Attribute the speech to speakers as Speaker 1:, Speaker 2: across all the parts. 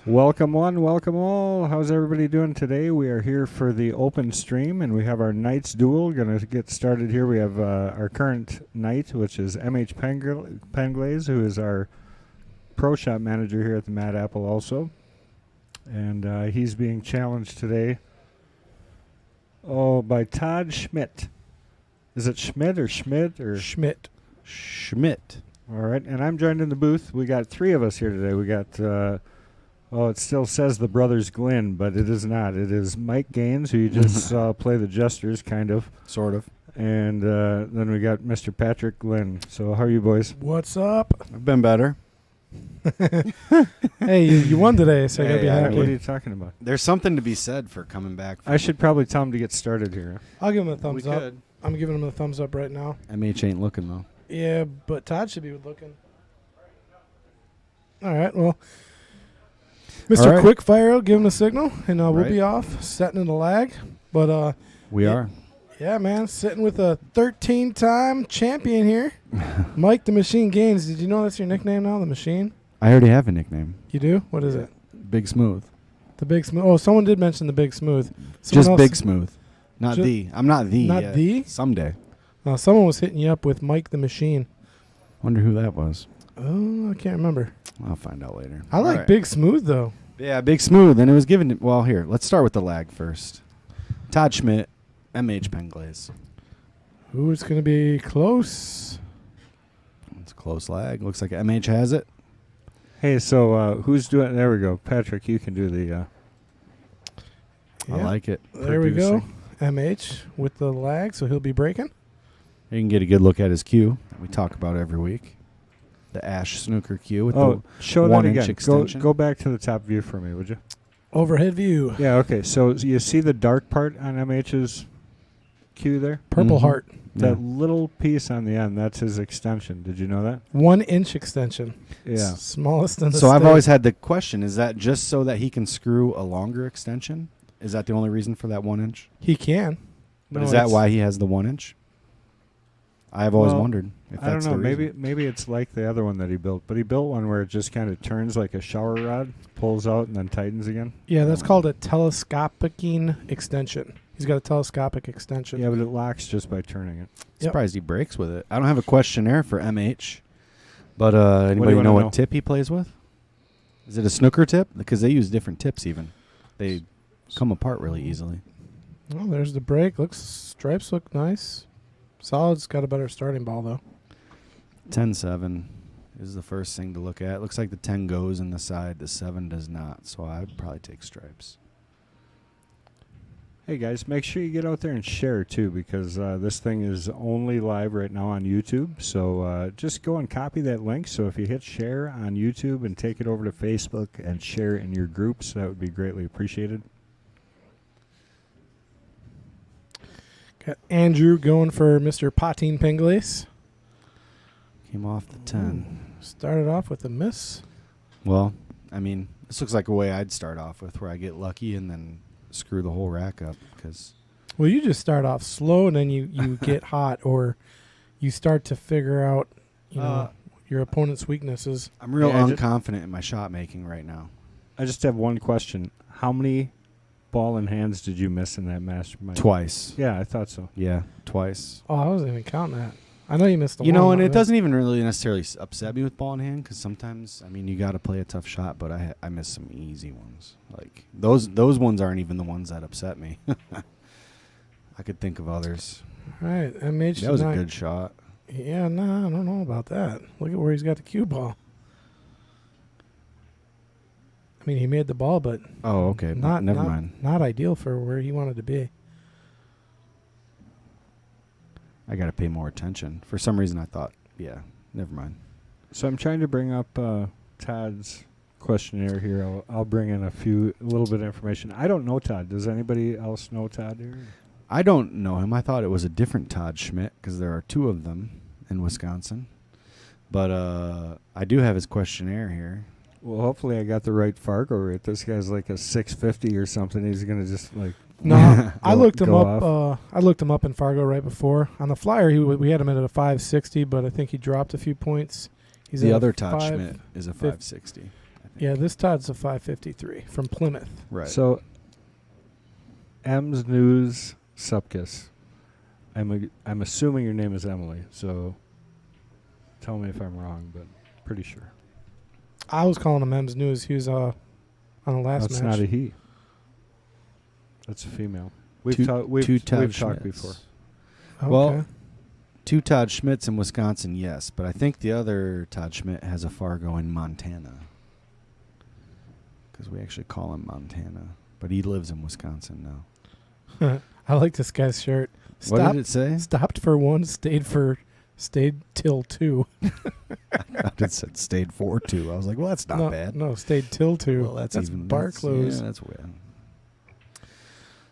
Speaker 1: Welcome one, welcome all. How's everybody doing today? We are here for the open stream, and we have our Knights Duel. Going to get started here. We have our current Knight, which is MH Penglase, who is our Pro Shop manager here at the Mad Apple also. And he's being challenged today by Todd Schmidt. Is it Schmidt or Schmidt? Or
Speaker 2: Schmidt.
Speaker 3: Schmidt.
Speaker 1: All right, and I'm joined in the booth. We got three of us here today. We got... it still says the Brothers Glynn, but it is not. It is Mike Gaines, who you just saw play the Jesters, kind of.
Speaker 3: Sort of.
Speaker 1: And then we got Mr. Patrick Glynn. So how are you boys?
Speaker 2: What's up?
Speaker 3: I've been better.
Speaker 2: Hey, you won today, so I gotta be happy.
Speaker 1: What are you talking about?
Speaker 3: There's something to be said for coming back.
Speaker 1: I should probably tell him to get started here.
Speaker 2: I'll give him a thumbs
Speaker 3: We
Speaker 2: up.
Speaker 3: could.
Speaker 2: I'm giving him a thumbs up right now.
Speaker 3: MH ain't looking, though.
Speaker 2: Yeah, but Todd should be looking. All right, well, Mr.
Speaker 3: All right.
Speaker 2: Quickfire, I'll give him a signal, and we'll
Speaker 3: Right.
Speaker 2: be off, setting in the lag. But
Speaker 3: We are.
Speaker 2: yeah, man, sitting with a 13-time champion here, Mike the Machine Gaines. Did you know that's your nickname now, the Machine?
Speaker 3: I already have a nickname.
Speaker 2: You do? What is it?
Speaker 3: Big Smooth.
Speaker 2: The Big Smooth. Oh, someone did mention the Big Smooth.
Speaker 3: Just
Speaker 2: Someone else-
Speaker 3: Big Smooth. Not
Speaker 2: Ju-
Speaker 3: the. I'm not the.
Speaker 2: Not
Speaker 3: yet.
Speaker 2: the?
Speaker 3: Someday.
Speaker 2: Someone was hitting you up with Mike the Machine.
Speaker 3: Wonder who that was.
Speaker 2: Oh, I can't remember.
Speaker 3: I'll find out later.
Speaker 2: I like
Speaker 3: All right.
Speaker 2: Big Smooth, though.
Speaker 3: Yeah, Big Smooth. And it was given. Well, here. Let's start with the lag first. Todd Schmidt, MH Penglase.
Speaker 2: Who's going to be close?
Speaker 3: It's a close lag. Looks like MH has it.
Speaker 1: Hey, so who's doing... There we go. Patrick, you can do the...
Speaker 3: I like it.
Speaker 2: There we go.
Speaker 1: producing.
Speaker 2: MH with the lag, so he'll be breaking.
Speaker 3: You can get a good look at his cue that we talk about every week. The Ash Snooker cue with
Speaker 1: show
Speaker 3: the
Speaker 1: that
Speaker 3: 1
Speaker 1: again.
Speaker 3: inch extension.
Speaker 1: Go back to the top view for me, would you?
Speaker 2: Overhead view.
Speaker 1: Yeah, okay. So you see the dark part on MH's cue there?
Speaker 2: Purple
Speaker 3: Mhm.
Speaker 2: heart.
Speaker 1: That little piece on the end, that's his extension. Did you know that?
Speaker 2: 1 inch extension.
Speaker 1: Yeah.
Speaker 2: Smallest in the
Speaker 3: So I've
Speaker 2: state.
Speaker 3: always had the question, is that just so that he can screw a longer extension? Is that the only reason for that 1 inch?
Speaker 2: He can.
Speaker 3: But
Speaker 1: No,
Speaker 3: is that
Speaker 1: it's-
Speaker 3: why he has the 1 inch? I've always
Speaker 1: Well,
Speaker 3: wondered if
Speaker 1: I don't
Speaker 3: that's
Speaker 1: know.
Speaker 3: the reason.
Speaker 1: Maybe it's like the other one that he built, but he built one where it just kind of turns like a shower rod, pulls out, and then tightens again.
Speaker 2: Yeah, that's called a telescopicing extension. He's got a telescopic extension.
Speaker 1: Yeah, but it locks just by turning it.
Speaker 2: Yep.
Speaker 3: Surprised he breaks with it. I don't have a questionnaire for MH, but
Speaker 1: do
Speaker 3: anybody
Speaker 1: you
Speaker 3: know
Speaker 1: wanna
Speaker 3: what tip he plays with? Is it a snooker tip? Because they use different tips even. They come apart really easily.
Speaker 2: Oh, there's the break. Stripes look nice. Solid's got a better starting ball, though.
Speaker 3: 10-7 is the first thing to look at. Looks like the 10 goes in the side. The 7 does not, so I'd probably take stripes.
Speaker 1: Hey guys, make sure you get out there and share too, because this thing is only live right now on YouTube. So just go and copy that link. So if you hit share on YouTube and take it over to Facebook and share in your groups, that would be greatly appreciated.
Speaker 2: Got Andrew going for Mr. Patin Penglase.
Speaker 3: Came off the 10.
Speaker 2: Started off with a miss.
Speaker 3: Well, I mean, this looks like a way I'd start off with, where I get lucky and then screw the whole rack up. Because
Speaker 2: Well, you just start off slow and then you get hot, or you start to figure out your opponent's weaknesses.
Speaker 3: I'm real
Speaker 1: Yeah, I ju-
Speaker 3: unconfident in my shot making right now.
Speaker 1: I just have one question: how many ball in hands did you miss in that mastermind?
Speaker 3: Twice.
Speaker 1: Yeah, I thought so.
Speaker 3: Yeah, twice.
Speaker 2: Oh, I wasn't even counting that. I know you missed the
Speaker 3: You
Speaker 2: one.
Speaker 3: know, and
Speaker 2: but
Speaker 3: it doesn't even really necessarily upset me with ball in hand, because sometimes, I mean, you got to play a tough shot, but I miss some easy ones. Like those ones aren't even the ones that upset me. I could think of others.
Speaker 2: All right, MH
Speaker 3: That was a
Speaker 2: tonight.
Speaker 3: good shot.
Speaker 2: Yeah, no, I don't know about that. Look at where he's got the cue ball. I mean, he made the ball, but
Speaker 3: Oh, okay. Never mind.
Speaker 2: Not ideal for where he wanted to be.
Speaker 3: I got to pay more attention. For some reason, I thought, yeah, never mind.
Speaker 1: So I'm trying to bring up Todd's questionnaire here. I'll bring in a little bit of information. I don't know Todd. Does anybody else know Todd here?
Speaker 3: I don't know him. I thought it was a different Todd Schmidt, because there are two of them in Wisconsin. But I do have his questionnaire here.
Speaker 1: Well, hopefully I got the right Fargo rate. This guy's like a 650 or something. He's gonna just like
Speaker 2: No, I
Speaker 1: Go-
Speaker 2: looked him
Speaker 1: go
Speaker 2: up. I looked him up in Fargo right before. On the flyer, we had him at a 560, but I think he dropped a few points. He's
Speaker 3: The
Speaker 2: at
Speaker 3: other
Speaker 2: a
Speaker 3: Todd
Speaker 2: 5
Speaker 3: Schmidt is a 560. I
Speaker 2: Yeah, this Todd's a 553 from Plymouth.
Speaker 3: Right.
Speaker 1: So, M's News Supkiss. I'm assuming your name is Emily, so tell me if I'm wrong, but pretty sure.
Speaker 2: I was calling him M's News. He was on the last
Speaker 1: That's
Speaker 2: match.
Speaker 1: not a he. That's a female. We've
Speaker 3: Two
Speaker 1: talked
Speaker 3: Todd
Speaker 1: before.
Speaker 2: Okay.
Speaker 3: Well, two Todd Schmidts in Wisconsin, yes, but I think the other Todd Schmidt has a Fargo in Montana. Because we actually call him Montana, but he lives in Wisconsin now.
Speaker 2: I like this guy's shirt.
Speaker 3: What did it say?
Speaker 2: Stopped for 1, stayed till 2.
Speaker 3: It said stayed for 2. I was like, well, that's not bad.
Speaker 2: No, stayed till 2.
Speaker 3: Well, that's even
Speaker 2: bar close.
Speaker 3: Yeah, that's weird.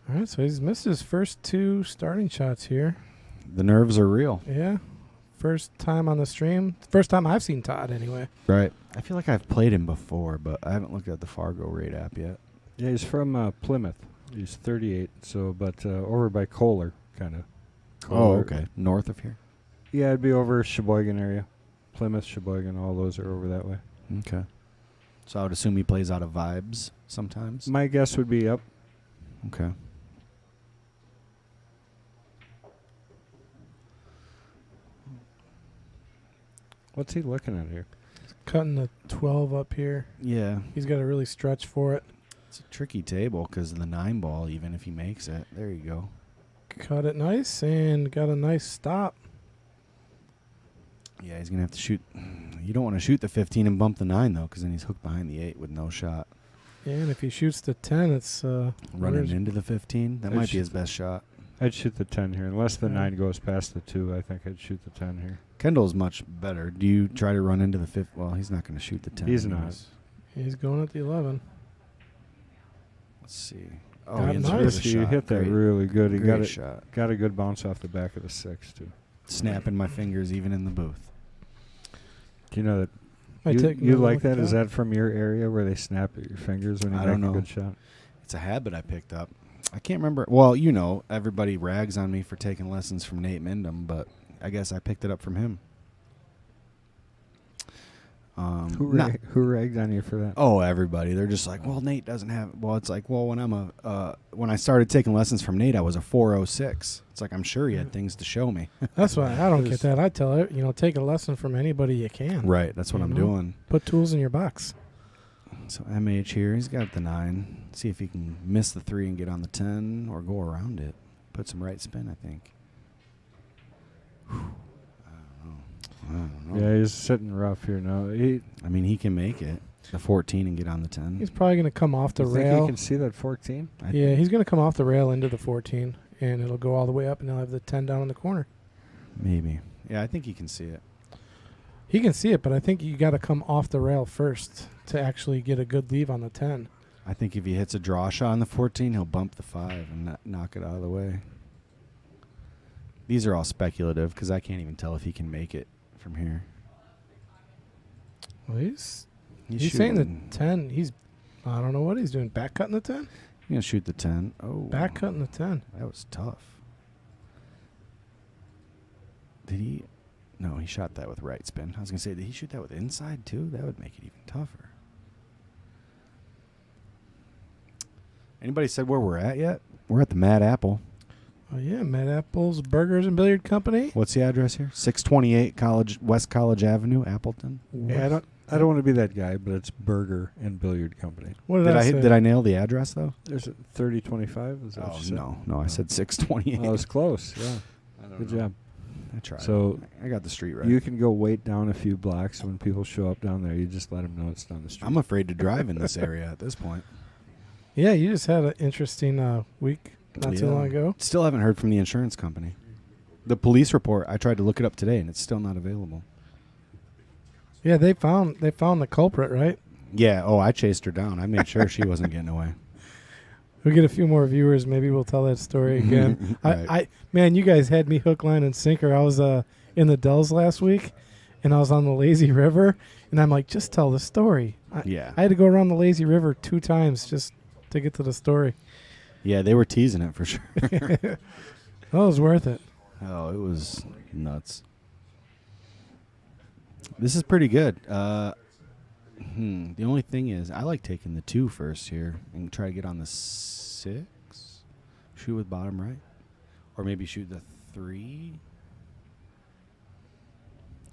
Speaker 2: All right, so he's missed his first 2 starting shots here.
Speaker 3: The nerves are real.
Speaker 2: Yeah. First time on the stream. First time I've seen Todd, anyway.
Speaker 3: Right. I feel like I've played him before, but I haven't looked at the Fargo rate app yet.
Speaker 1: Yeah, he's from Plymouth. He's 38, but over by Kohler, kind of.
Speaker 3: Oh, okay. North of here?
Speaker 1: Yeah, it'd be over Sheboygan area. Plymouth, Sheboygan, all those are over that way.
Speaker 3: Okay. So I would assume he plays out of Vibes sometimes?
Speaker 1: My guess would be up.
Speaker 3: Okay.
Speaker 1: What's he looking at here?
Speaker 2: Cutting the 12 up here.
Speaker 3: Yeah.
Speaker 2: He's got to really stretch for it.
Speaker 3: It's a tricky table because of the 9 ball, even if he makes it. There you go.
Speaker 2: Cut it nice and got a nice stop.
Speaker 3: Yeah, he's going to have to shoot. You don't want to shoot the 15 and bump the 9, though, because then he's hooked behind the 8 with no shot.
Speaker 2: Yeah, and if he shoots the 10, it's...
Speaker 3: Running into the 15, that might be his best shot.
Speaker 1: I'd shoot the 10 here. Unless the 9 goes past the 2, I think I'd shoot the 10 here.
Speaker 3: Kendall's much better. Do you try to run into the 5th? Well, he's not going to shoot the 10.
Speaker 1: He's
Speaker 3: anyways.
Speaker 1: not.
Speaker 2: He's going at the 11.
Speaker 3: Let's see. Oh,
Speaker 2: Got
Speaker 3: he
Speaker 2: nice.
Speaker 3: nice.
Speaker 1: Risky, you hit that
Speaker 3: Great.
Speaker 1: really good. He
Speaker 3: Great shot.
Speaker 1: got a good bounce off the back of the 6, too.
Speaker 3: Snapping my fingers even in the booth.
Speaker 1: Do you know that?
Speaker 2: Might take
Speaker 1: You
Speaker 2: another
Speaker 1: like
Speaker 2: look
Speaker 1: that?
Speaker 2: at
Speaker 1: Is that from your area where they snap at your fingers when you
Speaker 3: I
Speaker 1: make
Speaker 3: don't know.
Speaker 1: a good shot?
Speaker 3: It's a habit I picked up. I can't remember. Well, you know, everybody rags on me for taking lessons from Nate Mindham, but I guess I picked it up from him.
Speaker 1: Who ragged on you for that?
Speaker 3: Oh, everybody. They're just like, well, Nate doesn't have. Well, it's like, well, when I started taking lessons from Nate, I was a 406. It's like I'm sure he had things to show me.
Speaker 2: That's why I don't get that. I tell it, take a lesson from anybody you can.
Speaker 3: Right. That's what
Speaker 2: You
Speaker 3: I'm
Speaker 2: know?
Speaker 3: doing.
Speaker 2: Put tools in your box.
Speaker 3: So MH here, he's got the 9. See if he can miss the 3 and get on the 10 or go around it. Put some right spin, I think. I don't know.
Speaker 1: Yeah, he's sitting rough here now.
Speaker 3: I mean, he can make it. The 14 and get on the 10.
Speaker 2: He's probably going to come off the
Speaker 1: you think
Speaker 2: rail.
Speaker 1: he can see that 14?
Speaker 2: Yeah, he's going to come off the rail into the 14, and it'll go all the way up, and he'll have the 10 down in the corner.
Speaker 3: Maybe. Yeah, I think he can see it.
Speaker 2: He can see it, but I think you got to come off the rail first to actually get a good leave on the 10.
Speaker 3: I think if he hits a draw shot on the 14, he'll bump the 5 and knock it out of the way. These are all speculative because I can't even tell if he can make it from here.
Speaker 2: Well, he's saying the 10. I don't know what he's doing. Back cutting the 10?
Speaker 3: He's going to shoot the 10. Oh.
Speaker 2: Back cutting the 10.
Speaker 3: That was tough. Did he? No, he shot that with right spin. I was going to say, did he shoot that with inside too? That would make it even tougher. Anybody said where we're at yet? We're at the Mad Apple.
Speaker 2: Oh, yeah, Mad Apple's Burgers and Billiard Company.
Speaker 3: What's the address here? 628 West College Avenue, Appleton.
Speaker 1: Yeah, I don't want to be that guy, but it's Burger and Billiard Company.
Speaker 2: What did I say?
Speaker 3: Did I nail the address though?
Speaker 1: There's a 3025. Is that what you said?
Speaker 3: No, I said 628.
Speaker 1: Oh, I was close. Yeah, good job.
Speaker 3: I tried.
Speaker 1: So
Speaker 3: I got the street right.
Speaker 1: you can go wait down a few blocks when people show up down there. You just let them know it's down the street.
Speaker 3: I'm afraid to drive in this area at this point.
Speaker 2: Yeah, you just had an interesting week not too long ago.
Speaker 3: Still haven't heard from the insurance company. The police report, I tried to look it up today, and it's still not available.
Speaker 2: Yeah, they found the culprit, right?
Speaker 3: Yeah. Oh, I chased her down. I made sure she wasn't getting away.
Speaker 2: We'll get a few more viewers. Maybe we'll tell that story again.
Speaker 3: Right.
Speaker 2: Man, you guys had me hook, line, and sinker. I was in the Dells last week, and I was on the Lazy River, and I'm like, just tell the story.
Speaker 3: Yeah.
Speaker 2: I had to go around the Lazy River 2 times just to get to the story.
Speaker 3: Yeah, they were teasing it for sure.
Speaker 2: That was worth it.
Speaker 3: Oh, it was nuts. This is pretty good. The only thing is, I like taking the 2 first here and try to get on the 6. Shoot with bottom right. Or maybe shoot the 3.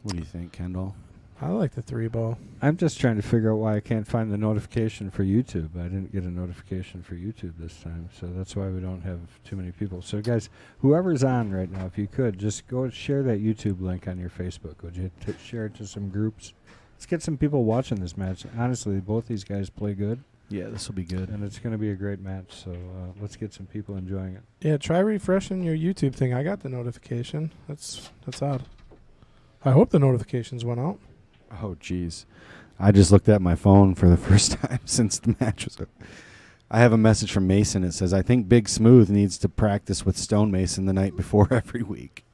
Speaker 3: What do you think, Kendall?
Speaker 2: I like the 3 ball.
Speaker 1: I'm just trying to figure out why I can't find the notification for YouTube. I didn't get a notification for YouTube this time, so that's why we don't have too many people. So, guys, whoever's on right now, if you could, just go and share that YouTube link on your Facebook. Would you share it to some groups? Let's get some people watching this match. Honestly, both these guys play good.
Speaker 3: Yeah, this will be good.
Speaker 1: And it's going to be a great match, so let's get some people enjoying it.
Speaker 2: Yeah, try refreshing your YouTube thing. I got the notification. That's odd. I hope the notifications went out.
Speaker 3: Oh, jeez. I just looked at my phone for the first time since the match was over. I have a message from Mason. It says, I think Big Smooth needs to practice with Stonemason the night before every week.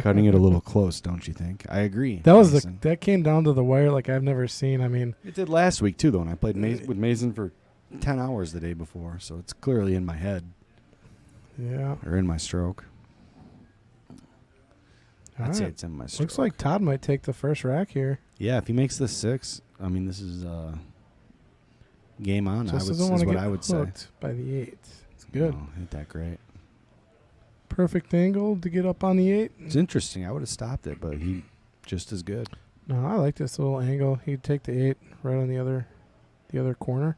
Speaker 3: Cutting it a little close, don't you think? I agree.
Speaker 2: That came down to the wire like I've never seen. I mean,
Speaker 3: it did last week, too, though, and I played with Mason for 10 hours the day before, so it's clearly in my head.
Speaker 2: Yeah.
Speaker 3: Or in my stroke. I'd say it's in my stroke.
Speaker 2: Looks like Todd might take the first rack here.
Speaker 3: Yeah, if he makes the 6, I mean, this is game on,
Speaker 2: Just
Speaker 3: is
Speaker 2: doesn't
Speaker 3: what
Speaker 2: want to
Speaker 3: I
Speaker 2: get
Speaker 3: would say.
Speaker 2: hooked by the 8. It's good.
Speaker 3: No, ain't that great.
Speaker 2: Perfect angle to get up on the 8.
Speaker 3: It's interesting. I would have stopped it, but he just as good.
Speaker 2: No, I like this little angle. He'd take the 8 right on the other corner.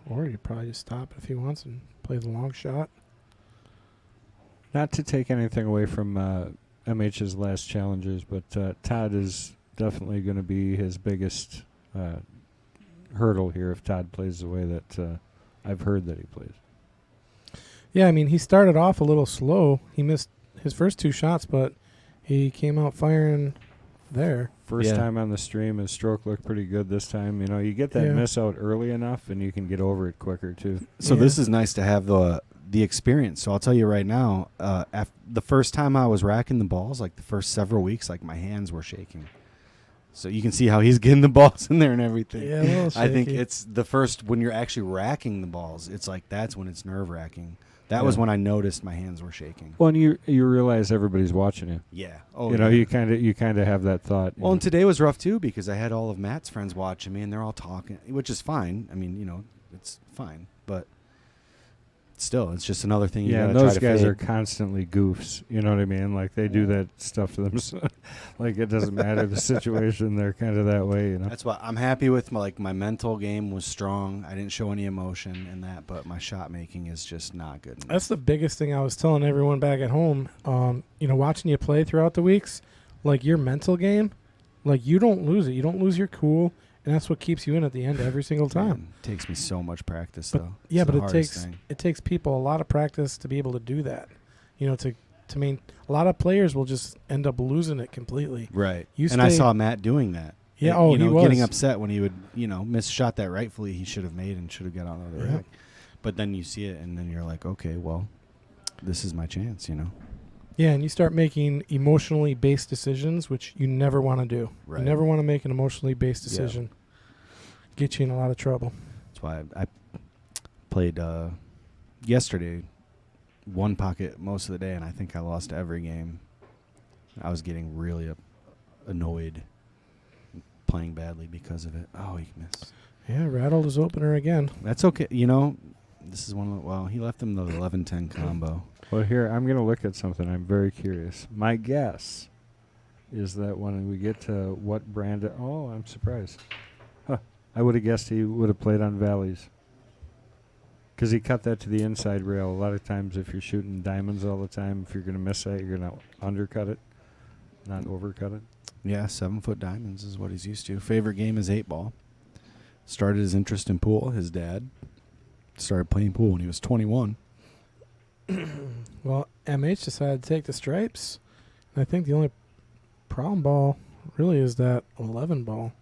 Speaker 2: Or he'd probably just stop if he wants and play the long shot.
Speaker 1: Not to take anything away from MH's last challenges, but Todd is definitely going to be his biggest hurdle here if Todd plays the way that I've heard that he plays.
Speaker 2: Yeah, I mean, he started off a little slow. He missed his first 2 shots, but he came out firing there.
Speaker 1: First time on the stream, his stroke looked pretty good this time. You know, you get that miss out early enough, and you can get over it quicker, too.
Speaker 3: So this is nice to have the experience. So I'll tell you right now, the first time I was racking the balls, like the first several weeks, like my hands were shaking. So you can see how he's getting the balls in there and everything.
Speaker 2: Yeah, a little shaky.
Speaker 3: I think it's the first, when you're actually racking the balls, it's like that's when it's nerve-wracking. That was when I noticed my hands were shaking.
Speaker 1: Well, and you realize everybody's watching you.
Speaker 3: Yeah. Oh,
Speaker 1: you know, you kind of have that thought.
Speaker 3: Well, and today was rough too because I had all of Matt's friends watching me, and they're all talking, which is fine. I mean, you know, it's fine, but still, it's just another thing you gotta try to fade.
Speaker 1: Those guys are constantly goofs. You know what I mean? Like, they do that stuff to themselves. Like, it doesn't matter the situation. They're kind of that way, you know?
Speaker 3: That's why I'm happy with my mental game was strong. I didn't show any emotion in that, but my shot making is just not good enough.
Speaker 2: That's the biggest thing I was telling everyone back at home. You know, watching you play throughout the weeks, like your mental game, like you don't lose it. You don't lose your cool. And that's what keeps you in at the end every single time.
Speaker 3: It takes me so much practice,
Speaker 2: but,
Speaker 3: though.
Speaker 2: Yeah, but it takes people a lot of practice to be able to do that. You know, to mean a lot of players will just end up losing it completely.
Speaker 3: Right. I saw Matt doing that.
Speaker 2: Yeah.
Speaker 3: He
Speaker 2: was
Speaker 3: getting upset when he would, miss a shot that rightfully he should have made and should have got on the rack. But then you see it, and then you're like, okay, well, this is my chance,
Speaker 2: Yeah, and you start making emotionally based decisions, which you never want to do.
Speaker 3: Right.
Speaker 2: You never want to make an emotionally based decision. Yeah. Get you in a lot of trouble.
Speaker 3: That's why I played yesterday, one pocket most of the day, and I think I lost every game. I was getting really annoyed playing badly because of it. Oh, he missed.
Speaker 2: Yeah, rattled his opener again.
Speaker 3: That's okay. This is one of he left him the 11-10 combo.
Speaker 1: Well, here, I'm going to look at something. I'm very curious. My guess is that when we get to what brand... I'm surprised. I would have guessed he would have played on Valleys. Because he cut that to the inside rail. A lot of times if you're shooting diamonds all the time, if you're going to miss that, you're going to undercut it, not overcut it.
Speaker 3: Yeah, 7-foot diamonds is what he's used to. Favorite game is 8-ball. Started his interest in pool. His dad started playing pool when he was 21.
Speaker 2: Well, MH decided to take the stripes. And I think the only problem ball really is that 11 ball.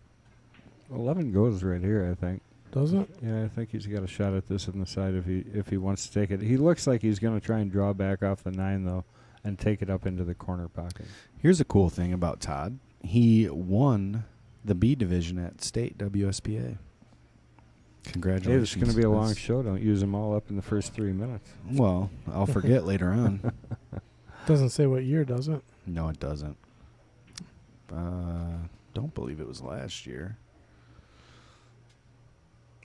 Speaker 1: 11 goes right here, I think.
Speaker 2: Does it?
Speaker 1: Yeah, I think he's got a shot at this on the side if he wants to take it. He looks like he's going to try and draw back off the 9, though, and take it up into the corner pocket.
Speaker 3: Here's a cool thing about Todd. He won the B division at State WSPA. Congratulations.
Speaker 1: Hey, this is going to be a long show. Don't use them all up in the first 3 minutes.
Speaker 3: Well, I'll forget later on.
Speaker 2: Doesn't say what year, does it?
Speaker 3: No, it doesn't. don't believe it was last year.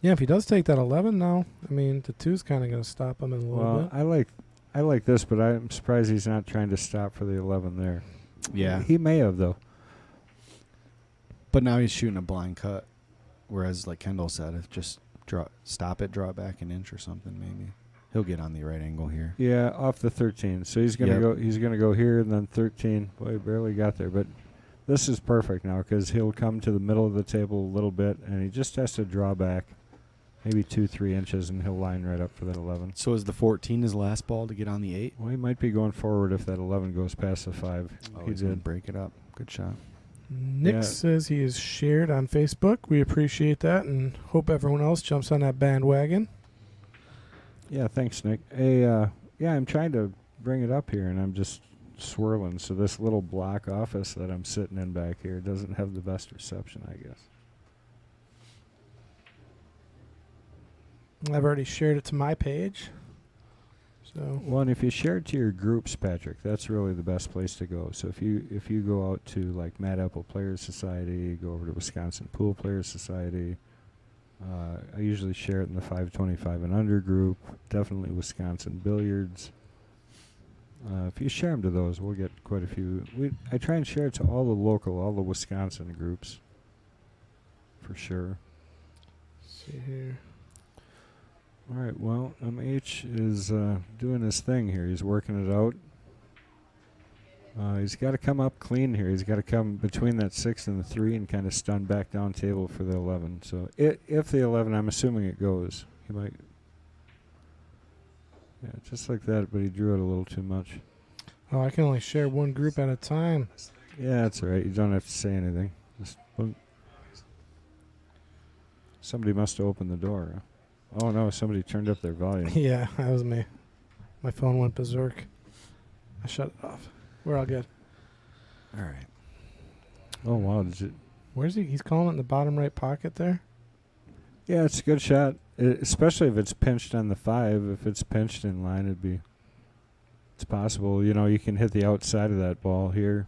Speaker 2: Yeah, if he does take that 11 now, I mean, the 2's kind of going to stop him in a little
Speaker 1: Well,
Speaker 2: bit.
Speaker 1: I like this, but I'm surprised he's not trying to stop for the 11 there.
Speaker 3: Yeah.
Speaker 1: He may have, though.
Speaker 3: But now he's shooting a blind cut, whereas, like Kendall said, if just stop it, draw it back an inch or something, maybe. He'll get on the right angle here.
Speaker 1: Yeah, off the 13. So he's gonna go. He's gonna go here and then 13. Boy, he barely got there, but this is perfect now because he'll come to the middle of the table a little bit, and he just has to draw back, maybe 2-3 inches, and he'll line right up for that 11.
Speaker 3: So is the 14 his last ball to get on the 8?
Speaker 1: Well, he might be going forward if that 11 goes past the 5.
Speaker 3: Oh,
Speaker 1: He
Speaker 3: he's gonna
Speaker 1: did.
Speaker 3: break it up. Good shot.
Speaker 2: Nick says he is shared on Facebook. We appreciate that and hope everyone else jumps on that bandwagon.
Speaker 1: Yeah, thanks, Nick. Hey, yeah, I'm trying to bring it up here, and I'm just swirling. So this little block office that I'm sitting in back here doesn't have the best reception, I guess.
Speaker 2: I've already shared it to my page. So
Speaker 1: Well, and if you share it to your groups, Patrick, that's really the best place to go. So if you go out to like Mad Apple Players Society, go over to Wisconsin Pool Players Society. I usually share it in the 525 and under group. Definitely Wisconsin Billiards. If you share them to those, we'll get quite a few. I try and share it to all the Wisconsin groups. For sure.
Speaker 2: let's see here.
Speaker 1: All right, well, MH is doing his thing here. He's working it out. He's got to come up clean here. He's got to come between that 6 and the 3 and kind of stun back down table for the 11. So if the 11, I'm assuming it goes. He might. Yeah, just like that, but he drew it a little too much.
Speaker 2: Oh, I can only share one group at a time.
Speaker 1: Yeah, that's all right. You don't have to say anything. Just boom. Somebody must have opened the door. Huh? Oh, no, somebody turned up their volume.
Speaker 2: Yeah, that was me. My phone went berserk. I shut it off. We're all good.
Speaker 3: All right.
Speaker 1: Oh, wow. Did you?
Speaker 2: Where's he? He's calling it in the bottom right pocket there.
Speaker 1: Yeah, it's a good shot, especially if it's pinched on the 5. If it's pinched in line, it's possible. You know, you can hit the outside of that ball here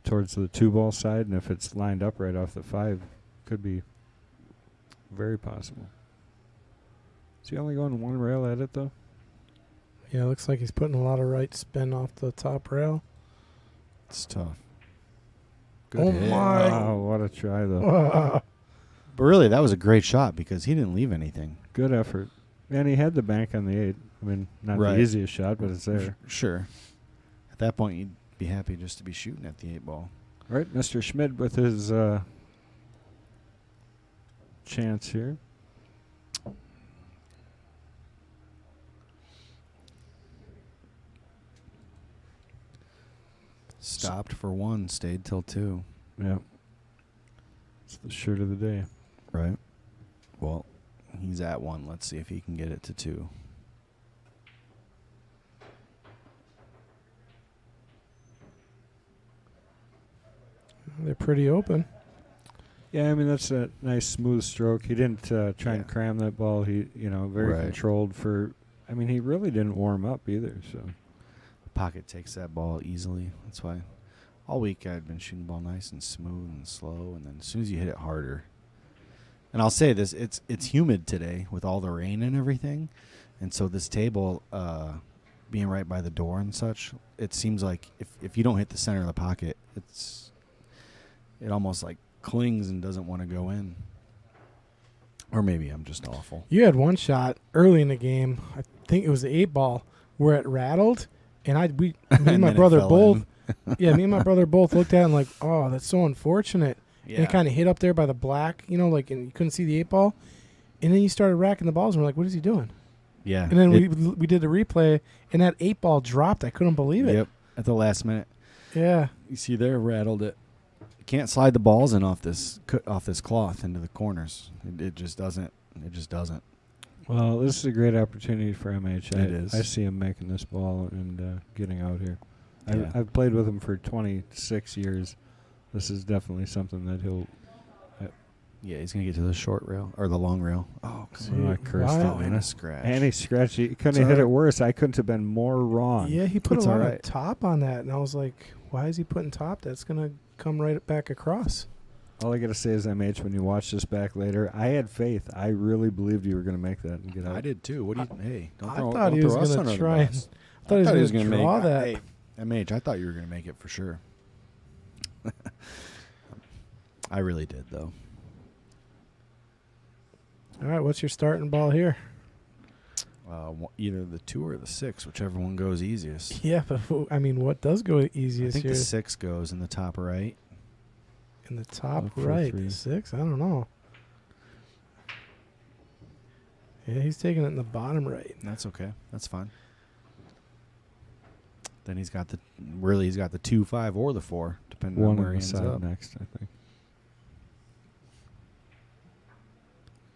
Speaker 1: towards the 2-ball side, and if it's lined up right off the 5, could be very possible. Is he only going one rail at it, though?
Speaker 2: Yeah, looks like he's putting a lot of right spin off the top rail.
Speaker 3: It's tough. Good
Speaker 2: Oh,
Speaker 3: hit.
Speaker 2: my.
Speaker 1: Wow, what a try, though.
Speaker 3: But really, that was a great shot because he didn't leave anything.
Speaker 1: Good effort. And he had the bank on the 8. I mean, not
Speaker 3: Right.
Speaker 1: the easiest shot, but it's there.
Speaker 3: Sure. At that point, you'd be happy just to be shooting at the 8 ball.
Speaker 1: Right, Mr. Schmidt with his chance here.
Speaker 3: Stopped for 1, stayed till 2.
Speaker 1: Yeah. It's the shirt of the day.
Speaker 3: Right. Well, he's at 1. Let's see if he can get it to 2.
Speaker 2: They're pretty open.
Speaker 1: Yeah, I mean, that's a nice smooth stroke. He didn't try and cram that ball. He, very
Speaker 3: Right.
Speaker 1: controlled for. I mean, he really didn't warm up either. So
Speaker 3: Pocket takes that ball easily. That's why all week I'd been shooting the ball nice and smooth and slow, and then as soon as you hit it harder. And I'll say this, it's humid today with all the rain and everything. And so this table being right by the door and such, it seems like if you don't hit the center of the pocket, it almost like clings and doesn't want to go in. Or maybe I'm just awful.
Speaker 2: You had one shot early in the game. I think it was the 8 ball where it rattled, and me and
Speaker 3: And
Speaker 2: my
Speaker 3: then it
Speaker 2: brother
Speaker 3: fell
Speaker 2: both.
Speaker 3: in.
Speaker 2: Yeah, me and my brother both looked at it and like, oh, that's so unfortunate. And it kind of hit up there by the black, and you couldn't see the 8 ball. And then you started racking the balls, and we're like, what is he doing?
Speaker 3: Yeah.
Speaker 2: And then we did the replay, and that 8 ball dropped. I couldn't believe it.
Speaker 3: Yep. At the last minute.
Speaker 2: Yeah.
Speaker 3: You see there, rattled it. Can't slide the balls in off this cloth into the corners. It just doesn't. It just doesn't.
Speaker 1: well, this is a great opportunity for MH.
Speaker 3: It is.
Speaker 1: I see him making this ball and getting out here.
Speaker 3: Yeah.
Speaker 1: I've played with him for 26 years. This is definitely something that he'll
Speaker 3: Yeah, he's gonna get to the short rail or the long rail. Oh,
Speaker 2: See,
Speaker 1: I cursed
Speaker 2: wow.
Speaker 1: it.
Speaker 3: and a scratch.
Speaker 1: And he scratched. He couldn't
Speaker 3: It's
Speaker 1: have hit
Speaker 3: all
Speaker 1: it
Speaker 3: right.
Speaker 1: worse. I couldn't have been more wrong.
Speaker 2: Yeah, he put
Speaker 3: It's
Speaker 2: a lot
Speaker 3: all
Speaker 2: of
Speaker 3: right.
Speaker 2: top on that, and I was like, why is he putting top? That's gonna come right back across.
Speaker 1: All I got to say is, MH, when you watch this back later, I had faith. I really believed you were going to make that and get out.
Speaker 3: I did too. What do you? Hey, don't
Speaker 2: I
Speaker 3: throw,
Speaker 2: thought
Speaker 3: don't
Speaker 2: he was
Speaker 3: throw us
Speaker 2: gonna
Speaker 3: under the
Speaker 2: try
Speaker 3: bus.
Speaker 2: I thought he was gonna
Speaker 3: make
Speaker 2: draw that.
Speaker 3: Hey, MH, I thought you were gonna make it for sure. I really did though.
Speaker 2: All right, what's your starting ball here?
Speaker 3: Either the 2 or the 6, whichever one goes easiest.
Speaker 2: Yeah, but I mean, what does go
Speaker 3: I
Speaker 2: easiest
Speaker 3: think
Speaker 2: here?
Speaker 3: the 6 goes in the top right.
Speaker 2: In the top
Speaker 1: Look for
Speaker 2: right,
Speaker 1: 3.
Speaker 2: 6. I don't know. Yeah, he's taking it in the bottom right.
Speaker 3: That's okay. That's fine. Then he's got the 2, 5, or the 4, depending
Speaker 1: One
Speaker 3: on where
Speaker 1: on
Speaker 3: he
Speaker 1: the
Speaker 3: ends
Speaker 1: side
Speaker 3: up.
Speaker 1: next, I think.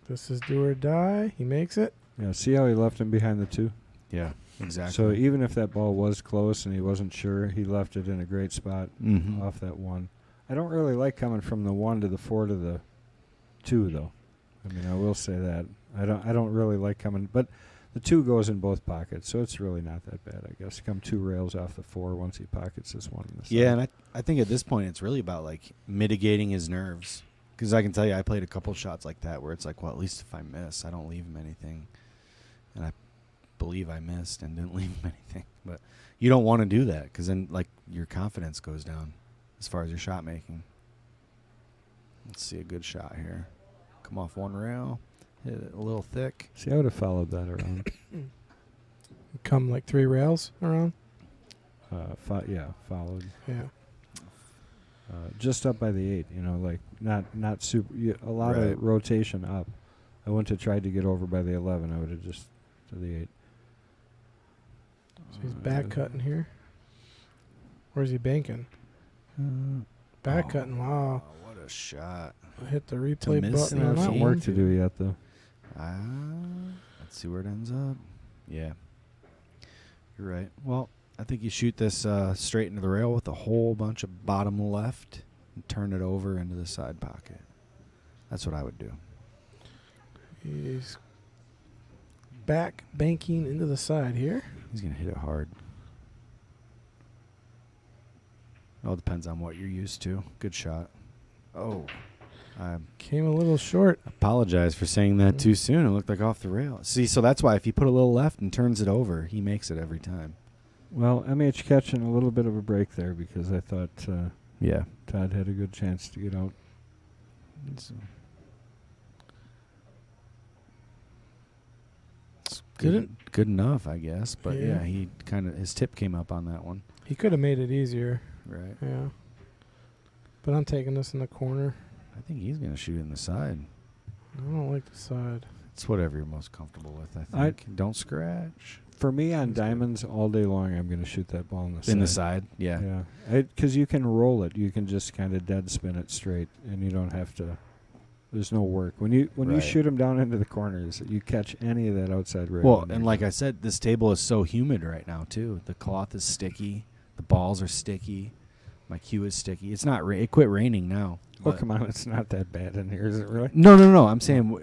Speaker 2: This is do or die. He makes it.
Speaker 1: Yeah, see how he left him behind the 2?
Speaker 3: Yeah, exactly.
Speaker 1: So even if that ball was close and he wasn't sure, he left it in a great spot
Speaker 3: Mhm.
Speaker 1: off that 1. I don't really like coming from the 1 to the 4 to the 2, though. I mean, I will say that. I don't really like coming, but the 2 goes in both pockets, so it's really not that bad, I guess. Come 2 rails off the 4 once he pockets this 1 in the side.
Speaker 3: Yeah, and I think at this point it's really about like mitigating his nerves. Because I can tell you, I played a couple shots like that where it's like, well, at least if I miss, I don't leave him anything. And I believe I missed and didn't leave him anything. But you don't want to do that because then like your confidence goes down as far as your shot making. Let's see a good shot here. Come off 1 rail, hit it a little thick.
Speaker 1: See, I would have followed that around.
Speaker 2: Come like 3 rails around.
Speaker 1: Followed.
Speaker 2: Yeah.
Speaker 1: Just up by the 8, like not super. A lot
Speaker 3: Right.
Speaker 1: of rotation up. I wouldn't have tried to get over by the 11. I would have just to the 8.
Speaker 2: So he's back cutting here. Where's he banking? Back cutting. Wow.
Speaker 3: What a shot.
Speaker 2: Hit the replay
Speaker 3: miss
Speaker 2: button
Speaker 3: and
Speaker 2: on
Speaker 1: Have
Speaker 2: that
Speaker 1: some
Speaker 3: team.
Speaker 1: work
Speaker 2: one.
Speaker 1: to do yet, though.
Speaker 3: Let's see where it ends up. Yeah. You're right. Well, I think you shoot this straight into the rail with a whole bunch of bottom left and turn it over into the side pocket. That's what I would do.
Speaker 2: He's back banking into the side here.
Speaker 3: He's going to hit it hard. All depends on what you're used to. Good shot. Oh. I
Speaker 2: Came a little short.
Speaker 3: apologize for saying that too soon. It looked like off the rail. See, so that's why if you put a little left and turns it over, he makes it every time.
Speaker 1: Well, MH catching a little bit of a break there because I thought
Speaker 3: Yeah.
Speaker 1: Todd had a good chance to get out.
Speaker 3: It's good enough, I guess. But
Speaker 2: Yeah.
Speaker 3: yeah, he his tip came up on that one.
Speaker 2: He could have made it easier.
Speaker 3: Right.
Speaker 2: Yeah. But I'm taking this in the corner.
Speaker 3: I think he's going to shoot in the side.
Speaker 2: I don't like the side.
Speaker 3: It's whatever you're most comfortable with, I
Speaker 1: I-
Speaker 3: think. Don't scratch.
Speaker 1: For me, on
Speaker 3: That's good.
Speaker 1: diamonds all day long, I'm going to shoot that ball in the side.
Speaker 3: In the side, yeah.
Speaker 1: Yeah, because you can roll it. You can just kind of dead spin it straight, and you don't have to. There's no work when you
Speaker 3: Right.
Speaker 1: shoot them down into the corners. You catch any of that outside rail.
Speaker 3: Well,
Speaker 1: and
Speaker 3: and
Speaker 1: you're
Speaker 3: like
Speaker 1: done.
Speaker 3: I said, this table is so humid right now, too. The cloth is sticky. The balls are sticky. My cue is sticky. It's not. It quit raining now.
Speaker 1: Oh,
Speaker 3: but-
Speaker 1: come on, it's not that bad in here, is it really?
Speaker 3: No. I'm saying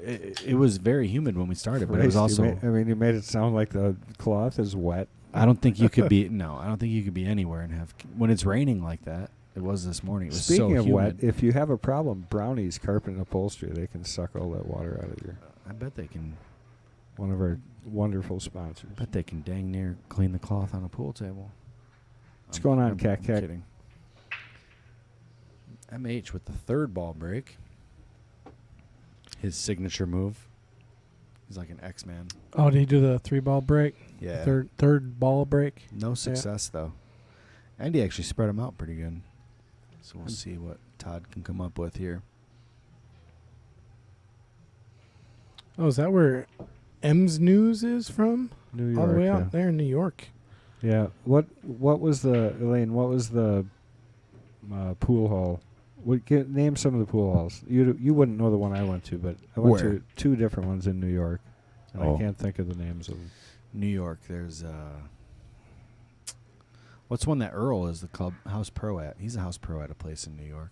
Speaker 3: it was very humid when we started, but it was
Speaker 1: Christ,
Speaker 3: also.
Speaker 1: you made it sound like the cloth is wet.
Speaker 3: I don't think you could be. No, I don't think you could be anywhere and have. When it's raining like that, it was this morning. It was
Speaker 1: Speaking
Speaker 3: so
Speaker 1: of
Speaker 3: humid.
Speaker 1: wet, if you have a problem, Brownie's Carpet and Upholstery, they can suck all that water out of your.
Speaker 3: I bet they can.
Speaker 1: One of our wonderful sponsors.
Speaker 3: Bet they can dang near clean the cloth on a pool table.
Speaker 1: What's going on,
Speaker 3: I'm
Speaker 1: Cat Cat?
Speaker 3: kidding. MH with the 3rd ball break. His signature move. He's like an X-Man.
Speaker 2: Oh, did he do the 3-ball break?
Speaker 3: Yeah.
Speaker 2: Third ball break.
Speaker 3: No success, though. And he actually spread them out pretty good. So we'll see what Todd can come up with here.
Speaker 2: Oh, is that where M's News is from?
Speaker 1: New York.
Speaker 2: All the way
Speaker 1: yeah.
Speaker 2: out there in New York.
Speaker 1: Yeah. What was the Elaine? What was the pool hall? Name some of the pool halls. You wouldn't know the one I went to, but I went
Speaker 3: Where?
Speaker 1: to 2 different ones in New York. And
Speaker 3: Oh.
Speaker 1: I can't think of the names of them.
Speaker 3: New York, there's what's one that Earl is the club house pro at? He's a house pro at a place in New York.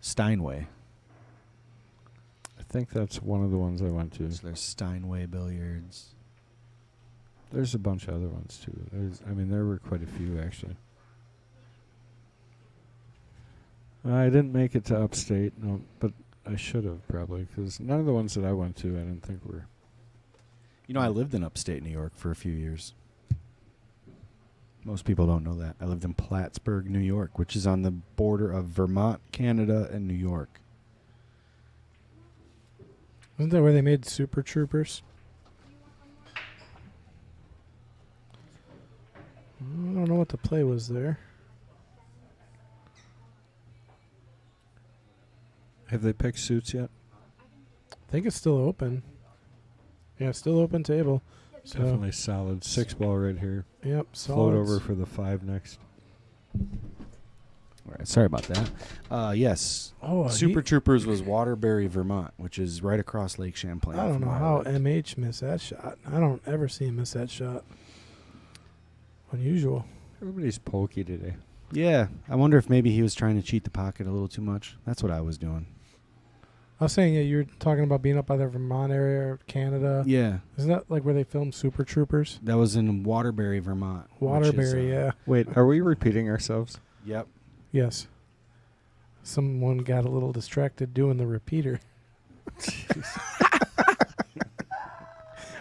Speaker 3: Steinway.
Speaker 1: think that's one of the ones I went to.
Speaker 3: So there's Steinway Billiards.
Speaker 1: There's a bunch of other ones too. There were quite a few actually. I didn't make it to upstate, no, but I should have probably, because none of the ones that I went to I didn't think were.
Speaker 3: You know, I lived in upstate New York for a few years. Most people don't know that. I lived in Plattsburgh, New York, which is on the border of Vermont, Canada, and New York.
Speaker 2: Isn't that where they made Super Troopers? I don't know what the play was there.
Speaker 1: Have they picked suits yet?
Speaker 2: I think it's still open. Yeah, still open table. So,
Speaker 1: Definitely solid. 6-ball right here.
Speaker 2: Yep,
Speaker 1: Float
Speaker 2: solid.
Speaker 1: over for the 5 next.
Speaker 3: All right, sorry about that. Yes,
Speaker 2: Oh,
Speaker 3: Super Troopers was Waterbury, Vermont, which is right across Lake Champlain.
Speaker 2: I don't
Speaker 3: from
Speaker 2: know
Speaker 3: where I
Speaker 2: how
Speaker 3: lived.
Speaker 2: MH missed that shot. I don't ever see him miss that shot. Unusual.
Speaker 1: Everybody's pokey today.
Speaker 3: Yeah, I wonder if maybe he was trying to cheat the pocket a little too much. That's what I was doing.
Speaker 2: I was saying, yeah, you were talking about being up by the Vermont area or Canada.
Speaker 3: Yeah,
Speaker 2: Isn't that like where they filmed Super Troopers?
Speaker 3: that was in Waterbury, Vermont. which is,
Speaker 2: Waterbury, yeah.
Speaker 1: Wait, are we repeating ourselves?
Speaker 3: Yep.
Speaker 2: Yes. Someone got a little distracted doing the repeater.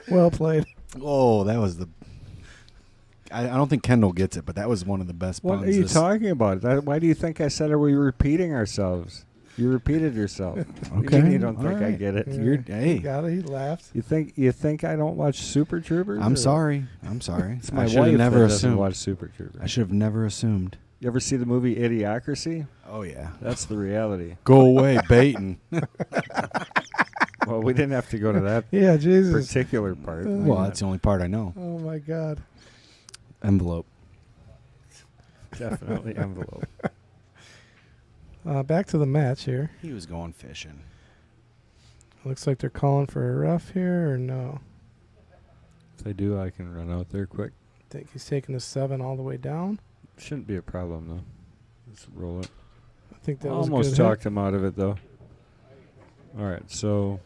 Speaker 2: Well played.
Speaker 3: Oh, that was the. I don't think Kendall gets it, but that was one of the best.
Speaker 1: What
Speaker 3: puns
Speaker 1: are you
Speaker 3: this-
Speaker 1: talking about? Why do you think I said are we repeating ourselves? You repeated yourself.
Speaker 3: Okay,
Speaker 1: You don't
Speaker 3: all
Speaker 1: think I
Speaker 3: right.
Speaker 1: get it.
Speaker 2: Yeah.
Speaker 3: You're
Speaker 2: He
Speaker 3: hey.
Speaker 2: got it. He laughed.
Speaker 1: You think I don't watch Super Troopers?
Speaker 3: I'm
Speaker 1: or-
Speaker 3: sorry. I'm sorry.
Speaker 1: It's my
Speaker 3: I should
Speaker 1: wife
Speaker 3: have never
Speaker 1: that doesn't
Speaker 3: assumed.
Speaker 1: watch Super Troopers.
Speaker 3: I should have never assumed.
Speaker 1: You ever see the movie Idiocracy?
Speaker 3: Oh yeah.
Speaker 1: That's the reality.
Speaker 3: Go away, baiting.
Speaker 1: Well, we didn't have to go to that
Speaker 2: Yeah, Jesus.
Speaker 1: particular part.
Speaker 3: Well, that's the only part I know.
Speaker 2: Oh, my God.
Speaker 3: Envelope.
Speaker 1: Definitely envelope.
Speaker 2: Back to the match here.
Speaker 3: He was going fishing.
Speaker 2: Looks like they're calling for a rough here, or no?
Speaker 1: If they do, I can run out there quick.
Speaker 2: I think he's taking the 7 all the way down.
Speaker 1: Shouldn't be a problem though. Let's roll it.
Speaker 2: I think that was
Speaker 1: Almost
Speaker 2: a good
Speaker 1: talked him out of it though. All right, so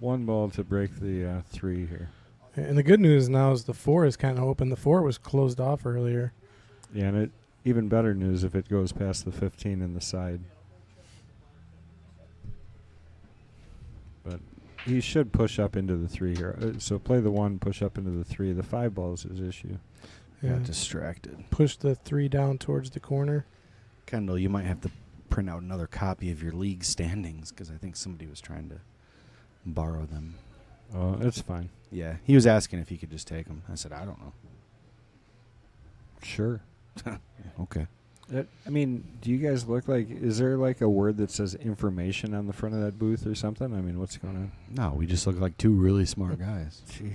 Speaker 1: 1 ball to break the 3 here.
Speaker 2: hit. And the good news now is the 4 is kind of open. The 4 was closed off earlier.
Speaker 1: Yeah, and even better news if it goes past the 15 in the side. But he should push up into the 3 here. So play the 1, push up into the 3. The 5 ball is his issue.
Speaker 2: Yeah.
Speaker 3: Got distracted.
Speaker 2: Push the 3 down towards the corner.
Speaker 3: Kendall, you might have to print out another copy of your league standings because I think somebody was trying to borrow them.
Speaker 1: Oh, it's fine.
Speaker 3: Yeah, he was asking if he could just take them. I said, I don't know.
Speaker 1: Sure.
Speaker 3: Okay.
Speaker 1: I mean, do you guys look like, is there like a word that says information on the front of that booth or something? I mean, what's going on?
Speaker 3: No, we just look like 2 really smart guys
Speaker 1: Jeez.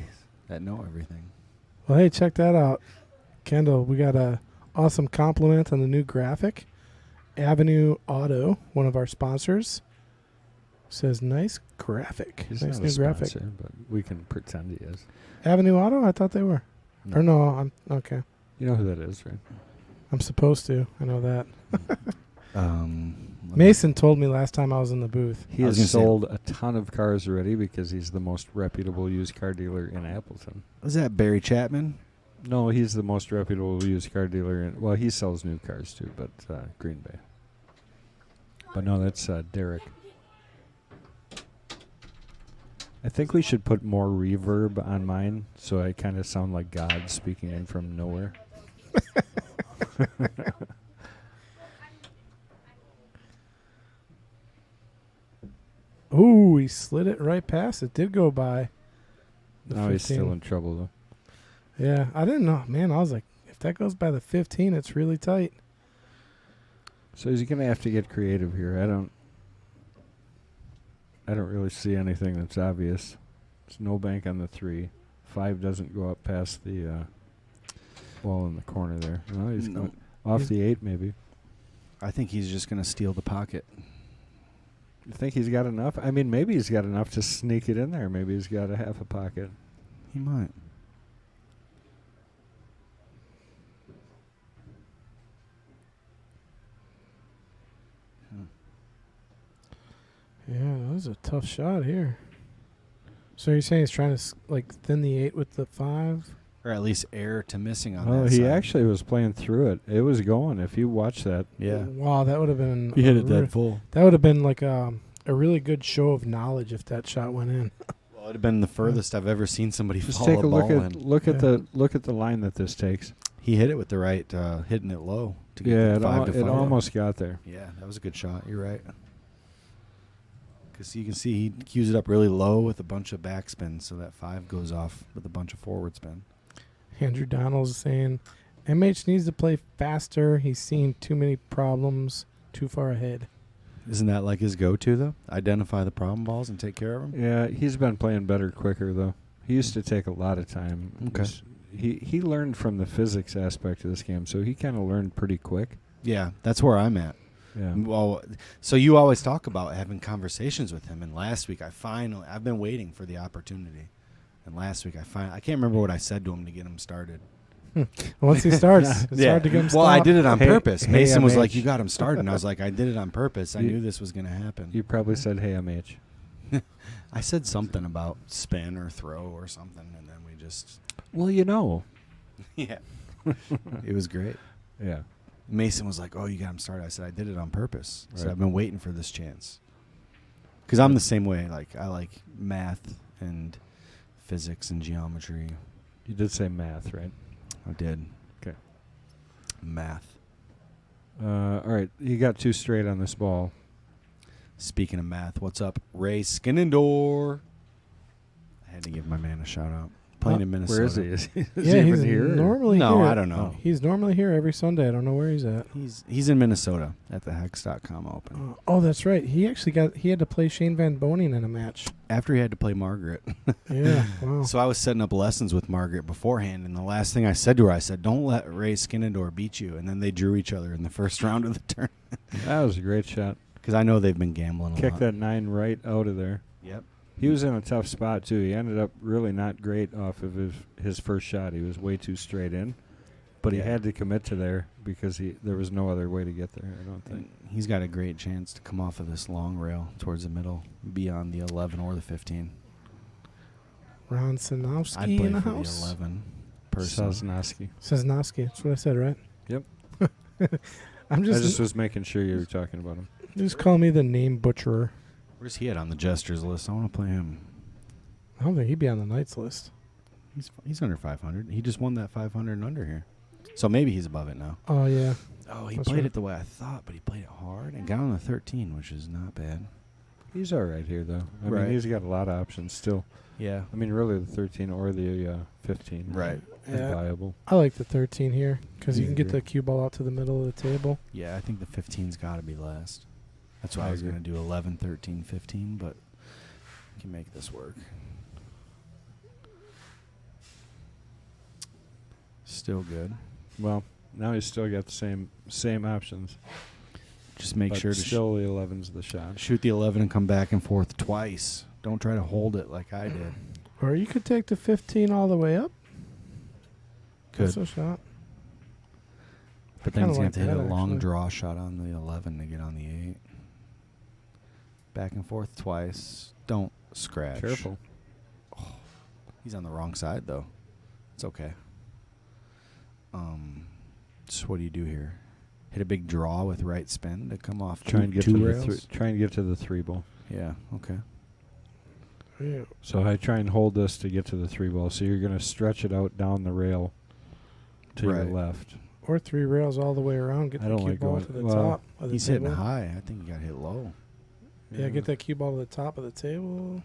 Speaker 3: that know everything.
Speaker 2: Well, hey, check that out. Kendall, we got a awesome compliment on the new graphic. Avenue Auto, one of our sponsors, says nice graphic.
Speaker 1: He's
Speaker 2: nice
Speaker 1: not
Speaker 2: new
Speaker 1: a
Speaker 2: graphic.
Speaker 1: sponsor, but we can pretend he is.
Speaker 2: Avenue Auto? I thought they were.
Speaker 3: No.
Speaker 2: Or no, I'm okay.
Speaker 1: You know who that is, right?
Speaker 2: I'm supposed to. I know that.
Speaker 3: Let me-
Speaker 2: Mason told me last time I was in the booth.
Speaker 1: He
Speaker 3: I was
Speaker 1: has
Speaker 3: gonna say-
Speaker 1: sold a ton of cars already because he's the most reputable used car dealer in Appleton.
Speaker 3: Was that Barry Chapman?
Speaker 1: No, he's the most reputable used car dealer in. Well, he sells new cars too, but Green Bay. But no, that's Derek. I think we should put more reverb on mine so I kind of sound like God speaking in from nowhere.
Speaker 2: Ooh, he slid it right past. It did go by. The
Speaker 1: Now he's
Speaker 2: 15.
Speaker 1: still in trouble though.
Speaker 2: Yeah, I didn't know. Man, I was like, if that goes by the 15, it's really tight.
Speaker 1: So he's gonna have to get creative here. I don't really see anything that's obvious. There's no bank on the 3. 5 doesn't go up past the wall in the corner there. No, he's
Speaker 3: No.
Speaker 1: going off the 8 maybe.
Speaker 3: I think he's just going to steal the pocket.
Speaker 1: You think he's got enough? I mean, maybe he's got enough to sneak it in there. Maybe he's got a half a pocket.
Speaker 3: He might.
Speaker 2: Yeah, was a tough shot here. So you're saying he's trying to thin the 8 with the 5?
Speaker 3: Or at least err to missing on
Speaker 1: Oh,
Speaker 3: that
Speaker 1: he
Speaker 3: side.
Speaker 1: actually was playing through it. It was going. If you watch that,
Speaker 3: Yeah.
Speaker 2: Wow, that would have been.
Speaker 3: He hit it dead full.
Speaker 2: That would have been like a really good show of knowledge if that shot went in.
Speaker 3: Well, it'd have been the furthest I've ever seen somebody
Speaker 1: just
Speaker 3: fall
Speaker 1: take
Speaker 3: a
Speaker 1: a look
Speaker 3: ball
Speaker 1: at
Speaker 3: in.
Speaker 1: look at the line that this takes.
Speaker 3: He hit it with the right, hitting it low to get
Speaker 1: Yeah,
Speaker 3: the 5 to 5.
Speaker 1: it almost got there.
Speaker 3: Yeah, that was a good shot. You're right. Because you can see he cues it up really low with a bunch of backspin, so that 5 goes off with a bunch of forward spin.
Speaker 2: Andrew Donald's saying, MH needs to play faster. He's seen too many problems too far ahead.
Speaker 3: Isn't that like his go-to, though? Identify the problem balls and take care of them?
Speaker 1: Yeah, he's been playing better quicker, though. He used to take a lot of time.
Speaker 3: Okay.
Speaker 1: He learned from the physics aspect of this game, so he kind of learned pretty quick.
Speaker 3: Yeah, that's where I'm at.
Speaker 1: Yeah.
Speaker 3: Well, so you always talk about having conversations with him, and last week I've been waiting for the opportunity. And last week I can't remember what I said to him to get him started.
Speaker 2: Once he starts, it's hard to get him
Speaker 3: Well, I
Speaker 2: stopped.
Speaker 3: did it on purpose.
Speaker 1: hey,
Speaker 3: Mason was
Speaker 1: MH.
Speaker 3: like, "You got him started," and I was like, "I did it on purpose. I
Speaker 1: You-
Speaker 3: knew this was going to happen."
Speaker 1: You probably said, "Hey, MH."
Speaker 3: I said something about spin or throw or something, and then we just
Speaker 1: Well, you know.
Speaker 3: yeah, it was great.
Speaker 1: Yeah.
Speaker 3: Mason was like, "Oh, you got him started." I said, "I did it on purpose." So
Speaker 1: Right.
Speaker 3: I've been waiting for this chance. Because I'm the same way. Like I like math and physics and geometry.
Speaker 1: You did say math, right?
Speaker 3: I did.
Speaker 1: Okay.
Speaker 3: Math.
Speaker 1: All right. You got 2 straight on this ball.
Speaker 3: Speaking of math, what's up, Ray Skinnendor? I had to give my man a shout out. Playing in Minnesota.
Speaker 1: Where is he? Is he
Speaker 2: Yeah,
Speaker 1: even
Speaker 2: he's
Speaker 1: here?
Speaker 2: normally
Speaker 3: No,
Speaker 2: here.
Speaker 3: I don't know.
Speaker 2: He's normally here every Sunday. I don't know where he's at.
Speaker 3: He's in Minnesota at the Hex.com Open.
Speaker 2: Oh, that's right. He had to play Shane Van Boning in a match.
Speaker 3: After he had to play Margaret.
Speaker 2: Yeah, wow.
Speaker 3: So I was setting up lessons with Margaret beforehand, and the last thing I said to her, I said, "Don't let Ray Skinnendor beat you." And then they drew each other in the first round of the tournament.
Speaker 1: That was a great shot.
Speaker 3: Because I know they've been gambling a
Speaker 1: Kick
Speaker 3: lot.
Speaker 1: that 9 right out of there.
Speaker 3: Yep.
Speaker 1: He was in a tough spot, too. He ended up really not great off of his first shot. He was way too straight in. But he
Speaker 3: Yeah.
Speaker 1: had to commit to there because there was no other way to get there, I don't
Speaker 3: And
Speaker 1: think.
Speaker 3: he's got a great chance to come off of this long rail towards the middle, be on the 11 or the 15.
Speaker 2: Ron Sanowski
Speaker 3: I'd play
Speaker 2: in the
Speaker 3: for
Speaker 2: house.
Speaker 3: the 11 personally.
Speaker 1: Sosnowski.
Speaker 2: Sosnowski. That's what I said, right?
Speaker 1: Yep.
Speaker 2: I'm
Speaker 1: I
Speaker 2: just,
Speaker 1: just was making sure you were talking about him.
Speaker 2: just call me the name butcherer.
Speaker 3: Where's he at on the Jesters list? I want to play him.
Speaker 2: I don't think he'd be on the Knights list.
Speaker 3: He's under 500. He just won that 500 and under here. So maybe he's above it now.
Speaker 2: Oh, yeah.
Speaker 3: Oh, he
Speaker 2: That's
Speaker 3: played
Speaker 2: right.
Speaker 3: it the way I thought, but he played it hard and got on the 13, which is not bad.
Speaker 1: He's all right here, though. I
Speaker 3: Right.
Speaker 1: mean, he's got a lot of options still.
Speaker 3: Yeah.
Speaker 1: I mean, really, the 13 or the 15
Speaker 3: Right.
Speaker 1: is
Speaker 2: Yeah.
Speaker 1: viable.
Speaker 2: I like the 13 here because you
Speaker 1: I
Speaker 2: can get
Speaker 1: agree.
Speaker 2: the cue ball out to the middle of the table.
Speaker 3: Yeah, I think the 15's got to be last. That's why
Speaker 1: I
Speaker 3: I was
Speaker 1: agree.
Speaker 3: going to do 11, 13, 15, but we can make this work. Still good.
Speaker 1: Well, now he's still got the same options.
Speaker 3: Just make
Speaker 1: but
Speaker 3: sure to
Speaker 1: still the 11's the shot.
Speaker 3: shoot the 11 and come back and forth twice. Don't try to hold it like I did.
Speaker 2: Or you could take the 15 all the way up. That's
Speaker 3: Good.
Speaker 2: a shot.
Speaker 3: But then he's going
Speaker 2: like
Speaker 3: to have to hit a
Speaker 2: that,
Speaker 3: long
Speaker 2: actually.
Speaker 3: draw shot on the 11 to get on the 8. Back and forth twice. Don't scratch.
Speaker 1: Careful.
Speaker 3: He's on the wrong side, though. It's okay. So what do you do here? Hit a big draw with right spin to come off
Speaker 1: Try and get
Speaker 3: two
Speaker 1: to
Speaker 3: rails?
Speaker 1: try and get to the 3 ball.
Speaker 3: Yeah, okay.
Speaker 2: Yeah.
Speaker 1: So I try and hold this to get to the 3 ball. So you're going to stretch it out down the rail to your
Speaker 3: Right.
Speaker 1: left.
Speaker 2: Or 3 rails all the way around. Get
Speaker 1: I
Speaker 2: the
Speaker 1: don't
Speaker 2: cue
Speaker 1: like
Speaker 2: ball
Speaker 1: going-
Speaker 2: to the
Speaker 1: well,
Speaker 2: top of the
Speaker 3: He's
Speaker 2: table.
Speaker 3: hitting high. I think he got hit low.
Speaker 2: Yeah, get that cue ball to the top of the table.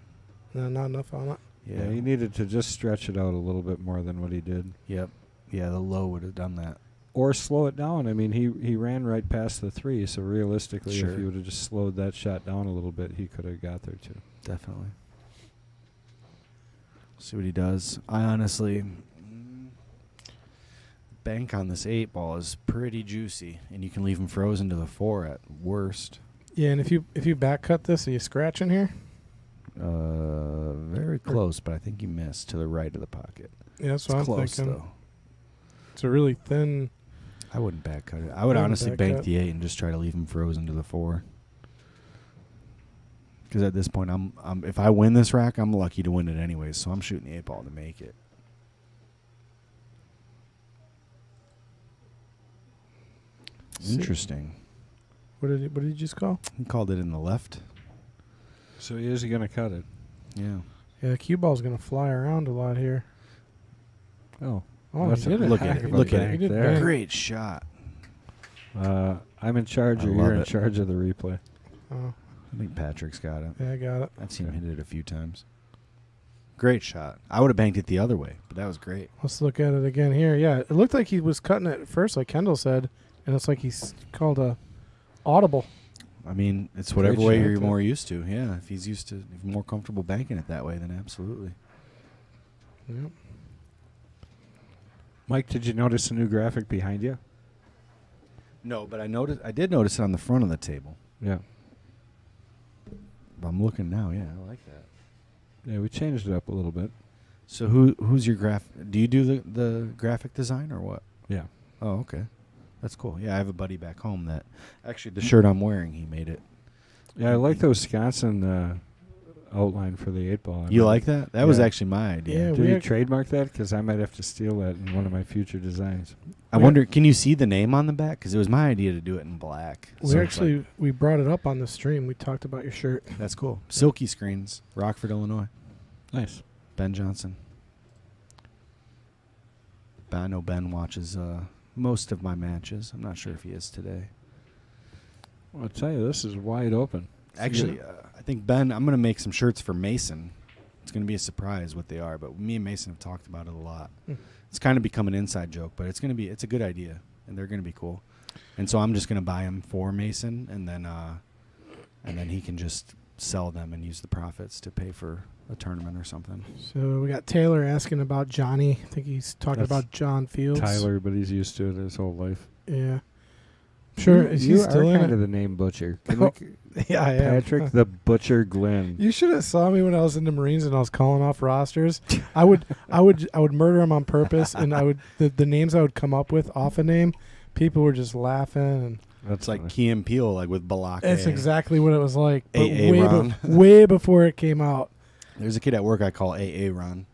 Speaker 2: No, not enough on it.
Speaker 1: Yeah, he needed to just stretch it out a little bit more than what he did.
Speaker 3: Yep. Yeah, the low would have done that.
Speaker 1: Or slow it down. I mean, he ran right past the 3, so realistically,
Speaker 3: Sure.
Speaker 1: if he would have just slowed that shot down a little bit, he could have got there too.
Speaker 3: Definitely. See what he does. I honestly bank on this 8 ball is pretty juicy, and you can leave him frozen to the 4 at worst.
Speaker 2: Yeah, and if you back cut this, are you scratching here?
Speaker 3: Very close, but I think you missed to the right of the pocket.
Speaker 2: Yeah, that's
Speaker 3: It's
Speaker 2: what I'm
Speaker 3: close
Speaker 2: thinking.
Speaker 3: though.
Speaker 2: It's a really thin.
Speaker 3: I wouldn't back cut it. I would
Speaker 2: Wouldn't
Speaker 3: honestly
Speaker 2: back
Speaker 3: bank
Speaker 2: cut.
Speaker 3: the 8 and just try to leave him frozen to the 4. Because at this point, if I win this rack, I'm lucky to win it anyways. So I'm shooting the 8-ball to make it. Interesting.
Speaker 2: What did you just call?
Speaker 3: He called it in the left.
Speaker 1: So he is going to cut it.
Speaker 3: Yeah.
Speaker 2: Yeah, the cue ball's gonna fly around a lot here.
Speaker 1: Oh.
Speaker 2: Oh,
Speaker 1: That's
Speaker 2: he did
Speaker 1: a-
Speaker 2: it.
Speaker 3: Look at it.
Speaker 2: He
Speaker 3: Look
Speaker 2: did
Speaker 3: at
Speaker 2: it.
Speaker 3: it.
Speaker 2: He did
Speaker 1: There.
Speaker 2: bang.
Speaker 3: Great shot.
Speaker 1: I'm in charge,
Speaker 3: I
Speaker 1: or
Speaker 3: love
Speaker 1: you're in
Speaker 3: it.
Speaker 1: charge of the replay.
Speaker 2: Oh,
Speaker 3: I think Patrick's got it.
Speaker 2: yeah, I got it.
Speaker 3: I've seen him
Speaker 1: Okay.
Speaker 3: hit it a few times. Great shot. I would have banked it the other way, but that was great.
Speaker 2: Let's look at it again here. Yeah, it looked like he was cutting it at first, like Kendall said, and it's like he's called a audible.
Speaker 3: I mean, it's whatever
Speaker 1: Great
Speaker 3: way
Speaker 1: shot,
Speaker 3: you're
Speaker 1: too.
Speaker 3: more used to. Yeah, if he's used to, if you're more comfortable banking it that way, then absolutely.
Speaker 2: Yep.
Speaker 1: Mike, did you notice a new graphic behind you?
Speaker 3: No, but I did notice it on the front of the table.
Speaker 1: Yeah.
Speaker 3: I'm looking now. Yeah, I like that.
Speaker 1: Yeah, we changed it up a little bit.
Speaker 3: So who's your do you do the graphic design or what?
Speaker 1: Yeah.
Speaker 3: Oh, okay. That's cool. Yeah, I have a buddy back home that actually the shirt I'm wearing, he made it.
Speaker 1: Yeah, I like those Wisconsin outline for the 8-ball.
Speaker 3: You like that? That was
Speaker 1: Yeah.
Speaker 3: actually my idea.
Speaker 2: Yeah,
Speaker 1: Did
Speaker 2: we
Speaker 1: you
Speaker 2: ac-
Speaker 1: trademark that? Because I might have to steal that in one of my future designs.
Speaker 3: I wonder, can you see the name on the back? Because it was my idea to do it in black.
Speaker 2: We
Speaker 3: So it's
Speaker 2: actually
Speaker 3: like-
Speaker 2: we brought it up on the stream. We talked about your shirt.
Speaker 3: that's cool. Silky Screens, Rockford, Illinois.
Speaker 1: Nice.
Speaker 3: Ben Johnson. I know Ben watches most of my matches. I'm not sure if he is today.
Speaker 1: Well, I'll tell you, this is wide open.
Speaker 3: Actually, I think Ben, I'm going to make some shirts for Mason. It's going to be a surprise what they are, but me and Mason have talked about it a lot. It's kind of become an inside joke, but it's a good idea, and they're going to be cool. And so I'm just going to buy them for Mason, and then he can just sell them and use the profits to pay for a tournament or something.
Speaker 2: So we got Taylor asking about Johnny. I think he's talking
Speaker 1: That's
Speaker 2: about John Fields.
Speaker 1: Tyler, but he's used to it his whole life.
Speaker 2: Yeah. Sure.
Speaker 1: You,
Speaker 2: Is
Speaker 1: you
Speaker 2: he still
Speaker 1: are
Speaker 2: in
Speaker 1: kind
Speaker 2: it?
Speaker 1: of the name Butcher. Can
Speaker 2: Oh,
Speaker 1: we,
Speaker 2: Yeah, I am.
Speaker 1: Patrick the Butcher Glenn.
Speaker 2: You should have saw me when I was in the Marines and I was calling off rosters. I would murder them on purpose, and the names I would come up with off a name, people were just laughing, and
Speaker 3: It's like
Speaker 1: funny.
Speaker 3: Key and Peele, like with Balak.
Speaker 2: it's exactly what it was like. But
Speaker 3: AA
Speaker 2: way,
Speaker 3: Ron.
Speaker 2: way before it came out.
Speaker 3: There's a kid at work I call AA Ron.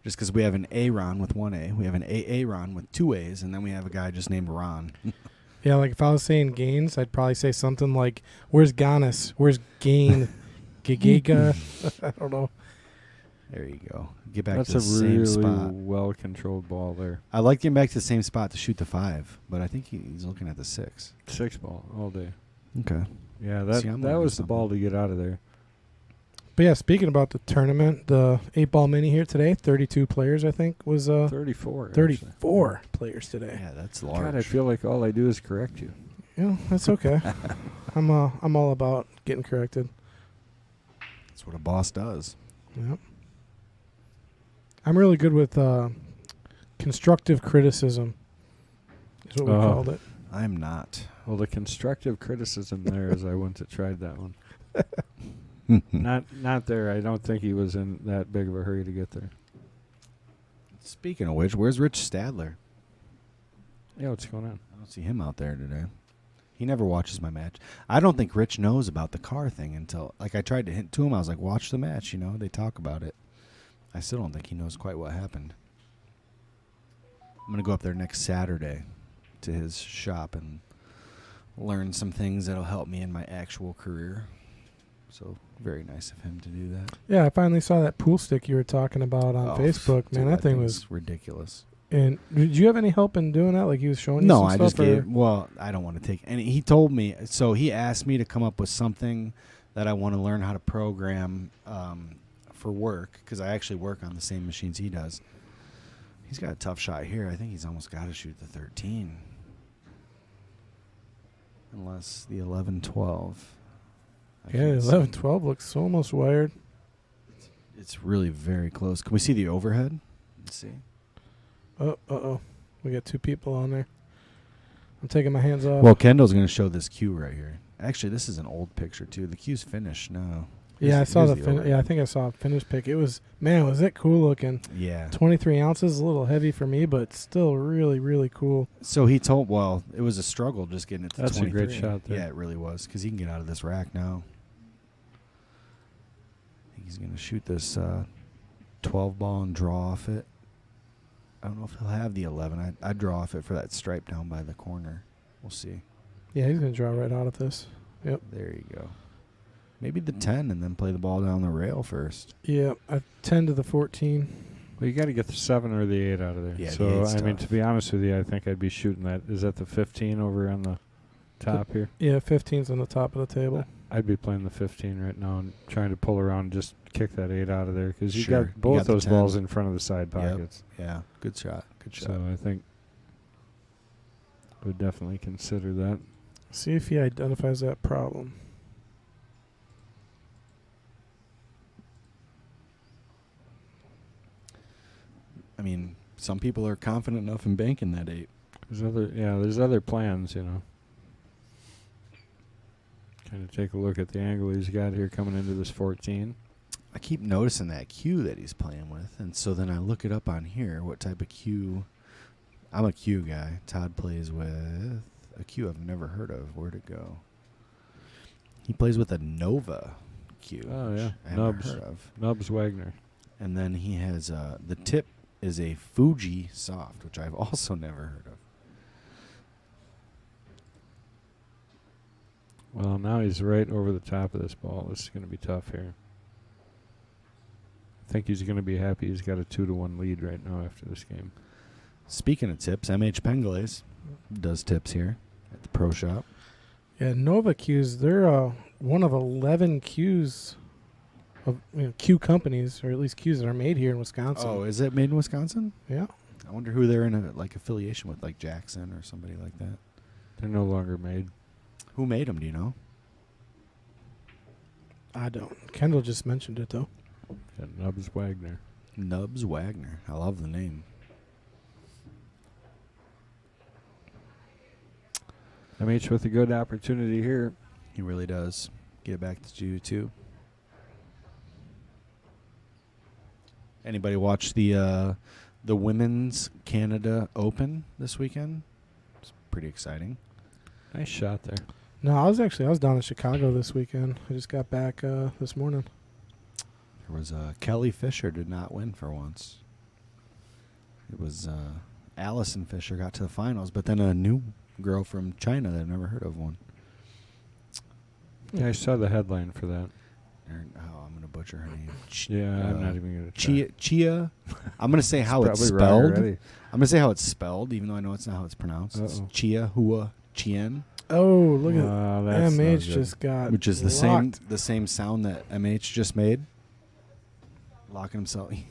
Speaker 3: Just because we have an A Ron with one A. We have an AA Ron with two A's, and then we have a guy just named Ron.
Speaker 2: Yeah, like if I was saying Gaines, I'd probably say something like, "Where's Gaines? Where's Gain? Gigiga?" I don't know.
Speaker 3: There you go. Get back
Speaker 1: That's
Speaker 3: to
Speaker 1: a
Speaker 3: the same
Speaker 1: really
Speaker 3: spot.
Speaker 1: well-controlled ball there.
Speaker 3: I like getting back to the same spot to shoot the 5, but I think he's looking at the 6.
Speaker 1: 6-ball all day.
Speaker 3: Okay.
Speaker 1: Yeah, that
Speaker 3: See, I'm
Speaker 1: that
Speaker 3: learning
Speaker 1: was the ball
Speaker 3: something.
Speaker 1: to get out of there.
Speaker 2: But yeah, speaking about the tournament, the 8-ball mini here today, 32 players, I think, was
Speaker 1: 34.
Speaker 2: 34 players today.
Speaker 3: Yeah, that's
Speaker 1: actually.
Speaker 3: large.
Speaker 1: God, I feel like all I do is correct you.
Speaker 2: Yeah, that's okay. I'm all about getting corrected.
Speaker 3: That's what a boss does.
Speaker 2: Yep. I'm really good with constructive criticism. Is what we called it.
Speaker 3: I'm not.
Speaker 1: Well, the constructive criticism there is I wouldn't have tried that one. Not there. I don't think he was in that big of a hurry to get there.
Speaker 3: Speaking of which, where's Rich Stadler?
Speaker 1: Yeah, what's going on?
Speaker 3: I don't see him out there today. He never watches my match. I don't think Rich knows about the car thing until, like, I tried to hint to him. I was like, watch the match, they talk about it. I still don't think he knows quite what happened. I'm going to go up there next Saturday to his shop and learn some things that'll help me in my actual career. So, very nice of him to do that.
Speaker 2: Yeah, I finally saw that pool stick you were talking about on Facebook. Man,
Speaker 3: Dude,
Speaker 2: that thing was.
Speaker 3: ridiculous.
Speaker 2: And did you have any help in doing that? Like he was showing you
Speaker 3: No,
Speaker 2: some
Speaker 3: I
Speaker 2: stuff?
Speaker 3: just gave. Well, I don't want to take any. He told me, so he asked me to come up with something that I want to learn how to program for work, because I actually work on the same machines he does. He's got a tough shot here. I think he's almost got to shoot the 13. Unless the 11-12.
Speaker 2: Yeah, 11-12 looks almost wired.
Speaker 3: It's really very close. Can we see the overhead? Let's see.
Speaker 2: Oh. We got two people on there. I'm taking my hands off.
Speaker 3: Well, Kendall's going to show this cue right here. Actually, this is an old picture, too. The cue's finished now.
Speaker 2: yeah, I saw
Speaker 3: Here's
Speaker 2: the
Speaker 3: overhead.
Speaker 2: I think I saw a finished pick. It was, man, was it cool looking.
Speaker 3: Yeah.
Speaker 2: 23 ounces, a little heavy for me, but still really, really cool.
Speaker 3: So he told, well, it was a struggle just getting it to
Speaker 1: That's a
Speaker 3: 23.
Speaker 1: great shot there.
Speaker 3: Yeah, it really was, because he can get out of this rack now. he's going to shoot this 12 ball and draw off it. I don't know if he'll have the 11. I'd draw off it for that stripe down by the corner. We'll see.
Speaker 2: Yeah, he's going to draw right out of this. Yep.
Speaker 3: There you go. Maybe the 10 and then play the ball down the rail first.
Speaker 2: Yeah, 10 to the 14.
Speaker 1: Well, you got to get the 7 or the 8 out of there.
Speaker 3: Yeah, the
Speaker 1: so,
Speaker 3: 8's
Speaker 1: I mean,
Speaker 3: tough.
Speaker 1: to be honest with you, I think I'd be shooting that. Is that the 15 over on the top here?
Speaker 2: Yeah, 15's on the top of the table.
Speaker 1: I'd be playing the 15 right now and trying to pull around and just kick that 8 out of there because you
Speaker 3: Sure.
Speaker 1: got
Speaker 3: You
Speaker 1: both
Speaker 3: got the
Speaker 1: those
Speaker 3: 10.
Speaker 1: balls in front of the side
Speaker 3: Yep.
Speaker 1: pockets.
Speaker 3: Yeah, good shot. Good shot.
Speaker 1: So I think I would definitely consider that.
Speaker 2: See if he identifies that problem.
Speaker 3: I mean, some people are confident enough in banking that 8.
Speaker 1: There's other plans, you know. Kind of take a look at the angle he's got here coming into this 14.
Speaker 3: I keep noticing that cue that he's playing with, and so then I look it up on here, what type of cue. I'm a cue guy. Todd plays with a cue I've never heard of. Where'd it go? He plays with a Nova cue.
Speaker 1: Oh,
Speaker 3: which
Speaker 1: yeah.
Speaker 3: I haven't
Speaker 1: Nubs.
Speaker 3: heard of.
Speaker 1: Nubs Wagner.
Speaker 3: And then he has the tip is a Fuji soft, which I've also never heard of.
Speaker 1: Well, now he's right over the top of this ball. This is going to be tough here. I think he's going to be happy he's got a 2-1 lead right now after this game.
Speaker 3: Speaking of tips, MH Penglase does tips here at the pro shop.
Speaker 2: Yeah, Nova Qs, they're one of 11 Qs of Q companies, or at least Qs that are made here in Wisconsin.
Speaker 3: Oh, is it made in Wisconsin?
Speaker 2: Yeah.
Speaker 3: I wonder who they're in affiliation with, like Jackson or somebody like that.
Speaker 1: They're no longer made.
Speaker 3: Who made them? Do you know?
Speaker 2: I don't. Kendall just mentioned it, though.
Speaker 1: Yeah, Nubs Wagner.
Speaker 3: Nubs Wagner. I love the name.
Speaker 1: MH with a good opportunity here.
Speaker 3: He really does. Get it back to you too. Anybody watch the Women's Canada Open this weekend? It's pretty exciting.
Speaker 1: Nice shot there.
Speaker 2: No, I was down in Chicago this weekend. I just got back this morning.
Speaker 3: There was Kelly Fisher did not win for once. It was Allison Fisher got to the finals, but then a new girl from China that I've never heard of won.
Speaker 1: Yeah, I saw the headline for that.
Speaker 3: I'm going to butcher her name.
Speaker 1: Yeah, I'm not even going to try.
Speaker 3: Chia. I'm going to say how it's
Speaker 1: Probably wrong
Speaker 3: spelled.
Speaker 1: already.
Speaker 3: I'm going to say how it's spelled, even though I know it's not how it's pronounced. It's
Speaker 1: Uh-oh.
Speaker 3: Chia Hua Chien,
Speaker 2: Oh, look at
Speaker 1: Wow, that's not
Speaker 2: MH
Speaker 1: good.
Speaker 2: just got
Speaker 3: which is
Speaker 2: locked.
Speaker 3: the same sound that MH just made. Locking himself. He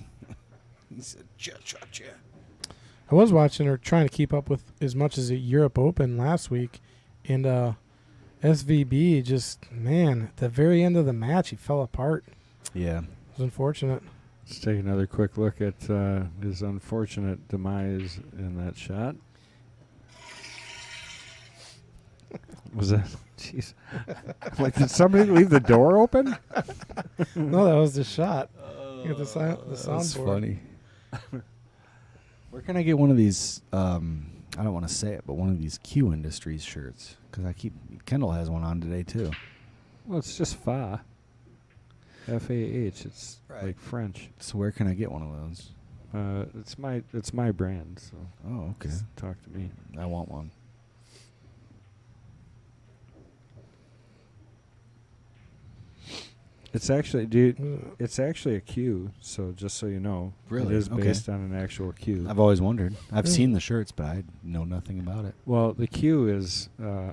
Speaker 3: said, chia, chia, chia.
Speaker 2: I was watching or trying to keep up with as much as the Europe Open last week, and SVB just, man, at the very end of the match, he fell apart.
Speaker 3: Yeah.
Speaker 2: It was unfortunate.
Speaker 1: Let's take another quick look at his unfortunate demise in that shot. Was that? Jeez. Like, did somebody leave the door open?
Speaker 2: No, that was the shot. You got the
Speaker 3: That's
Speaker 2: soundboard.
Speaker 3: funny. Where can I get one of these? I don't want to say it, but one of these Q Industries shirts, because Kendall has one on today too.
Speaker 1: Well, it's just Fa. F-A-H. It's
Speaker 3: Right.
Speaker 1: like French.
Speaker 3: So where can I get one of those?
Speaker 1: It's my brand. So
Speaker 3: Oh, okay.
Speaker 1: just talk to me.
Speaker 3: I want one.
Speaker 1: It's actually, dude.
Speaker 2: Ugh.
Speaker 1: It's actually a Q. So just so you know,
Speaker 3: Really?
Speaker 1: it is
Speaker 3: Okay.
Speaker 1: based on an actual Q.
Speaker 3: I've always wondered. I've
Speaker 2: Mm.
Speaker 3: seen the shirts, but I know nothing about it.
Speaker 1: Well, the Q is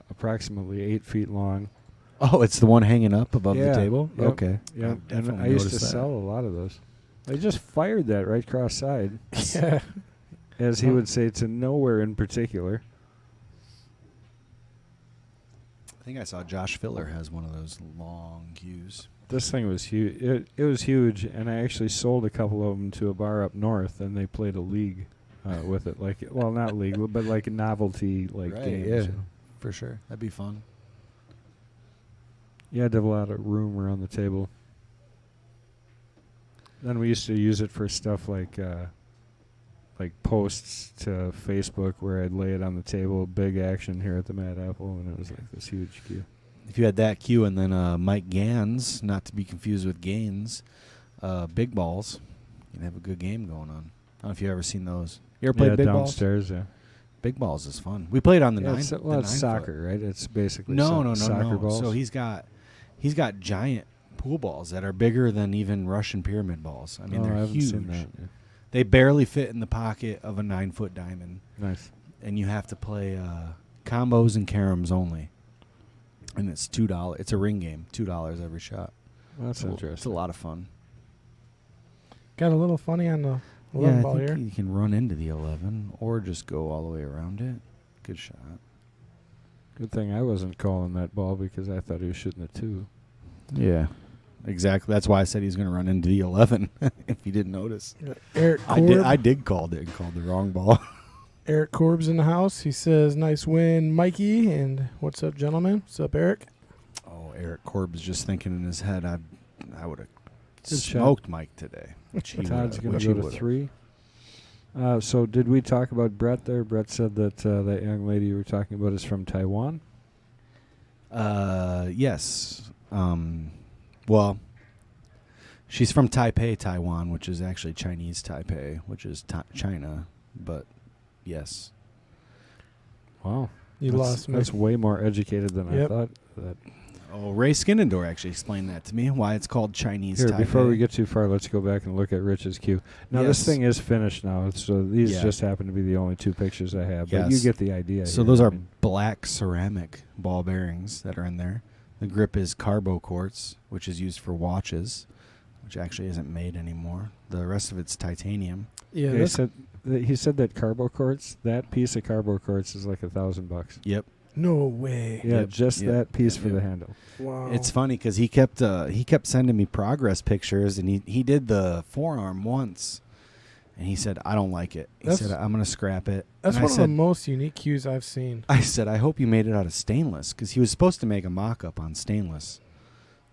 Speaker 1: approximately 8 feet long.
Speaker 3: Oh, it's the one hanging up above
Speaker 1: Yeah,
Speaker 3: the table?
Speaker 1: yep,
Speaker 3: Okay.
Speaker 1: Yeah,
Speaker 3: I've
Speaker 1: and
Speaker 3: definitely
Speaker 1: I used to
Speaker 3: noticed that.
Speaker 1: sell a lot of those. I just fired that right cross side,
Speaker 2: Yeah.
Speaker 1: as he would say, to nowhere in particular.
Speaker 3: I think I saw Josh Filler has one of those long Qs.
Speaker 1: This thing was huge. It was huge, and I actually sold a couple of them to a bar up north, and they played a league with it. Like, well, not league, but like a novelty game.
Speaker 3: yeah,
Speaker 1: So.
Speaker 3: for sure. That'd be fun.
Speaker 1: You had to have a lot of room around the table. Then we used to use it for stuff like posts to Facebook, where I'd lay it on the table, big action here at the Mad Apple, and it was like this huge queue.
Speaker 3: If you had that cue and then Mike Gans, not to be confused with Gaines, big balls, you'd have a good game going on. I don't know if you've ever seen those. You ever played big balls?
Speaker 1: Downstairs, yeah.
Speaker 3: Big balls is fun. We played on the nine.
Speaker 1: It's
Speaker 3: the
Speaker 1: soccer, right? It's basically
Speaker 3: no,
Speaker 1: soccer balls.
Speaker 3: So he's got giant pool balls that are bigger than even Russian pyramid balls. I mean, they're
Speaker 1: I haven't
Speaker 3: huge.
Speaker 1: seen that, yeah.
Speaker 3: They barely fit in the pocket of a 9-foot diamond.
Speaker 1: Nice.
Speaker 3: And you have to play combos and caroms only. And it's $2. It's a ring game, $2 every shot.
Speaker 1: Well, that's interesting.
Speaker 3: It's a lot of fun.
Speaker 2: Got a little funny on the 11 ball
Speaker 3: I think
Speaker 2: here.
Speaker 3: you can run into the 11 or just go all the way around it. Good shot.
Speaker 1: Good thing I wasn't calling that ball because I thought he was shooting the 2.
Speaker 3: Yeah, exactly. That's why I said he's going to run into the 11. If you didn't notice,
Speaker 2: Eric Korb.
Speaker 3: I did called it and called the wrong ball.
Speaker 2: Eric Korb's in the house. He says, "Nice win, Mikey." And what's up, gentlemen? What's up, Eric?
Speaker 3: Oh, Eric Korb is just thinking in his head, I would have
Speaker 1: Good
Speaker 3: smoked Mike today.
Speaker 1: Todd's going to go to 3. So did we talk about Brett there? Brett said that that young lady you were talking about is from Taiwan.
Speaker 3: Yes. Well, she's from Taipei, Taiwan, which is actually Chinese Taipei, which is China. But yes.
Speaker 1: Wow.
Speaker 2: You lost me.
Speaker 1: That's way more educated than I thought.
Speaker 3: Oh, Ray Skinnendor actually explained that to me, why it's called Chinese Taipei.
Speaker 1: Before we get too far, let's go back and look at Rich's cue. Now, this thing is finished now, so these just happen to be the only 2 pictures I have. But you get the idea.
Speaker 3: So those are black ceramic ball bearings that are in there. The grip is carbo quartz, which is used for watches, which actually isn't made anymore. The rest of it's titanium.
Speaker 2: Yeah,
Speaker 1: he said that carbo quartz, that piece of carbo quartz is like $1,000.
Speaker 3: Yep.
Speaker 2: no way.
Speaker 1: Yeah, that piece for the handle.
Speaker 2: Wow.
Speaker 3: It's funny because he kept sending me progress pictures, and he did the forearm once, and he said, "I don't like it." He said, "I'm gonna scrap it."
Speaker 2: That's
Speaker 3: and
Speaker 2: one of the most unique cues I've seen.
Speaker 3: I said, "I hope you made it out of stainless," because he was supposed to make a mock-up on stainless,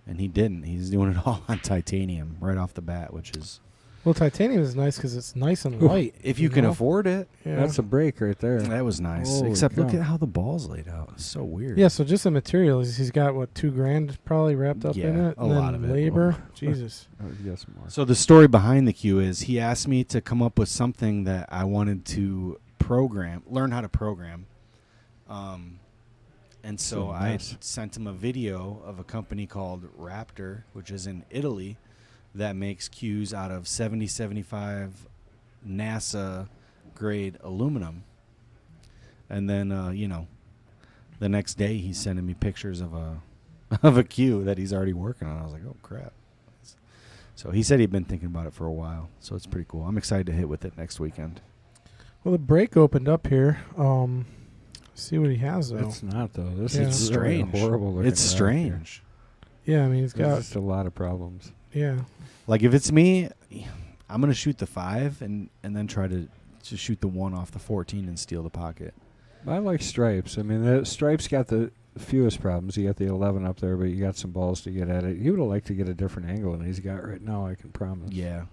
Speaker 3: and he didn't. He's doing it all on titanium right off the bat, which is
Speaker 2: Well, titanium is nice because it's nice and light.
Speaker 3: if you can afford it.
Speaker 2: Yeah.
Speaker 1: That's a break right there.
Speaker 3: That was nice.
Speaker 1: Holy
Speaker 3: Except look
Speaker 1: cow.
Speaker 3: at how the ball's laid out. It's so weird.
Speaker 2: Yeah, so just the material. He's got, what, $2,000 probably wrapped up in
Speaker 3: Yeah,
Speaker 2: it?
Speaker 3: a
Speaker 2: And
Speaker 3: lot
Speaker 2: then
Speaker 3: of it.
Speaker 2: labor. Jesus.
Speaker 1: Yes, more.
Speaker 3: So the story behind the cue is he asked me to come up with something that I wanted to learn how to program. And so I sent him a video of a company called Raptor, which is in Italy, that makes cues out of 7075 NASA grade aluminum. And then, the next day he's sending me pictures of a cue that he's already working on. I was like, oh, crap. So he said he'd been thinking about it for a while. So it's pretty cool. I'm excited to hit with it next weekend.
Speaker 2: Well, the break opened up here. See what he has, though.
Speaker 1: It's not, though. This
Speaker 2: Yeah.
Speaker 1: is
Speaker 3: strange.
Speaker 1: horrible looking.
Speaker 3: It's strange.
Speaker 2: Yeah, I mean, he's
Speaker 1: There's
Speaker 2: got...
Speaker 1: just a lot of problems.
Speaker 2: Yeah.
Speaker 3: Like, if it's me, I'm going to shoot the 5 and then try to shoot the 1 off the 14 and steal the pocket.
Speaker 1: I like stripes. I mean, the stripes got the fewest problems. You got the 11 up there, but you got some balls to get at it. He would have liked to get a different angle than he's got right now, I can promise.
Speaker 3: Yeah.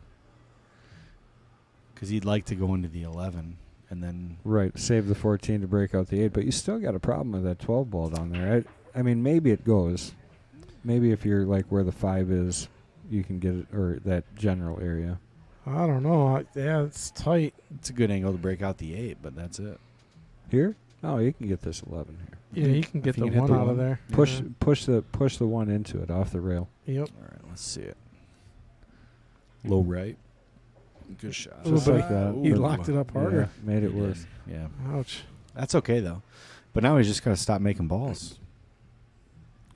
Speaker 3: Because he'd like to go into the 11 and then...
Speaker 1: Right, save the 14 to break out the 8, but you still got a problem with that 12 ball down there. I mean, maybe it goes. Maybe if you're like where the 5 is, you can get it, or that general area.
Speaker 2: I don't know. Yeah, it's tight.
Speaker 3: It's a good angle to break out the 8, but that's it.
Speaker 1: Here? Oh, you can get this 11 here.
Speaker 2: Yeah, you can get
Speaker 3: If you
Speaker 2: the
Speaker 3: can hit
Speaker 2: 1
Speaker 3: the
Speaker 2: out of
Speaker 3: one.
Speaker 2: there.
Speaker 1: Push the 1 into it off the rail.
Speaker 2: Yep.
Speaker 3: All right, let's see it. Low right. Good shot.
Speaker 1: Just like that.
Speaker 2: He
Speaker 1: But-
Speaker 2: locked it up harder.
Speaker 1: Yeah, made it worse.
Speaker 3: Yeah.
Speaker 2: Ouch.
Speaker 3: That's okay, though. But now he's just got to stop making balls.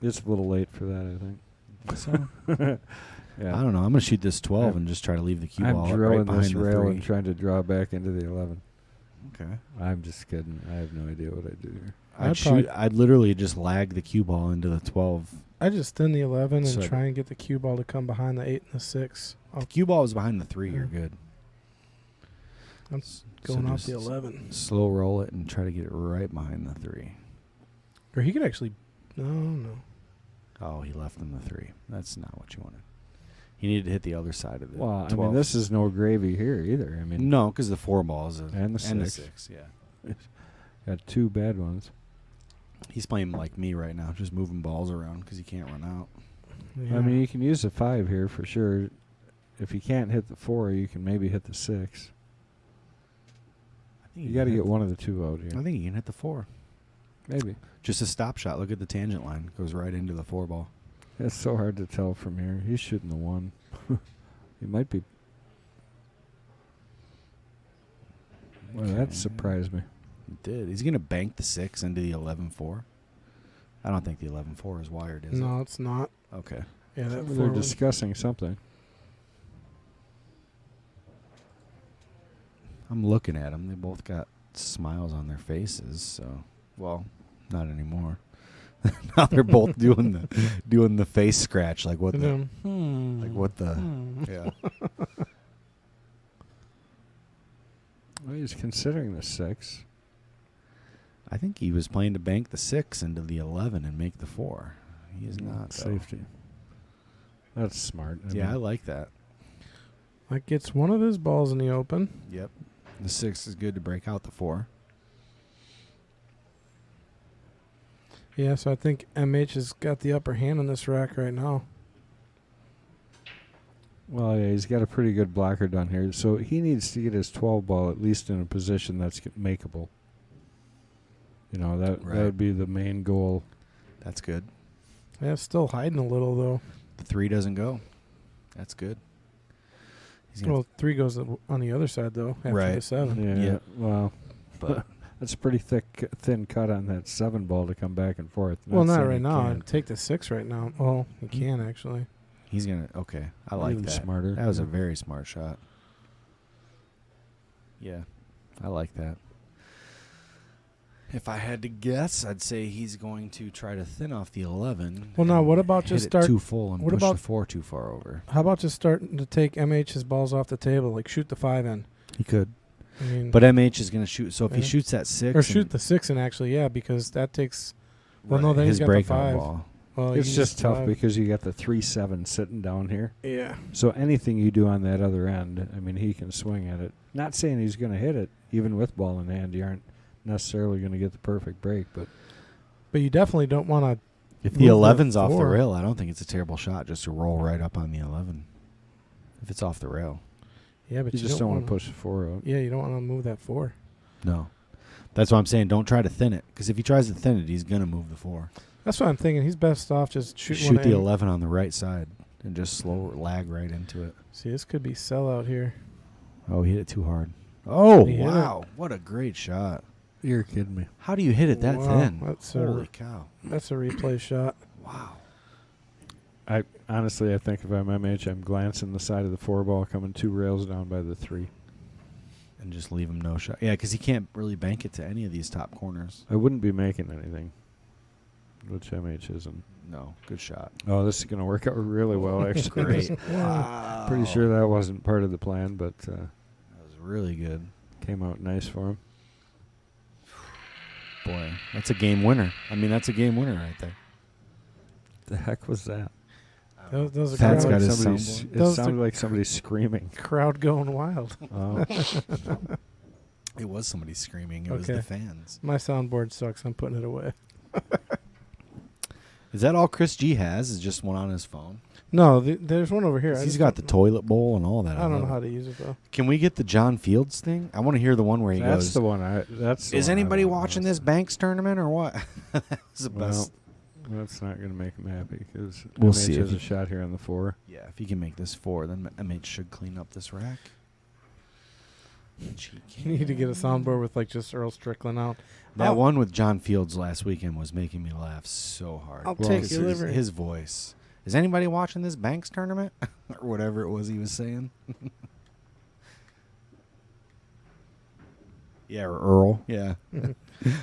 Speaker 1: It's a little late for that, I think.
Speaker 3: So,
Speaker 1: Yeah.
Speaker 3: I don't know. I'm going to shoot this 12 and just try to leave the cue ball
Speaker 1: I'm
Speaker 3: right
Speaker 1: drilling
Speaker 3: behind
Speaker 1: this
Speaker 3: the
Speaker 1: rail
Speaker 3: 3.
Speaker 1: and trying to draw back into the 11.
Speaker 3: Okay.
Speaker 1: I'm just kidding. I have no idea what I do here.
Speaker 3: I'd literally just lag the cue ball into the 12.
Speaker 2: I just thin the 11 and
Speaker 3: So-
Speaker 2: try and get the cue ball to come behind the 8 and the 6.
Speaker 3: The cue ball is behind the 3. You're good.
Speaker 2: I'm
Speaker 3: So
Speaker 2: going off
Speaker 3: just
Speaker 2: the 11.
Speaker 3: Slow roll it and try to get it right behind the 3.
Speaker 2: Or he could actually... No.
Speaker 3: Oh, he left him the 3. That's not what you wanted. He needed to hit the other side of the
Speaker 1: Well,
Speaker 3: 12.
Speaker 1: I mean, this is no gravy here either. I mean,
Speaker 3: No, because the 4 ball is
Speaker 1: And the 6.
Speaker 3: 6, yeah.
Speaker 1: Got 2 bad ones.
Speaker 3: He's playing like me right now, just moving balls around because he can't run out.
Speaker 1: I mean, you can use the 5 here for sure. If you can't hit the 4, you can maybe hit the 6.
Speaker 3: I think
Speaker 1: You got to get one of the 2 out here.
Speaker 3: I think he can hit the 4.
Speaker 1: Maybe.
Speaker 3: Just a stop shot. Look at the tangent line. Goes right into the 4 ball.
Speaker 1: It's so hard to tell from here. He's shooting the 1. He might be. Well, that surprised me.
Speaker 3: He did. He's going to bank the 6 into the 11-4. I don't think the 11-4 is wired, is it?
Speaker 2: No, it's not.
Speaker 3: Okay.
Speaker 2: Yeah, that
Speaker 1: They're discussing something.
Speaker 3: I'm looking at them. They both got smiles on their faces. So, well, not anymore. Now they're both doing the face scratch, like what the, yeah.
Speaker 1: Well, he's considering the 6.
Speaker 3: I think he was playing to bank the 6 into the 11 and make the 4. He is not
Speaker 1: safety. That's smart.
Speaker 3: I like that.
Speaker 2: That gets one of his balls in the open.
Speaker 3: Yep. The 6 is good to break out the 4.
Speaker 2: Yeah, so I think MH has got the upper hand on this rack right now.
Speaker 1: Well, yeah, he's got a pretty good blocker done here. So he needs to get his 12 ball at least in a position that's makeable. You know, that would be the main goal.
Speaker 3: That's good.
Speaker 2: Yeah, still hiding a little, though.
Speaker 3: The 3 doesn't go. That's good.
Speaker 2: Well, 3 goes on the other side, though, after the 7.
Speaker 1: Yeah. Well, but that's a pretty thin cut on that 7 ball to come back and forth.
Speaker 2: Well, not right now. I'd take the 6 right now. Oh, he can, actually.
Speaker 3: He's going to, okay. I like
Speaker 1: Even
Speaker 3: that.
Speaker 1: Smarter.
Speaker 3: That was a very smart shot. Yeah, I like that. If I had to guess, I'd say he's going to try to thin off the 11.
Speaker 2: Well, now, what about just start
Speaker 3: too full and push the 4 too far over?
Speaker 2: How about just starting to take MH's balls off the table, like shoot the 5 in?
Speaker 3: He could.
Speaker 2: I mean,
Speaker 3: But MH is going to shoot. So if he shoots that 6.
Speaker 2: Or shoot the 6 in, actually, yeah, because that takes. Well, no, then
Speaker 3: his
Speaker 2: he's got the
Speaker 3: breakout
Speaker 2: 5.
Speaker 3: ball.
Speaker 2: Well,
Speaker 1: It's just tough because you got the 3-7 sitting down here.
Speaker 2: Yeah.
Speaker 1: So anything you do on that other end, I mean, he can swing at it. Not saying he's going to hit it, even with ball in hand. You aren't necessarily going to get the perfect break, but
Speaker 2: you definitely don't want to.
Speaker 3: If the 11's off the rail, I don't think it's a terrible shot just to roll right up on the 11. If it's off the rail.
Speaker 2: Yeah, but
Speaker 1: you just don't want to push the 4 out.
Speaker 2: Yeah, you don't want to move that 4.
Speaker 3: No. That's what I'm saying. Don't try to thin it. Because if he tries to thin it, he's going to move the 4.
Speaker 2: That's what I'm thinking. He's best off just
Speaker 3: shoot the 11 on the right side and just slow lag right into it.
Speaker 2: See, this could be sellout here.
Speaker 3: Oh, he hit it too hard. Oh,
Speaker 2: He hit
Speaker 3: wow. What a great shot.
Speaker 1: You're kidding me.
Speaker 3: How do you hit it that thin?
Speaker 2: Holy
Speaker 3: cow.
Speaker 2: That's a replay shot.
Speaker 3: Wow.
Speaker 1: I think if I'm MH, I'm glancing the side of the 4 ball coming 2 rails down by the 3.
Speaker 3: And just leave him no shot. Yeah, because he can't really bank it to any of these top corners.
Speaker 1: I wouldn't be making anything, which MH isn't.
Speaker 3: No, good shot.
Speaker 1: Oh, this is going to work out really well, actually.
Speaker 3: Great. Wow.
Speaker 1: Pretty sure that wasn't part of the plan, but
Speaker 3: that was really good.
Speaker 1: Came out nice for him.
Speaker 3: Boy, that's a game winner. I mean, that's a game winner right there.
Speaker 1: The heck was that?
Speaker 2: That was a
Speaker 3: Pat's
Speaker 2: crowd.
Speaker 3: got his
Speaker 1: It sounded like somebody screaming.
Speaker 2: Crowd going wild.
Speaker 1: Oh.
Speaker 3: It was somebody screaming. It was the fans.
Speaker 2: My soundboard sucks. I'm putting it away.
Speaker 3: Is that all Chris G has? Is just one on his phone?
Speaker 2: No, there's one over here.
Speaker 3: He's got the toilet bowl and all that.
Speaker 2: I don't know how to use it, though.
Speaker 3: Can we get the John Fields thing? I want to hear the one where he goes.
Speaker 1: That's the one. That's.
Speaker 3: Is anybody watching this Banks tournament or what? That's the best.
Speaker 1: That's not going to make him happy because
Speaker 3: We'll
Speaker 1: MH
Speaker 3: see
Speaker 1: has
Speaker 3: if
Speaker 1: a shot here on the 4.
Speaker 3: Yeah, if he can make this 4, then MH should clean up this rack.
Speaker 2: You need to get a soundboard with like just Earl Strickland out.
Speaker 3: That one with John Fields last weekend was making me laugh so hard.
Speaker 2: I'll take your liver.
Speaker 3: His voice. Is anybody watching this Banks tournament? Or whatever it was he was saying. Yeah, or Earl. Yeah.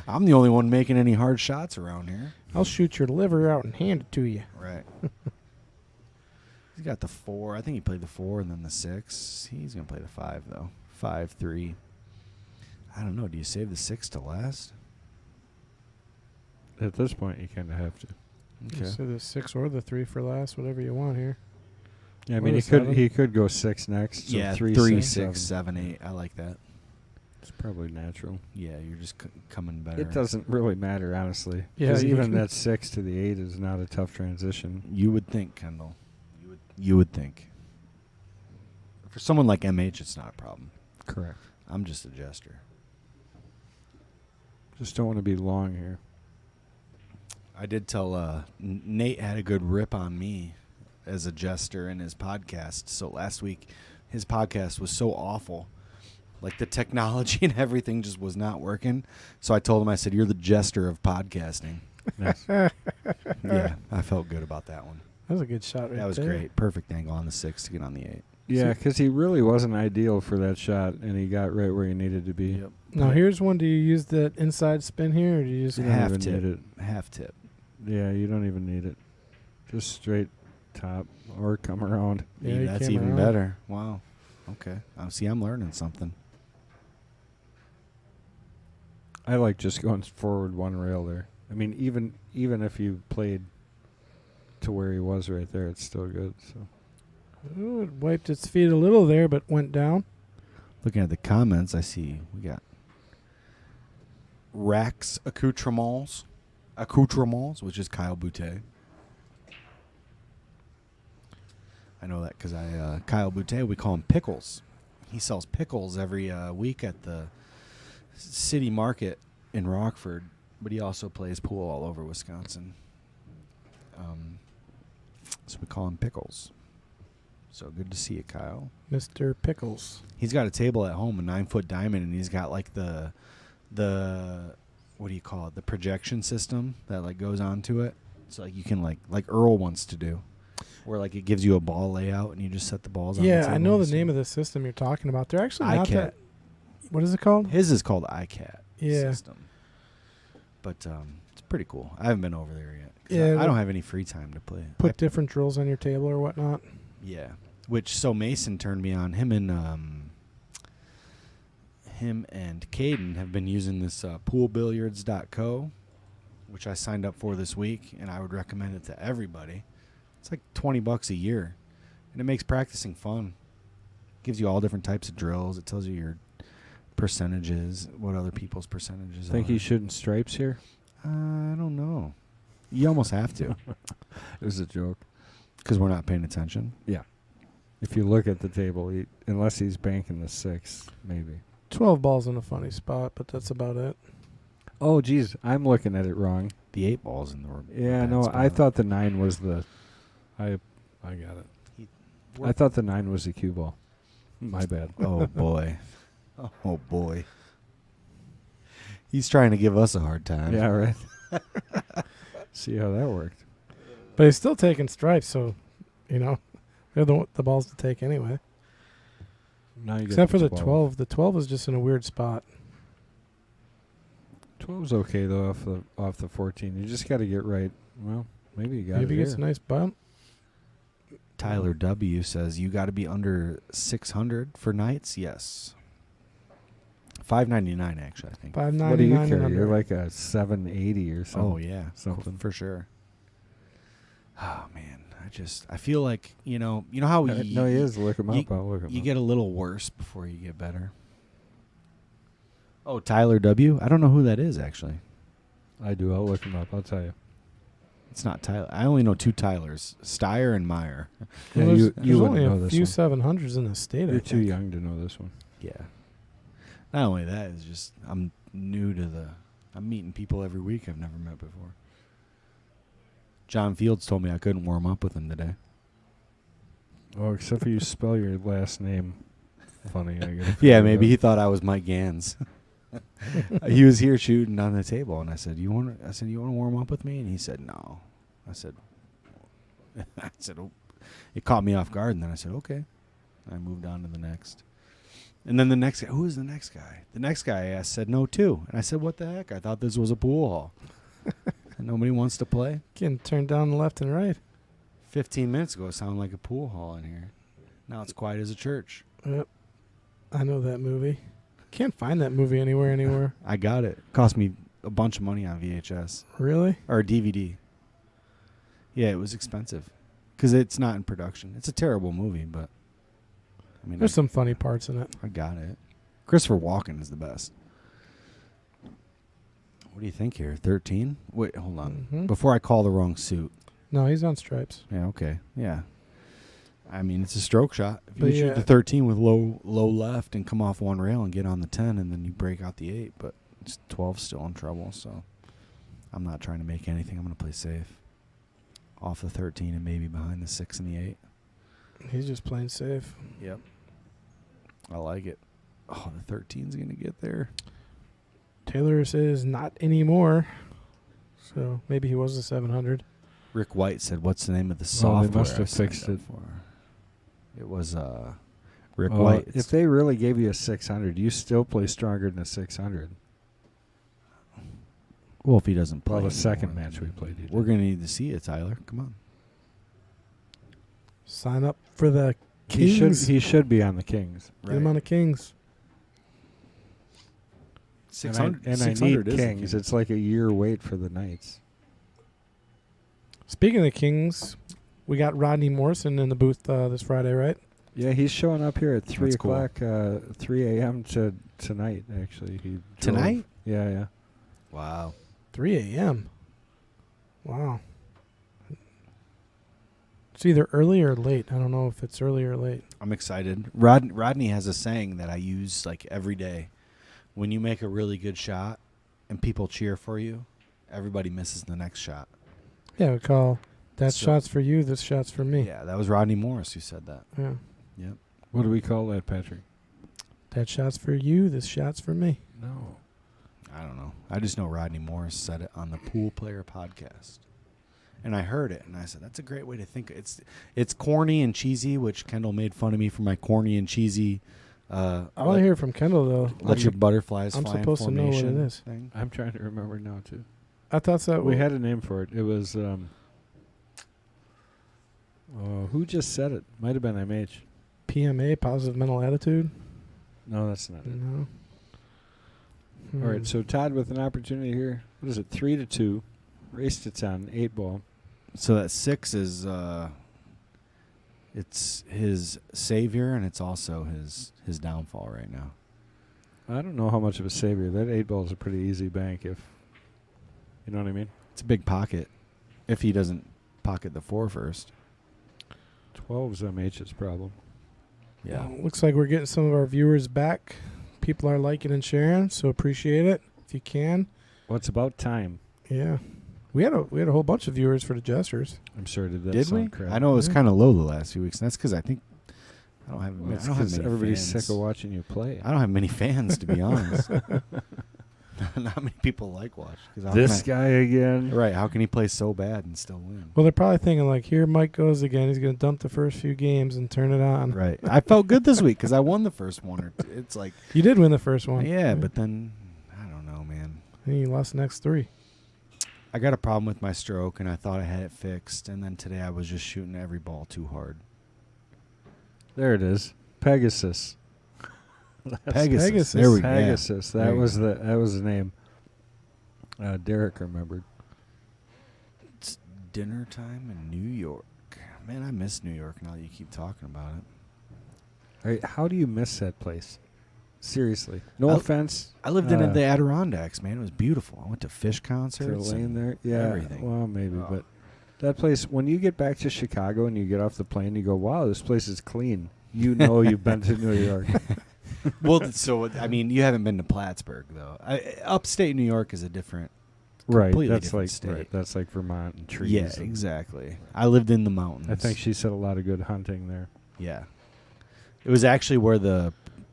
Speaker 3: I'm the only one making any hard shots around here.
Speaker 2: I'll shoot your liver out and hand it to you.
Speaker 3: Right. He's got the 4. I think he played the 4 and then the 6. He's going to play the 5, though. 5-3. I don't know. Do you save the 6 to last?
Speaker 1: At this point, you kind of have to.
Speaker 2: Okay. So the 6 or the 3 for last, whatever you want here.
Speaker 1: Yeah, I mean, he could go 6 next. So
Speaker 3: yeah,
Speaker 1: 3,
Speaker 3: 6,
Speaker 1: 7.
Speaker 3: 7, 8. I like that.
Speaker 1: It's probably natural.
Speaker 3: Yeah, you're just coming better.
Speaker 1: It doesn't really matter, honestly.
Speaker 2: Yeah,
Speaker 1: Because
Speaker 2: you
Speaker 1: even
Speaker 2: can-
Speaker 1: that 6 to the 8 is not a tough transition.
Speaker 3: You would think, Kendall. You would think. For someone like MH, it's not a problem.
Speaker 1: Correct.
Speaker 3: I'm just a jester.
Speaker 1: Just don't want to be long here.
Speaker 3: I did tell Nate had a good rip on me as a jester in his podcast. So last week, his podcast was so awful. Like the technology and everything just was not working. So I told him, I said, "You're the jester of podcasting."
Speaker 1: Nice.
Speaker 3: Yeah, I felt good about that one.
Speaker 2: That was a good shot right there.
Speaker 3: That was great. Perfect angle on the 6 to get on the 8.
Speaker 1: Yeah, because he really wasn't ideal for that shot, and he got right where he needed to be.
Speaker 2: Now, here's one. Do you use that inside spin here, or do you just...
Speaker 1: You don't
Speaker 3: Half
Speaker 1: even
Speaker 3: tip.
Speaker 1: need it.
Speaker 3: Half tip.
Speaker 1: Yeah, you don't even need it. Just straight top or come around.
Speaker 2: Yeah, you
Speaker 3: that's
Speaker 2: came
Speaker 3: even
Speaker 2: around.
Speaker 3: better. Wow. Okay. See, I'm learning something.
Speaker 1: I like just going forward one rail there. I mean, even if you played to where he was right there, it's still good. So
Speaker 2: Ooh, it wiped its feet a little there, but went down.
Speaker 3: Looking at the comments, I see we got Rax Accoutrements, which is Kyle Boutte. I know that because Kyle Boutte, we call him Pickles. He sells pickles every week at the city market in Rockford, but he also plays pool all over Wisconsin. So we call him Pickles. So good to see you, Kyle.
Speaker 2: Mr. Pickles.
Speaker 3: He's got a table at home, a 9-foot diamond, and he's got like the what do you call it? The projection system that like goes onto it. So like you can like Earl wants to do, where like it gives you a ball layout and you just set the balls on.
Speaker 2: Yeah,
Speaker 3: the
Speaker 2: I know the name of the system you're talking about. They're actually not
Speaker 3: iCat.
Speaker 2: that... What is it called?
Speaker 3: His is called iCat
Speaker 2: Yeah.
Speaker 3: system. But it's pretty cool. I haven't been over there yet. 'Cause
Speaker 2: Yeah,
Speaker 3: I don't have any free time to play.
Speaker 2: Put different drills on your table or whatnot.
Speaker 3: Yeah. So Mason turned me on. Him and Caden have been using this poolbilliards.co, which I signed up for this week, and I would recommend it to everybody. It's like $20 a year, and it makes practicing fun. Gives you all different types of drills. It tells you your percentages, what other people's percentages
Speaker 1: think
Speaker 3: are.
Speaker 1: he's shooting stripes here.
Speaker 3: I don't know. You almost have to
Speaker 1: It was a joke.
Speaker 3: because we're not paying attention.
Speaker 1: If you look at the table, unless he's banking the 6, maybe.
Speaker 2: 12 balls in a funny spot, but that's about it.
Speaker 1: Oh, geez, I'm looking at it wrong.
Speaker 3: The 8 balls in the
Speaker 1: Yeah,
Speaker 3: bad
Speaker 1: no,
Speaker 3: spot.
Speaker 1: I thought the 9 was the. I got it. I thought the 9 was the cue ball. My bad.
Speaker 3: Oh boy. Oh boy. He's trying to give us a hard time.
Speaker 1: Yeah, right. See how that worked.
Speaker 2: But he's still taking stripes, so, they're the balls to take anyway.
Speaker 1: Now you
Speaker 2: Except for
Speaker 1: get
Speaker 2: the 12. The 12 is just in a weird spot.
Speaker 1: 12's okay though off the 14. You just got to get right. Well, maybe you got
Speaker 2: Maybe
Speaker 1: it
Speaker 2: he gets a
Speaker 1: here.
Speaker 2: nice bump.
Speaker 3: Tyler W says you got to be under 600 for nights. Yes. $5.99 actually, I think.
Speaker 2: $5.99
Speaker 1: What do you
Speaker 2: and
Speaker 1: carry?
Speaker 2: under.
Speaker 1: You're like a 780 or something.
Speaker 3: Oh yeah,
Speaker 1: something.
Speaker 3: for sure. Oh man, I feel like you know how we
Speaker 1: No, he is. Look him
Speaker 3: you-
Speaker 1: up. I'll look him
Speaker 3: you
Speaker 1: up.
Speaker 3: get a little worse before you get better. Oh, Tyler W. I don't know who that is actually.
Speaker 1: I do. I'll look him up. I'll tell you.
Speaker 3: It's not Tyler. I only know 2 Tylers, Steyer and Meyer.
Speaker 1: Yeah,
Speaker 2: Well,
Speaker 1: you
Speaker 2: there's
Speaker 1: wouldn't
Speaker 2: only
Speaker 1: know
Speaker 2: a
Speaker 1: this
Speaker 2: few
Speaker 1: one.
Speaker 2: 700s in the state.
Speaker 1: You're
Speaker 2: I
Speaker 1: too
Speaker 2: think.
Speaker 1: young to know this one.
Speaker 3: Yeah. Not only that, it's just I'm new to I'm meeting people every week I've never met before. John Fields told me I couldn't warm up with him today.
Speaker 1: Oh, except for you spell your last name funny. I gotta
Speaker 3: Yeah,
Speaker 1: figure
Speaker 3: maybe
Speaker 1: it
Speaker 3: he
Speaker 1: out.
Speaker 3: thought I was Mike Gans. He was here shooting on the table, and I said, "You want to warm up with me?" And he said, "No." I said, "Oh." It caught me off guard, and then I said, "Okay." I moved on to the next. And then the next guy, who was the next guy? The next guy I asked said no too. And I said, "What the heck? I thought this was a pool hall." And nobody wants to play.
Speaker 2: Getting turned down left and right.
Speaker 3: 15 minutes ago, it sounded like a pool hall in here. Now it's quiet as a church.
Speaker 2: Yep. I know that movie. Can't find that movie anywhere.
Speaker 3: I got it. Cost me a bunch of money on VHS
Speaker 2: Really?
Speaker 3: or DVD. Yeah, it was expensive because it's not in production. It's a terrible movie, but I mean,
Speaker 2: There's some funny parts in it.
Speaker 3: I got it. Christopher Walken is the best. What do you think here? 13? Wait, hold on.
Speaker 2: Mhm.
Speaker 3: Before I call the wrong suit.
Speaker 2: No, he's on stripes.
Speaker 3: Yeah, okay. Yeah. I mean, it's a stroke shot. If you
Speaker 2: But
Speaker 3: could shoot
Speaker 2: yeah.
Speaker 3: the 13 with low left and come off one rail and get on the 10, and then you break out the 8, but it's 12 still in trouble, so I'm not trying to make anything. I'm going to play safe. Off the 13 and maybe behind the 6 and the 8.
Speaker 2: He's just playing safe.
Speaker 3: Yep. I like it. Oh, the 13's going to get there.
Speaker 2: Taylor says not anymore. So maybe he was a 700.
Speaker 3: Rick White said, "What's the name of the
Speaker 1: Well,
Speaker 3: software?"
Speaker 1: they must
Speaker 3: I
Speaker 1: have
Speaker 3: signed
Speaker 1: fixed
Speaker 3: up
Speaker 1: it.
Speaker 3: for? It was Rick
Speaker 1: Oh,
Speaker 3: White.
Speaker 1: if they really gave you a 600, you still play stronger than a 600.
Speaker 3: Well, if he doesn't play,
Speaker 1: Well, the second
Speaker 3: anymore,
Speaker 1: match we played, he
Speaker 3: we're
Speaker 1: did.
Speaker 3: going to need to see it, Tyler. Come on.
Speaker 2: Sign up for the
Speaker 1: He
Speaker 2: Kings.
Speaker 1: should be on the Kings.
Speaker 2: Get him on the Kings.
Speaker 3: 600,
Speaker 1: and I need
Speaker 3: 600 is the
Speaker 1: Kings.
Speaker 3: Kings.
Speaker 1: It's like a year wait for the Knights.
Speaker 2: Speaking of the Kings, we got Rodney Morrison in the booth this Friday, right?
Speaker 1: Yeah, he's showing up here at 3
Speaker 3: That's cool.
Speaker 1: o'clock, 3 a.m. to tonight, actually. He drove.
Speaker 3: Tonight?
Speaker 1: Yeah, yeah.
Speaker 3: Wow.
Speaker 2: 3 a.m. Wow. It's either early or late. I don't know if it's early or late.
Speaker 3: I'm excited. Rodney has a saying that I use like every day. When you make a really good shot and people cheer for you, everybody misses the next shot.
Speaker 2: Yeah, we call that
Speaker 3: So-
Speaker 2: shot's for you, this shot's for me.
Speaker 3: Yeah, that was Rodney Morris who said that.
Speaker 2: Yeah.
Speaker 3: Yep.
Speaker 1: What do we call that, Patrick?
Speaker 2: That shot's for you, this shot's for me.
Speaker 1: No.
Speaker 3: I don't know. I just know Rodney Morris said it on the Pool Player podcast. And I heard it, and I said, that's a great way to think. It's corny and cheesy, which Kendall made fun of me for my corny and cheesy.
Speaker 2: I want to hear from Kendall, though.
Speaker 3: Let your butterflies
Speaker 2: I'm
Speaker 3: fly in
Speaker 2: supposed to know what it
Speaker 3: formation
Speaker 2: is.
Speaker 3: thing.
Speaker 1: I'm trying to remember now, too.
Speaker 2: I thought that
Speaker 1: We had a name for it. It was, who just said it? Might have been MH.
Speaker 2: PMA, positive mental attitude.
Speaker 1: No, that's not it.
Speaker 2: No.
Speaker 1: All right, so Todd with an opportunity here. What is it? 3-2. Race to 10. 8 ball.
Speaker 3: So that 6 is it's his savior, and it's also his downfall right now.
Speaker 1: I don't know how much of a savior. That 8 ball is a pretty easy bank if, you know what I mean?
Speaker 3: It's a big pocket if he doesn't pocket the 4 first.
Speaker 1: 12's MH's problem.
Speaker 3: Yeah.
Speaker 2: Well, looks like we're getting some of our viewers back. People are liking and sharing, so appreciate it if you can.
Speaker 1: Well, it's about time.
Speaker 2: Yeah. We had a whole bunch of viewers for the Jesters.
Speaker 1: I'm sure that
Speaker 3: Did we?
Speaker 1: sound crap.
Speaker 3: I know it was
Speaker 2: Yeah.
Speaker 3: kind of low the last few weeks, and that's because I think I don't have,
Speaker 1: Well,
Speaker 3: I
Speaker 1: it's
Speaker 3: don't have
Speaker 1: 'cause
Speaker 3: many
Speaker 1: everybody's
Speaker 3: fans.
Speaker 1: sick of watching you play.
Speaker 3: I don't have many fans, to be honest. Not many people like watch. 'Cause how
Speaker 1: This
Speaker 3: can
Speaker 1: guy again.
Speaker 3: I, right? How can he play so bad and still win?
Speaker 2: Well, they're probably thinking, like, here Mike goes again. He's going to dump the first few games and turn it on.
Speaker 3: Right. I felt good this week because I won the first one or two. It's like,
Speaker 2: You did win the first one.
Speaker 3: yeah, but then I don't know, man.
Speaker 2: And you lost the next 3.
Speaker 3: I got a problem with my stroke, and I thought I had it fixed. And then today I was just shooting every ball too hard.
Speaker 1: There it is. Pegasus.
Speaker 2: Pegasus.
Speaker 3: There we go.
Speaker 1: Pegasus.
Speaker 3: There
Speaker 1: That
Speaker 3: you
Speaker 1: was
Speaker 3: go.
Speaker 1: the name. Derek remembered.
Speaker 3: It's dinner time in New York. Man, I miss New York now that you keep talking about it.
Speaker 1: All right, how do you miss that place? Seriously. No
Speaker 3: I-
Speaker 1: offense.
Speaker 3: I lived in the Adirondacks, man. It was beautiful. I went to fish
Speaker 1: To
Speaker 3: concerts.
Speaker 1: lane
Speaker 3: and
Speaker 1: there. Yeah.
Speaker 3: everything.
Speaker 1: Well, maybe,
Speaker 3: Oh.
Speaker 1: but that place. When you get back to Chicago and you get off the plane, you go, "Wow, this place is clean." You know you've been to New York.
Speaker 3: Well, so, I mean, you haven't been to Plattsburgh, though. Upstate New York is a different.
Speaker 1: Right.
Speaker 3: Completely
Speaker 1: That's
Speaker 3: different
Speaker 1: like
Speaker 3: state.
Speaker 1: right. That's like Vermont and trees.
Speaker 3: Yeah,
Speaker 1: and-
Speaker 3: exactly. I lived in the mountains.
Speaker 1: I think she said a lot of good hunting there.
Speaker 3: Yeah. It was actually where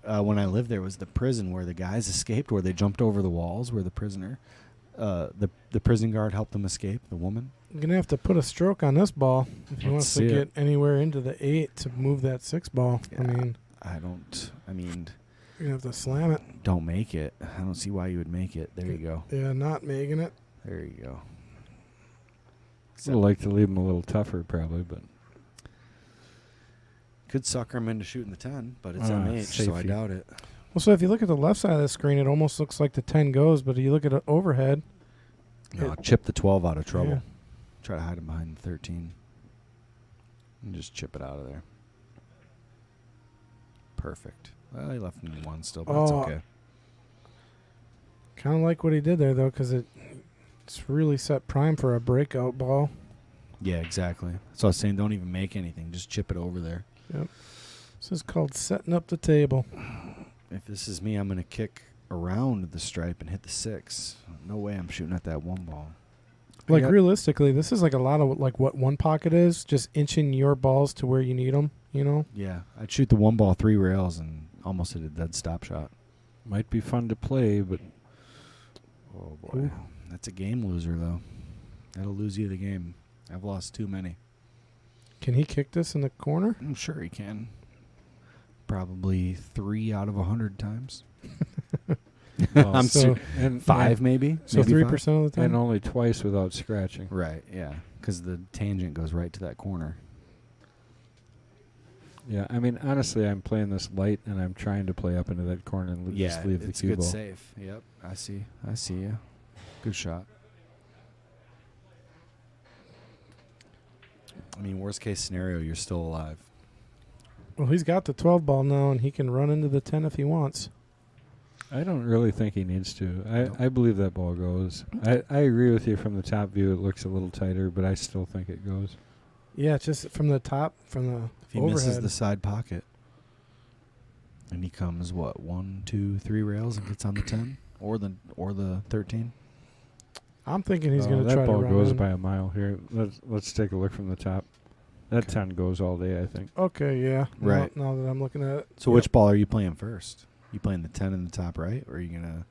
Speaker 3: when I lived there was the prison where the guys escaped, where they jumped over the walls, where the prisoner, the prison guard helped them escape, the woman.
Speaker 2: You're going to have to put a stroke on this ball if he
Speaker 3: Let's
Speaker 2: wants to
Speaker 3: see
Speaker 2: get
Speaker 3: it.
Speaker 2: anywhere into the 8 to move that 6 ball.
Speaker 3: Yeah.
Speaker 2: I mean,
Speaker 3: You're
Speaker 2: you're going to have to slam it.
Speaker 3: don't make it. I don't see why you would make it. There you go.
Speaker 2: Yeah, not making it.
Speaker 3: There you go.
Speaker 1: I'd like to leave them a little tougher, probably, but
Speaker 3: Could sucker him into shooting the 10, but it's
Speaker 1: Ah,
Speaker 3: MH, so I
Speaker 1: safety.
Speaker 3: doubt it.
Speaker 2: Well, so if you look at the left side of the screen, it almost looks like the 10 goes, but if you look at it overhead,
Speaker 3: No, chip the 12 out of trouble.
Speaker 2: Yeah.
Speaker 3: Try to hide him behind the 13. And just chip it out of there. Perfect. Well, he left in one still, but it's
Speaker 2: Oh.
Speaker 3: okay.
Speaker 2: Kind of like what he did there, though, because it's really set prime for a breakout ball.
Speaker 3: Yeah, exactly. So I was saying, don't even make anything. Just chip it over there.
Speaker 2: Yep. This is called setting up the table.
Speaker 3: If this is me, I'm going to kick around the stripe and hit the 6. No way I'm shooting at that one ball.
Speaker 2: Like,
Speaker 1: Yeah.
Speaker 2: realistically, this is like a lot of like what one pocket is, just inching your balls to where you need them, you know?
Speaker 3: Yeah, I'd shoot the one ball 3 rails and almost hit a dead stop shot.
Speaker 1: Might be fun to play, but
Speaker 3: Oh, boy. That's a game loser, though. That'll lose you the game. I've lost too many.
Speaker 2: Can he kick this in the corner?
Speaker 3: I'm sure he can. Probably 3 out of 100 times.
Speaker 1: well,
Speaker 3: I'm
Speaker 2: so,
Speaker 1: and
Speaker 3: 5 maybe.
Speaker 2: So
Speaker 3: maybe
Speaker 2: 3% of the time?
Speaker 1: and only twice without scratching.
Speaker 3: Right, yeah. Because the tangent goes right to that corner.
Speaker 1: Yeah, I mean, honestly, I'm playing this light, and I'm trying to play up into that corner and just leave the
Speaker 3: it's
Speaker 1: cue
Speaker 3: good
Speaker 1: ball.
Speaker 3: safe. Yep, I see you. Good shot. I mean, worst case scenario, you're still alive.
Speaker 2: Well, he's got the 12 ball now, and he can run into the 10 if he wants.
Speaker 1: I don't really think he needs to.
Speaker 3: Nope.
Speaker 1: I believe that ball goes. I agree with you from the top view. It looks a little tighter, but I still think it goes.
Speaker 2: Yeah, it's just from the top, from the
Speaker 3: If he
Speaker 2: overhead.
Speaker 3: misses the side pocket, and he comes 1, 2, 3 rails and gets on the 10 or the 13.
Speaker 2: I'm thinking he's
Speaker 1: Oh,
Speaker 2: going to
Speaker 1: that
Speaker 2: try to
Speaker 1: ball
Speaker 2: run
Speaker 1: goes
Speaker 2: in.
Speaker 1: by a mile here. Let's take a look from the top. That 10 goes all day, I think.
Speaker 2: Okay, yeah.
Speaker 3: Right.
Speaker 2: Now that I'm looking at it.
Speaker 3: So
Speaker 2: Yep.
Speaker 3: which ball are you playing first? You playing the 10 in the top right, or are you gonna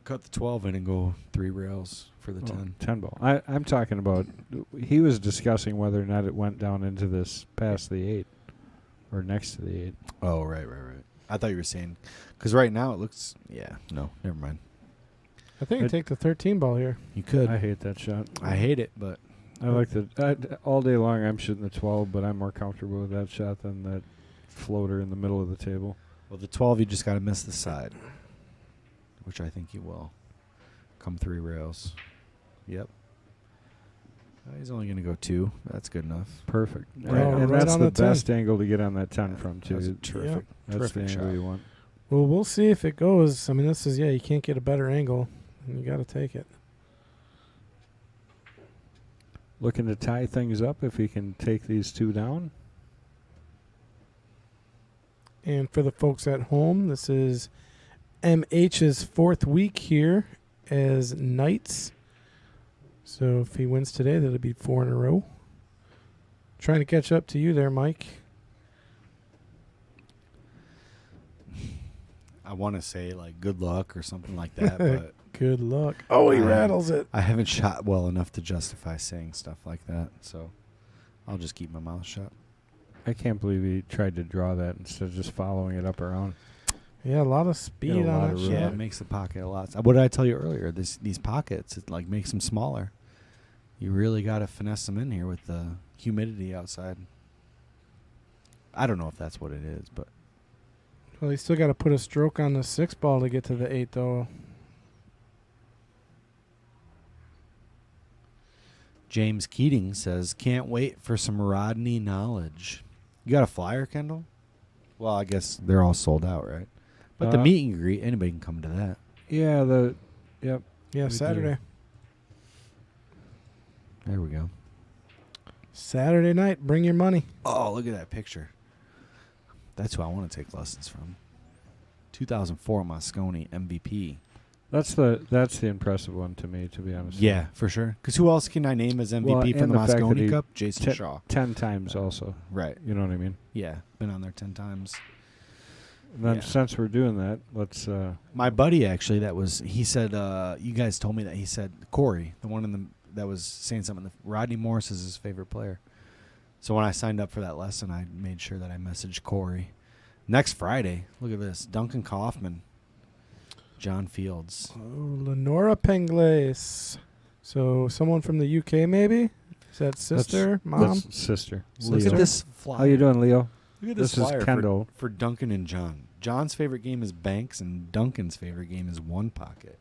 Speaker 3: cut the 12 in and go 3 rails for the 10?
Speaker 1: 10 ball. I'm talking about. He was discussing whether or not it went down into this past the 8 or next to the 8.
Speaker 3: Oh, right. I thought you were saying because right now it looks. Yeah, no, never mind.
Speaker 2: I think you take the 13 ball here.
Speaker 3: You could.
Speaker 1: I hate that shot.
Speaker 3: I hate it, but
Speaker 1: I like the all day long. I'm shooting the 12, but I'm more comfortable with that shot than that floater in the middle of the table.
Speaker 3: well, the 12 you just got to miss the side, which I think you will. Come 3 rails. Yep. He's only gonna go 2. That's good enough.
Speaker 1: Perfect.
Speaker 2: Right
Speaker 1: and
Speaker 2: right
Speaker 1: that's
Speaker 2: on
Speaker 1: the
Speaker 2: the 10.
Speaker 1: best angle to get on that 10 from
Speaker 3: That was a
Speaker 1: too.
Speaker 3: terrific,
Speaker 1: That's
Speaker 3: terrific
Speaker 1: the angle
Speaker 3: shot.
Speaker 1: you want.
Speaker 2: Well, we'll see if it goes. I mean, this is, you can't get a better angle. And you got to take it.
Speaker 1: Looking to tie things up if he can take these 2 down.
Speaker 2: And for the folks at home, this is MH's 4th week here as Knights. So if he wins today, that'll be 4 in a row. Trying to catch up to you there, Mike.
Speaker 3: I want to say like good luck or something like that, but
Speaker 2: Good luck. Oh, he
Speaker 3: I-
Speaker 2: rattles it.
Speaker 3: I haven't shot well enough to justify saying stuff like that, so I'll just keep my mouth shut.
Speaker 1: I can't believe he tried to draw that instead of just following it up around.
Speaker 2: Yeah, a lot of speed
Speaker 1: Get a lot
Speaker 2: on
Speaker 1: of
Speaker 2: that
Speaker 1: room.
Speaker 3: Yeah,
Speaker 2: shot.
Speaker 3: it makes the pocket a lot. What did I tell you earlier? These pockets, it like makes them smaller. You really got to finesse them in here with the humidity outside. I don't know if that's what it is, but
Speaker 2: Well, you still got to put a stroke on the 6 ball to get to the 8, though.
Speaker 3: James Keating says, "Can't wait for some Rodney knowledge." You got a flyer, Kendall? Well, I guess they're all sold out, right? But the meet and greet, anybody can come to that.
Speaker 1: Yeah, yep.
Speaker 2: Yeah,
Speaker 1: We do.
Speaker 2: Saturday.
Speaker 3: There we go.
Speaker 2: Saturday night, bring your money.
Speaker 3: Oh, look at that picture. That's who I want to take lessons from. 2004 Moscone MVP.
Speaker 1: That's the impressive one to me, to be honest.
Speaker 3: Yeah, for sure. Because who else can I name as MVP
Speaker 1: Well,
Speaker 3: from
Speaker 1: and
Speaker 3: the
Speaker 1: the fact that
Speaker 3: Moscone
Speaker 1: he
Speaker 3: Cup? Jason
Speaker 1: te-
Speaker 3: Shaw.
Speaker 1: 10 times also.
Speaker 3: Right.
Speaker 1: You know what I mean?
Speaker 3: Yeah, been on there 10 times.
Speaker 1: And then
Speaker 3: Yeah.
Speaker 1: since we're doing that, let's.
Speaker 3: My buddy actually, he said, you guys told me that. He said, Corey, the one that was saying something, Rodney Morris is his favorite player. So when I signed up for that lesson, I made sure that I messaged Corey. Next Friday, look at this, Duncan Kaufman, John Fields.
Speaker 2: Oh, Lenora Penglase. So someone from the UK, maybe? Is that sister, mom?
Speaker 1: That's sister.
Speaker 3: Look
Speaker 1: Leo.
Speaker 3: at this flyer.
Speaker 1: How you doing, Leo?
Speaker 3: Look at
Speaker 1: This
Speaker 3: this
Speaker 1: is
Speaker 3: flyer
Speaker 1: Kendall.
Speaker 3: for Duncan and John. John's favorite game is Banks, and Duncan's favorite game is One Pocket.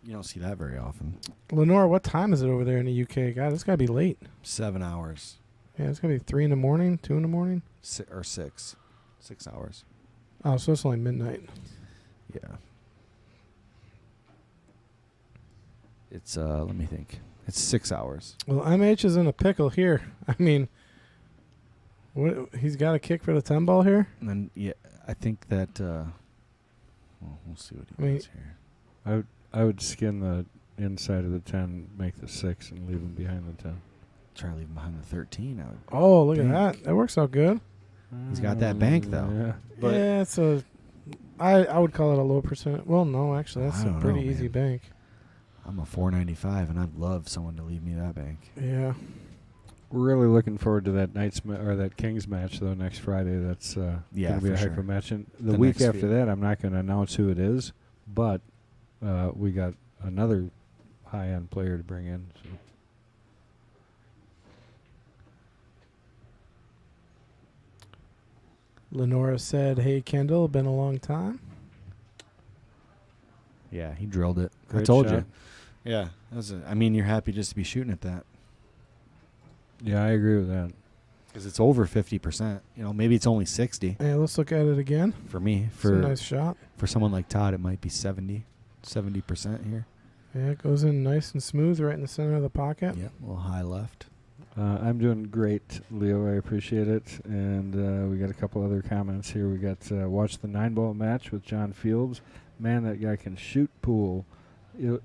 Speaker 3: You don't see that very often.
Speaker 2: Lenora, what time is it over there in the UK? God, it's got to be late.
Speaker 3: 7 hours.
Speaker 2: Yeah, it's going to be 3 in the morning, 2 in the morning.
Speaker 3: Or 6. 6 hours.
Speaker 2: Oh, so it's only midnight.
Speaker 3: Yeah. It's let me think. It's 6 hours.
Speaker 2: Well, MH is in a pickle here. I mean, what he's got a kick for the 10 ball here.
Speaker 3: And then I think that well, we'll see what he does here.
Speaker 1: I would skin the inside of the 10, make the 6, and leave him behind the 10.
Speaker 3: Try to leave him behind the 13. I would
Speaker 2: Oh, look at
Speaker 3: think.
Speaker 2: that. That works out good.
Speaker 3: He's got that bank, though.
Speaker 1: Yeah.
Speaker 3: But
Speaker 2: yeah, it's a. I would call it a low percent. Well, no, actually, that's
Speaker 3: I
Speaker 2: a
Speaker 3: don't
Speaker 2: pretty
Speaker 3: know,
Speaker 2: easy
Speaker 3: man.
Speaker 2: bank.
Speaker 3: I'm a 495, and I'd love someone to leave me that bank.
Speaker 2: Yeah.
Speaker 1: We're really looking forward to that or that Kings match though next Friday. That's
Speaker 3: Yeah,
Speaker 1: going to be
Speaker 3: for
Speaker 1: a heck
Speaker 3: sure.
Speaker 1: of a match. And the
Speaker 3: The
Speaker 1: week
Speaker 3: next
Speaker 1: after
Speaker 3: few.
Speaker 1: that, I'm not going to announce who it is, but we got another high-end player to bring in. So.
Speaker 2: Lenora said, "Hey Kendall, been a long time."
Speaker 3: Yeah, he drilled it. I
Speaker 1: Great
Speaker 3: told
Speaker 1: shot.
Speaker 3: you. Yeah, I mean, you're happy just to be shooting at that
Speaker 1: Yeah, I agree with that.
Speaker 3: because it's over 50%. You know, maybe it's only 60
Speaker 2: Hey, let's look at it again.
Speaker 3: for me.
Speaker 2: It's a nice shot.
Speaker 3: For someone like Todd, it might be 70% here.
Speaker 2: Yeah, it goes in nice and smooth right in the center of the pocket.
Speaker 3: Yep, a little high left.
Speaker 1: I'm doing great, Leo. I appreciate it. And we got a couple other comments here. We got watch the 9-ball match with John Fields. Man, that guy can shoot pool.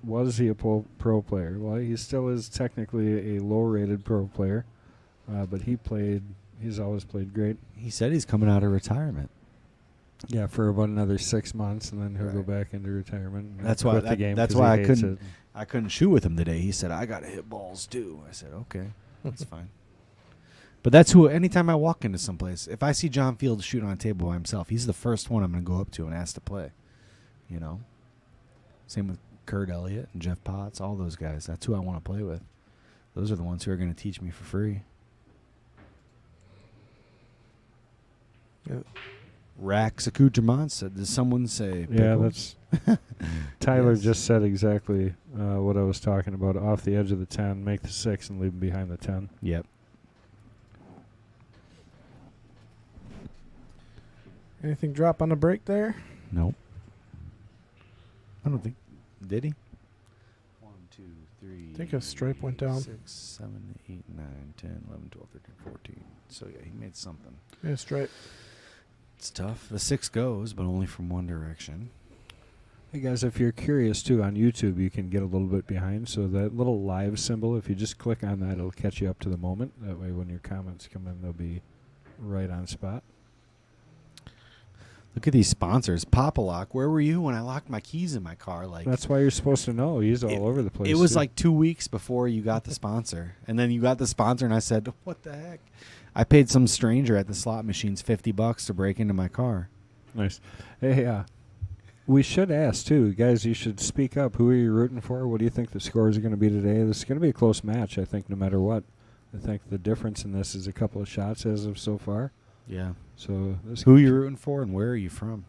Speaker 1: Was he a pro player? Well, he still is technically a low-rated pro player, but he's always played great.
Speaker 3: He said he's coming out of retirement.
Speaker 1: Yeah, for about another 6 months, and then he'll go
Speaker 3: Right.
Speaker 1: back into retirement. and
Speaker 3: That's
Speaker 1: quit
Speaker 3: why
Speaker 1: the game
Speaker 3: that's
Speaker 1: 'cause
Speaker 3: why
Speaker 1: he
Speaker 3: I
Speaker 1: hates
Speaker 3: couldn't
Speaker 1: it.
Speaker 3: I couldn't shoot with him today. He said I got to hit balls too. I said okay, that's fine. But that's who. Anytime I walk into someplace, if I see John Fields shooting on a table by himself, he's the first one I'm going to go up to and ask to play. You know. Same with Kurt Elliott and Jeff Potts, all those guys. That's who I want to play with. Those are the ones who are going to teach me for free.
Speaker 2: Yeah.
Speaker 3: Rack Accoutrements said, does someone say
Speaker 1: Yeah,
Speaker 3: pickles?
Speaker 1: that's Tyler
Speaker 3: Yes.
Speaker 1: just said exactly what I was talking about. Off the edge of the 10, make the 6, and leave him behind the 10.
Speaker 3: Yep.
Speaker 2: Anything drop on the break there?
Speaker 3: Nope. I don't think. Did he? 1, 2, 3.
Speaker 2: I think a stripe went down.
Speaker 3: 6, 7, 8, 9, 10, 11, 12, 13, 14. So yeah, he made something.
Speaker 2: Yeah, straight.
Speaker 3: It's tough. The 6 goes, but only from one direction.
Speaker 1: Hey guys, if you're curious too, on YouTube you can get a little bit behind. So that little live symbol, if you just click on that, it'll catch you up to the moment. That way when your comments come in, they'll be right on spot.
Speaker 3: Look at these sponsors. Pop-A-Lock, where were you when I locked my keys in my car? Like
Speaker 1: That's why you're supposed to know. He's all over the place.
Speaker 3: it was
Speaker 1: too.
Speaker 3: like 2 weeks before you got the sponsor. And then you got the sponsor, and I said, what the heck? I paid some stranger at the slot machines $50 to break into my car.
Speaker 1: Nice. Hey, we should ask too, guys. You should speak up. Who are you rooting for? What do you think the scores are going to be today? This is going to be a close match, I think, no matter what. I think the difference in this is a couple of shots as of so far.
Speaker 3: Yeah.
Speaker 1: So this
Speaker 3: Who are you rooting for, and where are you from?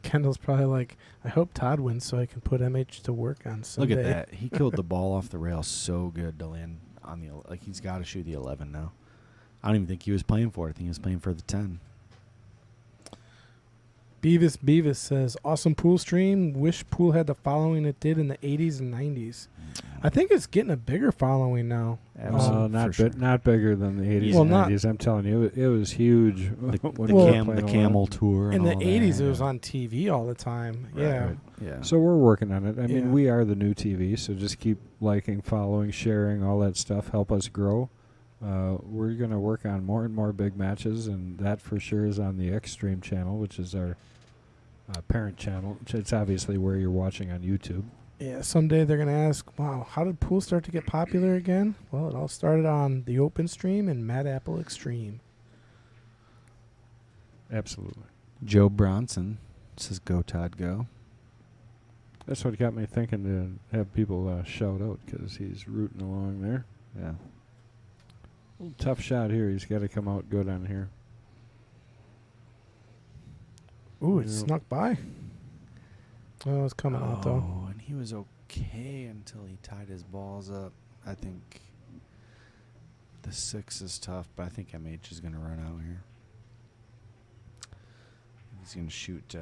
Speaker 2: Kendall's probably like, I hope Todd wins so I can put MH to work on Sunday.
Speaker 3: Look at that. He killed the ball off the rail so good to land on the like. He's got to shoot the 11 now. I don't even think he was playing for it. I think he was playing for the 10.
Speaker 2: Beavis says, awesome pool stream. Wish pool had the following it did in the 80s and 90s. I think it's getting a bigger following now.
Speaker 1: not bigger than the 80s
Speaker 2: Well,
Speaker 1: and
Speaker 2: not-
Speaker 1: 90s. I'm telling you, it was huge.
Speaker 3: The,
Speaker 1: when
Speaker 3: the,
Speaker 1: we were
Speaker 3: cam,
Speaker 1: playing
Speaker 3: the
Speaker 1: a lot.
Speaker 3: camel tour.
Speaker 2: In
Speaker 3: and
Speaker 2: the
Speaker 3: all that.
Speaker 2: 80s, it was on TV all the time. Yeah.
Speaker 1: Right.
Speaker 3: Yeah.
Speaker 1: So we're working on it. I mean,
Speaker 2: Yeah.
Speaker 1: we are the new TV, so just keep liking, following, sharing, all that stuff. Help us grow. We're going to work on more and more big matches, and that for sure is on the Xtreme channel, which is our parent channel. It's obviously where you're watching on YouTube.
Speaker 2: Yeah, someday they're going to ask, wow, how did pool start to get popular again? Well, it all started on the Open Stream and Mad Apple Extreme.
Speaker 1: Absolutely.
Speaker 3: Joe Bronson says, "Go Todd, go."
Speaker 1: That's what got me thinking to have people shout out because he's rooting along there.
Speaker 3: Yeah.
Speaker 1: Tough shot here. He's got to come out good on here.
Speaker 2: Ooh, it
Speaker 1: Yeah.
Speaker 2: snuck by. Oh, it's coming out, though.
Speaker 3: Oh, and he was okay until he tied his balls up. I think The 6 is tough, but I think MH is going to run out here. He's going to shoot.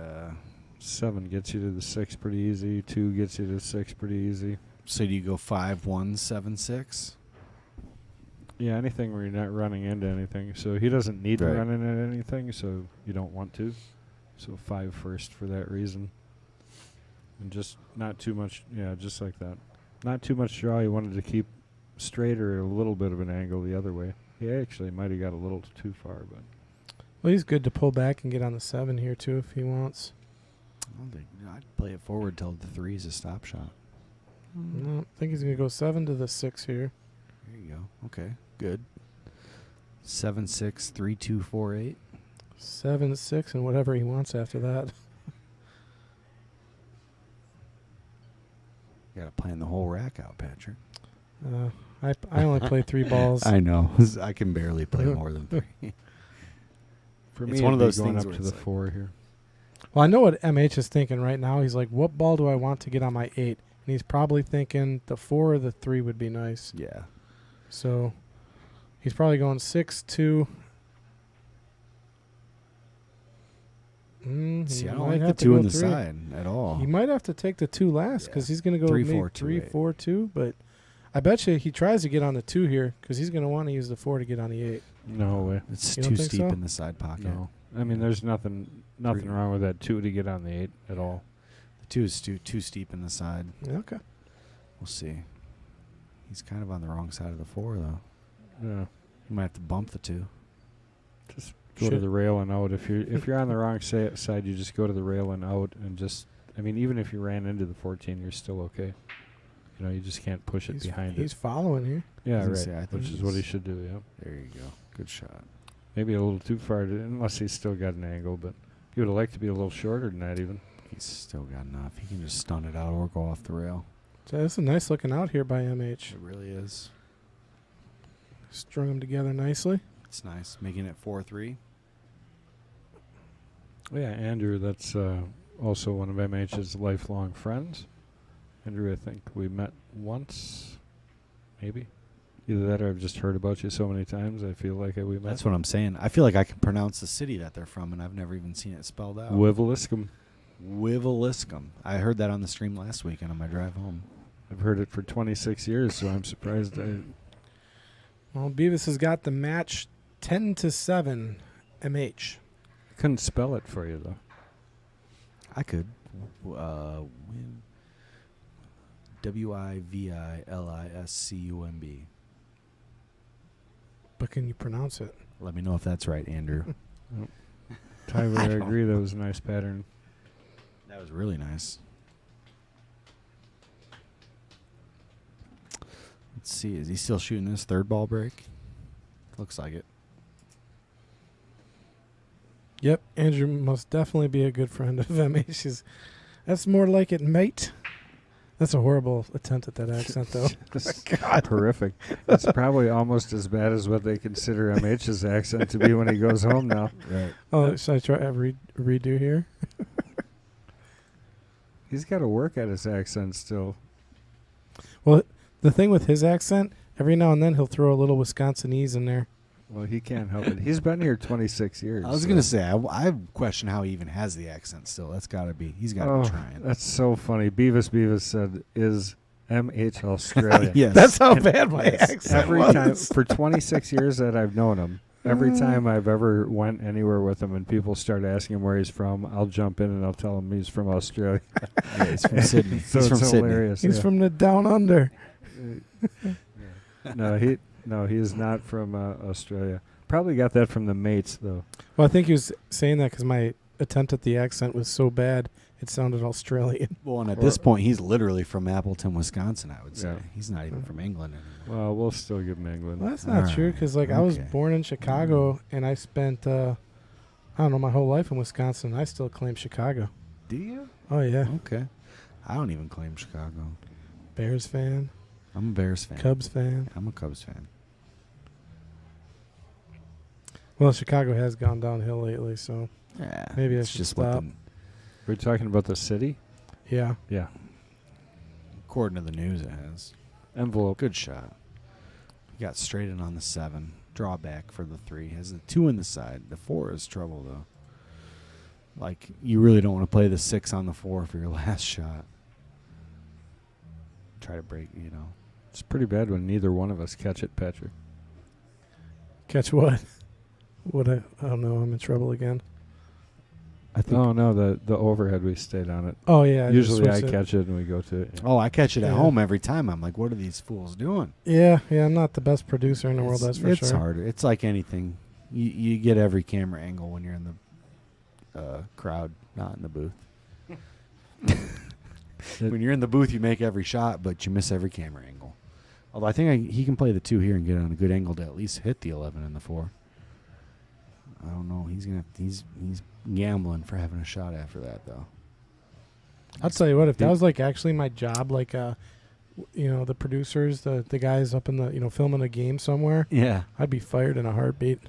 Speaker 1: 7 gets you to the 6 pretty easy. 2 gets you to the 6 pretty easy.
Speaker 3: So do you go 5, 1, 7, 6?
Speaker 1: Yeah, anything where you're not running into anything. So he doesn't need to
Speaker 3: Right.
Speaker 1: run into anything, so you don't want to. So 5 first for that reason. And just not too much, yeah, just like that. Not too much draw. He wanted to keep straight or a little bit of an angle the other way. He actually might have got a little too far, but
Speaker 2: Well, he's good to pull back and get on the 7 here, too, if he wants.
Speaker 3: I'd play it forward till the 3 is a stop shot.
Speaker 2: No, I think he's going to go 7 to the 6 here.
Speaker 3: There you go. Okay, good. 7, 6, 3, 2, 4, 8.
Speaker 2: 7, 6, and whatever he wants after that.
Speaker 3: You got to plan the whole rack out, Patrick.
Speaker 2: I only play 3 balls.
Speaker 3: I know. I can barely play more than 3.
Speaker 1: for
Speaker 3: It's
Speaker 1: me,
Speaker 3: one of
Speaker 1: it'd be
Speaker 3: those
Speaker 1: going
Speaker 3: things
Speaker 1: up
Speaker 3: where
Speaker 1: to the
Speaker 3: it's like-
Speaker 1: 4 here.
Speaker 2: Well, I know what MH is thinking right now. He's like, what ball do I want to get on my 8? And he's probably thinking the 4 or the 3 would be nice.
Speaker 3: Yeah.
Speaker 2: So he's probably going 6, 2.
Speaker 3: See, I
Speaker 2: he
Speaker 3: don't
Speaker 2: might
Speaker 3: like the
Speaker 2: have to
Speaker 3: 2
Speaker 2: go
Speaker 3: on the
Speaker 2: 3.
Speaker 3: side at all.
Speaker 2: He might have to take the 2 last because
Speaker 3: Yeah.
Speaker 2: he's going to go
Speaker 3: 3,
Speaker 2: maybe
Speaker 3: 4, 2,
Speaker 2: 3,
Speaker 3: 8.
Speaker 2: 4, 2. But I bet you he tries to get on the 2 here because he's going to want to use the 4 to get on the 8.
Speaker 1: No way.
Speaker 3: It's
Speaker 2: You don't
Speaker 3: too
Speaker 2: think
Speaker 3: steep
Speaker 2: so?
Speaker 3: in the side pocket.
Speaker 1: No. I mean, there's nothing
Speaker 3: Three.
Speaker 1: wrong with that 2 to get on the 8 at all.
Speaker 3: The 2 is too steep in the side.
Speaker 2: Okay.
Speaker 3: We'll see. He's kind of on the wrong side of the 4, though.
Speaker 1: Yeah.
Speaker 3: You might have to bump the 2.
Speaker 1: Just go to the rail and out. If you're on the wrong side, you just go to the rail and out, and just. I mean, even if you ran into the 14, you're still okay. You know, you just can't push it behind
Speaker 2: He's
Speaker 1: it.
Speaker 2: following here.
Speaker 1: Yeah,
Speaker 3: I was
Speaker 1: right.
Speaker 3: gonna say, I think
Speaker 1: Which is what he
Speaker 3: he's-
Speaker 1: should do. Yeah.
Speaker 3: There you go. Good shot.
Speaker 1: Maybe a little too far, unless he's still got an angle. But he would have liked to be a little shorter than that, even.
Speaker 3: He's still got enough. He can just stun it out or go off the rail.
Speaker 2: So that's a nice looking out here by MH.
Speaker 3: It really is.
Speaker 2: Strung them together nicely.
Speaker 3: It's nice. Making it 4-3.
Speaker 1: Yeah, Andrew. That's also one of MH's lifelong friends. Andrew, I think we met once, maybe. Either that or I've just heard about you so many times. I feel like we met.
Speaker 3: That's what I'm saying. I feel like I can pronounce the city that they're from, and I've never even seen it spelled out.
Speaker 1: Wiveliscum.
Speaker 3: Wiveliscum. I heard that on the stream last weekend on my drive home.
Speaker 1: I've heard it for 26 years, so I'm surprised.
Speaker 2: Well, Beavis has got the match 10 to 7 MH.
Speaker 1: Couldn't spell it for you, though.
Speaker 3: I could. Win. Wiviliscumb.
Speaker 2: But can you pronounce it?
Speaker 3: Let me know if that's right, Andrew.
Speaker 1: Tyler, I
Speaker 3: don't
Speaker 1: agree. That was a nice pattern.
Speaker 3: That was really nice. Let's see. Is he still shooting this third ball break? Looks like it.
Speaker 2: Yep, Andrew must definitely be a good friend of MH. That's more like it, mate. That's a horrible attempt at that accent, though.
Speaker 1: God. Horrific. It's probably almost as bad as what they consider MH's accent to be when he goes home now.
Speaker 3: Right.
Speaker 2: Oh, should I try a redo here?
Speaker 1: He's got to work at his accent still.
Speaker 2: Well, the thing with his accent, every now and then he'll throw a little Wisconsinese in there.
Speaker 1: Well, he can't help it. He's been here 26 years.
Speaker 3: I was going to say, I question how he even has the accent still. That's got to be. He's got to be trying.
Speaker 1: That's so funny. Beavis said, is MH Australia?
Speaker 3: Yes.
Speaker 2: That's how bad my
Speaker 1: Yes.
Speaker 2: accent
Speaker 1: Every
Speaker 2: was.
Speaker 1: time, for 26 years that I've known him, every time I've ever went anywhere with him and people start asking him where he's from, I'll jump in and I'll tell him he's from Australia.
Speaker 3: Yeah, he's from Sydney.
Speaker 1: So
Speaker 3: He's from
Speaker 1: it's
Speaker 3: Sydney.
Speaker 1: hilarious.
Speaker 2: He's
Speaker 1: yeah.
Speaker 2: from the down under.
Speaker 1: No, he is not from Australia. Probably got that from the mates, though.
Speaker 2: Well, I think he was saying that because my attempt at the accent was so bad, it sounded Australian.
Speaker 3: Well, and at this point, he's literally from Appleton, Wisconsin, I would say.
Speaker 1: Yeah.
Speaker 3: He's not even from England anymore.
Speaker 1: Well, we'll still give him England.
Speaker 2: Well, that's not true because, like, I was
Speaker 3: Okay.
Speaker 2: born in Chicago and I spent, I don't know, my whole life in Wisconsin. I still claim Chicago.
Speaker 3: Do you?
Speaker 2: Oh, yeah.
Speaker 3: Okay. I don't even claim Chicago.
Speaker 2: Bears fan,
Speaker 3: I'm a Bears fan.
Speaker 2: Cubs fan.
Speaker 3: I'm a Cubs fan.
Speaker 2: Well, Chicago has gone downhill lately, so
Speaker 3: Yeah.
Speaker 2: Maybe I
Speaker 3: it's
Speaker 2: should
Speaker 3: just
Speaker 2: stop.
Speaker 3: what
Speaker 1: We're talking about the city?
Speaker 2: yeah.
Speaker 1: Yeah.
Speaker 3: according to the news, it has.
Speaker 1: Envelope.
Speaker 3: Good shot. He got straight in on the 7. Drawback for the 3. Has the 2 in the side. The 4 is trouble, though. Like, you really don't want to play the 6 on the 4 for your last shot. Try to break,
Speaker 1: It's pretty bad when neither one of us catch it, Patrick.
Speaker 2: Catch what? Oh no, I'm in trouble again.
Speaker 3: I think.
Speaker 1: Oh, no, the overhead, we stayed on it.
Speaker 2: Oh yeah.
Speaker 1: Usually I catch it and we go to it. Yeah.
Speaker 3: Oh, I catch it at
Speaker 2: Yeah.
Speaker 3: home every time. I'm like, what are these fools doing?
Speaker 2: Yeah. I'm not the best producer in the world. That's for
Speaker 3: It's
Speaker 2: sure.
Speaker 3: harder. It's like anything. You get every camera angle when you're in the crowd, not in the booth. When you're in the booth, you make every shot, but you miss every camera angle. Although I think he can play the 2 here and get on a good angle to at least hit the 11 and the 4. I don't know. He's gambling for having a shot after that, though.
Speaker 2: I'll tell you what. If that was like actually my job, like the producers, the guys up in the filming a game somewhere,
Speaker 3: Yeah,
Speaker 2: I'd be fired in a heartbeat.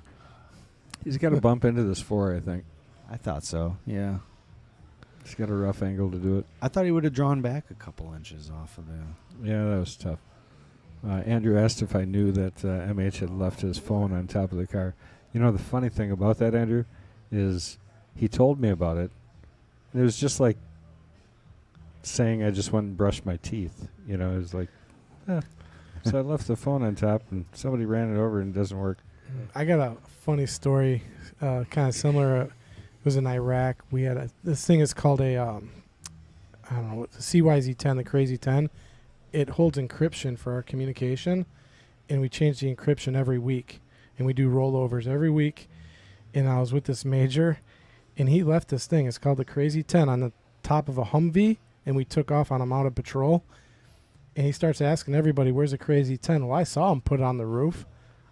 Speaker 1: He's got to bump into this 4, I think.
Speaker 3: I thought so. Yeah,
Speaker 1: He's got a rough angle to do it.
Speaker 3: I thought he would have drawn back a couple inches off of the.
Speaker 1: Yeah, that was tough. Andrew asked if I knew that MH had left his phone on top of the car. The funny thing about that, Andrew, is he told me about it. And it was just like saying I just went and brushed my teeth. It was like, So I left the phone on top, and somebody ran it over, and it doesn't work.
Speaker 2: I got a funny story, kind of similar. It was in Iraq. We had this thing is called a, I don't know, the CYZ-10, the Crazy 10. It holds encryption for our communication, and we change the encryption every week, and we do rollovers every week. And I was with this major, and he left this thing. It's called the Crazy 10 on the top of a Humvee, and we took off on a mounted patrol. And he starts asking everybody, "Where's the Crazy 10?" Well, I saw him put it on the roof.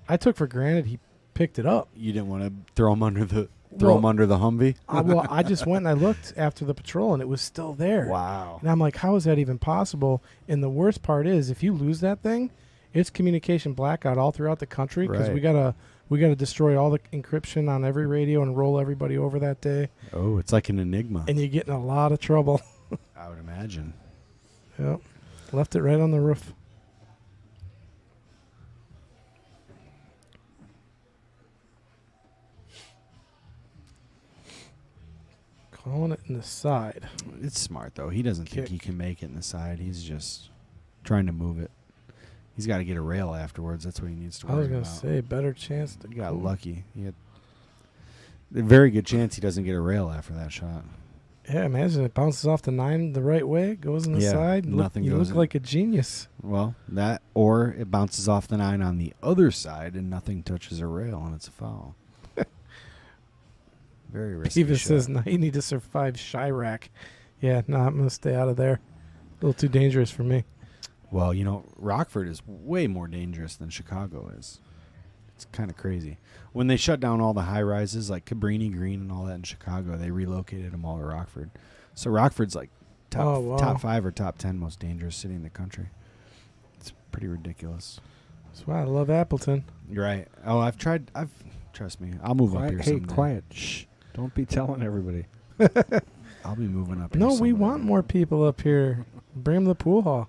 Speaker 2: I took for granted he picked it up.
Speaker 3: You didn't want to throw him under the Humvee.
Speaker 2: I just went and I looked after the patrol, and it was still there.
Speaker 3: Wow.
Speaker 2: And I'm like, how is that even possible? And the worst part is, if you lose that thing, it's communication blackout all throughout the country because
Speaker 3: Right.
Speaker 2: we gotta destroy all the encryption on every radio and roll everybody over that day.
Speaker 3: Oh, it's like an enigma.
Speaker 2: And you get in a lot of trouble.
Speaker 3: I would imagine.
Speaker 2: Yep. Left it right on the roof. Calling it in the side.
Speaker 3: It's smart, though. He doesn't think
Speaker 2: Kick.
Speaker 3: he can make it in the side. He's just trying to move it. He's got to get a rail afterwards. That's what he needs to
Speaker 2: I
Speaker 3: worry
Speaker 2: was going
Speaker 3: about.
Speaker 2: to say, better chance to
Speaker 3: He got
Speaker 2: go.
Speaker 3: lucky. He had a very good chance he doesn't get a rail after that shot.
Speaker 2: Yeah, imagine it bounces off the 9 the right way, goes in the
Speaker 3: Yeah,
Speaker 2: side.
Speaker 3: nothing
Speaker 2: you
Speaker 3: goes
Speaker 2: look
Speaker 3: in.
Speaker 2: like a genius.
Speaker 3: Well, that or it bounces off the 9 on the other side and nothing touches a rail and it's a foul. Very risky
Speaker 2: Beavis
Speaker 3: shot.
Speaker 2: says, "No, you need to survive Chirac." Yeah, no, I'm going to stay out of there. A little too dangerous for me.
Speaker 3: Well, Rockford is way more dangerous than Chicago is. It's kind of crazy. When they shut down all the high rises like Cabrini Green and all that in Chicago, they relocated them all to Rockford. So Rockford's like top 5 or top 10 most dangerous city in the country. It's pretty ridiculous.
Speaker 2: That's why I love Appleton.
Speaker 3: You're right. Oh, trust me, I'll move up here
Speaker 1: Hey,
Speaker 3: someday.
Speaker 1: quiet. Shh. Don't be telling everybody.
Speaker 3: I'll be moving up here
Speaker 2: No, we
Speaker 3: someday.
Speaker 2: want more people up here. Bring them to the pool hall.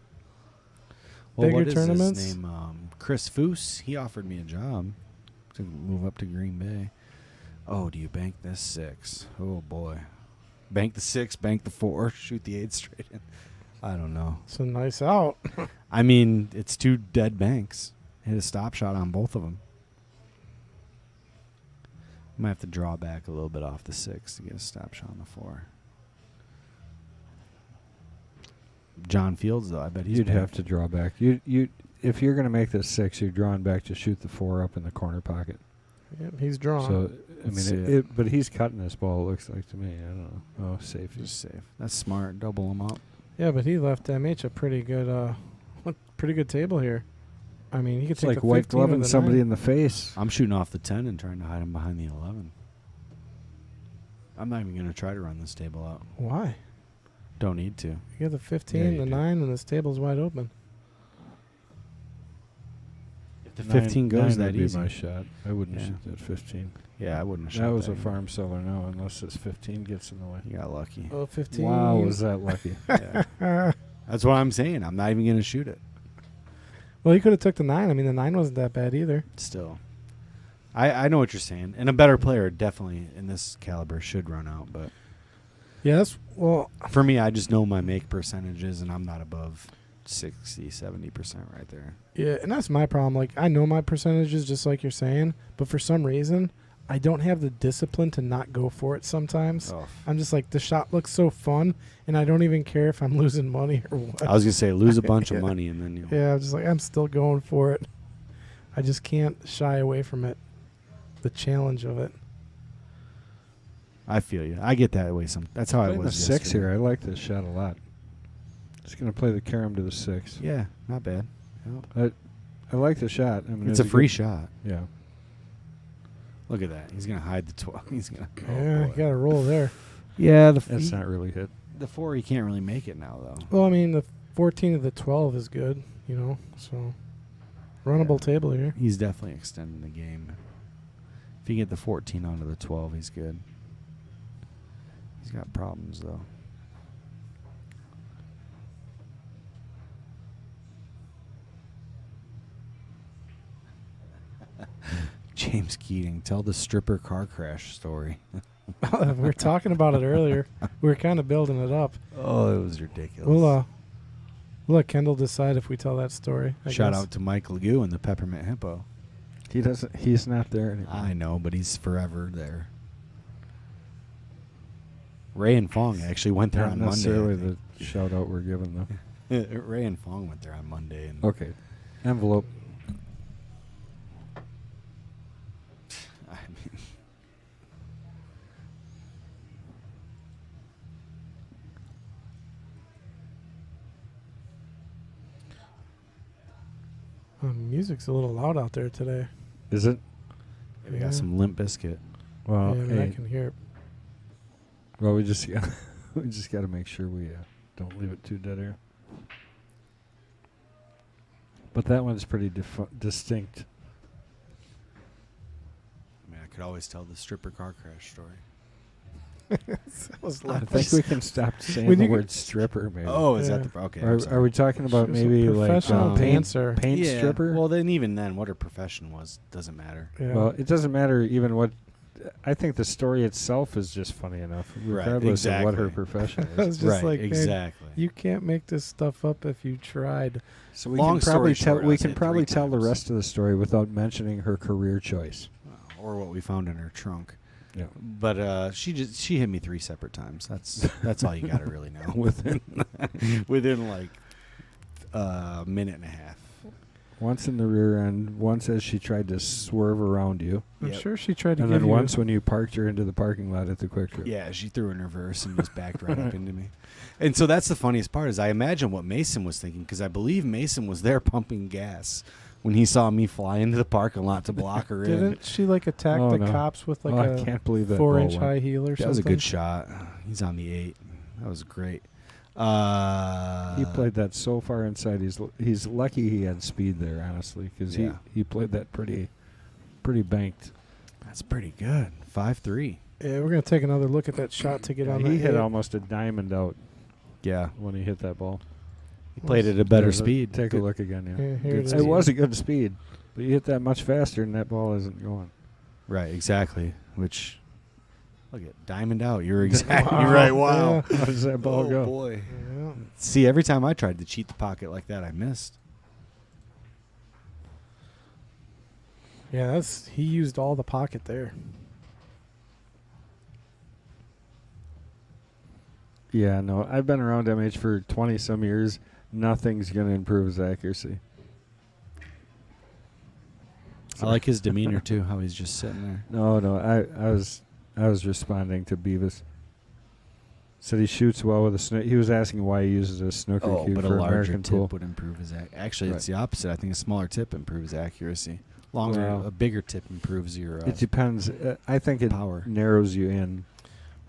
Speaker 3: Well,
Speaker 2: bigger
Speaker 3: what is
Speaker 2: tournaments.
Speaker 3: his name? Chris Foose. He offered me a job to move up to Green Bay. Oh, do you bank this 6? Oh, boy. Bank the 6, bank the 4, shoot the 8 straight in. I don't know.
Speaker 2: It's a nice out.
Speaker 3: I mean, it's 2 dead banks. Hit a stop shot on both of them. Might have to draw back a little bit off the 6 to get a stop shot on the 4. John Fields, though, I bet he's
Speaker 1: You'd
Speaker 3: back.
Speaker 1: have to draw back. You if you're going to make this 6, you're drawing back to shoot the 4 up in the corner pocket.
Speaker 2: Yep, he's drawn.
Speaker 1: So I
Speaker 3: Let's
Speaker 1: mean,
Speaker 3: see it.
Speaker 1: but he's cutting this ball. It looks like to me. I don't know. Oh, safety.
Speaker 3: Just safe. That's smart. Double them up.
Speaker 2: Yeah, but he left MH a pretty good table here. I mean, he could
Speaker 1: It's
Speaker 2: take
Speaker 1: like
Speaker 2: the
Speaker 1: white
Speaker 2: 15 or
Speaker 1: gloving
Speaker 2: the
Speaker 1: somebody
Speaker 2: 9.
Speaker 1: in the face.
Speaker 3: I'm shooting off the 10 and trying to hide him behind the 11. I'm not even going to try to run this table out.
Speaker 2: Why?
Speaker 3: Don't need to.
Speaker 2: You got the 15,
Speaker 1: Yeah, you
Speaker 2: the
Speaker 1: do.
Speaker 2: 9, and this table's wide open.
Speaker 3: If the 15 goes
Speaker 1: nine
Speaker 3: that
Speaker 1: would be
Speaker 3: easy.
Speaker 1: my shot. I wouldn't
Speaker 3: Yeah.
Speaker 1: shoot that 15.
Speaker 3: Yeah, I wouldn't have shot
Speaker 1: That was a
Speaker 3: either.
Speaker 1: farm seller now, unless this 15 gets in the way.
Speaker 3: You got lucky.
Speaker 2: Oh, 15.
Speaker 1: Wow, was that lucky?
Speaker 3: Yeah. That's what I'm saying. I'm not even going to shoot it.
Speaker 2: Well, he could have took the 9. I mean, the 9 wasn't that bad either.
Speaker 3: Still, I know what you're saying, and a better player definitely in this caliber should run out. But
Speaker 2: Yes. Well,
Speaker 3: for me, I just know my make percentages, and I'm not above 60, 70% right there.
Speaker 2: yeah, and that's my problem. Like, I know my percentages, just like you're saying, but for some reason, I don't have the discipline to not go for it sometimes.
Speaker 3: Oh.
Speaker 2: I'm just like, the shot looks so fun, and I don't even care if I'm losing money or what.
Speaker 3: I was gonna say lose a bunch
Speaker 2: Yeah.
Speaker 3: of money, and then you.
Speaker 2: Yeah, I'm just like, I'm still going for it. I just can't shy away from it. The challenge of it.
Speaker 3: I feel you. I get that way. That's how I
Speaker 1: Playing
Speaker 3: was.
Speaker 1: the 6
Speaker 3: yesterday.
Speaker 1: here. I like this shot a lot. Just going to play the carom to the 6.
Speaker 3: Yeah, not bad. Yep.
Speaker 1: I like the shot. I mean,
Speaker 3: It's a free
Speaker 1: good-
Speaker 3: shot.
Speaker 1: Yeah.
Speaker 3: Look at that. He's gonna hide the 12. He's gonna.
Speaker 2: Yeah, you got to roll there.
Speaker 3: Yeah,
Speaker 1: That's not really hit.
Speaker 3: the 4. He can't really make it now though.
Speaker 2: Well, I mean, the 14 to the 12 is good, so runnable table here.
Speaker 3: He's definitely extending the game. If you get the 14 onto the 12, he's good. He's got problems though. James Keating, tell the stripper car crash story.
Speaker 2: We were talking about it earlier. We were kind of building it up.
Speaker 3: Oh, it was ridiculous.
Speaker 2: We'll let Kendall decide if we tell that story. I
Speaker 3: Shout
Speaker 2: guess.
Speaker 3: out to Mike Legoo and the Peppermint Hippo.
Speaker 1: He's not there anymore.
Speaker 3: I know, but he's forever there. Ray and Fong actually went there
Speaker 1: Not
Speaker 3: on Monday.
Speaker 1: necessarily
Speaker 3: I think.
Speaker 1: the shout out we're giving them.
Speaker 3: Ray and Fong went there on Monday. And
Speaker 1: Okay. Envelope.
Speaker 3: I mean,
Speaker 2: Music's a little loud out there today.
Speaker 1: Is it?
Speaker 3: we
Speaker 2: Yeah.
Speaker 3: got some Limp Biscuit.
Speaker 1: Well,
Speaker 2: Yeah, I mean, I
Speaker 1: hey,
Speaker 2: can hear it.
Speaker 1: well, we just got to make sure we don't leave it too dead air. But that one's pretty distinct.
Speaker 3: I mean, I could always tell the stripper car crash story.
Speaker 2: That was
Speaker 1: I
Speaker 2: loud.
Speaker 1: think we can stop saying
Speaker 2: When
Speaker 1: the
Speaker 2: you-
Speaker 1: word stripper, maybe.
Speaker 3: Oh, is
Speaker 2: Yeah.
Speaker 3: that the okay?
Speaker 1: Are we talking about
Speaker 2: She was a
Speaker 1: maybe like
Speaker 2: professional
Speaker 1: paint
Speaker 2: dancer.
Speaker 1: stripper?
Speaker 3: Well, then even then, what her profession was doesn't matter.
Speaker 2: Yeah.
Speaker 1: Well, it doesn't matter even what. I think the story itself is just funny enough,
Speaker 3: Right,
Speaker 1: regardless of what her
Speaker 3: exactly.
Speaker 1: profession
Speaker 2: I
Speaker 1: is.
Speaker 2: was just
Speaker 3: right,
Speaker 2: like, man,
Speaker 3: exactly.
Speaker 2: you can't make this stuff up if you tried.
Speaker 1: So we
Speaker 3: Long
Speaker 1: can probably
Speaker 3: story short, I
Speaker 1: we
Speaker 3: would
Speaker 1: can
Speaker 3: say
Speaker 1: probably
Speaker 3: 3
Speaker 1: tell the
Speaker 3: times.
Speaker 1: rest of the story without mentioning her career choice.
Speaker 3: Or what we found in her trunk.
Speaker 1: Yeah.
Speaker 3: But she hit me 3 separate times. That's all you got to really know.
Speaker 1: Within
Speaker 3: Within like a minute and a half.
Speaker 1: once in the rear end, once as she tried to swerve around you,
Speaker 2: I'm
Speaker 3: Yep.
Speaker 2: sure she tried to
Speaker 1: and
Speaker 2: give
Speaker 1: then
Speaker 2: you
Speaker 1: once when you parked her into the parking lot at the Quick Trip.
Speaker 3: Yeah, she threw in reverse and just backed right up into me. And so that's the funniest part is I imagine what Mason was thinking because I believe Mason was there pumping gas when he saw me fly into the parking lot to block her in.
Speaker 2: Didn't she like attack
Speaker 1: Oh,
Speaker 2: the
Speaker 1: no.
Speaker 2: cops with like
Speaker 1: I
Speaker 2: a
Speaker 1: can't believe that ball
Speaker 2: 4-inch
Speaker 1: went.
Speaker 2: high heel or something?
Speaker 3: That was a good shot. He's on the 8. That was great.
Speaker 1: He played that so far inside. He's lucky he had speed there, honestly, because
Speaker 3: Yeah.
Speaker 1: he played that pretty banked.
Speaker 3: That's pretty good. 5-3.
Speaker 2: Yeah, we're gonna take another look at that shot to get on.
Speaker 1: He
Speaker 2: that
Speaker 1: hit
Speaker 2: eight.
Speaker 1: almost a diamond out
Speaker 3: Yeah.
Speaker 1: when he hit that ball.
Speaker 3: He played at a better
Speaker 1: There's
Speaker 3: speed.
Speaker 1: Take
Speaker 3: Good-
Speaker 1: a look again. Yeah,
Speaker 2: Yeah, here
Speaker 3: Good
Speaker 2: it is.
Speaker 1: it was a good speed, but you hit that much faster, and that ball isn't going.
Speaker 3: Right, exactly. Which, look at diamond out. You're exactly
Speaker 2: Wow.
Speaker 3: right. Wow.
Speaker 1: How does that ball
Speaker 3: Oh,
Speaker 1: go?
Speaker 3: boy.
Speaker 2: Yeah.
Speaker 3: See, every time I tried to cheat the pocket like that, I missed.
Speaker 2: Yeah, he used all the pocket there.
Speaker 1: Yeah, no, I've been around MH for 20-some years. Nothing's going to improve his accuracy.
Speaker 3: I like his demeanor too. How he's just sitting there.
Speaker 1: No, I was responding to Beavis. Said he shoots well with a snook. He was asking why he uses a snooker cue
Speaker 3: but a
Speaker 1: for
Speaker 3: larger
Speaker 1: American
Speaker 3: tip
Speaker 1: pool.
Speaker 3: would improve his. Actually, it's
Speaker 1: Right.
Speaker 3: the opposite. I think a smaller tip improves accuracy. Longer,
Speaker 1: Well,
Speaker 3: a bigger tip improves your.
Speaker 1: It depends. I think it
Speaker 3: Power.
Speaker 1: narrows you in.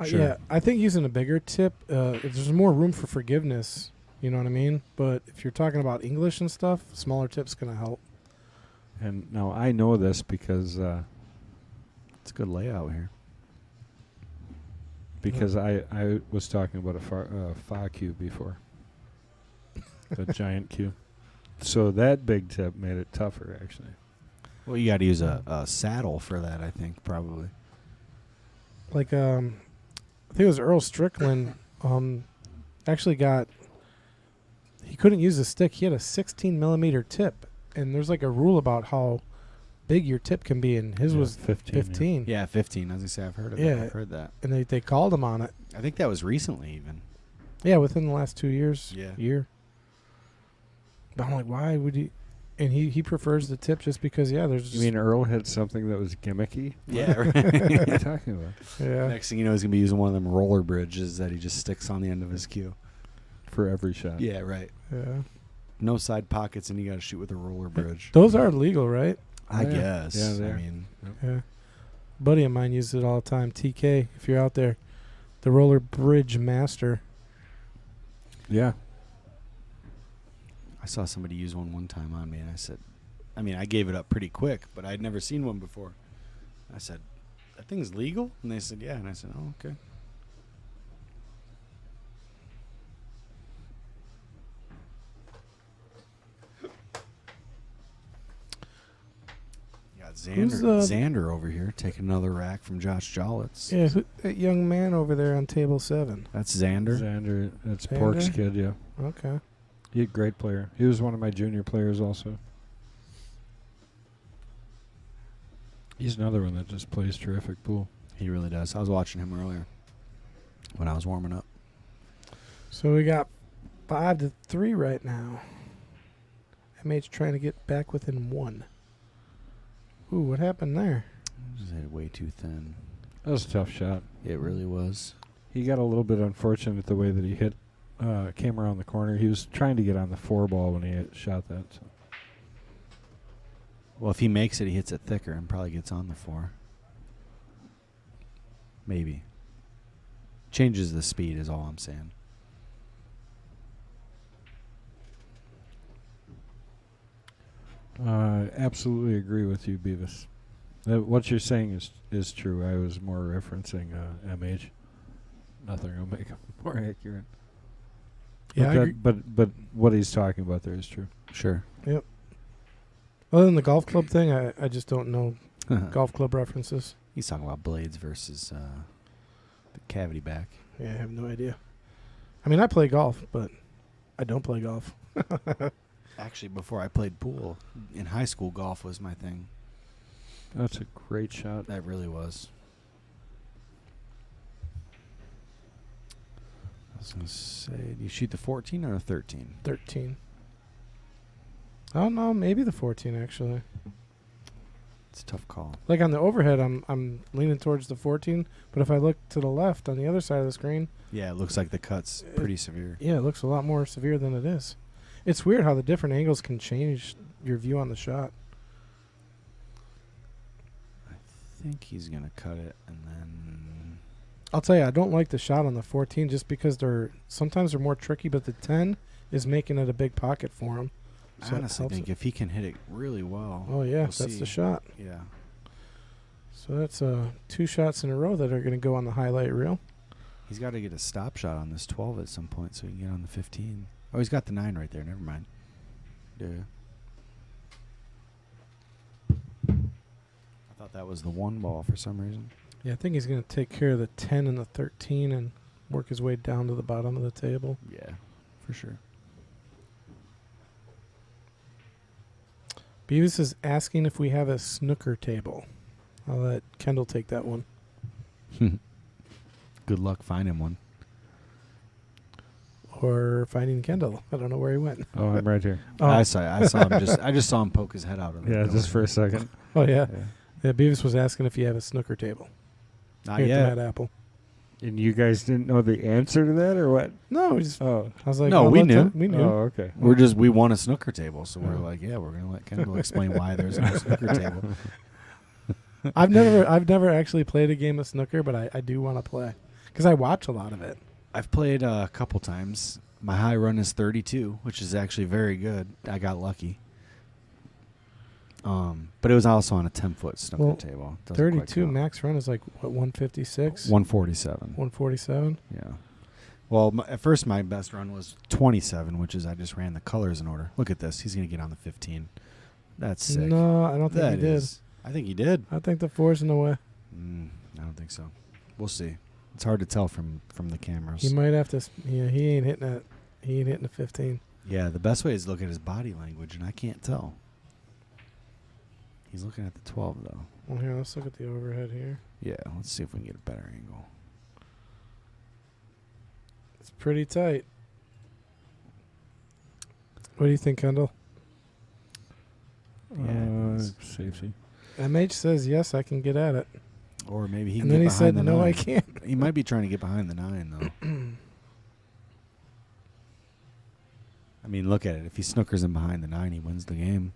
Speaker 3: Sure.
Speaker 2: Yeah, I think using a bigger tip, if there's more room for forgiveness. You know what I mean? But if you're talking about English and stuff, smaller tip's gonna help.
Speaker 1: And now I know this because
Speaker 3: It's a good layout here.
Speaker 1: I was talking about a fa cue before. The giant cue. So that big tip made it tougher, actually.
Speaker 3: Well, you got to use a saddle for that, I think, probably.
Speaker 2: Like I think it was Earl Strickland. Actually he couldn't use a stick. He had a 16 millimeter tip, and there's like a rule about how big your tip can be, and his was 15.
Speaker 3: Yeah, 15. As I say, I've heard of
Speaker 2: Yeah.
Speaker 3: that. I've heard that.
Speaker 2: And they called him on it.
Speaker 3: I think that was recently, even.
Speaker 2: Yeah, within the last 2 years.
Speaker 3: Yeah.
Speaker 2: Year. But I'm like, why would he? And he prefers the tip just because, there's just...
Speaker 1: You mean Earl had something that was gimmicky?
Speaker 3: Yeah,
Speaker 1: What are you
Speaker 3: right.
Speaker 1: talking about?
Speaker 2: Yeah.
Speaker 3: Next thing you know, he's going to be using one of them roller bridges that he just sticks on the end of his cue.
Speaker 1: For every shot.
Speaker 3: Yeah, right.
Speaker 2: Yeah.
Speaker 3: No side pockets, and you got to shoot with a roller bridge.
Speaker 2: Those are legal, right?
Speaker 3: I
Speaker 1: Yeah.
Speaker 3: guess.
Speaker 1: Yeah, they
Speaker 3: I
Speaker 1: are.
Speaker 3: mean,
Speaker 2: Yeah. Buddy of mine uses it all the time. TK, if you're out there. The roller bridge master.
Speaker 1: Yeah.
Speaker 3: I saw somebody use one time on me, and I said, I gave it up pretty quick, but I'd never seen one before. I said, that thing's legal? And they said, yeah. And I said, oh, okay. Got
Speaker 2: Who's,
Speaker 3: Xander over here taking another rack from Josh Jolitz.
Speaker 2: Yeah, that young man over there on table 7.
Speaker 3: That's Xander.
Speaker 1: Xander, that's
Speaker 2: Xander?
Speaker 1: Pork's kid, yeah.
Speaker 2: Okay.
Speaker 1: He's a great player. He was one of my junior players also. He's another one that just plays terrific pool.
Speaker 3: He really does. I was watching him earlier when I was warming up.
Speaker 2: So we got 5-3 right now. MH trying to get back within 1. Ooh, what happened there?
Speaker 3: Just hit it way too thin.
Speaker 1: That was a tough shot.
Speaker 3: It really was.
Speaker 1: He got a little bit unfortunate the way that he hit, came around the corner. He was trying to get on the 4 ball when he shot that. So.
Speaker 3: Well, if he makes it, he hits it thicker and probably gets on the 4. Maybe. Changes the speed is all I'm saying.
Speaker 1: Absolutely agree with you, Beavis. What you're saying is true. I was more referencing MH. Nothing will make him more accurate.
Speaker 2: Yeah, I agree.
Speaker 1: But what he's talking about there is true.
Speaker 3: Sure.
Speaker 2: Yep. Other than the golf club thing, I just don't know golf club references.
Speaker 3: He's talking about blades versus the cavity back.
Speaker 2: Yeah, I have no idea. I mean, I play golf, but I don't play golf.
Speaker 3: Actually, before I played pool, in high school, golf was my thing.
Speaker 1: That's a great shot.
Speaker 3: That really was. I was going to say, do you shoot the 14 or a 13?
Speaker 2: 13. I don't know, maybe the 14 actually.
Speaker 3: It's a tough call.
Speaker 2: Like on the overhead, I'm leaning towards the 14, but if I look to the left on the other side of the screen,
Speaker 3: Yeah, it looks like the cut's pretty severe.
Speaker 2: yeah, it looks a lot more severe than it is. It's weird how the different angles can change your view on the shot.
Speaker 3: I think he's going to cut it, and then...
Speaker 2: I'll tell you, I don't like the shot on the 14 just because sometimes they're more tricky, but the 10 is making it a big pocket for him.
Speaker 3: I honestly think if he can hit it really well...
Speaker 2: Oh, yeah,
Speaker 3: we'll
Speaker 2: that's
Speaker 3: see.
Speaker 2: the shot.
Speaker 3: Yeah.
Speaker 2: So that's 2 shots in a row that are going to go on the highlight reel.
Speaker 3: He's got to get a stop shot on this 12 at some point so he can get on the 15. Oh, he's got the 9 right there. Never mind. Yeah. I thought that was the 1 ball for some reason.
Speaker 2: Yeah, I think he's going to take care of the 10 and the 13 and work his way down to the bottom of the table.
Speaker 3: Yeah, for sure.
Speaker 2: Beavis is asking if we have a snooker table. I'll let Kendall take that one.
Speaker 3: Good luck finding one.
Speaker 2: Or finding Kendall. I don't know where he went.
Speaker 1: Oh, I'm right here.
Speaker 2: Oh,
Speaker 3: I saw him I just saw him poke his head out of the
Speaker 1: Yeah,
Speaker 3: door.
Speaker 1: just for a second.
Speaker 2: oh yeah. Yeah, Beavis was asking if you have a snooker table.
Speaker 3: Not
Speaker 2: Here at
Speaker 3: yet.
Speaker 2: the Mad Apple.
Speaker 1: And you guys didn't know the answer to that, or what?
Speaker 2: No, we just,
Speaker 1: Oh,
Speaker 2: I was like,
Speaker 3: No,
Speaker 2: I'll
Speaker 3: we
Speaker 2: let
Speaker 3: knew.
Speaker 2: we knew.
Speaker 1: oh, okay.
Speaker 3: We want a snooker table, so we're
Speaker 2: Oh.
Speaker 3: like, yeah, we're gonna let Kendall explain why there's no snooker table.
Speaker 2: I've never actually played a game of snooker, but I do want to play because I watch a lot of it.
Speaker 3: I've played a couple times. My high run is 32, which is actually very good. I got lucky. But it was also on a 10-foot snooker
Speaker 2: Well,
Speaker 3: table. Doesn't quite
Speaker 2: 32
Speaker 3: count.
Speaker 2: max run is like what 156,
Speaker 3: 147.
Speaker 2: 147.
Speaker 3: Yeah. Well, at first my best run was 27, which is I just ran the colors in order. Look at this. He's going to get on the 15. That's sick.
Speaker 2: No, I don't think
Speaker 3: That
Speaker 2: he did.
Speaker 3: is. I think he did.
Speaker 2: I think the 4's in the way.
Speaker 3: I don't think so. We'll see. It's hard to tell from the cameras.
Speaker 2: He might have to. Yeah, he ain't hitting it. He ain't hitting the 15.
Speaker 3: Yeah, the best way is to look at his body language, and I can't tell. He's looking at the 12, though.
Speaker 2: Well, here, let's look at the overhead here.
Speaker 3: Yeah, let's see if we can get a better angle.
Speaker 2: It's pretty tight. What do you think, Kendall?
Speaker 1: Safety.
Speaker 2: MH says, yes, I can get at it.
Speaker 3: Or maybe he
Speaker 2: And
Speaker 3: can
Speaker 2: then
Speaker 3: get
Speaker 2: he
Speaker 3: behind
Speaker 2: said,
Speaker 3: the
Speaker 2: no,
Speaker 3: 9.
Speaker 2: I can't.
Speaker 3: He might be trying to get behind the 9, though. I mean, look at it. If he snookers in behind the 9, he wins the game.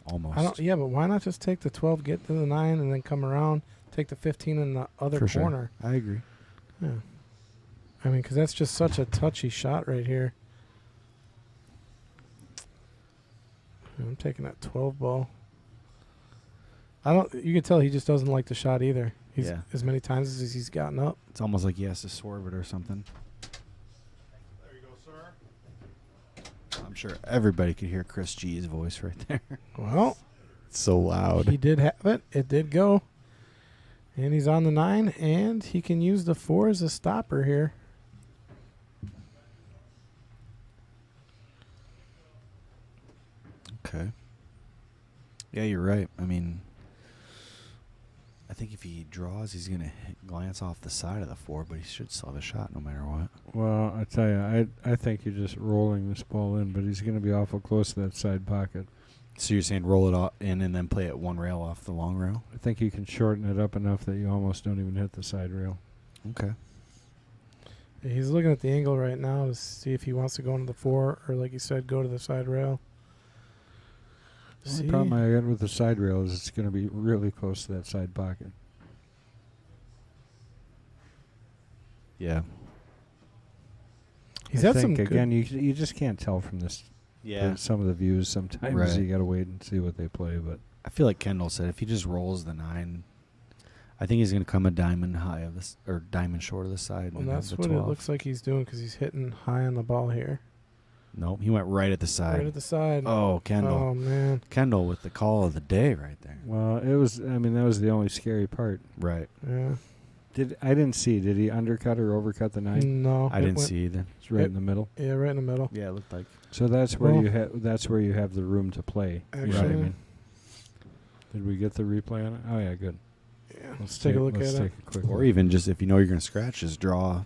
Speaker 3: Almost.
Speaker 2: Yeah, but why not just take the 12, get to the 9, and then come around, take the 15 in the other
Speaker 3: For
Speaker 2: corner?
Speaker 3: Sure. I agree.
Speaker 2: Yeah. I mean, because that's just such a touchy shot right here. I'm taking that 12 ball. You can tell he just doesn't like the shot either. He's
Speaker 3: Yeah.
Speaker 2: as many times as he's gotten up.
Speaker 3: It's almost like he has to swerve it or something.
Speaker 1: There you go, sir.
Speaker 3: I'm sure everybody could hear Chris G's voice right there.
Speaker 2: Well,
Speaker 3: It's so loud.
Speaker 2: he did have it. It did go. And he's on the 9, and he can use the 4 as a stopper here.
Speaker 3: Okay. Yeah, you're right. I mean, I think if he draws, he's going to glance off the side of the 4, but he should still have a shot no matter what.
Speaker 1: Well, I tell you, I think you're just rolling this ball in, but he's going to be awful close to that side pocket.
Speaker 3: So you're saying roll it in and then play it one rail off the long rail?
Speaker 1: I think you can shorten it up enough that you almost don't even hit the side rail.
Speaker 3: Okay.
Speaker 2: He's looking at the angle right now to see if he wants to go into the 4 or, like you said, go to the side rail.
Speaker 1: The only problem I got with the side rail is it's going to be really close to that side pocket.
Speaker 3: Yeah.
Speaker 2: He's
Speaker 1: I
Speaker 2: had
Speaker 1: think
Speaker 2: some
Speaker 1: again,
Speaker 2: good.
Speaker 1: you just can't tell from this.
Speaker 3: Yeah.
Speaker 1: Some of the views. Sometimes
Speaker 3: Right.
Speaker 1: you got to wait and see what they play. But
Speaker 3: I feel like Kendall said if he just rolls the 9, I think he's going to come a diamond high of this or diamond short of the side.
Speaker 2: Well,
Speaker 3: and have
Speaker 2: that's
Speaker 3: the
Speaker 2: what
Speaker 3: 12.
Speaker 2: it looks like he's doing because he's hitting high on the ball here.
Speaker 3: Nope, he went right at the side.
Speaker 2: Right at the side.
Speaker 3: Oh, Kendall.
Speaker 2: Oh, man.
Speaker 3: Kendall with the call of the day right there.
Speaker 1: well, it was. I mean, that was the only scary part.
Speaker 3: Right.
Speaker 2: Yeah.
Speaker 1: I didn't see. Did he undercut or overcut the 9?
Speaker 2: No.
Speaker 3: I
Speaker 2: it
Speaker 3: didn't
Speaker 2: went-
Speaker 3: see either.
Speaker 1: It's right
Speaker 2: it-
Speaker 1: in the middle.
Speaker 2: Yeah, right in the middle.
Speaker 3: Yeah, it looked like.
Speaker 1: So that's where
Speaker 2: Well-
Speaker 1: that's where you have the room to play. You know what I
Speaker 2: Actually-
Speaker 1: mean? Did we get the replay on it? Oh yeah, good.
Speaker 2: Yeah. Let's take a look
Speaker 1: let's
Speaker 2: at
Speaker 1: take
Speaker 2: it.
Speaker 1: a quick
Speaker 3: Or
Speaker 1: look.
Speaker 3: even just if you know you're going to scratch, just draw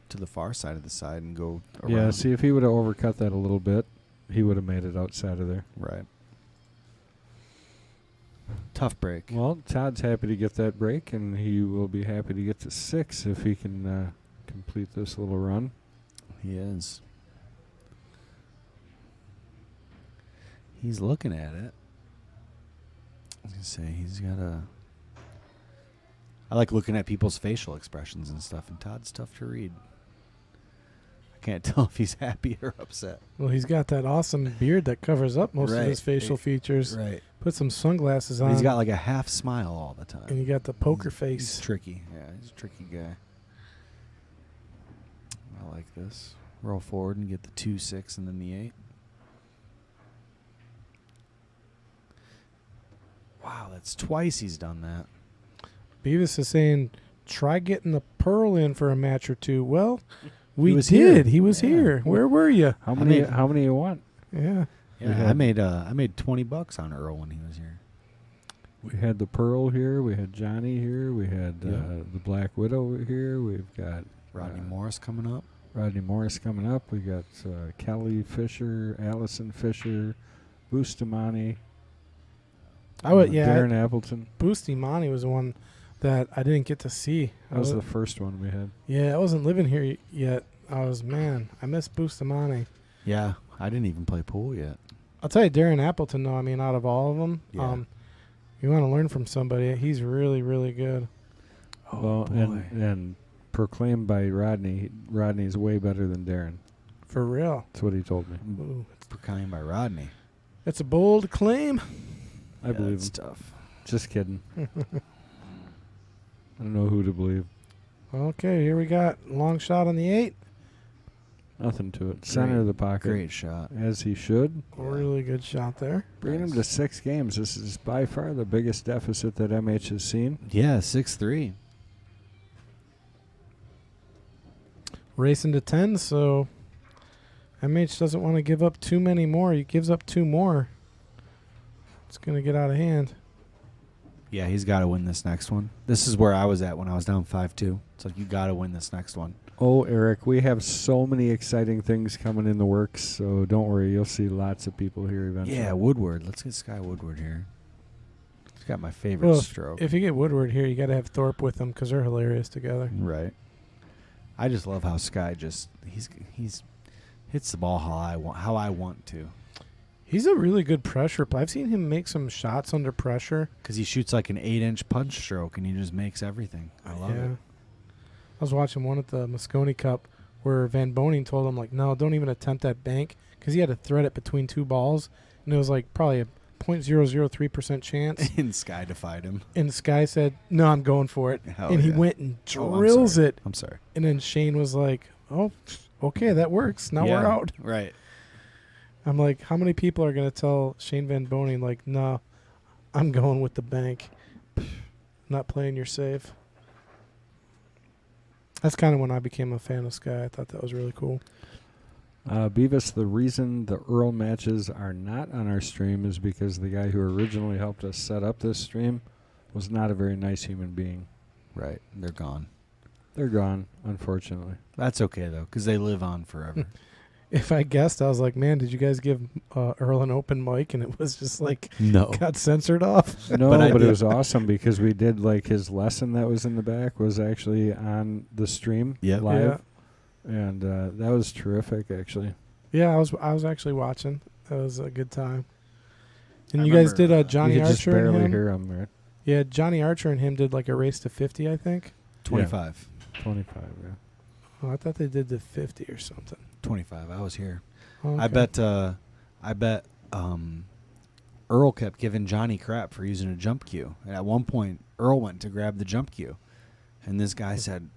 Speaker 3: to the far side of the side and go around.
Speaker 1: Yeah, see if he would have overcut that a little bit, he would have made it outside of there.
Speaker 3: Right. Tough break.
Speaker 1: Well, Todd's happy to get that break, and he will be happy to get to 6 if he can complete this little run.
Speaker 3: He is. He's looking at it. I was going to say, he's got a... I like looking at people's facial expressions and stuff, and Todd's tough to read. I can't tell if he's happy or upset.
Speaker 2: Well, he's got that awesome beard that covers up most of
Speaker 3: Right.
Speaker 2: his facial featers.
Speaker 3: Right.
Speaker 2: Put some sunglasses
Speaker 3: But
Speaker 2: on.
Speaker 3: he's got like a half smile all the time.
Speaker 2: and you got the poker
Speaker 3: He's
Speaker 2: face.
Speaker 3: tricky. Yeah, he's a tricky guy. I like this. Roll forward and get the 2, 6, and then the 8. Wow, that's twice he's done that.
Speaker 2: Beavis is saying, try getting the pearl in for a match or two. Well, we
Speaker 3: was
Speaker 2: did.
Speaker 3: here.
Speaker 2: He was
Speaker 3: Yeah.
Speaker 2: here. Where were you?
Speaker 1: How
Speaker 3: I
Speaker 1: many?
Speaker 3: mean-
Speaker 1: How many you want?
Speaker 2: Yeah.
Speaker 3: Yeah, I made $20 on Earl when he was here.
Speaker 1: We had the Pearl here. We had Johnny here. We had
Speaker 3: Yeah.
Speaker 1: the Black Widow here. We've got
Speaker 3: Rodney Morris coming up.
Speaker 1: Rodney Morris coming up. We got Kelly Fisher, Allison Fisher, Bustamante. Darren Appleton.
Speaker 2: Boosty Monty was the one that I didn't get to see.
Speaker 1: That was the first one we had.
Speaker 2: Yeah, I wasn't living here yet. I miss Bustamante.
Speaker 3: Yeah, I didn't even play pool yet.
Speaker 2: I'll tell you, Darren Appleton, though, I mean, out of all of them,
Speaker 3: Yeah.
Speaker 2: you want to learn from somebody. He's really, really good.
Speaker 1: Well,
Speaker 3: boy.
Speaker 1: and proclaimed by Rodney, Rodney's way better than Darren.
Speaker 2: For real.
Speaker 1: That's what he told me.
Speaker 2: Ooh.
Speaker 3: Proclaimed by Rodney.
Speaker 2: It's a bold claim.
Speaker 1: I believe
Speaker 3: it's
Speaker 1: him.
Speaker 3: tough.
Speaker 1: Just kidding. I don't know who to believe.
Speaker 2: Okay, here we got long shot on the 8.
Speaker 1: Nothing to it. Center of the pocket.
Speaker 3: Great shot.
Speaker 1: As he should.
Speaker 2: Really good shot there.
Speaker 1: Bringing him to 6 games. This is by far the biggest deficit that MH has seen.
Speaker 3: Yeah, 6-3.
Speaker 2: Racing to 10, so MH doesn't want to give up too many more. He gives up 2 more. It's going to get out of hand.
Speaker 3: Yeah, he's got to win this next one. This is where I was at when I was down 5-2. It's like, you got to win this next one.
Speaker 1: Oh, Eric, we have so many exciting things coming in the works, so don't worry. You'll see lots of people here eventually.
Speaker 3: Yeah, Woodward. Let's get Sky Woodward here. He's got my favorite stroke.
Speaker 2: If you get Woodward here, you got to have Thorpe with them because they're hilarious together.
Speaker 3: Right. I just love how Sky he's hits the ball how I want to.
Speaker 2: He's a really good pressure player. I've seen him make some shots under pressure.
Speaker 3: Because he shoots like an 8-inch punch stroke, and he just makes everything. I love it.
Speaker 2: I was watching one at the Moscone Cup where Van Boning told him, like, no, don't even attempt that bank, because he had to thread it between 2 balls, and it was like probably a 0.003% chance.
Speaker 3: And Sky defied him.
Speaker 2: And Sky said, no, I'm going for it.
Speaker 3: Hell
Speaker 2: and he
Speaker 3: yeah.
Speaker 2: went and drills it.
Speaker 3: I'm sorry.
Speaker 2: And then Shane was like, oh, okay, that works. Now we're out.
Speaker 3: Right.
Speaker 2: I'm like, how many people are going to tell Shane Van Boning, like, no, I'm going with the bank. Not playing your safe. That's kind of when I became a fan of Sky. I thought that was really cool.
Speaker 1: Beavis, the reason the Earl matches are not on our stream is because the guy who originally helped us set up this stream was not a very nice human being.
Speaker 3: Right. They're gone.
Speaker 1: They're gone, unfortunately.
Speaker 3: That's okay, though, because they live on forever.
Speaker 2: If I guessed, I was like, man, did you guys give Earl an open mic? And it was just like,
Speaker 3: No.
Speaker 2: got censored off.
Speaker 1: No,
Speaker 3: But
Speaker 1: but it was awesome because we did, like, his lesson that was in the back was actually on the stream
Speaker 3: Yep.
Speaker 1: live.
Speaker 2: Yeah.
Speaker 1: And that was terrific, actually.
Speaker 2: Yeah, I was actually watching. That was a good time. And
Speaker 3: I
Speaker 2: you guys
Speaker 3: remember,
Speaker 2: did Johnny
Speaker 1: you could just
Speaker 2: Archer and
Speaker 1: barely
Speaker 2: him?
Speaker 1: hear him, right?
Speaker 2: Yeah, Johnny Archer and him did like a race to 50, I think.
Speaker 3: 25.
Speaker 1: 25, yeah.
Speaker 2: Oh, I thought they did the 50 or something.
Speaker 3: 25. I was here.
Speaker 2: Oh,
Speaker 3: I
Speaker 2: okay.
Speaker 3: bet Earl kept giving Johnny crap for using a jump cue. And at one point, Earl went to grab the jump cue. And this guy said,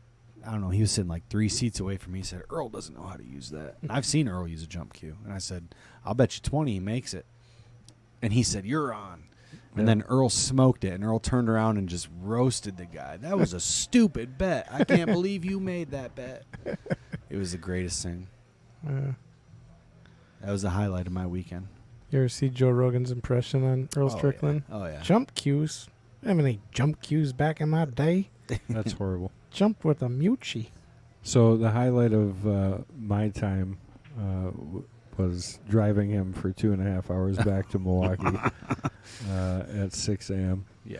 Speaker 3: I don't know, he was sitting like 3 seats away from me. He said, Earl doesn't know how to use that. And I've seen Earl use a jump cue. And I said, I'll bet you 20 he makes it. And he said, you're on. And then Earl smoked it, and Earl turned around and just roasted the guy. That was a stupid bet. I can't believe you made that bet. It was the greatest thing. That was the highlight of my weekend.
Speaker 2: You ever see Joe Rogan's impression on Earl Strickland?
Speaker 3: Yeah. Oh, yeah.
Speaker 2: Jump cues. I haven't any jump cues back in my day.
Speaker 1: That's horrible.
Speaker 2: Jumped with a Mucci.
Speaker 1: So the highlight of my time was driving him for 2.5 hours back to Milwaukee at 6 a.m.
Speaker 3: Yeah.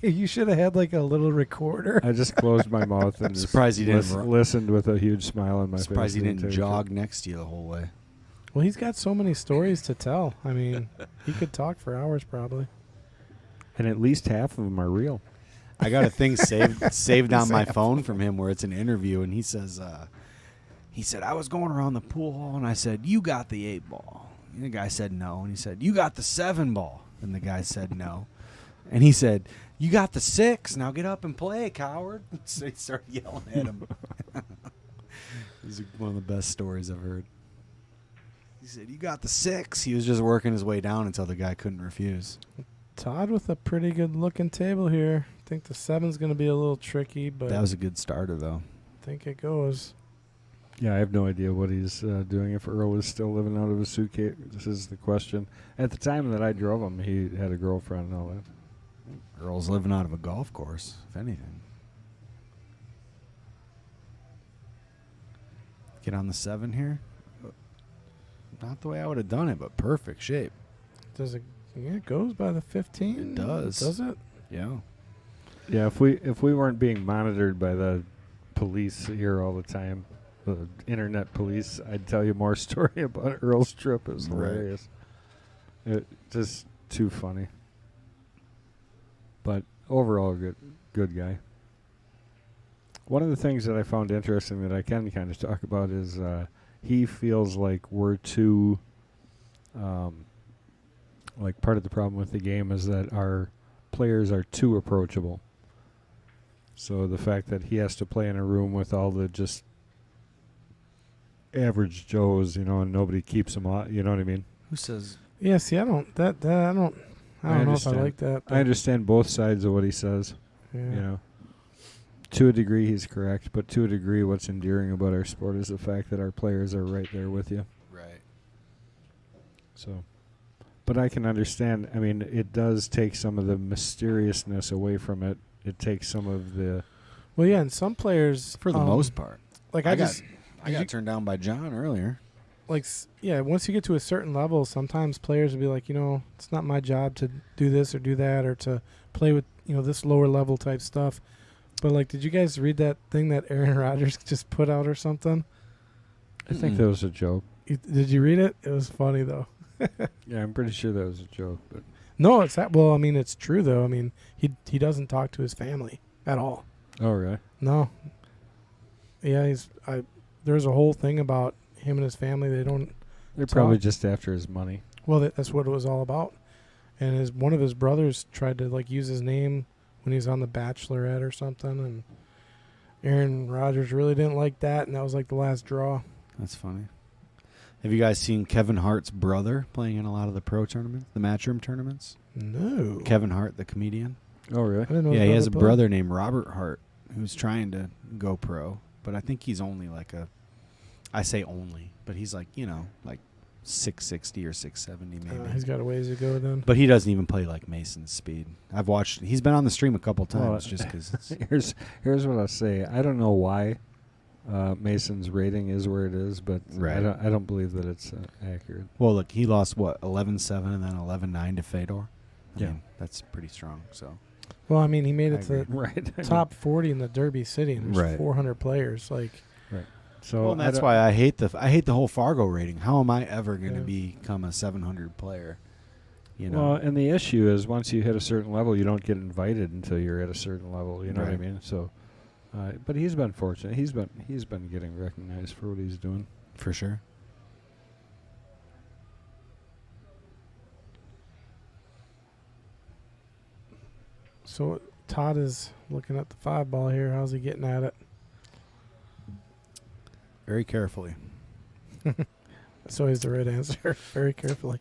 Speaker 2: You should have had like a little recorder.
Speaker 1: I just closed my mouth and just
Speaker 3: Surprised he didn't
Speaker 1: listened with a huge smile on my face.
Speaker 3: Surprised he
Speaker 1: the
Speaker 3: didn't
Speaker 1: entire
Speaker 3: jog
Speaker 1: trip.
Speaker 3: next to you the whole way.
Speaker 2: Well, he's got so many stories to tell. I mean, he could talk for hours probably.
Speaker 1: And at least half of them are real.
Speaker 3: I got a thing saved on my phone from him where it's an interview, and he says, he said, I was going around the pool hall, and I said, you got the 8 ball. And the guy said no, and he said, you got the 7 ball. And the guy said no. And he said, you got the 6. Now get up and play, coward. So he started yelling at him. This is one of the best stories I've heard. He said, you got the 6. He was just working his way down until the guy couldn't refuse.
Speaker 2: Todd with a pretty good looking table here. I think the 7's going to be a little tricky, but
Speaker 3: That was a good starter, though.
Speaker 2: I think it goes.
Speaker 1: Yeah, I have no idea what he's doing. If Earl is still living out of his suitcase, this is the question. At the time that I drove him, he had a girlfriend and all that.
Speaker 3: Earl's living out of a golf course, if anything. Get on the 7 here. Not the way I would have done it, but perfect shape.
Speaker 2: Does it? Yeah, it goes by the 15.
Speaker 3: It does.
Speaker 2: Does it?
Speaker 3: Yeah.
Speaker 1: Yeah, if we weren't being monitored by the police here all the time, the internet police, I'd tell you more story about Earl's trip. It was
Speaker 3: Right.
Speaker 1: hilarious. It just too funny. But overall, good guy. One of the things that I found interesting that I can kind of talk about is he feels like we're too, like part of the problem with the game is that our players are too approachable. So the fact that he has to play in a room with all the just average Joes, and nobody keeps him on, you know what I mean?
Speaker 3: Who says?
Speaker 2: Yeah, see, I don't know if I like that.
Speaker 1: I understand both sides of what he says.
Speaker 2: Yeah.
Speaker 1: To a degree, he's correct, but to a degree, what's endearing about our sport is the fact that our players are right there with you.
Speaker 3: Right.
Speaker 1: So, but I can understand. I mean, it does take some of the mysteriousness away from it. It takes some of the.
Speaker 2: Well, yeah, and some players,
Speaker 3: For the most part.
Speaker 2: like
Speaker 3: I got turned down by John earlier.
Speaker 2: once you get to a certain level, sometimes players will be like, it's not my job to do this or do that or to play with, this lower level type stuff. But, like, did you guys read that thing that Aaron Rodgers just put out or something?
Speaker 1: I think that was a joke.
Speaker 2: Did you read it? It was funny, though.
Speaker 1: Yeah, I'm pretty sure that was a joke. But
Speaker 2: No, it's that. Well, I mean, it's true, though. I mean, he doesn't talk to his family at all.
Speaker 1: oh, really?
Speaker 2: No. Yeah, there's a whole thing about him and his family. They don't.
Speaker 1: They're probably just after his money.
Speaker 2: Well, that's what it was all about. And one of his brothers tried to, like, use his name when he was on The Bachelorette or something, and Aaron Rodgers really didn't like that, and that was like the last draw.
Speaker 3: That's funny. Have you guys seen Kevin Hart's brother playing in a lot of the pro tournaments, the Matchroom tournaments?
Speaker 2: No.
Speaker 3: Kevin Hart, the comedian.
Speaker 1: Oh, really?
Speaker 2: I didn't know
Speaker 3: Yeah,
Speaker 2: his
Speaker 3: he has a
Speaker 2: played.
Speaker 3: brother named Robert Hart who's trying to go pro, but I think he's only I say only, but he's like 660 or 670 maybe.
Speaker 2: He's got a ways to go then.
Speaker 3: But he doesn't even play like Mason's speed. I've watched. He's been on the stream a couple times
Speaker 1: Well,
Speaker 3: just because.
Speaker 1: Here's what I'll say. I don't know why Mason's rating is where it is, but
Speaker 3: Right.
Speaker 1: I don't believe that it's accurate.
Speaker 3: Well, look, he lost 11-7 and then 11-9 to Fedor.
Speaker 1: Yeah.
Speaker 3: I mean, that's pretty strong. So
Speaker 2: Well, I mean, he made
Speaker 3: I
Speaker 2: it to
Speaker 3: agree.
Speaker 1: Right.
Speaker 2: top 40 in the Derby City, and there's
Speaker 3: Right.
Speaker 2: 400 players. Like,
Speaker 1: So
Speaker 3: well, and that's why I hate the whole Fargo rating. How am I ever going to become a 700 player?
Speaker 1: Well, and the issue is once you hit a certain level, you don't get invited until you're at a certain level. You know what I
Speaker 3: Right.
Speaker 1: mean? So, but he's been fortunate. He's been getting recognized for what he's doing.
Speaker 3: For sure.
Speaker 2: so Todd is looking at the 5-ball here. How's he getting at it?
Speaker 3: Very carefully.
Speaker 2: That's always the right answer. Very carefully.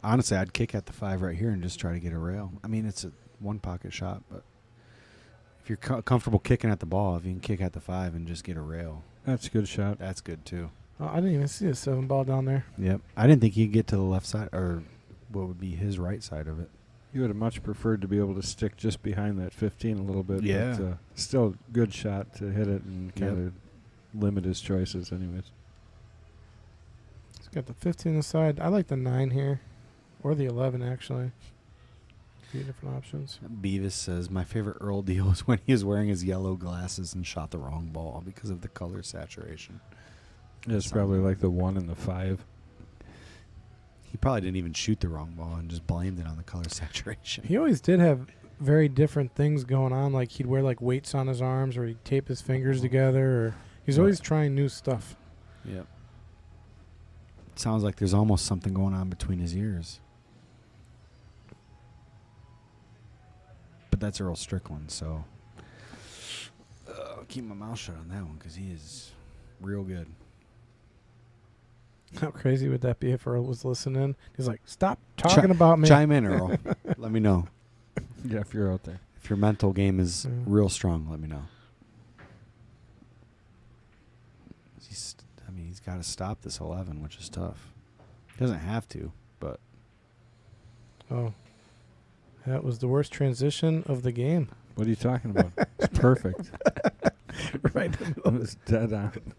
Speaker 3: Honestly, I'd kick at the 5 right here and just try to get a rail. I mean, it's a one-pocket shot, but if you're comfortable kicking at the ball, if you can kick at the 5 and just get a rail,
Speaker 1: That's a good shot.
Speaker 3: that's good too.
Speaker 2: Oh, I didn't even see a 7-ball down there.
Speaker 3: Yep. I didn't think he'd get to the left side or what would be his right side of it.
Speaker 1: You would have much preferred to be able to stick just behind that 15 a little bit.
Speaker 3: Yeah.
Speaker 1: But, still good shot to hit it and kind of limit his choices anyways.
Speaker 2: He's got the 15 on the side. I like the 9 here. Or the 11, actually. A few different options.
Speaker 3: Beavis says, my favorite Earl deal is when he was wearing his yellow glasses and shot the wrong ball because of the color saturation.
Speaker 1: It's probably like the 1 and the 5.
Speaker 3: He probably didn't even shoot the wrong ball and just blamed it on the color saturation.
Speaker 2: He always did have very different things going on. Like, he'd wear, like, weights on his arms, or he'd tape his fingers together, or he's always trying new stuff.
Speaker 3: Yep. Sounds like there's almost something going on between his ears. But that's Earl Strickland, so I'll keep my mouth shut on that one because he is real good.
Speaker 2: How crazy would that be if Earl was listening? He's like, stop talking about me.
Speaker 3: Chime in, Earl. Let me know.
Speaker 1: Yeah, if you're out there.
Speaker 3: If your mental game is real strong, let me know. He's got to stop this 11, which is tough. He doesn't have to, but...
Speaker 2: Oh. That was the worst transition of the game.
Speaker 1: What are you talking about? It's perfect.
Speaker 2: Right.
Speaker 1: It was dead on.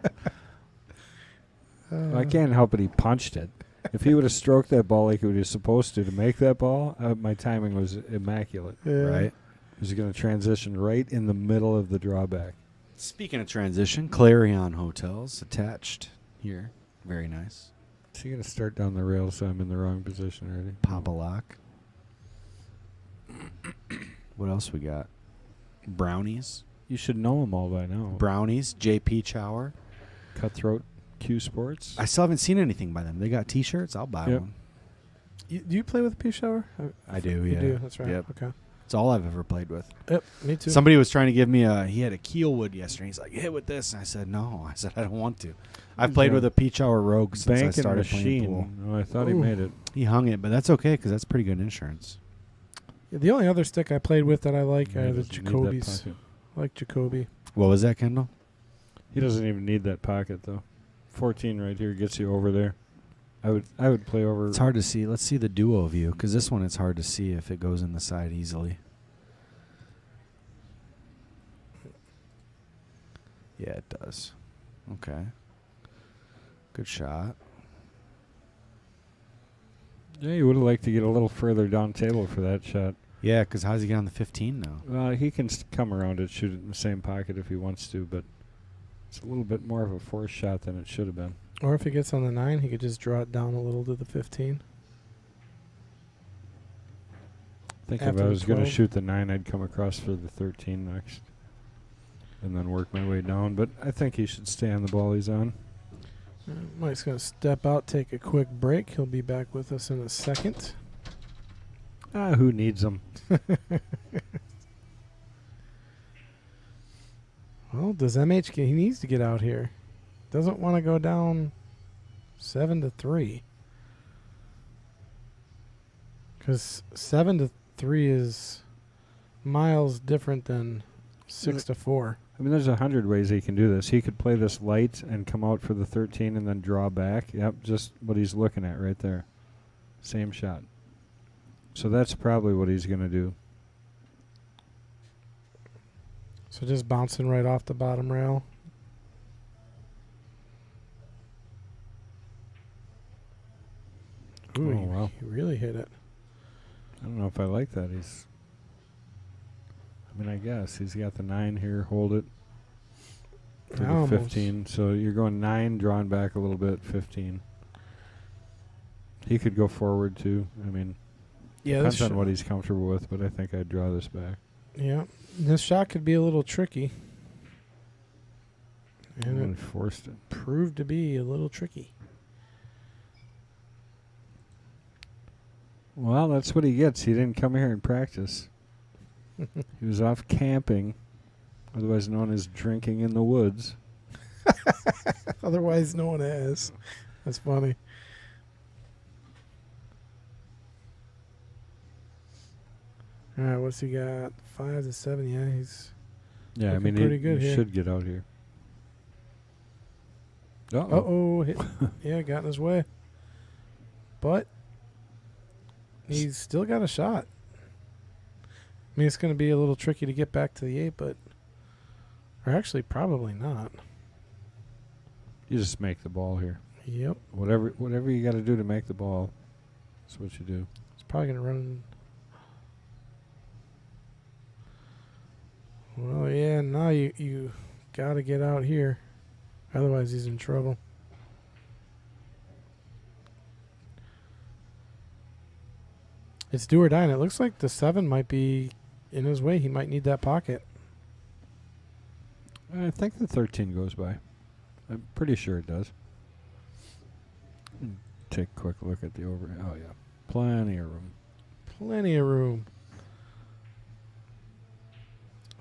Speaker 1: I can't help it. He punched it. If he would have stroked that ball like he was supposed to make that ball, my timing was immaculate.
Speaker 2: Yeah.
Speaker 3: Right?
Speaker 1: He was going to transition right in the middle of the drawback.
Speaker 3: Speaking of transition, Clarion Hotels attached here. Very nice.
Speaker 1: Is he going to start down the rail so I'm in the wrong position already?
Speaker 3: Pop a lock. What else we got? Brownies.
Speaker 1: You should know them all by now.
Speaker 3: Brownies. JP Chower.
Speaker 1: Cutthroat Q Sports.
Speaker 3: I still haven't seen anything by them. They got T-shirts. I'll buy
Speaker 1: Yep.
Speaker 3: one.
Speaker 2: Do you play with a pea shower?
Speaker 3: I do,
Speaker 2: You
Speaker 3: yeah.
Speaker 2: do, that's right.
Speaker 3: Yep.
Speaker 2: Okay.
Speaker 3: It's all I've ever played with.
Speaker 2: Yep, me too.
Speaker 3: Somebody was trying to give me he had a keel wood yesterday. He's like, hit with this. And I said, no. I said, I don't want to. I've played with a Peach Hour Rogue since I started playing pool.
Speaker 1: Oh, I thought he made it.
Speaker 3: He hung it, but that's okay because that's pretty good insurance.
Speaker 2: Yeah, the only other stick I played with that I like
Speaker 1: He
Speaker 2: are the
Speaker 1: doesn't need that
Speaker 2: Jacoby's.
Speaker 1: pocket.
Speaker 2: I like Jacoby.
Speaker 3: What was that, Kendall?
Speaker 1: He doesn't even need that pocket though. 14 right here gets you over there. I would play over.
Speaker 3: It's hard to see. Let's see the duo view because this one it's hard to see if it goes in the side easily. Yeah, it does. Okay. Good shot.
Speaker 1: Yeah, you would have liked to get a little further down table for that shot.
Speaker 3: Yeah, because how does he get on the 15 now?
Speaker 1: He can come around it, shoot it in the same pocket if he wants to, but it's a little bit more of a forced shot than it should have been.
Speaker 2: Or if he gets on the 9, he could just draw it down a little to the 15.
Speaker 1: I think
Speaker 2: After
Speaker 1: if I
Speaker 2: the
Speaker 1: was going to
Speaker 2: 12.
Speaker 1: shoot the 9, I'd come across for the 13 next. And then work my way down. But I think he should stay on the ball he's on.
Speaker 2: Mike's going to step out, take a quick break. He'll be back with us in a second.
Speaker 1: Who needs him?
Speaker 2: Well, does MH get, he needs to get out here. Doesn't want to go down 7-3. Because 7-3 is miles different than 6-4.
Speaker 1: I mean, there's 100 ways he can do this. He could play this light and come out for the 13 and then draw back. Yep, just what he's looking at right there. Same shot. So that's probably what he's going to do.
Speaker 2: So just bouncing right off the bottom rail. Ooh,
Speaker 1: Oh, wow.
Speaker 2: he really hit it.
Speaker 1: I don't know if I like that. I mean, I guess he's got the 9 here. Hold it for the
Speaker 2: Almost.
Speaker 1: 15. So you're going 9, drawing back a little bit, 15. He could go forward too. I mean,
Speaker 2: Yeah,
Speaker 1: depends
Speaker 2: this
Speaker 1: on what he's comfortable with, but I think I'd draw this back.
Speaker 2: yeah, this shot could be a little tricky. And
Speaker 1: And
Speaker 2: it
Speaker 1: forced it.
Speaker 2: proved to be a little tricky.
Speaker 1: Well, that's what he gets. He didn't come here and practice. He was off camping, otherwise known as drinking in the woods.
Speaker 2: Otherwise known as. That's funny. All right, what's he got? 5-7. Yeah, he's.
Speaker 1: Yeah, I
Speaker 2: Looking
Speaker 1: mean,
Speaker 2: pretty good
Speaker 1: he
Speaker 2: here.
Speaker 1: should get out here.
Speaker 2: Hit. Yeah, got in his way. But he's still got a shot. I mean, it's going to be a little tricky to get back to the 8, but. Or actually, probably not.
Speaker 1: You just make the ball here.
Speaker 2: Yep.
Speaker 1: Whatever you got to do to make the ball, that's what you do.
Speaker 2: It's probably going to run. Well, yeah, now you got to get out here. Otherwise, he's in trouble. It's do or die, and it looks like the 7 might be in his way. He might need that pocket.
Speaker 1: I think the 13 goes by. I'm pretty sure it does. Take a quick look at the over. Oh, yeah. Plenty of room.
Speaker 2: Plenty of room.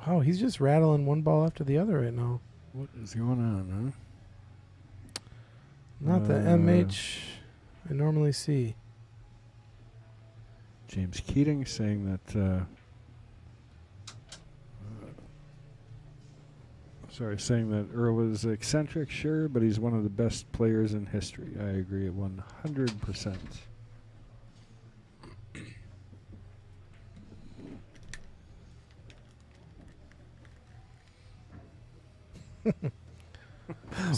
Speaker 2: Oh, he's just rattling one ball after the other right now.
Speaker 1: What is going on,
Speaker 2: Not the MH I normally see.
Speaker 1: James Keating saying that. Saying that Earl is eccentric, sure, but he's one of the best players in history. I agree at 100%.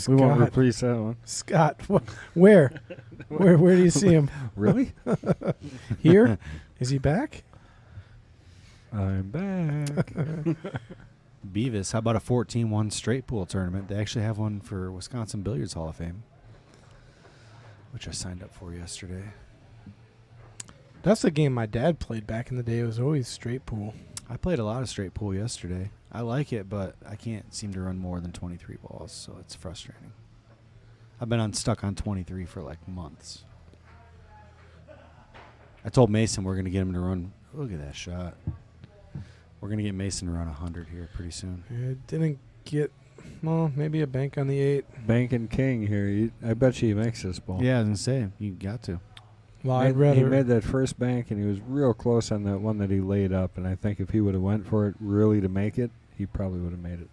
Speaker 1: We won't
Speaker 2: Scott.
Speaker 1: replace that one.
Speaker 2: Scott, where? Where do you see him?
Speaker 1: Really?
Speaker 2: Here? Is he back?
Speaker 1: I'm back.
Speaker 3: Beavis, how about a 14-1 straight pool tournament? They actually have one for Wisconsin Billiards Hall of Fame, which I signed up for yesterday.
Speaker 2: That's the game my dad played back in the day. It was always straight pool.
Speaker 3: I played a lot of straight pool yesterday. I like it, but I can't seem to run more than 23 balls, so it's frustrating. I've been stuck on 23 for like months. I told Mason we're going to get him to run. Look at that shot. We're going to get Mason around 100 here pretty soon.
Speaker 2: It didn't get, well, maybe a bank on the 8.
Speaker 1: Bank and king here. I bet you he makes this ball.
Speaker 3: Yeah, I was going to say, you got to.
Speaker 2: Well,
Speaker 1: He
Speaker 2: I'd rather.
Speaker 1: made that first bank, and he was real close on that one that he laid up. And I think if he would have went for it really to make it, he probably would have made it.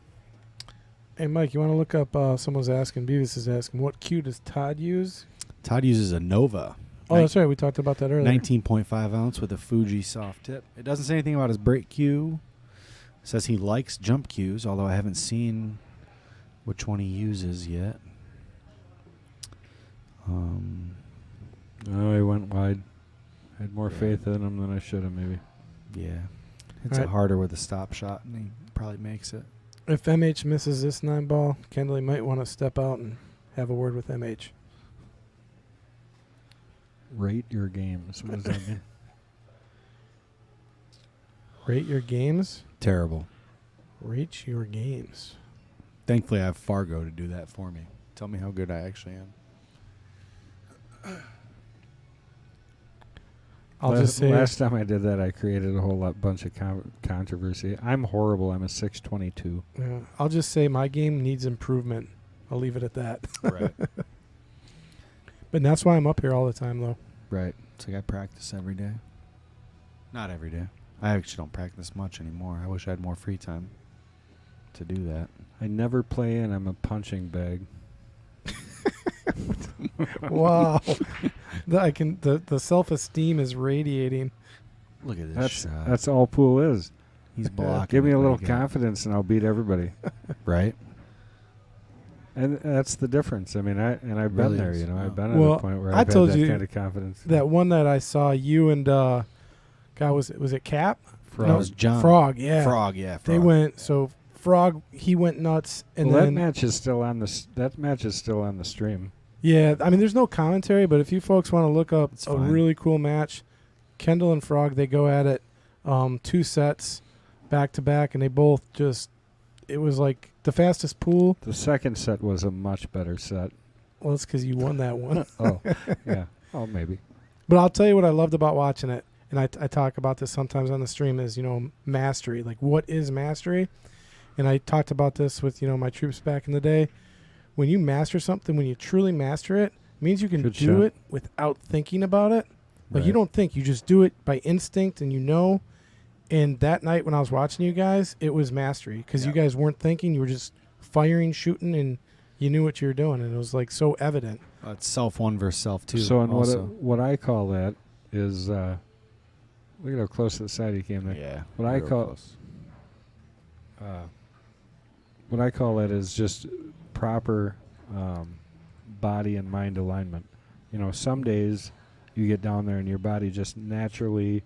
Speaker 2: Hey, Mike, you want to look up? Someone's asking. Beavis is asking, what cue does Todd use?
Speaker 3: Todd uses a Nova.
Speaker 2: Oh, that's right. We talked about that earlier.
Speaker 3: 19.5 ounce with a Fuji soft tip. It doesn't say anything about his break cue. It says he likes jump cues, although I haven't seen which one he uses yet.
Speaker 1: Oh, he went wide. I had more faith in him than I should have, maybe.
Speaker 3: Yeah. Hits it harder with a stop shot, and he probably makes it.
Speaker 2: If MH misses this 9 ball, Kendall might want to step out and have a word with MH.
Speaker 1: Rate your games. What does that mean?
Speaker 2: Rate your games?
Speaker 3: Terrible.
Speaker 2: Rate your games.
Speaker 3: Thankfully, I have Fargo to do that for me. Tell me how good I actually am.
Speaker 2: I'll just say
Speaker 1: last time I did that, I created a whole bunch of controversy. I'm horrible. I'm a 622.
Speaker 2: I'll just say my game needs improvement. I'll leave it at that.
Speaker 3: Right.
Speaker 2: But that's why I'm up here all the time, though.
Speaker 3: Right. It's like I practice every day. Not every day. I actually don't practice much anymore. I wish I had more free time to do that.
Speaker 1: I never play, and I'm a punching bag.
Speaker 2: Wow. The self-esteem is radiating.
Speaker 3: Look at this shot.
Speaker 1: That's all Poole is.
Speaker 3: He's blocking.
Speaker 1: Give me a
Speaker 3: it
Speaker 1: little
Speaker 3: like
Speaker 1: confidence, and I'll beat everybody.
Speaker 3: Right.
Speaker 1: And that's the difference. I mean, I've been
Speaker 3: Really
Speaker 1: there.
Speaker 3: is.
Speaker 1: You know,
Speaker 3: Wow.
Speaker 1: I've been at
Speaker 2: Well,
Speaker 1: a point where
Speaker 2: I
Speaker 1: I've
Speaker 2: told
Speaker 1: had that
Speaker 2: you
Speaker 1: kind of confidence.
Speaker 2: That one that I saw you and God, was it Cap?
Speaker 1: Frog.
Speaker 3: That was John.
Speaker 2: Frog, yeah.
Speaker 3: Frog, yeah. Frog.
Speaker 2: They went Frog. He went nuts, and
Speaker 1: Well,
Speaker 2: then
Speaker 1: that match is still on the stream.
Speaker 2: yeah. I mean, there's no commentary, but if you folks want to look up
Speaker 3: It's
Speaker 2: a
Speaker 3: fine.
Speaker 2: really cool match, Kendall and Frog, they go at it 2 sets back to back, and they both just. It was like the fastest pool.
Speaker 1: The second set was a much better set.
Speaker 2: Well, it's because you won that one.
Speaker 1: Oh, yeah. Oh, maybe.
Speaker 2: But I'll tell you what I loved about watching it, and I talk about this sometimes on the stream, is, mastery. Like, what is mastery? And I talked about this with, my troops back in the day. When you master something, when you truly master it, it means you can
Speaker 1: Good
Speaker 2: do
Speaker 1: shot.
Speaker 2: it without thinking about it. Like, you
Speaker 3: Right.
Speaker 2: don't think. You just do it by instinct, and And that night when I was watching you guys, it was mastery because you guys weren't thinking. You were just firing, shooting, and you knew what you were doing. And it was, like, so evident.
Speaker 3: It's self 1 versus self 2.
Speaker 1: So, and
Speaker 3: also.
Speaker 1: what I call that is, look at how close to the side he came there.
Speaker 3: Yeah.
Speaker 1: What I
Speaker 3: real
Speaker 1: call-
Speaker 3: close.
Speaker 1: What I call that is just proper body and mind alignment. Some days you get down there and your body just naturally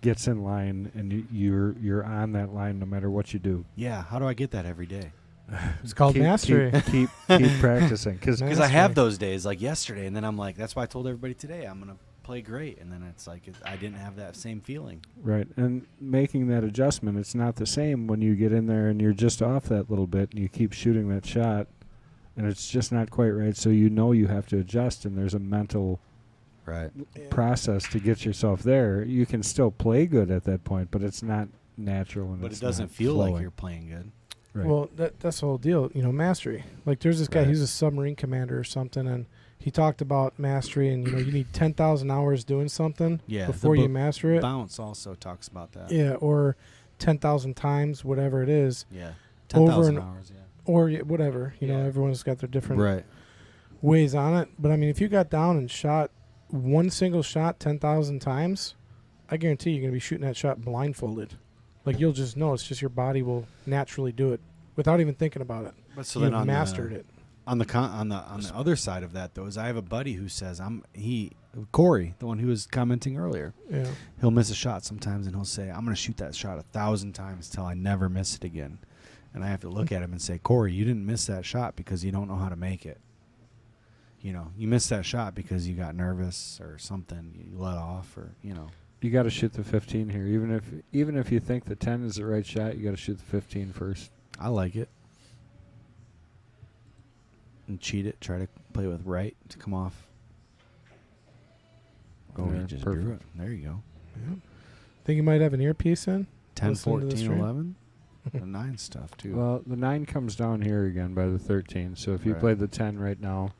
Speaker 1: gets in line, and you're on that line no matter what you do.
Speaker 3: Yeah. How do I get that every day?
Speaker 2: It's called mastery.
Speaker 1: Keep practicing, because
Speaker 3: Because I have those days like yesterday, and then I'm like, that's why I told everybody today I'm going to play great. And then it's like I didn't have that same feeling.
Speaker 1: right, and making that adjustment, it's not the same when you get in there and you're just off that little bit and you keep shooting that shot, and it's just not quite right. So you have to adjust, and there's a mental
Speaker 3: Right.
Speaker 1: process to get yourself there. You can still play good at that point, but it's not natural, and
Speaker 3: But
Speaker 1: it's
Speaker 3: it doesn't
Speaker 1: not
Speaker 3: feel
Speaker 1: flowing.
Speaker 3: like you're playing good.
Speaker 1: Right.
Speaker 2: Well, that's the whole deal, mastery. Like, there's this guy,
Speaker 3: Right.
Speaker 2: he's a submarine commander or something, and he talked about mastery, and, you need 10,000 hours doing something
Speaker 3: Yeah.
Speaker 2: before you master it.
Speaker 3: Bounce also talks about that.
Speaker 2: Yeah, or 10,000 times, whatever it is,
Speaker 3: Yeah.
Speaker 2: Over
Speaker 3: 10,000
Speaker 2: and-
Speaker 3: hours, yeah.
Speaker 2: or whatever.
Speaker 3: Yeah.
Speaker 2: Everyone's got their different
Speaker 3: Right.
Speaker 2: ways on it. But, I mean, if you got down and shot one single shot 10,000 times, I guarantee you're going to be shooting that shot blindfolded. Like, you'll just know. It's just your body will naturally do it without even thinking about it.
Speaker 3: But so
Speaker 2: You've
Speaker 3: then on
Speaker 2: mastered it.
Speaker 3: On the other side of that, though, is I have a buddy who says Corey, the one who was commenting earlier.
Speaker 2: Yeah.
Speaker 3: He'll miss a shot sometimes, and he'll say, "I'm going to shoot that shot 1,000 times till I never miss it again." And I have to look at him and say, "Corey, you didn't miss that shot because you don't know how to make it. You missed that shot because you got nervous or something. You let off, or
Speaker 1: You got to shoot the 15 here, even if you think the 10 is the right shot. You got to shoot the 15 first.
Speaker 3: I like it. And cheat it. Try to play with right to come off. Oh,
Speaker 1: Yeah,
Speaker 3: he just
Speaker 1: perfect.
Speaker 3: drew it. There you go.
Speaker 2: Yeah. Think you might have an earpiece in?
Speaker 3: 10,
Speaker 2: Listen to the
Speaker 3: 14,
Speaker 2: stream.
Speaker 3: 11. The 9 stuff, too.
Speaker 1: Well, the 9 comes down here again by the 13. So if you
Speaker 3: Right.
Speaker 1: played the 10 right now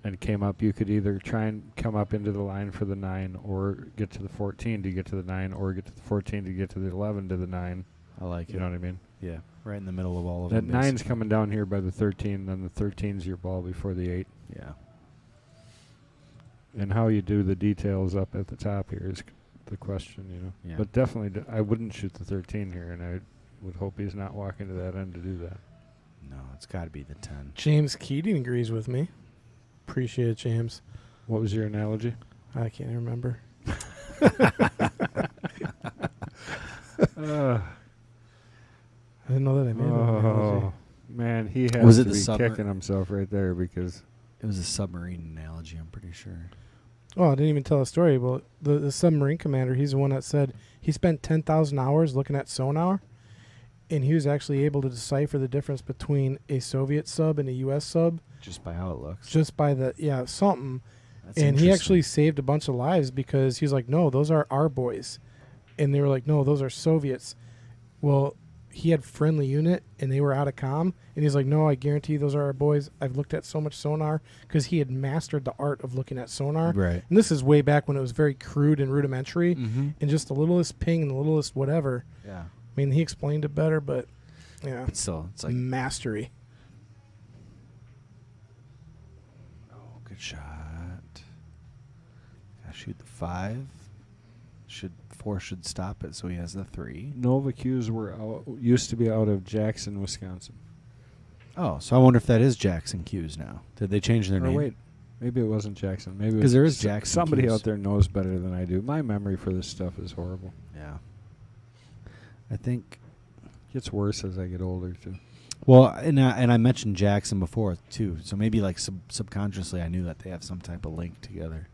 Speaker 1: and came up, you could either try and come up into the line for the 9 or get to the 14 to get to the 9 or get to the 14 to get to the 11 to the 9.
Speaker 3: I like
Speaker 1: You
Speaker 3: it.
Speaker 1: know what I mean?
Speaker 3: Yeah, right in the middle of all of
Speaker 1: That
Speaker 3: them.
Speaker 1: 9's
Speaker 3: basically.
Speaker 1: coming down here by the 13, then the 13's your ball before the 8.
Speaker 3: Yeah.
Speaker 1: And how you do the details up at the top here is the question, you know.
Speaker 3: Yeah.
Speaker 1: But definitely, I wouldn't shoot the 13 here, and I would hope he's not walking to that end to do that.
Speaker 3: No, it's got to be the 10.
Speaker 2: James Keating agrees with me. Appreciate it, James.
Speaker 1: What was your analogy?
Speaker 2: I can't remember. I didn't know that I made an analogy.
Speaker 1: Man, he has
Speaker 3: Was
Speaker 1: to
Speaker 3: it the
Speaker 1: be
Speaker 3: submar-
Speaker 1: kicking himself right there because
Speaker 3: It was a submarine analogy, I'm pretty sure.
Speaker 2: Oh, I didn't even tell a story. Well, the submarine commander, he's the one that said he spent 10,000 hours looking at sonar, and he was actually able to decipher the difference between a Soviet sub and a U.S. sub
Speaker 3: Just by how it looks.
Speaker 2: just by something.
Speaker 3: That's
Speaker 2: And he
Speaker 3: interesting.
Speaker 2: actually saved a bunch of lives because he was like, no, those are our boys. And they were like, no, those are Soviets. Well, he had friendly unit, and they were out of comm. And he's like, no, I guarantee those are our boys. I've looked at so much sonar because he had mastered the art of looking at sonar.
Speaker 3: Right.
Speaker 2: And this is way back when it was very crude and rudimentary,
Speaker 3: Mm-hmm.
Speaker 2: and just the littlest ping and the littlest whatever.
Speaker 3: Yeah.
Speaker 2: I mean, he explained it better, but yeah,
Speaker 3: But still, it's like,
Speaker 2: mastery.
Speaker 3: oh, good shot. Gotta shoot the 5. 4 should stop it, so he has the 3.
Speaker 1: Nova Qs used to be out of Jackson, Wisconsin.
Speaker 3: Oh, so I wonder if that is Jackson Q's now. Did they change their
Speaker 1: Or
Speaker 3: name?
Speaker 1: wait, maybe it wasn't Jackson. Maybe it
Speaker 3: 'Cause
Speaker 1: was
Speaker 3: there is
Speaker 1: s-
Speaker 3: Jackson
Speaker 1: Somebody
Speaker 3: Qs.
Speaker 1: out there knows better than I do. My memory for this stuff is horrible.
Speaker 3: Yeah. I think.
Speaker 1: Gets worse as I get older too.
Speaker 3: Well, and I mentioned Jackson before too, so maybe like subconsciously I knew that they have some type of link together.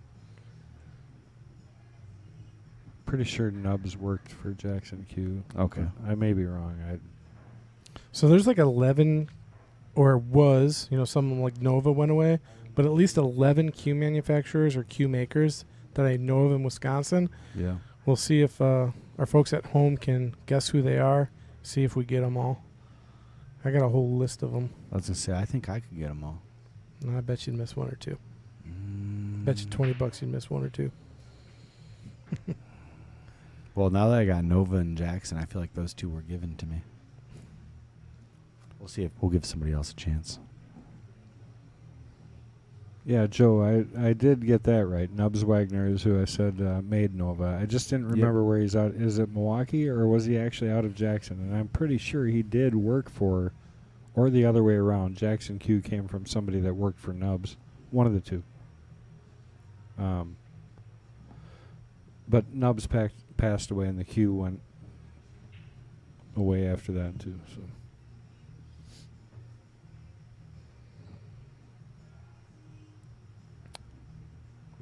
Speaker 1: Pretty sure Nubs worked for Jackson Q.
Speaker 3: Okay.
Speaker 1: I may be wrong.
Speaker 2: So there's like 11, or was, some like Nova went away, but at least 11 Q manufacturers or Q makers that I know of in Wisconsin.
Speaker 3: Yeah.
Speaker 2: We'll see if our folks at home can guess who they are, see if we get them all. I got a whole list of them.
Speaker 3: I was gonna say I think I could get them all.
Speaker 2: No, I bet you'd miss one or two. Bet you $20 you'd miss one or two.
Speaker 3: Well, now that I got Nova and Jackson, I feel like those 2 were given to me. We'll see if we'll give somebody else a chance.
Speaker 1: Yeah, Joe, I did get that right. Nubs Wagner is who I said made Nova. I just didn't remember where he's out. Is it Milwaukee or was he actually out of Jackson? And I'm pretty sure he did work for, or the other way around. Jackson Q came from somebody that worked for Nubs. One of the two. But Nubs passed away and the Q went away after that too. So.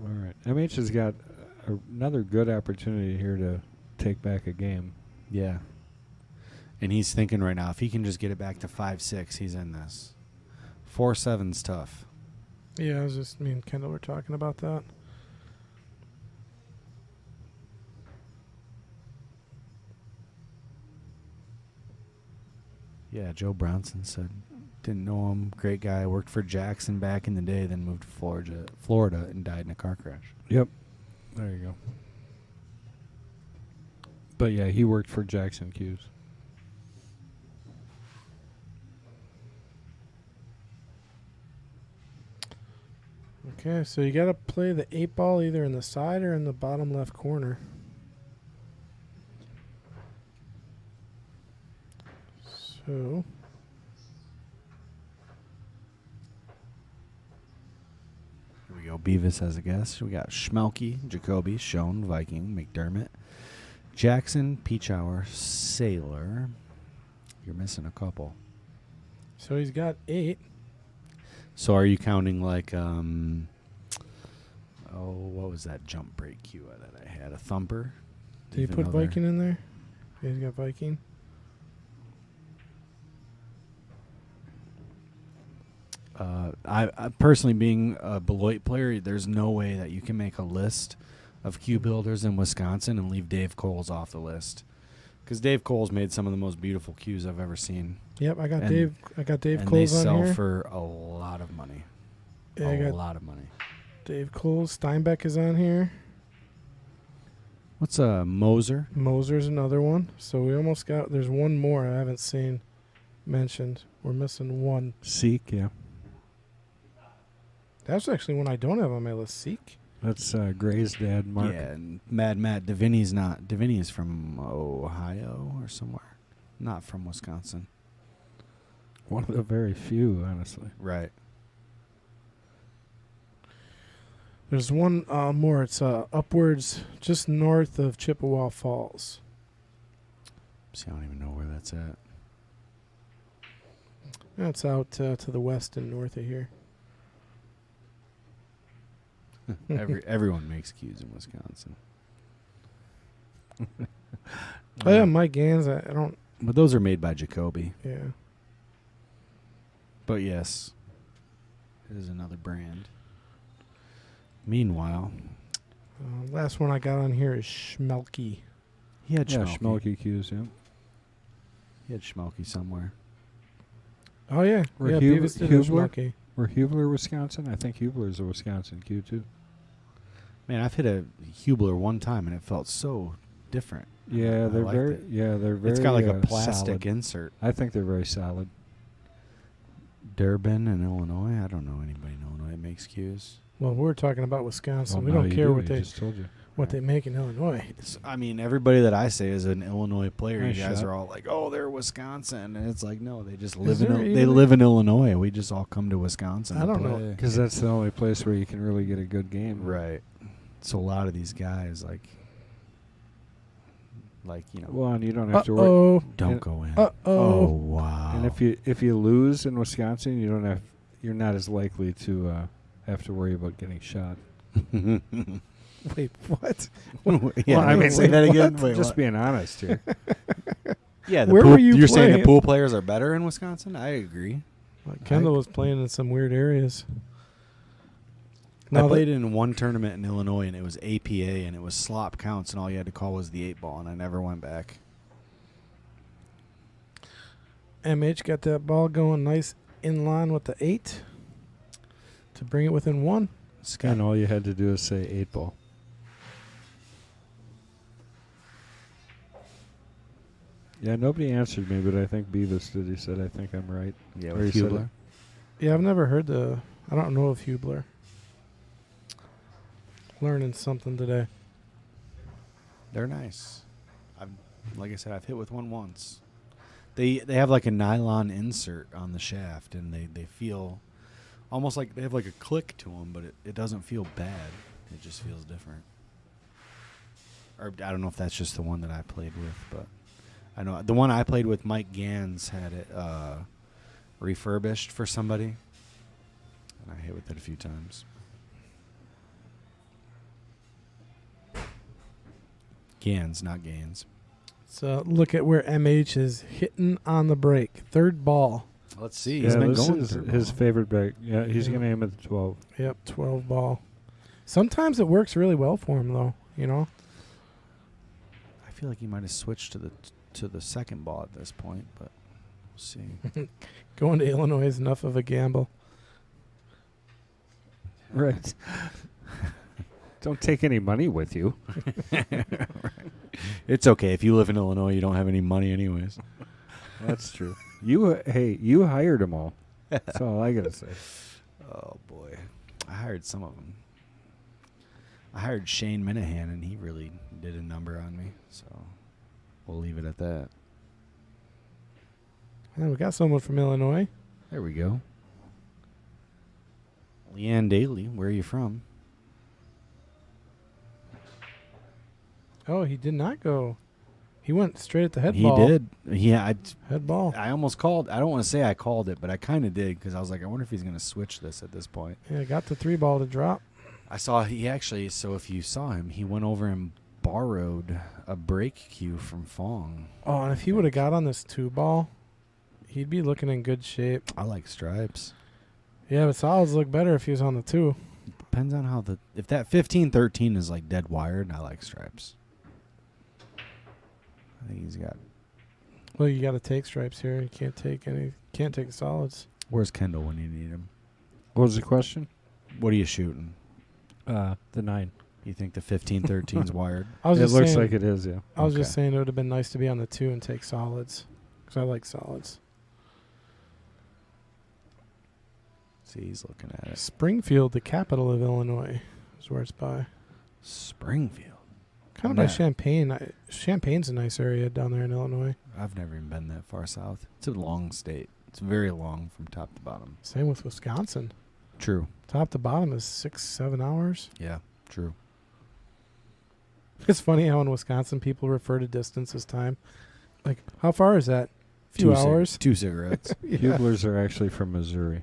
Speaker 1: All right. MH has got another good opportunity here to take back a game.
Speaker 3: Yeah. And he's thinking right now, if he can just get it back to 5-6, he's in this. 4-7's tough.
Speaker 2: Yeah, me and Kendall were talking about that.
Speaker 3: Yeah, Joe Brownson said, didn't know him, great guy, worked for Jackson back in the day, then moved to Florida and died in a car crash.
Speaker 1: Yep. There you go. But yeah, he worked for Jackson Q's.
Speaker 2: Okay, so you got to play the 8-ball either in the side or in the bottom left corner. So
Speaker 3: Here we go. Beavis as a guest. We got Schmelke, Jacoby, Schoen, Viking, McDermott, Jackson, Peach Hour, Sailor. You're missing a couple.
Speaker 2: So he's got 8.
Speaker 3: So are you counting like, what was that jump break cue that I had? A thumper?
Speaker 2: Did you
Speaker 3: Even
Speaker 2: put
Speaker 3: though they're-
Speaker 2: Viking in there? Yeah, he's got Viking.
Speaker 3: I personally, being a Beloit player, there's no way that you can make a list of Q builders in Wisconsin and leave Dave Coles off the list, Because Dave Cole's made some of the most beautiful cues I've ever seen.
Speaker 2: Yep, I got
Speaker 3: And-
Speaker 2: Dave. I got Dave
Speaker 3: And
Speaker 2: Cole's
Speaker 3: they
Speaker 2: on
Speaker 3: sell
Speaker 2: here.
Speaker 3: for a lot of money.
Speaker 2: Yeah, I
Speaker 3: A
Speaker 2: got
Speaker 3: lot of money.
Speaker 2: Dave Cole. Steinbeck is on here.
Speaker 3: What's a Moser?
Speaker 2: Moser's another one. So we almost got. There's one more I haven't seen mentioned. We're missing one.
Speaker 1: Seek, yeah.
Speaker 2: That's actually one I don't have on my list. Seek.
Speaker 1: That's Gray's dad, Mark.
Speaker 3: Yeah, and Mad Matt Davini's not. Davini is from Ohio or somewhere. Not from Wisconsin.
Speaker 1: One of the very few, honestly.
Speaker 3: Right.
Speaker 2: There's one more. It's upwards, just north of Chippewa Falls.
Speaker 3: See, I don't even know where that's at.
Speaker 2: That's out to the west and north of here.
Speaker 3: Everyone makes cues in Wisconsin.
Speaker 2: Oh yeah, Mike Gans. I don't.
Speaker 3: But those are made by Jacoby.
Speaker 2: Yeah.
Speaker 3: But yes, it is another brand. Meanwhile,
Speaker 2: Last one I got on here is Schmelke.
Speaker 3: he had
Speaker 1: Yeah,
Speaker 3: Schmelke.
Speaker 1: Schmelke cues, yeah.
Speaker 3: He had Schmelke somewhere.
Speaker 2: Oh yeah,
Speaker 1: Or
Speaker 2: yeah.
Speaker 1: Hub-
Speaker 2: Beavis did a
Speaker 1: Hubler?
Speaker 2: Schmelke.
Speaker 1: Or Hubler, Wisconsin? I think Hubler's a Wisconsin cue, too.
Speaker 3: Man, I've hit a Hubler one time and it felt so different.
Speaker 1: Yeah,
Speaker 3: I
Speaker 1: they're
Speaker 3: liked
Speaker 1: very.
Speaker 3: it.
Speaker 1: Yeah, they're very.
Speaker 3: It's got like a plastic
Speaker 1: solid.
Speaker 3: insert.
Speaker 1: I think they're very solid.
Speaker 3: Durbin in Illinois. I don't know anybody in Illinois that makes cues.
Speaker 2: Well, we're talking about Wisconsin.
Speaker 1: Well,
Speaker 2: we
Speaker 1: now
Speaker 2: don't
Speaker 1: you
Speaker 2: care
Speaker 1: do,
Speaker 2: what
Speaker 1: he
Speaker 2: they
Speaker 1: just told you.
Speaker 2: they make in Illinois.
Speaker 3: I mean, everybody that I say is an Illinois player.
Speaker 1: Nice
Speaker 3: You guys
Speaker 1: shot.
Speaker 3: are all like, "Oh, they're Wisconsin," and it's like, no, they just
Speaker 2: Is
Speaker 3: live in.
Speaker 2: there
Speaker 3: They
Speaker 2: even-
Speaker 3: live in Illinois. We just all come to Wisconsin.
Speaker 2: I
Speaker 3: to
Speaker 2: don't know.
Speaker 3: play.
Speaker 1: Because that's the only place where you can really get a good game.
Speaker 3: Right. So a lot of these guys, like you know,
Speaker 1: Well, and you don't have to worry.
Speaker 2: Uh-oh.
Speaker 3: don't
Speaker 1: and-
Speaker 3: go in.
Speaker 2: Uh-oh.
Speaker 3: Oh wow.
Speaker 1: And if you lose in Wisconsin, you're not as likely to have to worry about getting shot.
Speaker 2: Wait, what?
Speaker 3: yeah,
Speaker 1: Well, I mean,
Speaker 3: say that again.
Speaker 1: what?
Speaker 3: Wait,
Speaker 1: Just
Speaker 3: what?
Speaker 1: being honest here.
Speaker 3: Yeah,
Speaker 2: Where were you
Speaker 3: you're saying the
Speaker 2: playing?
Speaker 3: pool players are better in Wisconsin? I agree.
Speaker 2: Kendall was playing in some weird areas.
Speaker 3: I played in one tournament in Illinois, and it was APA, and it was slop counts, and all you had to call was the 8-ball, and I never went back.
Speaker 2: MH got that ball going nice in line with the 8 to bring it within 1.
Speaker 1: And all you had to do is say 8-ball. Yeah, nobody answered me, but I think Beavis did. He said, I think I'm right.
Speaker 3: Yeah,
Speaker 1: Or
Speaker 3: with
Speaker 1: he said
Speaker 3: Hubler.
Speaker 1: it.
Speaker 2: Yeah, I've never heard I don't know of Hubler. Learning something today.
Speaker 3: They're nice. Like I said, I've hit with one once. They have like a nylon insert on the shaft, and they feel almost like they have like a click to them, but it doesn't feel bad. It just feels different. Or I don't know if that's just the one that I played with, but I know the one I played with, Mike Gans, had it refurbished for somebody, and I hit with it a few times. Gans, not Gaines.
Speaker 2: So look at where MH is hitting on the break. 3rd ball.
Speaker 3: Let's see.
Speaker 1: Yeah,
Speaker 3: He's been
Speaker 1: this
Speaker 3: going
Speaker 1: is
Speaker 3: through
Speaker 1: his
Speaker 3: ball.
Speaker 1: favorite break. Yeah, he's
Speaker 2: Yeah.
Speaker 1: going to aim at the 12.
Speaker 2: Yep, 12 ball. Sometimes it works really well for him, though. You know.
Speaker 3: I feel like he might have switched to the second ball at this point, but we'll see.
Speaker 2: Going to Illinois is enough of a gamble.
Speaker 1: Right. Don't take any money with you.
Speaker 3: It's okay if you live in Illinois. You don't have any money, anyways.
Speaker 1: That's true. You hired them all. That's all I got to say.
Speaker 3: Oh boy, I hired some of them. I hired Shane Minahan, and he really did a number on me. So we'll leave it at that.
Speaker 2: And we got someone from Illinois.
Speaker 3: There we go. Leanne Daly, where are you from?
Speaker 2: Oh, he did not go. He went straight at the head
Speaker 3: He
Speaker 2: ball.
Speaker 3: did. Yeah,
Speaker 2: Head ball.
Speaker 3: I almost called. I don't want to say I called it, but I kind of did because I was like, I wonder if he's going to switch this at this point.
Speaker 2: Yeah, got the 3 ball to drop.
Speaker 3: I saw he actually. So if you saw him, he went over and borrowed a break cue from Fong.
Speaker 2: Oh, and if he would have got on this 2 ball, he'd be looking in good shape.
Speaker 3: I like stripes.
Speaker 2: Yeah, but solids look better if he was on the 2.
Speaker 3: Depends on how if that 15-13 is like dead wired, I like stripes. I think he's got.
Speaker 2: Well, you got to take stripes here. You can't take the solids.
Speaker 3: Where's Kendall when you need him?
Speaker 1: What was the question?
Speaker 3: What are you shooting?
Speaker 1: The 9.
Speaker 3: You think the 15-13's wired?
Speaker 2: I was
Speaker 1: It
Speaker 2: just
Speaker 1: looks
Speaker 2: saying,
Speaker 1: like it is, yeah.
Speaker 2: I was just
Speaker 3: Okay.
Speaker 2: saying it would have been nice to be on the 2 and take solids, because I like solids.
Speaker 3: See, he's looking at it.
Speaker 2: Springfield, the capital of Illinois, is where it's by.
Speaker 3: Springfield.
Speaker 2: Kind of
Speaker 3: Yeah.
Speaker 2: by Champaign. Champaign's a nice area down there in Illinois.
Speaker 3: I've never even been that far south. It's a long state. It's very long from top to bottom.
Speaker 2: Same with Wisconsin.
Speaker 3: True.
Speaker 2: Top to bottom is 6-7 hours.
Speaker 3: Yeah, true.
Speaker 2: It's funny how in Wisconsin people refer to distance as time. Like, how far is that? Few hours.
Speaker 3: 2 cigarettes.
Speaker 2: Yeah.
Speaker 1: Buglers are actually from Missouri.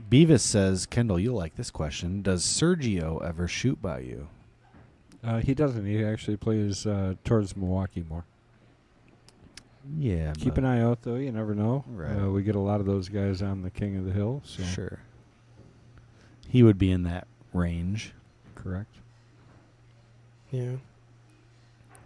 Speaker 3: Beavis says, Kendall, you'll like this question. Does Sergio ever shoot by you?
Speaker 1: He doesn't. He actually plays towards Milwaukee more.
Speaker 3: Yeah.
Speaker 1: Keep an eye out, though. You never know.
Speaker 3: Right.
Speaker 1: We get a lot of those guys on the King of the Hill. So.
Speaker 3: Sure. He would be in that range.
Speaker 1: Correct.
Speaker 2: Yeah.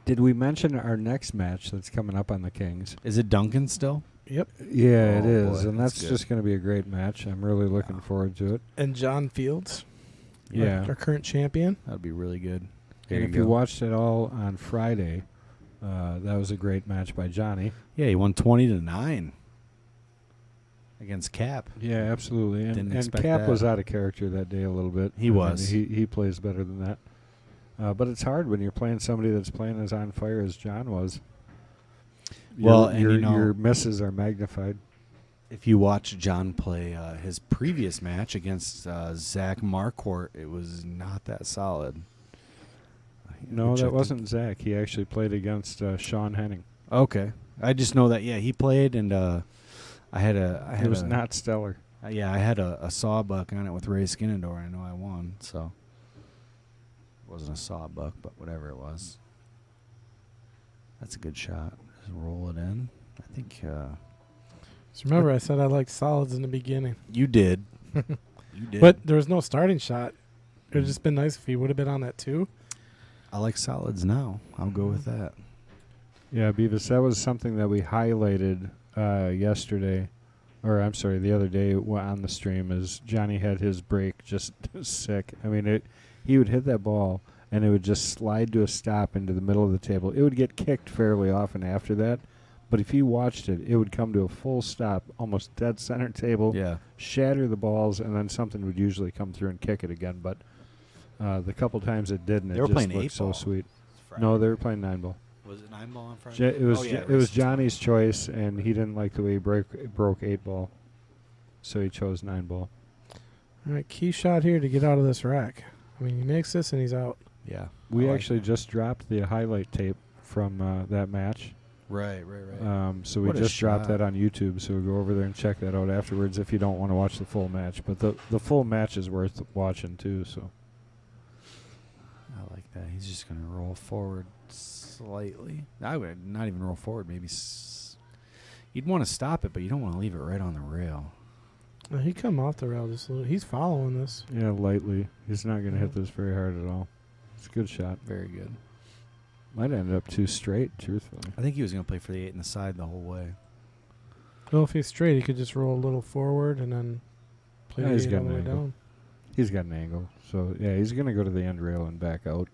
Speaker 1: Did we mention our next match that's coming up on the Kings?
Speaker 3: Is it Duncan still?
Speaker 2: Yep.
Speaker 1: Yeah, it
Speaker 3: Oh,
Speaker 1: is.
Speaker 3: boy,
Speaker 1: And
Speaker 3: that's
Speaker 1: that's
Speaker 3: good.
Speaker 1: just going to be a great match. I'm really looking forward to it.
Speaker 2: And John Fields.
Speaker 1: Yeah.
Speaker 2: Our current champion.
Speaker 3: That would be really good.
Speaker 1: And if you watched it all on Friday, that was a great match by Johnny.
Speaker 3: Yeah, he won 20-9 against Cap.
Speaker 1: Yeah, absolutely.
Speaker 3: Didn't
Speaker 1: And
Speaker 3: expect
Speaker 1: Cap
Speaker 3: that.
Speaker 1: was out of character that day a little bit.
Speaker 3: He was.
Speaker 1: He plays better than that. But it's hard when you're playing somebody that's playing as on fire as John was.
Speaker 3: Well, and you know-
Speaker 1: your misses are magnified.
Speaker 3: If you watch John play his previous match against Zach Marquardt, it was not that solid.
Speaker 1: No,
Speaker 3: Which I
Speaker 1: that
Speaker 3: think-
Speaker 1: wasn't Zach. He actually played against Sean Henning.
Speaker 3: Okay, I just know that. Yeah, he played, and I had
Speaker 1: It was not stellar.
Speaker 3: Yeah, I had a sawbuck on it with Ray Skinador. I know I won, so it wasn't a sawbuck, but whatever it was. That's a good shot. Just roll it in. I think
Speaker 2: So remember, I said I liked solids in the beginning.
Speaker 3: you did. You did.
Speaker 2: But there was no starting shot. It would have just been nice if he would have been on that too.
Speaker 3: I like solids now. I'll go with that.
Speaker 1: Yeah, Beavis, that was something that we highlighted yesterday, or I'm sorry, the other day on the stream, is Johnny had his break just sick. I mean, he would hit that ball, and it would just slide to a stop into the middle of the table. It would get kicked fairly often after that, but if you watched it, it would come to a full stop, almost dead center table,
Speaker 3: Yeah.
Speaker 1: shatter the balls, and then something would usually come through and kick it again. But the couple times it didn't,
Speaker 3: They
Speaker 1: it
Speaker 3: were
Speaker 1: just
Speaker 3: playing
Speaker 1: looked
Speaker 3: 8-ball.
Speaker 1: so sweet. No, they were playing 9-ball.
Speaker 3: Was it 9-ball on Friday?
Speaker 1: It was
Speaker 3: Oh, yeah,
Speaker 1: it was
Speaker 3: Rayson's
Speaker 1: Johnny's choice, and he didn't like the way he broke 8-ball, so he chose 9-ball.
Speaker 2: All right, key shot here to get out of this rack. I mean, he makes this and he's out.
Speaker 3: Yeah.
Speaker 1: We
Speaker 3: I like
Speaker 1: actually
Speaker 3: that.
Speaker 1: just dropped the highlight tape from that match,
Speaker 3: Right.
Speaker 1: so we
Speaker 3: What a
Speaker 1: just dropped
Speaker 3: shot.
Speaker 1: that on YouTube. So go over there and check that out afterwards if you don't want to watch the full match. But the full match is worth watching too. So
Speaker 3: I like that. He's just going to roll forward slightly. I would not even roll forward. Maybe you'd want to stop it, but you don't want to leave it right on the rail.
Speaker 2: He come off the rail just a little. He's following this.
Speaker 1: yeah, lightly. He's not going to hit this very hard at all. It's a good shot.
Speaker 3: Very good.
Speaker 1: Might end up too straight, truthfully.
Speaker 3: I think he was going to play for the 8 in the side the whole way.
Speaker 2: Well, if he's straight, he could just roll a little forward and then play
Speaker 1: Yeah,
Speaker 2: the
Speaker 1: he's
Speaker 2: 8
Speaker 1: got
Speaker 2: all the
Speaker 1: an
Speaker 2: way
Speaker 1: angle.
Speaker 2: down.
Speaker 1: He's got an angle. So, yeah, he's going to go to the end rail and back out.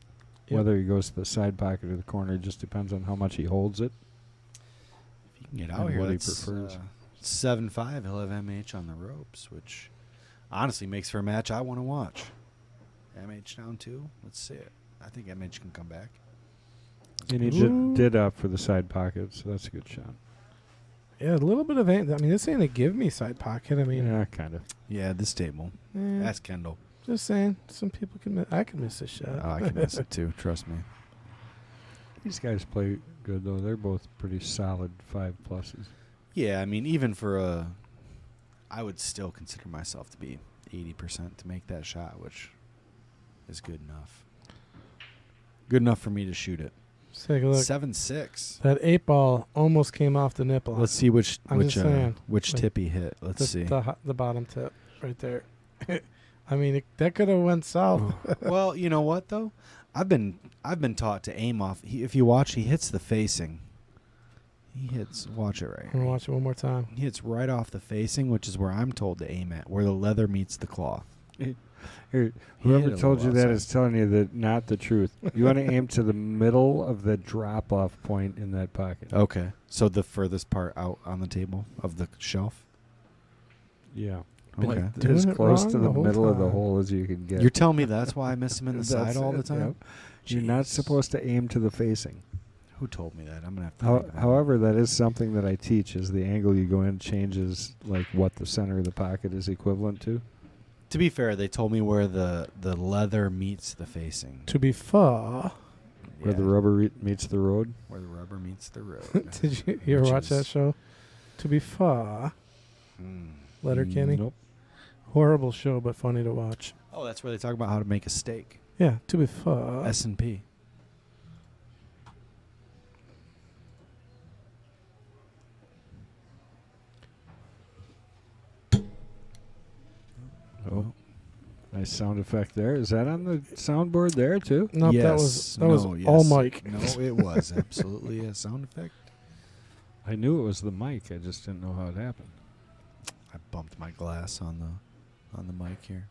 Speaker 2: Yep.
Speaker 1: Whether he goes to the side pocket or the corner just depends on how much he holds it.
Speaker 3: If he can get
Speaker 1: And
Speaker 3: out here,
Speaker 1: what he
Speaker 3: that's
Speaker 1: prefers.
Speaker 3: 7-5. He'll have MH on the ropes, which honestly makes for a match I want to watch. MH down 2. Let's see it. I think MH can come back.
Speaker 1: And he did up for the side pocket, so that's a good shot.
Speaker 2: Yeah, a little bit of. I mean, this ain't a give me side pocket. I mean,
Speaker 1: Yeah, kind of.
Speaker 3: Yeah, this table.
Speaker 2: eh,
Speaker 3: That's Kendall.
Speaker 2: just saying. Some people can. I can miss this shot.
Speaker 3: Oh, I can miss it too. Trust me.
Speaker 1: These guys play good, though. They're both pretty solid 5 pluses.
Speaker 3: Yeah, I mean, even for I would still consider myself to be 80% to make that shot, which is good enough. Good enough for me to shoot it.
Speaker 2: Let's take a look.
Speaker 3: 7-6.
Speaker 2: That 8 ball almost came off the nipple.
Speaker 3: Let's see which
Speaker 2: I'm just saying, like,
Speaker 3: tip he hit. Let's see.
Speaker 2: The bottom tip right there. I mean, that could have went south.
Speaker 3: Well, you know what though? I've been taught to aim off. If you watch, he hits the facing. He hits. Watch it right
Speaker 2: I'm going to watch it one more time.
Speaker 3: He hits right off the facing, which is where I'm told to aim at, where the leather meets the cloth.
Speaker 1: Here,
Speaker 3: He
Speaker 1: whoever
Speaker 3: hit it
Speaker 1: told you that
Speaker 3: outside.
Speaker 1: is telling you that not the truth. You want to aim to the middle of the drop-off point in that pocket.
Speaker 3: Okay, so the furthest part out on the table of the shelf.
Speaker 1: Yeah.
Speaker 3: Okay.
Speaker 1: Like
Speaker 2: Doing
Speaker 1: as
Speaker 2: it
Speaker 1: close
Speaker 2: wrong
Speaker 1: to
Speaker 2: the
Speaker 1: the
Speaker 2: whole
Speaker 1: middle of the
Speaker 2: time.
Speaker 1: hole as you can get.
Speaker 3: You're telling me that's why I miss him in the
Speaker 1: That's
Speaker 3: side all the
Speaker 1: it,
Speaker 3: time?
Speaker 1: yep. You're not
Speaker 3: Jeez.
Speaker 1: supposed to aim to the facing.
Speaker 3: Who told me that? I'm gonna have to. think about it.
Speaker 1: However, that is something that I teach. Is the angle you go in changes like what the center of the pocket is equivalent to.
Speaker 3: To be fair, they told me where the leather meets the facing.
Speaker 2: To be fair,
Speaker 1: Where the rubber meets the road.
Speaker 3: Where the rubber meets the road.
Speaker 2: did you ever
Speaker 3: Which
Speaker 2: watch that
Speaker 3: is-
Speaker 2: show? To be fair, Letterkenny.
Speaker 1: Nope.
Speaker 2: Horrible show, but funny to watch.
Speaker 3: Oh, that's where they talk about how to make a steak.
Speaker 2: Yeah, to be fair.
Speaker 3: S&P.
Speaker 1: Oh, nice sound effect there. Is that on the soundboard there too?
Speaker 2: Nope, that was all Mike.
Speaker 3: No, it was absolutely a sound effect.
Speaker 1: I knew it was the mic. I just didn't know how it happened.
Speaker 3: I bumped my glass on the mic here.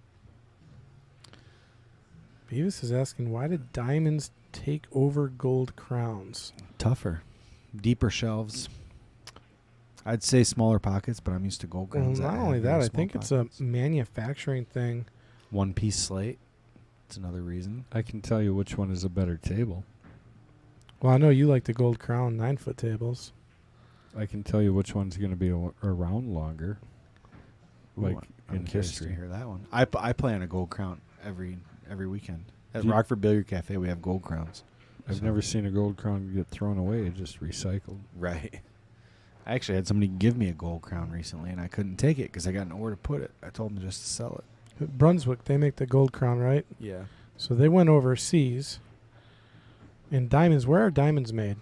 Speaker 2: Beavis is asking, why did diamonds take over gold crowns?
Speaker 3: Tougher, deeper shelves. I'd say smaller pockets, but I'm used to gold
Speaker 2: Well,
Speaker 3: crowns.
Speaker 2: not only that, I think it's a manufacturing thing.
Speaker 3: one-piece slate. It's another reason.
Speaker 1: I can tell you which one is a better table.
Speaker 2: Well, I know you like the gold crown 9-foot tables.
Speaker 1: I can tell you which one's going to be around longer. Like
Speaker 3: I'm
Speaker 1: in
Speaker 3: curious to
Speaker 1: history.
Speaker 3: hear that one. I play on a gold crown every weekend. At
Speaker 1: Do you-
Speaker 3: Rockford Billiard Cafe, we have gold crowns.
Speaker 1: I've
Speaker 3: So-
Speaker 1: never seen a gold crown get thrown away, just recycled.
Speaker 3: Right. I actually had somebody give me a gold crown recently, and I couldn't take it because I got nowhere to put it. I told them just to sell it.
Speaker 2: Brunswick, they make the gold crown, right?
Speaker 3: Yeah.
Speaker 2: So they went overseas. And diamonds, where are diamonds made?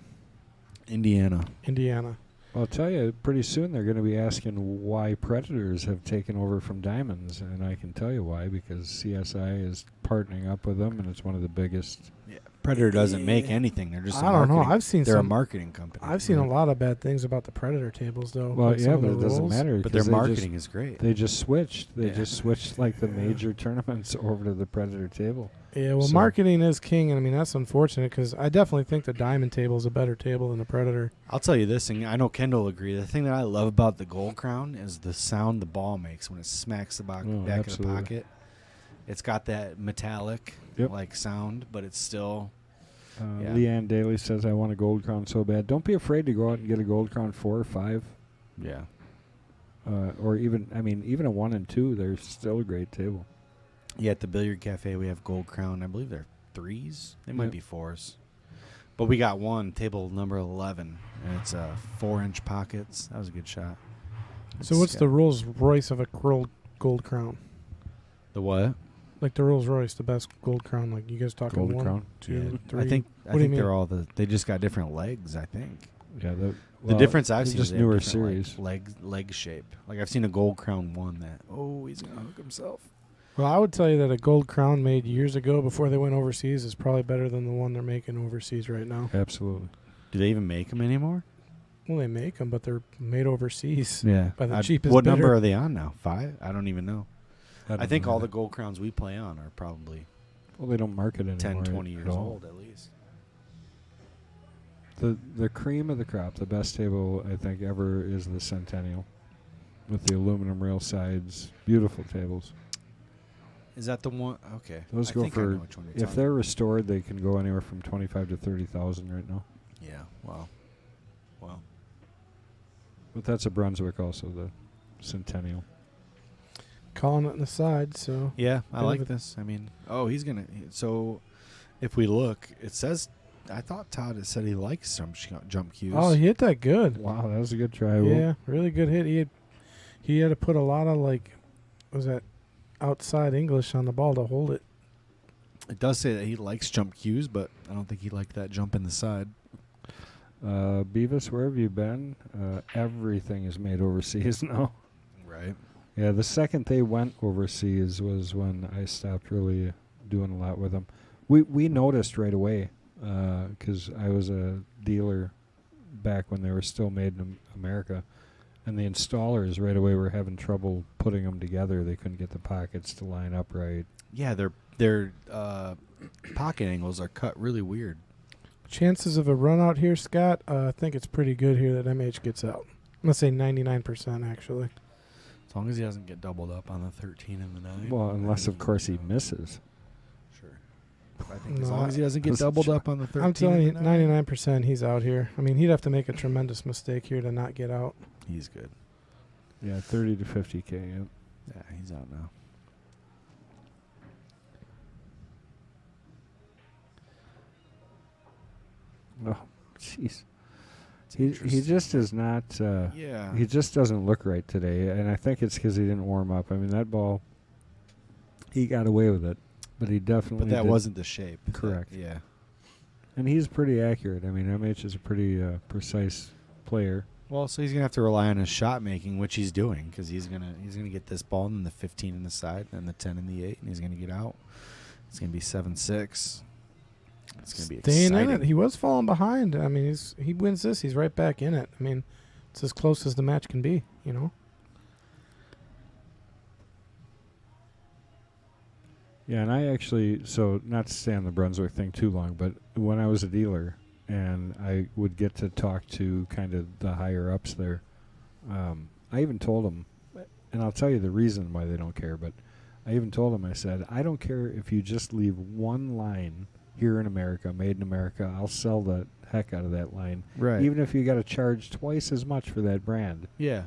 Speaker 3: Indiana.
Speaker 2: Indiana.
Speaker 1: I'll tell you, pretty soon they're going to be asking why Predators have taken over from Diamonds, and I can tell you why, because CSI is partnering up with them, and it's one of the biggest.
Speaker 3: Yeah. Predator doesn't make anything. They're just.
Speaker 2: I don't know.
Speaker 3: Marketing-
Speaker 2: I've seen
Speaker 3: They're a
Speaker 2: some.
Speaker 3: marketing company.
Speaker 2: I've seen a lot of bad things about the Predator tables, though.
Speaker 1: Well,
Speaker 2: like some
Speaker 1: yeah,
Speaker 2: of
Speaker 1: but
Speaker 2: the
Speaker 1: it doesn't
Speaker 2: rules.
Speaker 1: matter.
Speaker 3: But
Speaker 1: 'cause
Speaker 3: their
Speaker 1: they
Speaker 3: marketing is great.
Speaker 1: They just switched. They
Speaker 3: Yeah.
Speaker 1: just switched like the major tournaments over to the Predator table.
Speaker 2: Yeah, well,
Speaker 1: So-
Speaker 2: marketing is king, and I mean that's unfortunate because I definitely think the diamond table is a better table than the Predator.
Speaker 3: I'll tell you this, and I know Kendall will agree. The thing that I love about the gold crown is the sound the ball makes when it smacks the back of the
Speaker 1: absolutely.
Speaker 3: pocket. It's got that metallic
Speaker 1: Yep.
Speaker 3: like sound, but it's still Yeah.
Speaker 1: Leanne Daly says, I want a gold crown so bad. Don't be afraid to go out and get a gold crown 4 or 5.
Speaker 3: yeah.
Speaker 1: Or even a 1 and 2. They're still a great table.
Speaker 3: Yeah, at the Billiard Cafe we have gold crown. I believe they're 3s. They might
Speaker 1: Yep.
Speaker 3: be 4s. But we got one, table number 11, and it's 4-inch pockets. That was a good shot.
Speaker 2: So what's the Rolls Royce of a gold crown?
Speaker 3: the what?
Speaker 2: Like the Rolls Royce, the best gold crown. Like you guys talking
Speaker 1: Gold
Speaker 2: 1,
Speaker 1: crown?
Speaker 2: 2, 3.
Speaker 3: I think
Speaker 2: What do you mean?
Speaker 3: they're all they just got different legs, I think.
Speaker 1: Yeah,
Speaker 3: The difference I've
Speaker 1: they're
Speaker 3: seen
Speaker 1: just
Speaker 3: is they have
Speaker 1: newer
Speaker 3: different,
Speaker 1: series.
Speaker 3: like, leg shape. Like I've seen a gold crown one that he's gonna hook himself.
Speaker 2: Well, I would tell you that a gold crown made years ago before they went overseas is probably better than the one they're making overseas right now.
Speaker 1: Absolutely.
Speaker 3: Do they even make them anymore?
Speaker 2: Well, they make them, but they're made overseas.
Speaker 3: Yeah.
Speaker 2: By the cheapest
Speaker 3: What
Speaker 2: bidder.
Speaker 3: number are they on now? 5? I don't even know. I
Speaker 1: don't
Speaker 3: think
Speaker 1: know
Speaker 3: all the
Speaker 1: that.
Speaker 3: gold crowns we play on are probably
Speaker 1: Well, they don't market
Speaker 3: 10,
Speaker 1: anymore
Speaker 3: 20
Speaker 1: at
Speaker 3: years
Speaker 1: all.
Speaker 3: old at least.
Speaker 1: The cream of the crop, the best table I think ever is the Centennial, with the aluminum rail sides. Beautiful tables.
Speaker 3: Is that the one? Okay.
Speaker 1: Those
Speaker 3: I
Speaker 1: go
Speaker 3: think I know
Speaker 1: for
Speaker 3: which one you're
Speaker 1: if
Speaker 3: talking
Speaker 1: they're restored, they can go anywhere from 25 to 30,000 right now.
Speaker 3: about. Yeah. Wow. Wow.
Speaker 1: But that's a Brunswick also, the Centennial.
Speaker 2: Calling it an aside, so
Speaker 3: Yeah, I
Speaker 2: Bit
Speaker 3: like
Speaker 2: of a-
Speaker 3: this. I mean, he's gonna. So, if we look, it says. I thought Todd had said he likes some jump cues.
Speaker 2: oh, he hit that good.
Speaker 1: Wow, that was a good try.
Speaker 2: Yeah, really good hit. He had to put a lot of was that outside English on the ball to hold it.
Speaker 3: It does say that he likes jump cues, but I don't think he liked that jump in the side.
Speaker 1: Beavis, where have you been? Everything is made overseas now.
Speaker 3: Right.
Speaker 1: Yeah, the second they went overseas was when I stopped really doing a lot with them. We noticed right away because I was a dealer back when they were still made in America, and the installers right away were having trouble putting them together. They couldn't get the pockets to line up right.
Speaker 3: Yeah, their pocket angles are cut really weird.
Speaker 2: Chances of a run out here, Scott, I think it's pretty good here that MH gets out. I'm going to say 99% actually.
Speaker 3: As long as he doesn't get doubled up on the 13 and the 9.
Speaker 1: Well, unless of course he misses.
Speaker 3: Sure. I think as
Speaker 2: No,
Speaker 3: long as he doesn't get doubled up on the 13.
Speaker 2: I'm telling you,
Speaker 3: and the 9,
Speaker 2: 99% he's out here. I mean, he'd have to make a tremendous mistake here to not get out.
Speaker 3: he's good.
Speaker 1: Yeah, 30 to 50K. Yep.
Speaker 3: Yeah, he's out now.
Speaker 1: Oh, jeez. He just is not.
Speaker 3: Yeah.
Speaker 1: He just doesn't look right today, and I think it's because he didn't warm up. I mean, that ball, he got away with it, but he definitely.
Speaker 3: But that
Speaker 1: did.
Speaker 3: wasn't the shape.
Speaker 1: Correct.
Speaker 3: Yeah.
Speaker 1: And he's pretty accurate. I mean, MH is a pretty precise player.
Speaker 3: Well, so he's gonna have to rely on his shot making, which he's doing, because he's gonna get this ball and the 15 in the side and the 10 in the 8, and he's gonna get out. It's gonna be 7-6. It's gonna be
Speaker 2: Staying
Speaker 3: exciting.
Speaker 2: in it. He was falling behind. I mean, he wins this. He's right back in it. I mean, it's as close as the match can be, you know?
Speaker 1: Yeah, and I actually, so not to stay on the Brunswick thing too long, but when I was a dealer and I would get to talk to kind of the higher ups there, I even told them, and I'll tell you the reason why they don't care, but I even told them, I said, I don't care if you just leave one line here in America, made in America, I'll sell the heck out of that line.
Speaker 3: Right.
Speaker 1: Even if you got to charge twice as much for that brand.
Speaker 3: Yeah.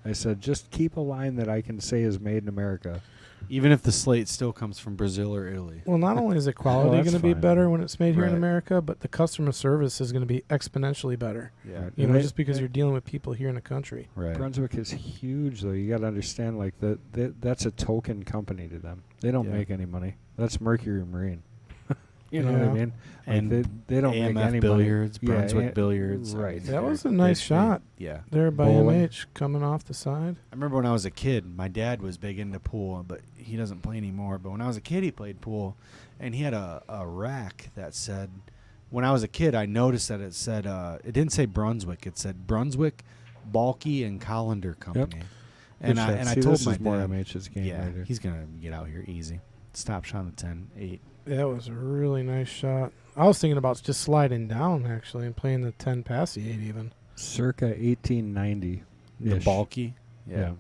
Speaker 1: I said, just keep a line that I can say is made in America.
Speaker 3: Even if the slate still comes from Brazil or Italy.
Speaker 2: Well, not only is the quality
Speaker 1: that's
Speaker 2: going to be
Speaker 1: fine.
Speaker 2: better when it's made here in
Speaker 3: Right.
Speaker 2: America, but the customer service is going to be exponentially better.
Speaker 3: Yeah.
Speaker 1: Right.
Speaker 2: You
Speaker 1: And
Speaker 2: know,
Speaker 1: they-
Speaker 2: just because you're dealing with people here in the country.
Speaker 3: Right.
Speaker 1: Brunswick is huge, though. You got to understand, like that's a token company to them. They don't
Speaker 3: Yeah.
Speaker 1: make any money. That's Mercury Marine. You know what I
Speaker 2: Yeah.
Speaker 1: mean? Like
Speaker 3: And
Speaker 1: they don't make
Speaker 3: AMF
Speaker 1: any
Speaker 3: billiards,
Speaker 1: money.
Speaker 3: Brunswick
Speaker 1: Yeah,
Speaker 3: billiards. I
Speaker 1: right.
Speaker 3: mean,
Speaker 2: That was a
Speaker 3: they're-
Speaker 2: nice
Speaker 3: they-
Speaker 2: shot
Speaker 3: Yeah.
Speaker 2: there by
Speaker 1: Bowling.
Speaker 2: MH coming off the side.
Speaker 3: I remember when I was a kid, my dad was big into pool, but he doesn't play anymore. But when I was a kid, he played pool, and he had a rack that said, when I was a kid, I noticed that it said, it didn't say Brunswick. It said Brunswick, Balky, and Colander Company.
Speaker 1: Good
Speaker 3: And
Speaker 1: shot.
Speaker 3: I
Speaker 1: See,
Speaker 3: told
Speaker 1: this
Speaker 3: my
Speaker 1: is more
Speaker 3: dad,
Speaker 1: MH's game
Speaker 3: yeah,
Speaker 1: right here.
Speaker 3: he's going to get out here easy. Stop shot on the 10, 8.
Speaker 2: That was a really nice shot. I was thinking about just sliding down, actually, and playing the 10 past the 8 even.
Speaker 1: Circa 1890.
Speaker 3: The Balky.
Speaker 1: Yeah.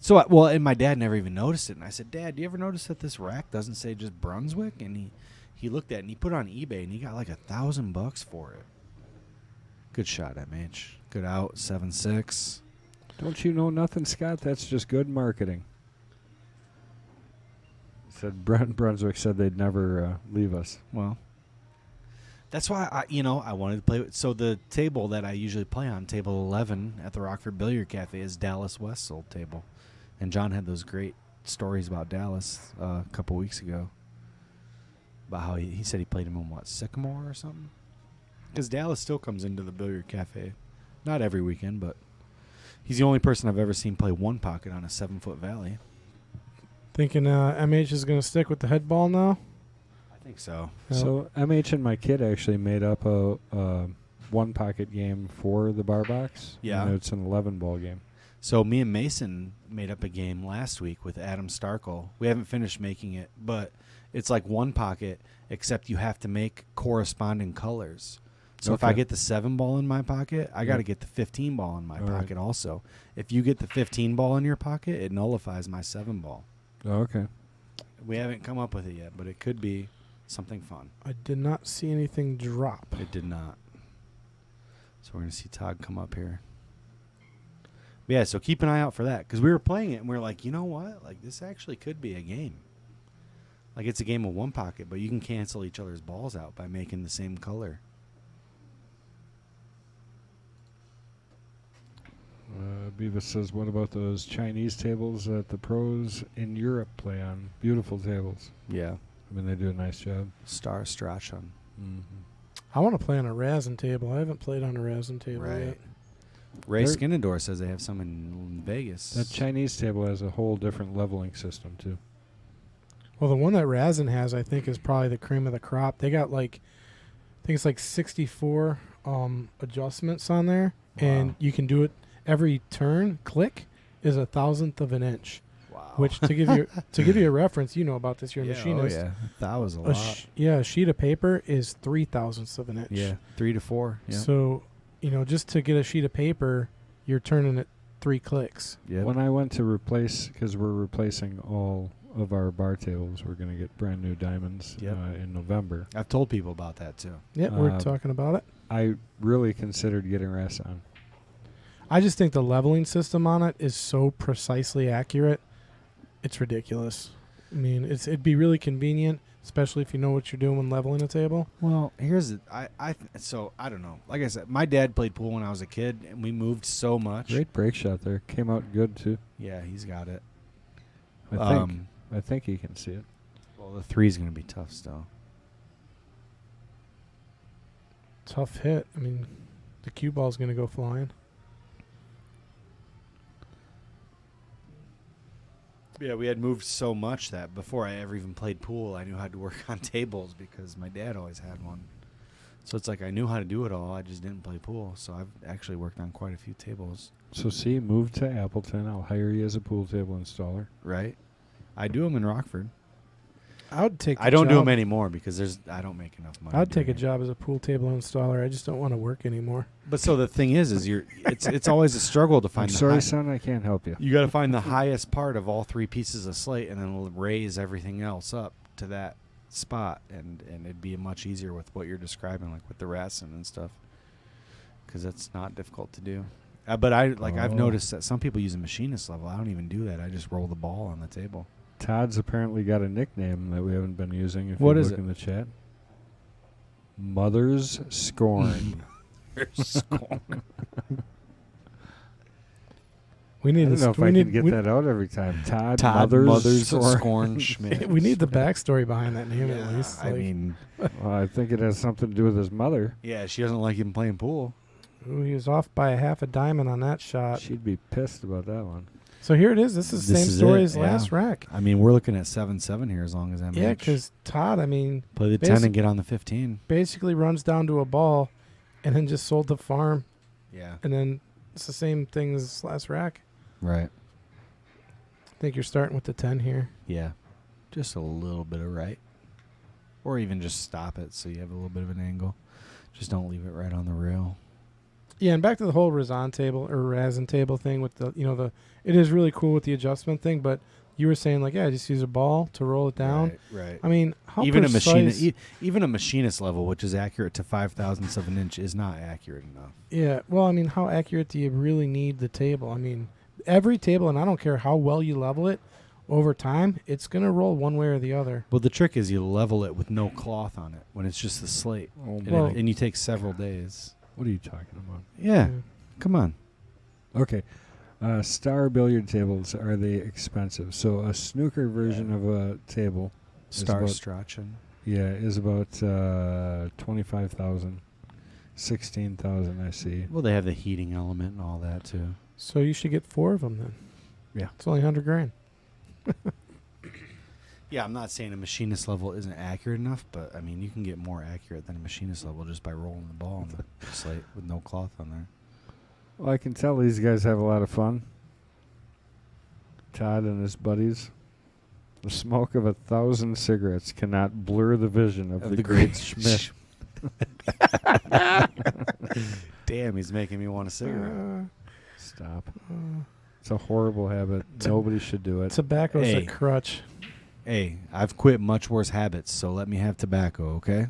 Speaker 3: So, and my dad never even noticed it. And I said, Dad, do you ever notice that this rack doesn't say just Brunswick? And he looked at it and he put it on eBay and he got like $1,000 for it. Good shot, MH. Good out, 7-6.
Speaker 1: Don't you know nothing, Scott? That's just good marketing. Said Brunswick said they'd never leave us.
Speaker 3: Well, that's why I wanted to play with. So the table that I usually play on, table 11 at the Rockford Billiard Cafe, is Dallas West's old table. And John had those great stories about Dallas a couple weeks ago. About how he said he played him in, Sycamore or something? Because Dallas still comes into the Billiard Cafe. Not every weekend, but he's the only person I've ever seen play one pocket on a 7-foot valley.
Speaker 2: Thinking MH is going to stick with the head ball now?
Speaker 3: I think so.
Speaker 1: So MH and my kid actually made up a one pocket game for the bar box.
Speaker 3: Yeah.
Speaker 1: And it's an 11 ball game.
Speaker 3: So me and Mason made up a game last week with Adam Starkle. We haven't finished making it, but it's like one pocket, except you have to make corresponding colors. So if I
Speaker 1: Okay.
Speaker 3: get the 7 ball in my pocket, I got to
Speaker 1: Yeah.
Speaker 3: get the 15 ball in my
Speaker 1: All right.
Speaker 3: pocket also. If you get the 15 ball in your pocket, it nullifies my 7 ball.
Speaker 1: Oh, okay.
Speaker 3: We haven't come up with it yet, but it could be something fun.
Speaker 2: I did not see anything drop.
Speaker 3: It did not. So we're going to see Todd come up here. But yeah, so keep an eye out for that. Because we were playing it, and we were like, you know what? Like, this actually could be a game. Like, it's a game of one pocket, but you can cancel each other's balls out by making the same color.
Speaker 1: Beavis says, what about those Chinese tables that the pros in Europe play on? Beautiful tables.
Speaker 3: Yeah.
Speaker 1: I mean, they do a nice job.
Speaker 3: Star Strachan.
Speaker 1: Mm-hmm.
Speaker 2: I want to play on a Razin table. I haven't played on a Razin table
Speaker 3: Right.
Speaker 2: yet.
Speaker 3: Ray
Speaker 1: They're-
Speaker 3: Skinnador says they have some in Vegas.
Speaker 1: That Chinese table has a whole different leveling system, too.
Speaker 2: Well, the one that Razin has, I think, is probably the cream of the crop. They got I think it's 64 adjustments on there, and
Speaker 3: Wow.
Speaker 2: you can do it every turn. Click is 1,000th of an inch.
Speaker 3: Wow.
Speaker 2: Which to give you a reference, you know about this. You're a machinist.
Speaker 3: Oh yeah, that was a lot.
Speaker 2: A sheet of paper is 3,000ths of an inch.
Speaker 3: Yeah, 3 to 4. Yeah.
Speaker 2: So, just to get a sheet of paper, you're turning it 3 clicks.
Speaker 3: Yeah.
Speaker 1: When I went to replace, because we're replacing all of our bar tables, we're going to get brand new diamonds
Speaker 3: Yep.
Speaker 1: in November.
Speaker 3: I've told people about that too.
Speaker 2: Yeah, we're talking about it.
Speaker 1: I really considered getting Rasan.
Speaker 2: I just think the leveling system on it is so precisely accurate. It's ridiculous. I mean, it'd be really convenient, especially if you know what you're doing when leveling a table.
Speaker 3: Well, here's it. So I don't know. Like I said, my dad played pool when I was a kid, and we moved so much.
Speaker 1: Great break shot there. Came out good, too.
Speaker 3: Yeah, he's got it.
Speaker 1: I think he can see it.
Speaker 3: Well, the 3's going to be tough still.
Speaker 2: Tough hit. I mean, the cue ball's going to go flying.
Speaker 3: Yeah, we had moved so much that before I ever even played pool, I knew how to work on tables because my dad always had one. So it's like I knew how to do it all. I just didn't play pool. So I've actually worked on quite a few tables.
Speaker 1: So, see, move to Appleton. I'll hire you as a pool table installer.
Speaker 3: Right? I do them in Rockford.
Speaker 2: I would take.
Speaker 3: I don't do them anymore because I don't make enough money.
Speaker 2: I'd take a
Speaker 3: doing it.
Speaker 2: job as a pool table installer. I just don't want to work anymore.
Speaker 3: But so the thing is it's always a struggle to find.
Speaker 1: I'm
Speaker 3: the
Speaker 1: sorry,
Speaker 3: high-
Speaker 1: son, I can't help you.
Speaker 3: You got to find the highest part of all 3 pieces of slate, and then raise everything else up to that spot, and it'd be much easier with what you're describing, like with the Rasen and stuff, because that's not difficult to do. But I've noticed that some people use a machinist level. I don't even do that. I just roll the ball on the table.
Speaker 1: Todd's apparently got a nickname that we haven't been using. If
Speaker 3: What
Speaker 1: you
Speaker 3: is
Speaker 1: look
Speaker 3: it?
Speaker 1: in the chat. Mother's Scorn.
Speaker 2: We
Speaker 1: I
Speaker 2: need
Speaker 1: don't
Speaker 2: to
Speaker 1: know if I can get that out every time. Todd Mother's Scorn.
Speaker 3: Scorn Schmidt.
Speaker 2: We need the backstory behind that name at least.
Speaker 3: I mean,
Speaker 1: Well, I think it has something to do with his mother.
Speaker 3: yeah, she doesn't like him playing pool.
Speaker 2: Ooh, he was off by a half a diamond on that shot.
Speaker 1: She'd be pissed about that one.
Speaker 2: So here it is. This is the
Speaker 3: This
Speaker 2: same
Speaker 3: is
Speaker 2: story
Speaker 3: it,
Speaker 2: as
Speaker 3: yeah.
Speaker 2: last rack.
Speaker 3: I mean, we're looking at 7-7 here as long as MH.
Speaker 2: Yeah, because Todd, I mean,
Speaker 3: play the 10 and get on the 15.
Speaker 2: basically runs down to a ball and then just sold the farm.
Speaker 3: Yeah.
Speaker 2: And then it's the same thing as last rack.
Speaker 3: Right.
Speaker 2: I think you're starting with the 10 here.
Speaker 3: Yeah. Just a little bit of right. Or even just stop it so you have a little bit of an angle. Just don't leave it right on the rail.
Speaker 2: Yeah, and back to the whole Razan table or Razan table thing with the it is really cool with the adjustment thing, but you were saying like, yeah, just use a ball to roll it down.
Speaker 3: Right.
Speaker 2: I mean, how
Speaker 3: even
Speaker 2: precise,
Speaker 3: a machinist, even a machinist level, which is accurate to 0.005 of an inch, is not accurate enough.
Speaker 2: Yeah, well, I mean, how accurate do you really need the table? I mean, every table, and I don't care how well you level it, over time, it's going to roll one way or the other.
Speaker 3: Well, the trick is you level it with no cloth on it when it's just the slate, and you take several days.
Speaker 1: What are you talking about?
Speaker 3: Yeah, come on.
Speaker 1: Okay. Star billiard tables, are they expensive? So a snooker version of a table
Speaker 3: Star Strachan.
Speaker 1: is about 25,000, 16,000 I see.
Speaker 3: Well, they have the heating element and all that too.
Speaker 2: So you should get 4 of them then.
Speaker 1: Yeah.
Speaker 2: It's only $100,000.
Speaker 3: Yeah, I'm not saying a machinist level isn't accurate enough, but I mean you can get more accurate than a machinist level just by rolling the ball on the slate with no cloth on there.
Speaker 1: Well, I can tell these guys have a lot of fun. Todd and his buddies. The smoke of 1,000 cigarettes cannot blur the vision of the great Schmidt.
Speaker 3: Damn, he's making me want a cigarette.
Speaker 1: Stop. It's a horrible habit. Nobody should do it.
Speaker 2: Tobacco's
Speaker 3: Hey.
Speaker 2: a crutch.
Speaker 3: Hey, I've quit much worse habits, so let me have tobacco, okay?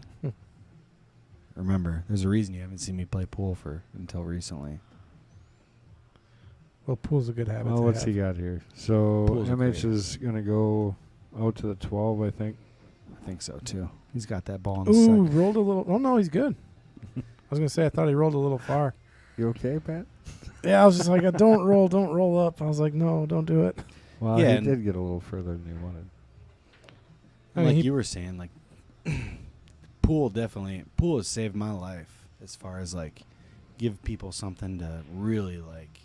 Speaker 3: Remember, there's a reason you haven't seen me play pool until recently.
Speaker 2: Well, pool's a good habit.
Speaker 1: Well,
Speaker 2: to
Speaker 1: what's
Speaker 2: have.
Speaker 1: he got here? So
Speaker 3: Pool's a
Speaker 1: MH
Speaker 3: great-
Speaker 1: is going to go out to the 12, I think.
Speaker 3: I think so too. He's got that ball in the
Speaker 2: Ooh,
Speaker 3: second.
Speaker 2: rolled a little. Oh no, he's good. I was gonna say I thought he rolled a little far.
Speaker 1: You okay, Pat?
Speaker 2: Yeah, I was just like, don't roll up. I was like, no, don't do it.
Speaker 1: Well,
Speaker 3: Yeah,
Speaker 1: he
Speaker 3: and-
Speaker 1: did get a little further than he wanted.
Speaker 2: I mean,
Speaker 3: Like
Speaker 2: he-
Speaker 3: you were saying, like pool has saved my life as far as like give people something to really like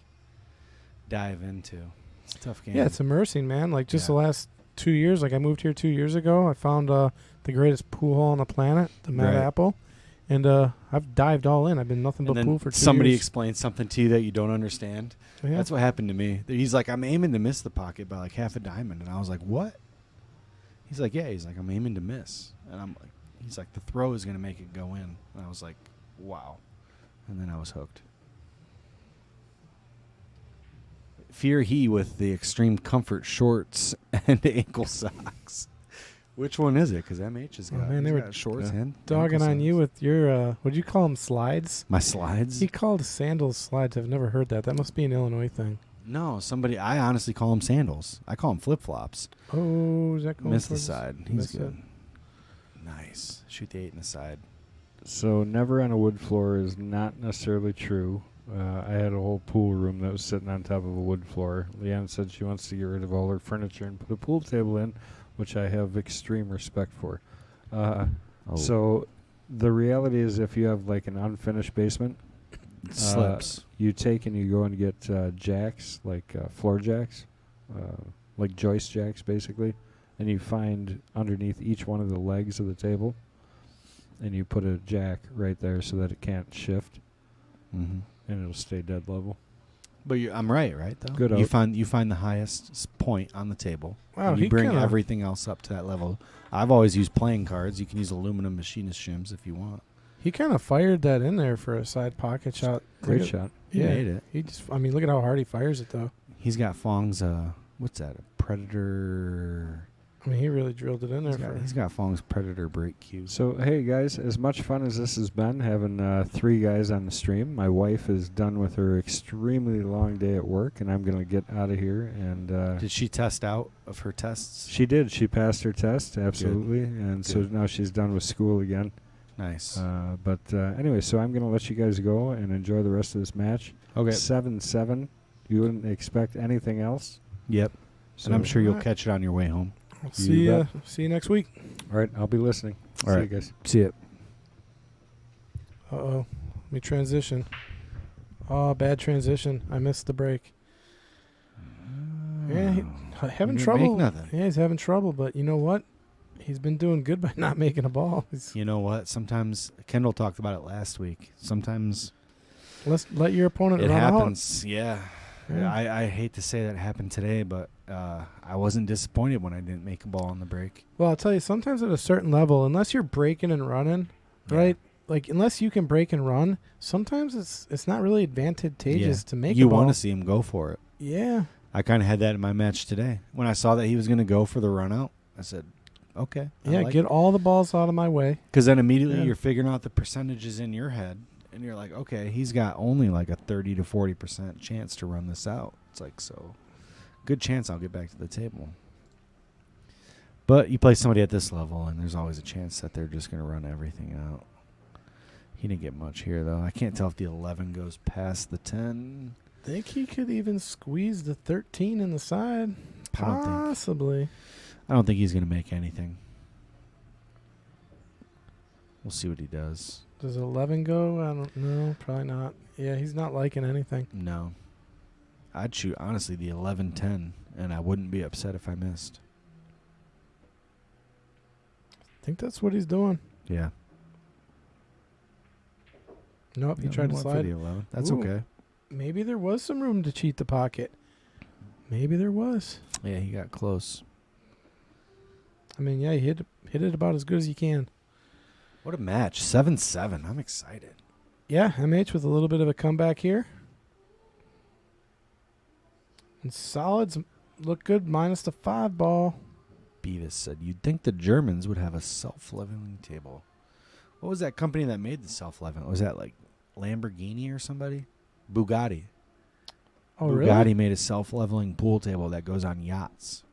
Speaker 3: dive into. It's a tough game.
Speaker 2: Yeah, it's immersing, man. Like just
Speaker 3: Yeah.
Speaker 2: the last 2 years. Like I moved here 2 years ago. I found the greatest pool hall on the planet, the Mad
Speaker 3: Right.
Speaker 2: Apple, and I've dived all in. I've been nothing but
Speaker 3: And then
Speaker 2: pool for 2
Speaker 3: somebody
Speaker 2: years.
Speaker 3: explains something to you that you don't understand.
Speaker 2: Yeah.
Speaker 3: That's what happened to me. He's like, I'm aiming to miss the pocket by like half a diamond. And I was like, what? He's like, yeah. He's like, I'm aiming to miss. And I'm like, he's like, the throw is going to make it go in. And I was like, wow. And then I was hooked. Fear he with the extreme comfort shorts and ankle socks. Which one is it? Because MH has got,
Speaker 2: man, they
Speaker 3: he's
Speaker 2: were
Speaker 3: got shorts and
Speaker 2: dogging
Speaker 3: ankle
Speaker 2: on you
Speaker 3: socks.
Speaker 2: with your what'd you call them, slides?
Speaker 3: My slides?
Speaker 2: He called sandals slides. I've never heard that. That must be an Illinois thing.
Speaker 3: No, I honestly call them sandals. I call them flip-flops.
Speaker 2: Oh, is that going
Speaker 3: Miss the
Speaker 2: towards-
Speaker 3: side. He's
Speaker 2: miss
Speaker 3: good.
Speaker 2: it?
Speaker 3: Nice. Shoot the 8 in the side.
Speaker 1: So never on a wood floor is not necessarily true. I had a whole pool room that was sitting on top of a wood floor. Leanne said she wants to get rid of all her furniture and put a pool table in, which I have extreme respect for. So the reality is if you have like an unfinished basement,
Speaker 3: Slips.
Speaker 1: you take and you go and get jacks, like floor jacks, like joist jacks basically, and you find underneath each one of the legs of the table, and you put a jack right there so that it can't shift,
Speaker 3: Mm-hmm.
Speaker 1: and it'll stay dead level.
Speaker 3: But I'm right, though.
Speaker 1: Good
Speaker 3: You
Speaker 1: out.
Speaker 3: find the highest point on the table.
Speaker 2: Wow,
Speaker 3: and you
Speaker 2: he
Speaker 3: bring
Speaker 2: kinda-
Speaker 3: everything else up to that level. I've always used playing cards. You can use aluminum machinist shims if you want.
Speaker 2: He kind of fired that in there for a side pocket shot.
Speaker 1: Great
Speaker 2: Look at-
Speaker 1: shot.
Speaker 3: He
Speaker 2: Yeah.
Speaker 3: made it.
Speaker 2: He just, I mean, look at how hard he fires it, though.
Speaker 3: He's got Fong's, what's that, a Predator?
Speaker 2: I mean, he really drilled it in there
Speaker 3: He's got Fong's Predator break cube.
Speaker 1: So, hey guys, as much fun as this has been having 3 guys on the stream, my wife is done with her extremely long day at work, and I'm going to get out of here. And
Speaker 3: Did she test out of her tests?
Speaker 1: she did. She passed her test, absolutely. And so
Speaker 3: Good.
Speaker 1: now she's done with school again.
Speaker 3: Nice.
Speaker 1: But anyway, so I'm going to let you guys go and enjoy the rest of this match.
Speaker 3: Okay.
Speaker 1: 7-7. You wouldn't expect anything else.
Speaker 3: Yep.
Speaker 1: So,
Speaker 3: And I'm sure you'll
Speaker 2: Alright.
Speaker 3: catch it on your way home.
Speaker 2: I'll
Speaker 1: You
Speaker 2: see you next week.
Speaker 1: All right, I'll be listening.
Speaker 3: All
Speaker 1: See
Speaker 3: right.
Speaker 1: you guys.
Speaker 3: See it.
Speaker 2: Uh-oh. Let me transition. Oh, bad transition. I missed the break. Yeah, having
Speaker 3: Didn't
Speaker 2: trouble.
Speaker 3: make nothing.
Speaker 2: Yeah, he's having trouble, but you know what? He's been doing good by not making a ball.
Speaker 3: You know what? Sometimes Kendall talked about it last week. Sometimes
Speaker 2: Let's let your opponent
Speaker 3: it
Speaker 2: run
Speaker 3: happens. Yeah.
Speaker 2: Yeah.
Speaker 3: I hate to say that happened today, but I wasn't disappointed when I didn't make a ball on the break.
Speaker 2: Well, I'll tell you, sometimes at a certain level, unless you're breaking and running, right? Like, unless you can break and run, sometimes it's not really advantageous to make
Speaker 3: You
Speaker 2: a ball.
Speaker 3: want to see him go for it.
Speaker 2: Yeah.
Speaker 3: I kind of had that in my match today. When I saw that he was going to go for the run out, I said, okay.
Speaker 2: Yeah, get all the balls out of my way.
Speaker 3: Because then immediately
Speaker 2: Yeah.
Speaker 3: you're figuring out the percentages in your head, and you're like, okay, he's got only like a 30 to 40% chance to run this out. It's like, so good chance I'll get back to the table. But you play somebody at this level, and there's always a chance that they're just going to run everything out. He didn't get much here, though. I can't tell if the 11 goes past the 10.
Speaker 2: Think he could even squeeze the 13 in the side.
Speaker 3: I don't think.
Speaker 2: Possibly.
Speaker 3: I don't think he's going to make anything. We'll see what he does.
Speaker 2: Does 11 go? I don't know. Probably not. Yeah, he's not liking anything.
Speaker 3: No. I'd shoot, honestly, the 11-10, and I wouldn't be upset if I missed.
Speaker 2: I think that's what he's doing.
Speaker 3: Yeah.
Speaker 2: Nope, he
Speaker 3: No,
Speaker 2: tried to
Speaker 3: went for
Speaker 2: slide.
Speaker 3: the 11. That's
Speaker 2: Ooh.
Speaker 3: okay.
Speaker 2: Maybe there was some room to cheat the pocket. Maybe there was.
Speaker 3: Yeah, he got close.
Speaker 2: I mean, yeah, he hit it about as good as you can.
Speaker 3: What a match. 7-7. I'm excited.
Speaker 2: Yeah, MH with a little bit of a comeback here. And solids look good minus the 5 ball.
Speaker 3: Beavis said, you'd think the Germans would have a self-leveling table. What was that company that made the self-leveling? Was that like Lamborghini or somebody? Bugatti.
Speaker 2: Oh,
Speaker 3: Bugatti
Speaker 2: really?
Speaker 3: made a self-leveling pool table that goes on yachts.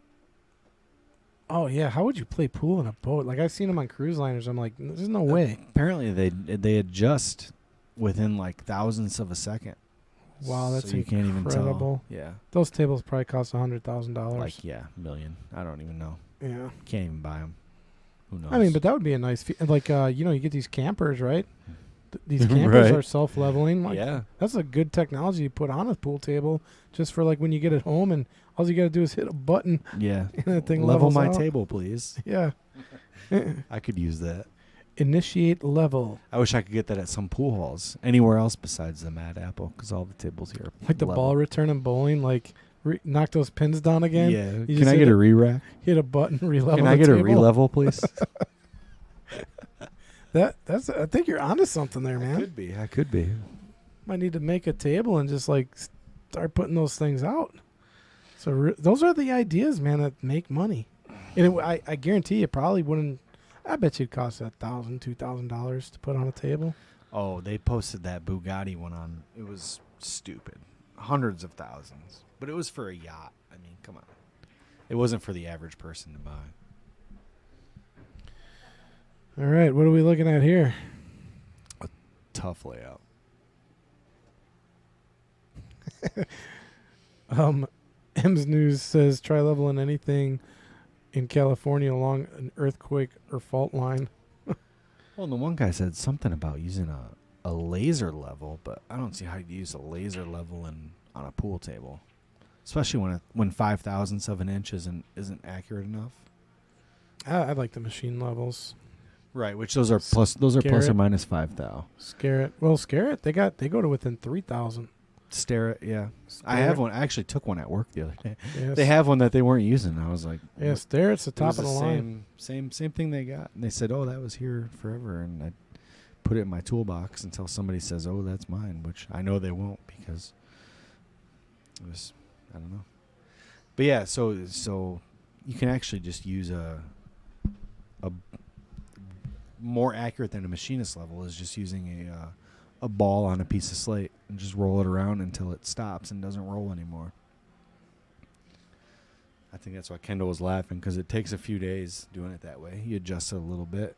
Speaker 2: Oh, yeah. How would you play pool in a boat? Like, I've seen them on cruise liners. I'm like, there's no way.
Speaker 3: Apparently they adjust within like thousandths of a second.
Speaker 2: Wow, that's
Speaker 3: so you can't even tell.
Speaker 2: incredible.
Speaker 3: Yeah.
Speaker 2: Those tables probably cost $100,000.
Speaker 3: Like, yeah, million. I don't even know.
Speaker 2: Yeah.
Speaker 3: Can't even buy them. Who knows?
Speaker 2: I mean, but that would be a nice, like, you know, you get these campers, right? These campers
Speaker 3: Right.
Speaker 2: are self-leveling. Like,
Speaker 3: Yeah.
Speaker 2: that's a good technology to put on a pool table just for like when you get it home and all you got to do is hit a button
Speaker 3: Yeah.
Speaker 2: and that thing
Speaker 3: Level
Speaker 2: levels
Speaker 3: my
Speaker 2: out.
Speaker 3: table, please.
Speaker 2: Yeah.
Speaker 3: I could use that.
Speaker 2: Initiate level.
Speaker 3: I wish I could get that at some pool halls. Anywhere else besides the Mad Apple, because all the tables here are
Speaker 2: Like the
Speaker 3: level.
Speaker 2: ball return in bowling, like knock those pins down again.
Speaker 3: Yeah.
Speaker 2: You
Speaker 3: Can
Speaker 2: just
Speaker 3: I
Speaker 2: hit
Speaker 3: get a
Speaker 2: it-
Speaker 3: re-rack?
Speaker 2: Hit a button, re-level
Speaker 3: Can I
Speaker 2: the
Speaker 3: get a
Speaker 2: table.
Speaker 3: re-level, please?
Speaker 2: That's. I think you're onto something there, man.
Speaker 3: I could be.
Speaker 2: Might need to make a table and just like start putting those things out. So those are the ideas, man, that make money. And I guarantee it probably wouldn't. I bet you'd cost $1,000, $2,000 to put on a table.
Speaker 3: Oh, they posted that Bugatti one on. It was stupid. Hundreds of thousands. But it was for a yacht. I mean, come on. It wasn't for the average person to buy.
Speaker 2: All right, what are we looking at here?
Speaker 3: Tough layout.
Speaker 2: M's News says try leveling anything in California along an earthquake or fault line.
Speaker 3: Well, and the one guy said something about using a laser level, but I don't see how you use a laser level on a pool table, especially when 5/1000ths of an inch isn't accurate enough.
Speaker 2: I like the machine levels.
Speaker 3: Right, which those are plus or
Speaker 2: Garrett.
Speaker 3: minus 5 thou.
Speaker 2: Scare it. They go to within 3,000.
Speaker 3: Stare it, yeah. I
Speaker 2: Stare
Speaker 3: have
Speaker 2: it.
Speaker 3: one. I actually took one at work the other day.
Speaker 2: Yes.
Speaker 3: They have one that they weren't using. I was like,
Speaker 2: Yeah,
Speaker 3: what?
Speaker 2: stare. It's the
Speaker 3: It
Speaker 2: top
Speaker 3: was
Speaker 2: of the line.
Speaker 3: Same thing they got. And they said, oh, that was here forever. And I put it in my toolbox until somebody says, oh, that's mine, which I know they won't because it was, I don't know. But yeah, so you can actually just use a more accurate than a machinist level is just using a ball on a piece of slate and just roll it around until it stops and doesn't roll anymore. I think that's why Kendall was laughing because it takes a few days doing it that way. You adjust it a little bit,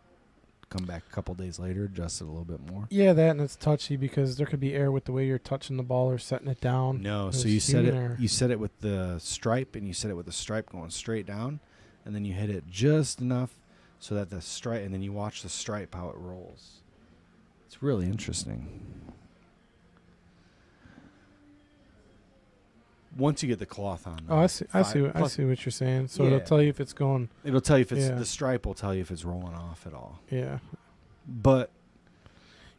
Speaker 3: come back a couple days later, adjust it a little bit more.
Speaker 2: Yeah, that and it's touchy because there could be air with the way you're touching the ball or setting it down.
Speaker 3: No, so
Speaker 2: There's
Speaker 3: you set it.
Speaker 2: human error.
Speaker 3: You set it with the stripe, and you set it with the stripe going straight down, and then you hit it just enough so that the stripe, and then you watch the stripe how it rolls. It's really interesting. Once you get the cloth on.
Speaker 2: Oh, I see what you're saying. So it'll
Speaker 3: Yeah.
Speaker 2: tell you if it's going.
Speaker 3: It'll tell you if it's
Speaker 2: Yeah.
Speaker 3: the stripe will tell you if it's rolling off at all.
Speaker 2: Yeah.
Speaker 3: But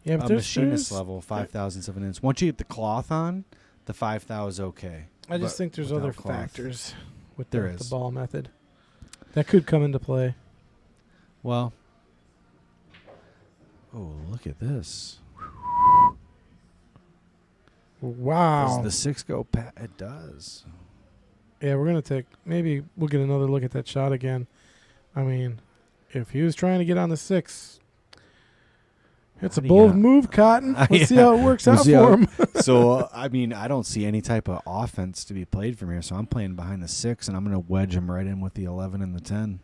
Speaker 2: Yeah, but
Speaker 3: a machinist level 5/1000 of an inch. Once you get the cloth on, the 5 thou is okay.
Speaker 2: I just
Speaker 3: But
Speaker 2: think there's
Speaker 3: without
Speaker 2: other
Speaker 3: cloth.
Speaker 2: factors with
Speaker 3: There
Speaker 2: the
Speaker 3: is.
Speaker 2: ball method that could come into play.
Speaker 3: Well, oh, look at this.
Speaker 2: Wow.
Speaker 3: Does the 6 go it does.
Speaker 2: Yeah, we're gonna maybe we'll get another look at that shot again. I mean, if he was trying to get on the 6, it's a
Speaker 3: How do you
Speaker 2: bold
Speaker 3: get-
Speaker 2: move, Cotton. Let's
Speaker 3: Yeah.
Speaker 2: see how it works
Speaker 3: We'll
Speaker 2: out
Speaker 3: see
Speaker 2: for
Speaker 3: how-
Speaker 2: him.
Speaker 3: So, I mean, I don't see any type of offense to be played from here. So I'm playing behind the 6, and I'm going to wedge him right in with the 11 and the 10.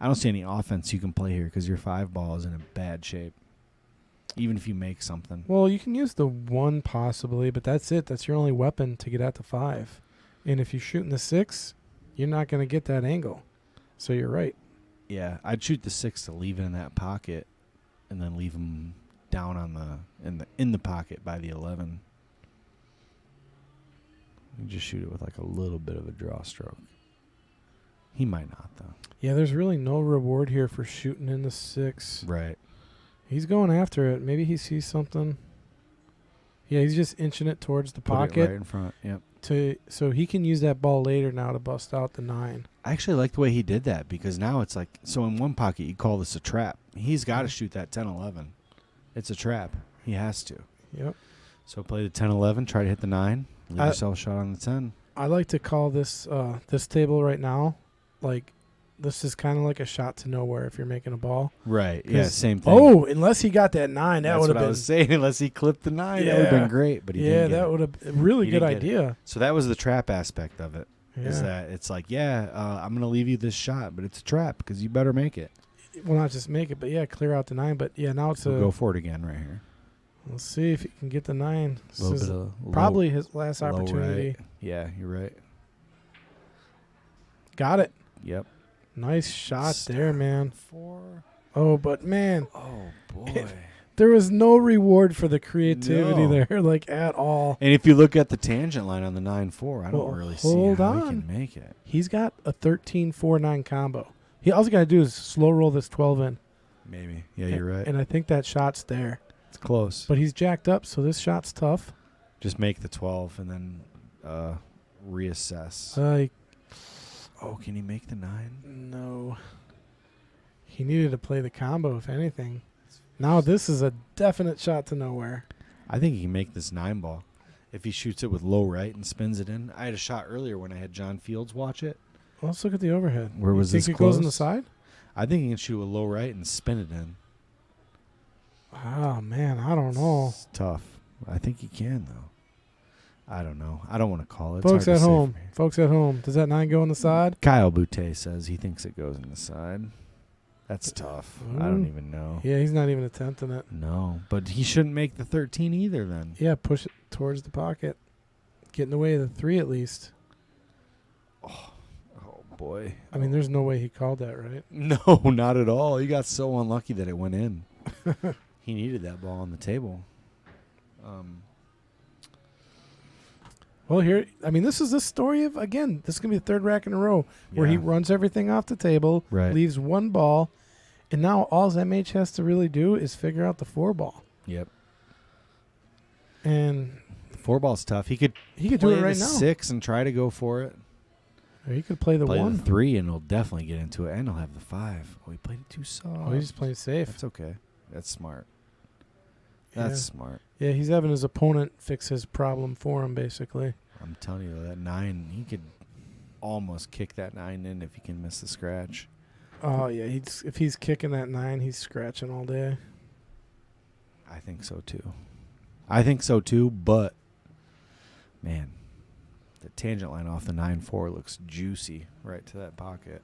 Speaker 3: I don't see any offense you can play here because your 5 ball is in a bad shape. Even if you make something.
Speaker 2: Well, you can use the 1 possibly, but that's it. That's your only weapon to get at the 5. And if you're shooting the 6, you're not going to get that angle. So you're right.
Speaker 3: Yeah, I'd shoot the 6 to leave it in that pocket, and then leave him down on in the pocket by the 11. You just shoot it with like a little bit of a draw stroke. He might not though.
Speaker 2: Yeah, there's really no reward here for shooting in the 6.
Speaker 3: Right.
Speaker 2: He's going after it. Maybe he sees something. Yeah, he's just inching it towards the
Speaker 3: Put it
Speaker 2: pocket
Speaker 3: right in front. Yep.
Speaker 2: so he can use that ball later now to bust out the 9.
Speaker 3: I actually like the way he did that because now it's like so in one pocket you call this a trap. He's got to shoot that 10-11. It's a trap. He has to.
Speaker 2: Yep.
Speaker 3: So play the 10-11, try to hit the 9, leave yourself a shot on the 10.
Speaker 2: I like to call this this table right now like this is kind of like a shot to nowhere if you're making a ball.
Speaker 3: Right. Yeah, same thing.
Speaker 2: Oh, unless he got that 9, that
Speaker 3: That's
Speaker 2: would have
Speaker 3: what
Speaker 2: been.
Speaker 3: I was saying. Unless he clipped the 9, that would have
Speaker 2: Yeah.
Speaker 3: been great. But he
Speaker 2: Yeah,
Speaker 3: didn't get
Speaker 2: that
Speaker 3: it.
Speaker 2: would have been a really
Speaker 3: He
Speaker 2: good
Speaker 3: didn't get it.
Speaker 2: idea.
Speaker 3: So that was the trap aspect of it.
Speaker 2: Yeah.
Speaker 3: Is that it's like, I'm going to leave you this shot, but it's a trap because you better make it.
Speaker 2: Well, not just make it, but yeah, clear out the 9. But yeah, now it's
Speaker 3: So
Speaker 2: a.
Speaker 3: go for it again right here.
Speaker 2: Let's see if he can get the 9. This
Speaker 3: A little
Speaker 2: is
Speaker 3: bit of
Speaker 2: probably his last
Speaker 3: low
Speaker 2: opportunity.
Speaker 3: right. Yeah, you're right.
Speaker 2: Got it.
Speaker 3: Yep.
Speaker 2: Nice shot there, man.
Speaker 3: 4.
Speaker 2: Oh, but man,
Speaker 3: Oh boy.
Speaker 2: There was no reward for the creativity
Speaker 3: No.
Speaker 2: there, like at all.
Speaker 3: And if you look at the tangent line on the 9-4, I don't
Speaker 2: Well,
Speaker 3: really see
Speaker 2: hold
Speaker 3: how he
Speaker 2: on.
Speaker 3: can make it.
Speaker 2: He's got a 13-4-9 combo. All he got to do is slow roll this 12 in.
Speaker 3: Maybe. Yeah, you're right.
Speaker 2: And I think that shot's there.
Speaker 3: It's close.
Speaker 2: But he's jacked up, so this shot's tough.
Speaker 3: Just make the 12 and then reassess. Can he make the 9?
Speaker 2: No. He needed to play the combo, if anything. Now this is a definite shot to nowhere.
Speaker 3: I think he can make this 9 ball. If he shoots it with low right and spins it in. I had a shot earlier when I had John Fields watch it.
Speaker 2: Well, let's look at the overhead.
Speaker 3: Where was this
Speaker 2: think it goes on the
Speaker 3: close?
Speaker 2: side?
Speaker 3: I think he can shoot with low right and spin it in.
Speaker 2: Oh, man, I don't know.
Speaker 3: It's tough. I think he can, though. I don't know. I don't want to call it.
Speaker 2: Folks at home, does that 9 go on the side?
Speaker 3: Kyle Boutte says he thinks it goes in the side. That's tough. I don't even know.
Speaker 2: Yeah, he's not even attempting it.
Speaker 3: No, but he shouldn't make the 13 either then.
Speaker 2: Yeah, push it towards the pocket. Get in the way of the 3 at least.
Speaker 3: Oh boy.
Speaker 2: I mean, there's no way he called that, right?
Speaker 3: No, not at all. He got so unlucky that it went in. He needed that ball on the table.
Speaker 2: Well, here, I mean, this is the story of, again, this is going to be the third rack in a row where he runs everything off the table,
Speaker 3: Right.
Speaker 2: leaves one ball, and now all MH has to really do is figure out the 4 ball.
Speaker 3: Yep.
Speaker 2: And
Speaker 3: The 4 ball's tough. He could
Speaker 2: do
Speaker 3: play
Speaker 2: it right
Speaker 3: the
Speaker 2: now.
Speaker 3: 6 and try to go for it.
Speaker 2: Or he could play the
Speaker 3: Play
Speaker 2: 1.
Speaker 3: the 3 and he'll definitely get into it, and he'll have the 5. Oh, he played it too soft.
Speaker 2: Oh, he's just playing safe.
Speaker 3: That's okay. That's smart.
Speaker 2: Yeah.
Speaker 3: That's smart.
Speaker 2: Yeah, he's having his opponent fix his problem for him, basically.
Speaker 3: I'm telling you, that 9, he could almost kick that 9 in if he can miss the scratch.
Speaker 2: Oh, yeah, if he's kicking that 9, he's scratching all day.
Speaker 3: I think so too, but, man, the tangent line off the 9-4 looks juicy right to that pocket.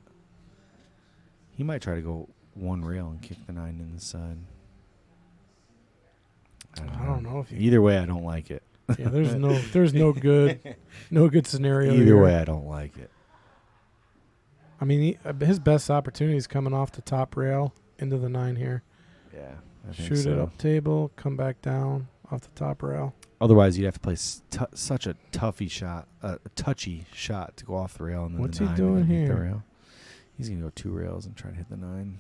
Speaker 3: He might try to go one rail and kick the 9 in the side.
Speaker 2: I don't know if he...
Speaker 3: Either way, I don't like it.
Speaker 2: Yeah, there's no good scenario.
Speaker 3: Either
Speaker 2: here.
Speaker 3: way, I don't like it.
Speaker 2: I mean, his best opportunity is coming off the top rail into the 9 here.
Speaker 3: Yeah, I think
Speaker 2: Shoot
Speaker 3: so.
Speaker 2: it up table, come back down off the top rail.
Speaker 3: Otherwise, you'd have to play such a touchy shot to go off the rail. And then
Speaker 2: What's
Speaker 3: the
Speaker 2: he
Speaker 3: 9
Speaker 2: doing
Speaker 3: and then hit
Speaker 2: here?
Speaker 3: The rail. He's going to go 2 rails and try to hit the 9.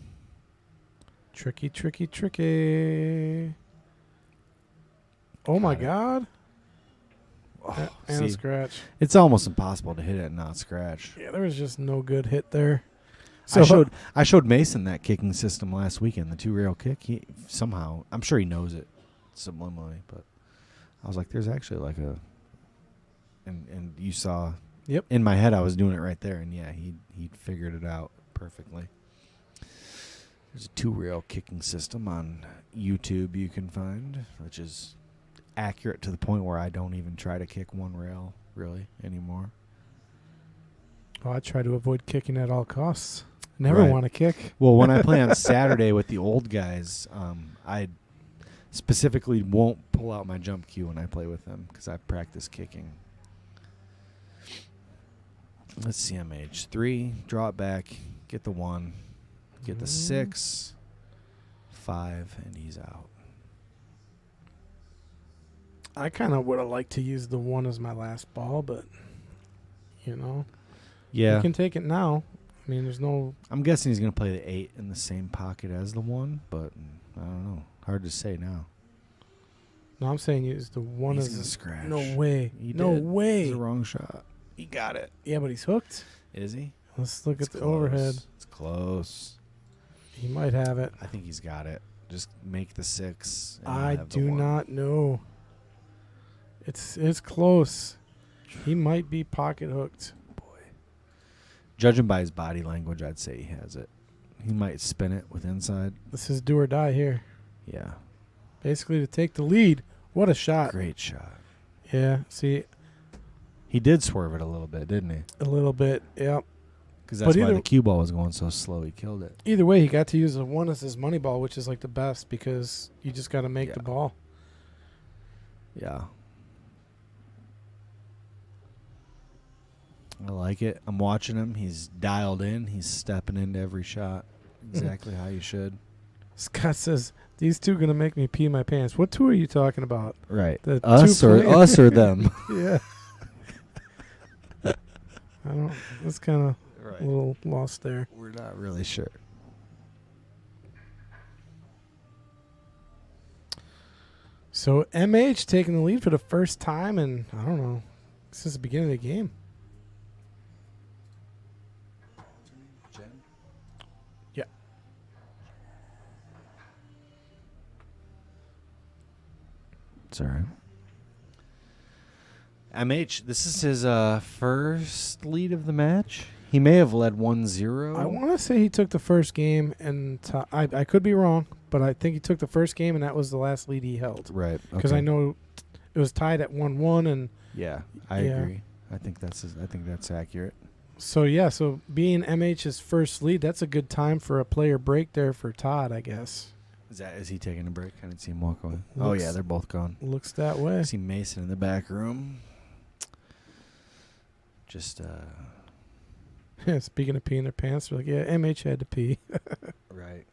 Speaker 2: Tricky, tricky, tricky. Oh, my
Speaker 3: Got it.
Speaker 2: God.
Speaker 3: Oh,
Speaker 2: And a
Speaker 3: see,
Speaker 2: scratch.
Speaker 3: it's almost impossible to hit it and not scratch.
Speaker 2: Yeah, there was just no good hit there. So
Speaker 3: I showed Mason that kicking system last weekend, the 2 rail kick. He somehow, I'm sure he knows it subliminally, but I was like, there's actually like a, and you saw.
Speaker 2: Yep.
Speaker 3: In my head, I was doing it right there, and yeah, he figured it out perfectly. There's a 2 rail kicking system on YouTube you can find, which is accurate to the point where I don't even try to kick 1 rail really anymore.
Speaker 2: Oh, I try to avoid kicking at all costs. Never
Speaker 3: Right.
Speaker 2: want to kick.
Speaker 3: Well, when I play on Saturday with the old guys, I specifically won't pull out my jump cue when I play with them because I practice kicking. Let's see, MH. 3, draw it back, get the 1, get the 6, 5, and he's out.
Speaker 2: I kind of would have liked to use the 1 as my last ball, but, you
Speaker 3: Yeah.
Speaker 2: can take it now. I mean, there's no...
Speaker 3: I'm guessing he's going to play the 8 in the same pocket as the 1, but I don't know. Hard to say now.
Speaker 2: No, I'm saying use the 1
Speaker 3: He's
Speaker 2: as...
Speaker 3: going to scratch.
Speaker 2: No way.
Speaker 3: He
Speaker 2: No
Speaker 3: did. It was
Speaker 2: way.
Speaker 3: the wrong shot. He got it.
Speaker 2: Yeah, but he's hooked.
Speaker 3: Is he?
Speaker 2: Let's look
Speaker 3: It's
Speaker 2: at the
Speaker 3: close.
Speaker 2: overhead.
Speaker 3: It's close.
Speaker 2: He might have it.
Speaker 3: I think he's got it. Just make the 6. and
Speaker 2: I
Speaker 3: have the
Speaker 2: do
Speaker 3: 1.
Speaker 2: not know. It's close. He might be pocket hooked.
Speaker 3: Judging by his body language, I'd say he has it. He might spin it with inside.
Speaker 2: This is do or die here.
Speaker 3: Yeah.
Speaker 2: Basically to take the lead. What a shot.
Speaker 3: Great shot.
Speaker 2: Yeah, see,
Speaker 3: He did swerve it a little bit, didn't he?
Speaker 2: a little bit. Yep.
Speaker 3: Because that's
Speaker 2: But
Speaker 3: why
Speaker 2: either-
Speaker 3: the cue ball was going so slow. He killed it.
Speaker 2: Either way, he got to use the 1 as his money ball, which is like the best because you just got to make the
Speaker 3: Yeah.
Speaker 2: ball.
Speaker 3: Yeah. I like it. I'm watching him. He's dialed in. He's stepping into every shot exactly how you should.
Speaker 2: Scott says, these two going to make me pee my pants. What two are you talking about?
Speaker 3: Right.
Speaker 2: The
Speaker 3: Us
Speaker 2: two
Speaker 3: or
Speaker 2: players?
Speaker 3: us or them.
Speaker 2: Yeah. I don't. That's kind of a little lost there.
Speaker 3: We're not really sure.
Speaker 2: So MH taking the lead for the first time in, I don't know, since the beginning of the game. Yeah.
Speaker 3: It's all right. MH, this is his first lead of the match. He may have led 1-0.
Speaker 2: I want to say he took the first game, and I could be wrong, but I think he took the first game, and that was the last lead he held.
Speaker 3: Right.
Speaker 2: Because I know it was tied at 1-1, and
Speaker 3: Yeah, I agree. I think that's accurate.
Speaker 2: so yeah, so being MH's first lead, that's a good time for a player break there for Todd, I guess.
Speaker 3: Is he taking a break? I didn't see him walk away. Oh
Speaker 2: Looks-
Speaker 3: yeah, they're both gone.
Speaker 2: Looks that way.
Speaker 3: I see Mason in the back room. Just
Speaker 2: Speaking of peeing their pants, they're like, yeah, MH had to pee.
Speaker 3: right.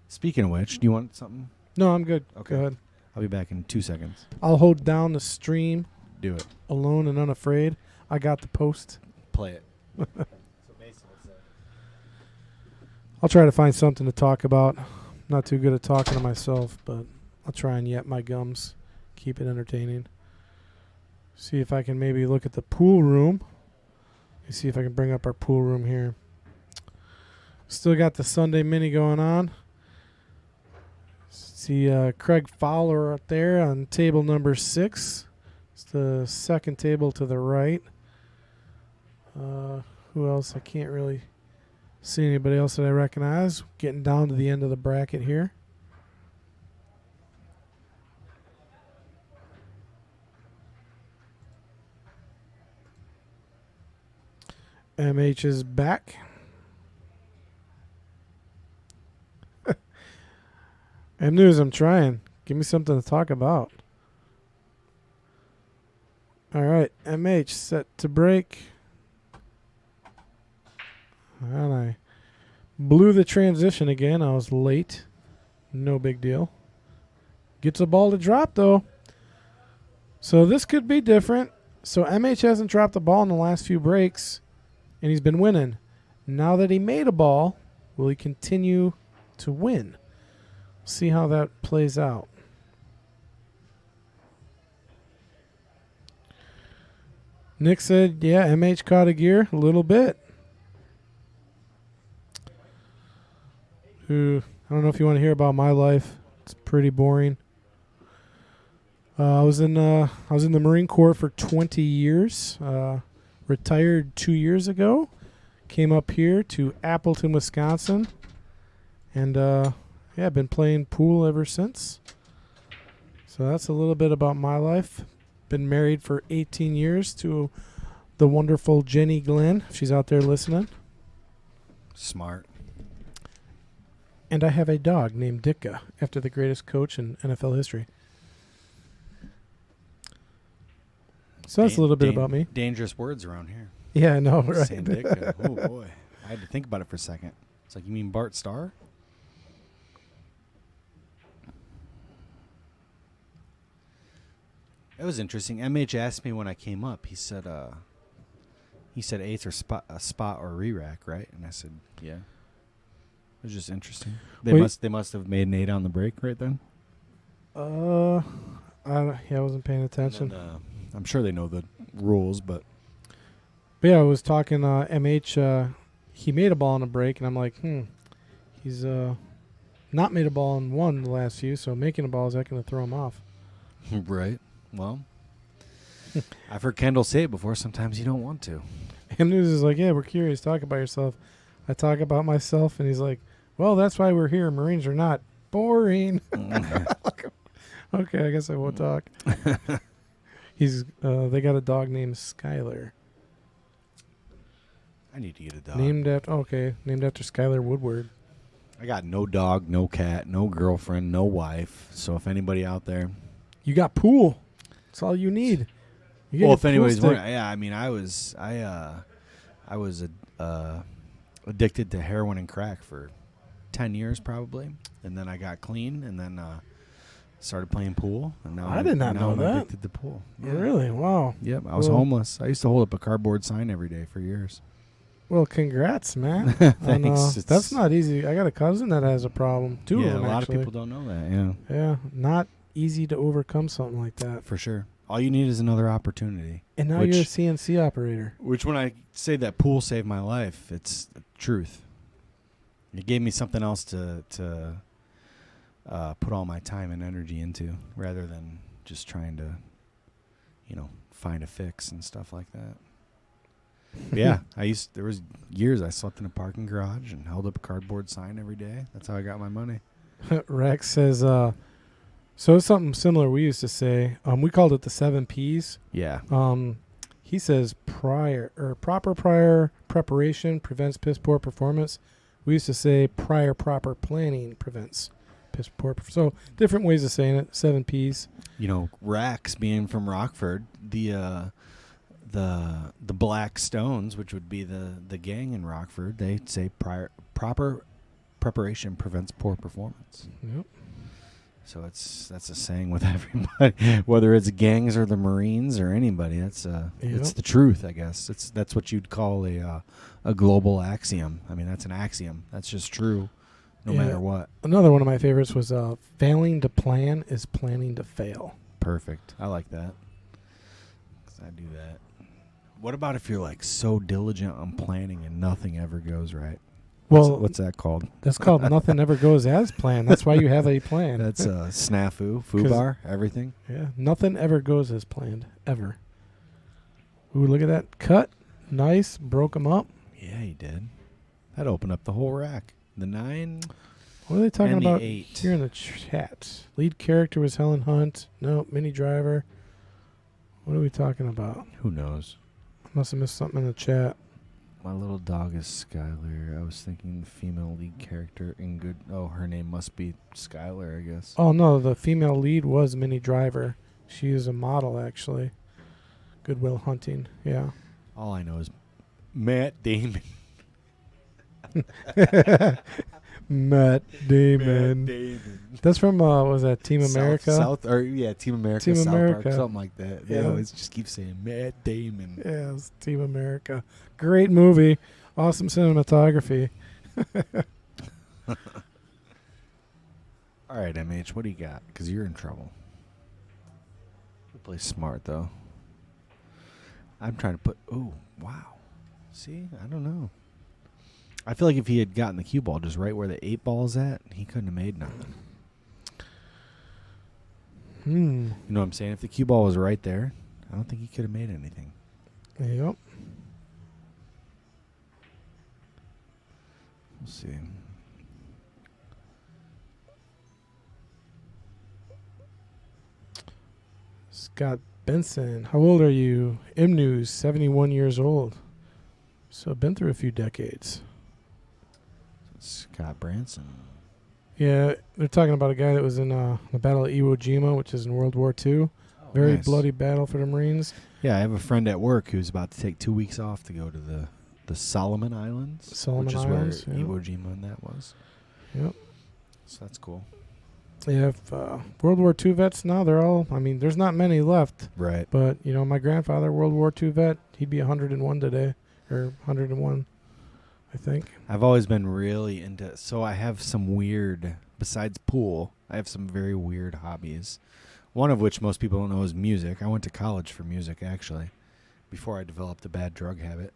Speaker 3: Speaking of which, do you want something?
Speaker 2: No, I'm good.
Speaker 3: Okay.
Speaker 2: Go ahead.
Speaker 3: I'll be back in 2 seconds.
Speaker 2: I'll hold down the stream
Speaker 3: Do it.
Speaker 2: alone and unafraid. I got the post.
Speaker 3: Play it. So Mason, what's that?
Speaker 2: I'll try to find something to talk about. Not too good at talking to myself, but I'll try and yet my gums. Keep it entertaining. See if I can maybe look at the pool room. Let me see if I can bring up our pool room here. Still got the Sunday mini going on. See Craig Fowler up there on table number 6. It's the second table to the right. Who else? I can't really see anybody else that I recognize. Getting down to the end of the bracket here. MH is back. M News, I'm trying. Give me something to talk about. All right, MH set to break. And I blew the transition again. I was late. No big deal. Gets a ball to drop, though. So this could be different. So MH hasn't dropped the ball in the last few breaks, and he's been winning. Now that he made a ball, will he continue to win? See how that plays out. Nick said, yeah, MH caught a gear a little bit. I don't know if you want to hear about my life. It's pretty boring. I was in the Marine Corps for 20 years. Retired 2 years ago. Came up here to Appleton, Wisconsin, and I've been playing pool ever since. So that's a little bit about my life. Been married for 18 years to the wonderful Jenny Glenn. She's out there listening.
Speaker 3: Smart.
Speaker 2: And I have a dog named Ditka, after the greatest coach in NFL history. So that's a little bit about me.
Speaker 3: Dangerous words around here.
Speaker 2: Yeah, I know, right?
Speaker 3: Saying Ditka. Oh, boy. I had to think about it for a second. It's like, you mean Bart Starr? It was interesting. MH asked me when I came up. He said eights or spot or re-rack, right? And I said, yeah. It was just interesting. They must have made an 8 on the break right then.
Speaker 2: I wasn't paying attention.
Speaker 3: Then, I'm sure they know the rules, but
Speaker 2: yeah, I was talking MH. He made a ball on a break, and I'm like, he's not made a ball on one the last few, so making a ball is that going to throw him off?
Speaker 3: right. Well, I've heard Kendall say it before. Sometimes you don't want to.
Speaker 2: M News is like, yeah, we're curious. Talk about yourself. I talk about myself, and he's like, well, that's why we're here. Marines are not boring. Okay, I guess I won't talk. They got a dog named Skylar.
Speaker 3: I need to get a dog.
Speaker 2: Named after Skylar Woodward.
Speaker 3: I got no dog, no cat, no girlfriend, no wife. So if anybody out there,
Speaker 2: You got pool. That's all you need. You get
Speaker 3: well,
Speaker 2: your
Speaker 3: if
Speaker 2: pool
Speaker 3: anybody's
Speaker 2: stick.
Speaker 3: wondering, yeah, I mean, I was addicted to heroin and crack for 10 years probably, and then I got clean, and then started playing pool, and now
Speaker 2: I did not know
Speaker 3: I'm
Speaker 2: that.
Speaker 3: addicted to pool. Yeah.
Speaker 2: Really? Wow.
Speaker 3: Yep, I was
Speaker 2: Well-
Speaker 3: homeless. I used to hold up a cardboard sign every day for years.
Speaker 2: Well, congrats, man.
Speaker 3: Thanks.
Speaker 2: That's
Speaker 3: It's-
Speaker 2: not easy. I got a cousin that has a problem. Two
Speaker 3: yeah,
Speaker 2: of them,
Speaker 3: a lot
Speaker 2: actually.
Speaker 3: of people don't know that. Yeah,
Speaker 2: Yeah, not easy to overcome something like that.
Speaker 3: for sure. All you need is another opportunity.
Speaker 2: And now
Speaker 3: Which-
Speaker 2: you're a CNC operator.
Speaker 3: Which, when I say that pool saved my life, it's the truth. It gave me something else to put all my time and energy into, rather than just trying to, find a fix and stuff like that. But yeah, there was years I slept in a parking garage and held up a cardboard sign every day. That's how I got my money.
Speaker 2: Rex says, so it's something similar we used to say. We called it the 7 Ps.
Speaker 3: Yeah.
Speaker 2: He says proper prior preparation prevents piss poor performance. We used to say prior proper planning prevents piss poor. So different ways of saying it. 7 Ps.
Speaker 3: Rax being from Rockford, the Black Stones, which would be the gang in Rockford, they say proper preparation prevents poor performance.
Speaker 2: Yep.
Speaker 3: So that's a saying with everybody, whether it's gangs or the Marines or anybody. It's the truth, I guess. That's what you'd call a global axiom. I mean, that's an axiom. That's just true, no matter what.
Speaker 2: Another one of my favorites was failing to plan is planning to fail.
Speaker 3: Perfect. I like that. 'Cause I do that. What about if you're like so diligent on planning and nothing ever goes right?
Speaker 2: Well,
Speaker 3: What's that called?
Speaker 2: that's called nothing ever goes as planned. That's why you have a plan.
Speaker 3: That's snafu, foobar, everything.
Speaker 2: Yeah, nothing ever goes as planned, ever. Ooh, look at that cut. Nice. Broke them up.
Speaker 3: Yeah, he did. That opened up the whole rack. The 9
Speaker 2: What are they talking
Speaker 3: and the
Speaker 2: about
Speaker 3: 8.
Speaker 2: here in the chat? Lead character was Helen Hunt. No, mini driver. What are we talking about?
Speaker 3: Who knows?
Speaker 2: Must have missed something in the chat.
Speaker 3: My little dog is Skylar. I was thinking the female lead character in good. Oh, her name must be Skylar, I guess.
Speaker 2: Oh, no, the female lead was mini driver. She is a model, actually. Goodwill Hunting. Yeah.
Speaker 3: All I know is Matt Damon.
Speaker 2: Matt Damon.
Speaker 3: Damon.
Speaker 2: That's from, was that Team America?
Speaker 3: Team America.
Speaker 2: Team
Speaker 3: South
Speaker 2: America.
Speaker 3: Park, something like that. They
Speaker 2: Yeah.
Speaker 3: always just keep saying Matt Damon.
Speaker 2: Yeah, it's Team America. Great movie. Awesome cinematography.
Speaker 3: All right, MH, what do you got? Because you're in trouble. You play smart, though. I'm trying to put... Oh, wow. See? I don't know. I feel like if he had gotten the cue ball just right where the 8 ball is at, he couldn't have made nothing. You know what I'm saying? If the cue ball was right there, I don't think he could have made anything.
Speaker 2: Yep.
Speaker 3: We'll see.
Speaker 2: Scott Benson. How old are you? M News, 71 years old. So been through a few decades.
Speaker 3: Scott Branson.
Speaker 2: Yeah, they're talking about a guy that was in the Battle of Iwo Jima, which is in World War II. Very
Speaker 3: Nice.
Speaker 2: bloody battle for the Marines.
Speaker 3: Yeah, I have a friend at work who's about to take 2 weeks off to go to the Solomon Islands.
Speaker 2: Solomon
Speaker 3: which is
Speaker 2: Islands,
Speaker 3: where
Speaker 2: yeah.
Speaker 3: Iwo Jima and that was.
Speaker 2: Yep.
Speaker 3: So that's cool.
Speaker 2: Yeah, World War II vets now, they're all, I mean, there's not many left.
Speaker 3: Right.
Speaker 2: But, my grandfather, World War II vet, he'd be 101 today. Or 101, I think.
Speaker 3: I've always been really into... So I have some weird... Besides pool, I have some very weird hobbies. One of which most people don't know is music. I went to college for music, actually, before I developed a bad drug habit.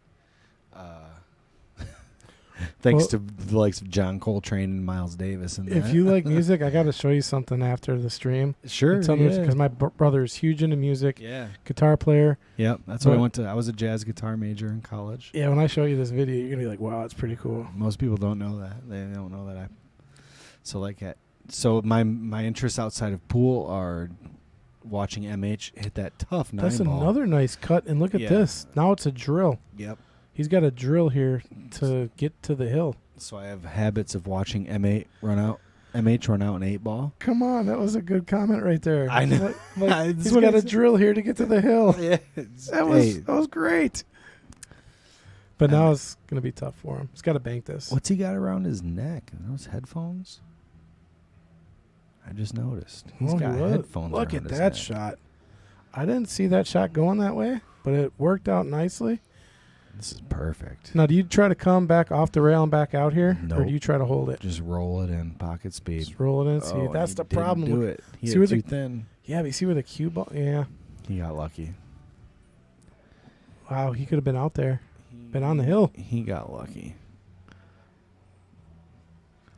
Speaker 3: Thanks to the likes of John Coltrane and Miles Davis. And
Speaker 2: If
Speaker 3: that.
Speaker 2: you like music, I got to show you something after the stream.
Speaker 3: Sure,
Speaker 2: Because my brother is huge into music,
Speaker 3: Yeah.
Speaker 2: guitar player.
Speaker 3: Yep, that's what I
Speaker 2: But-
Speaker 3: went to. I was a jazz guitar major in college.
Speaker 2: Yeah, when I show you this video, you're going to be like, wow, it's pretty cool.
Speaker 3: Most people don't know that. They don't know that So my interests outside of pool are watching MH hit that tough 9
Speaker 2: That's
Speaker 3: ball.
Speaker 2: another nice cut. And look at
Speaker 3: Yeah.
Speaker 2: this. Now it's a drill.
Speaker 3: Yep.
Speaker 2: He's got a drill here to get to the hill.
Speaker 3: So I have habits of watching MH run out an 8 ball.
Speaker 2: Come on, that was a good comment right there.
Speaker 3: I know.
Speaker 2: He's
Speaker 3: That's what
Speaker 2: got
Speaker 3: I
Speaker 2: a
Speaker 3: said.
Speaker 2: drill here to get to the hill.
Speaker 3: Yeah.
Speaker 2: That was great. But now it's going to be tough for him. He's got to bank this.
Speaker 3: What's he got around his neck? Are those headphones? I just noticed. He's got headphones
Speaker 2: Look
Speaker 3: around
Speaker 2: at
Speaker 3: his
Speaker 2: that
Speaker 3: neck.
Speaker 2: shot. I didn't see that shot going that way, but it worked out nicely.
Speaker 3: This is perfect.
Speaker 2: Now, do you try to come back off the rail and back out here? Or
Speaker 3: Nope.
Speaker 2: do you try to hold it?
Speaker 3: Just roll it in pocket speed.
Speaker 2: Just roll it in. See,
Speaker 3: Oh,
Speaker 2: that's
Speaker 3: he
Speaker 2: the
Speaker 3: didn't
Speaker 2: problem.
Speaker 3: Do it. He
Speaker 2: See
Speaker 3: hit
Speaker 2: where
Speaker 3: too
Speaker 2: the-
Speaker 3: thin.
Speaker 2: Yeah, but you see where the cue ball... Yeah.
Speaker 3: He got lucky.
Speaker 2: Wow, he could have been out there. Been on the hill.
Speaker 3: He got lucky.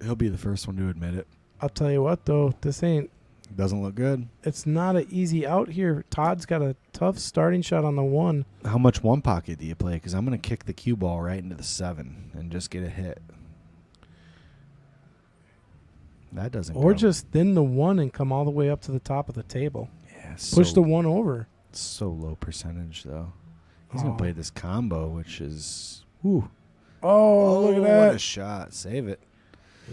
Speaker 3: He'll be the first one to admit it.
Speaker 2: I'll tell you what, though. This ain't...
Speaker 3: Doesn't look good.
Speaker 2: It's not an easy out here. Todd's got a tough starting shot on the 1.
Speaker 3: How much one pocket do you play? Because I'm going to kick the cue ball right into the 7 and just get a hit. That doesn't
Speaker 2: Or
Speaker 3: go.
Speaker 2: just thin the 1 and come all the way up to the top of the table.
Speaker 3: Yeah,
Speaker 2: Push the 1 over.
Speaker 3: So low percentage, though. He's
Speaker 2: Oh.
Speaker 3: going to play this combo, which is... Whew.
Speaker 2: Oh, look at
Speaker 3: What
Speaker 2: that.
Speaker 3: a shot. Save it.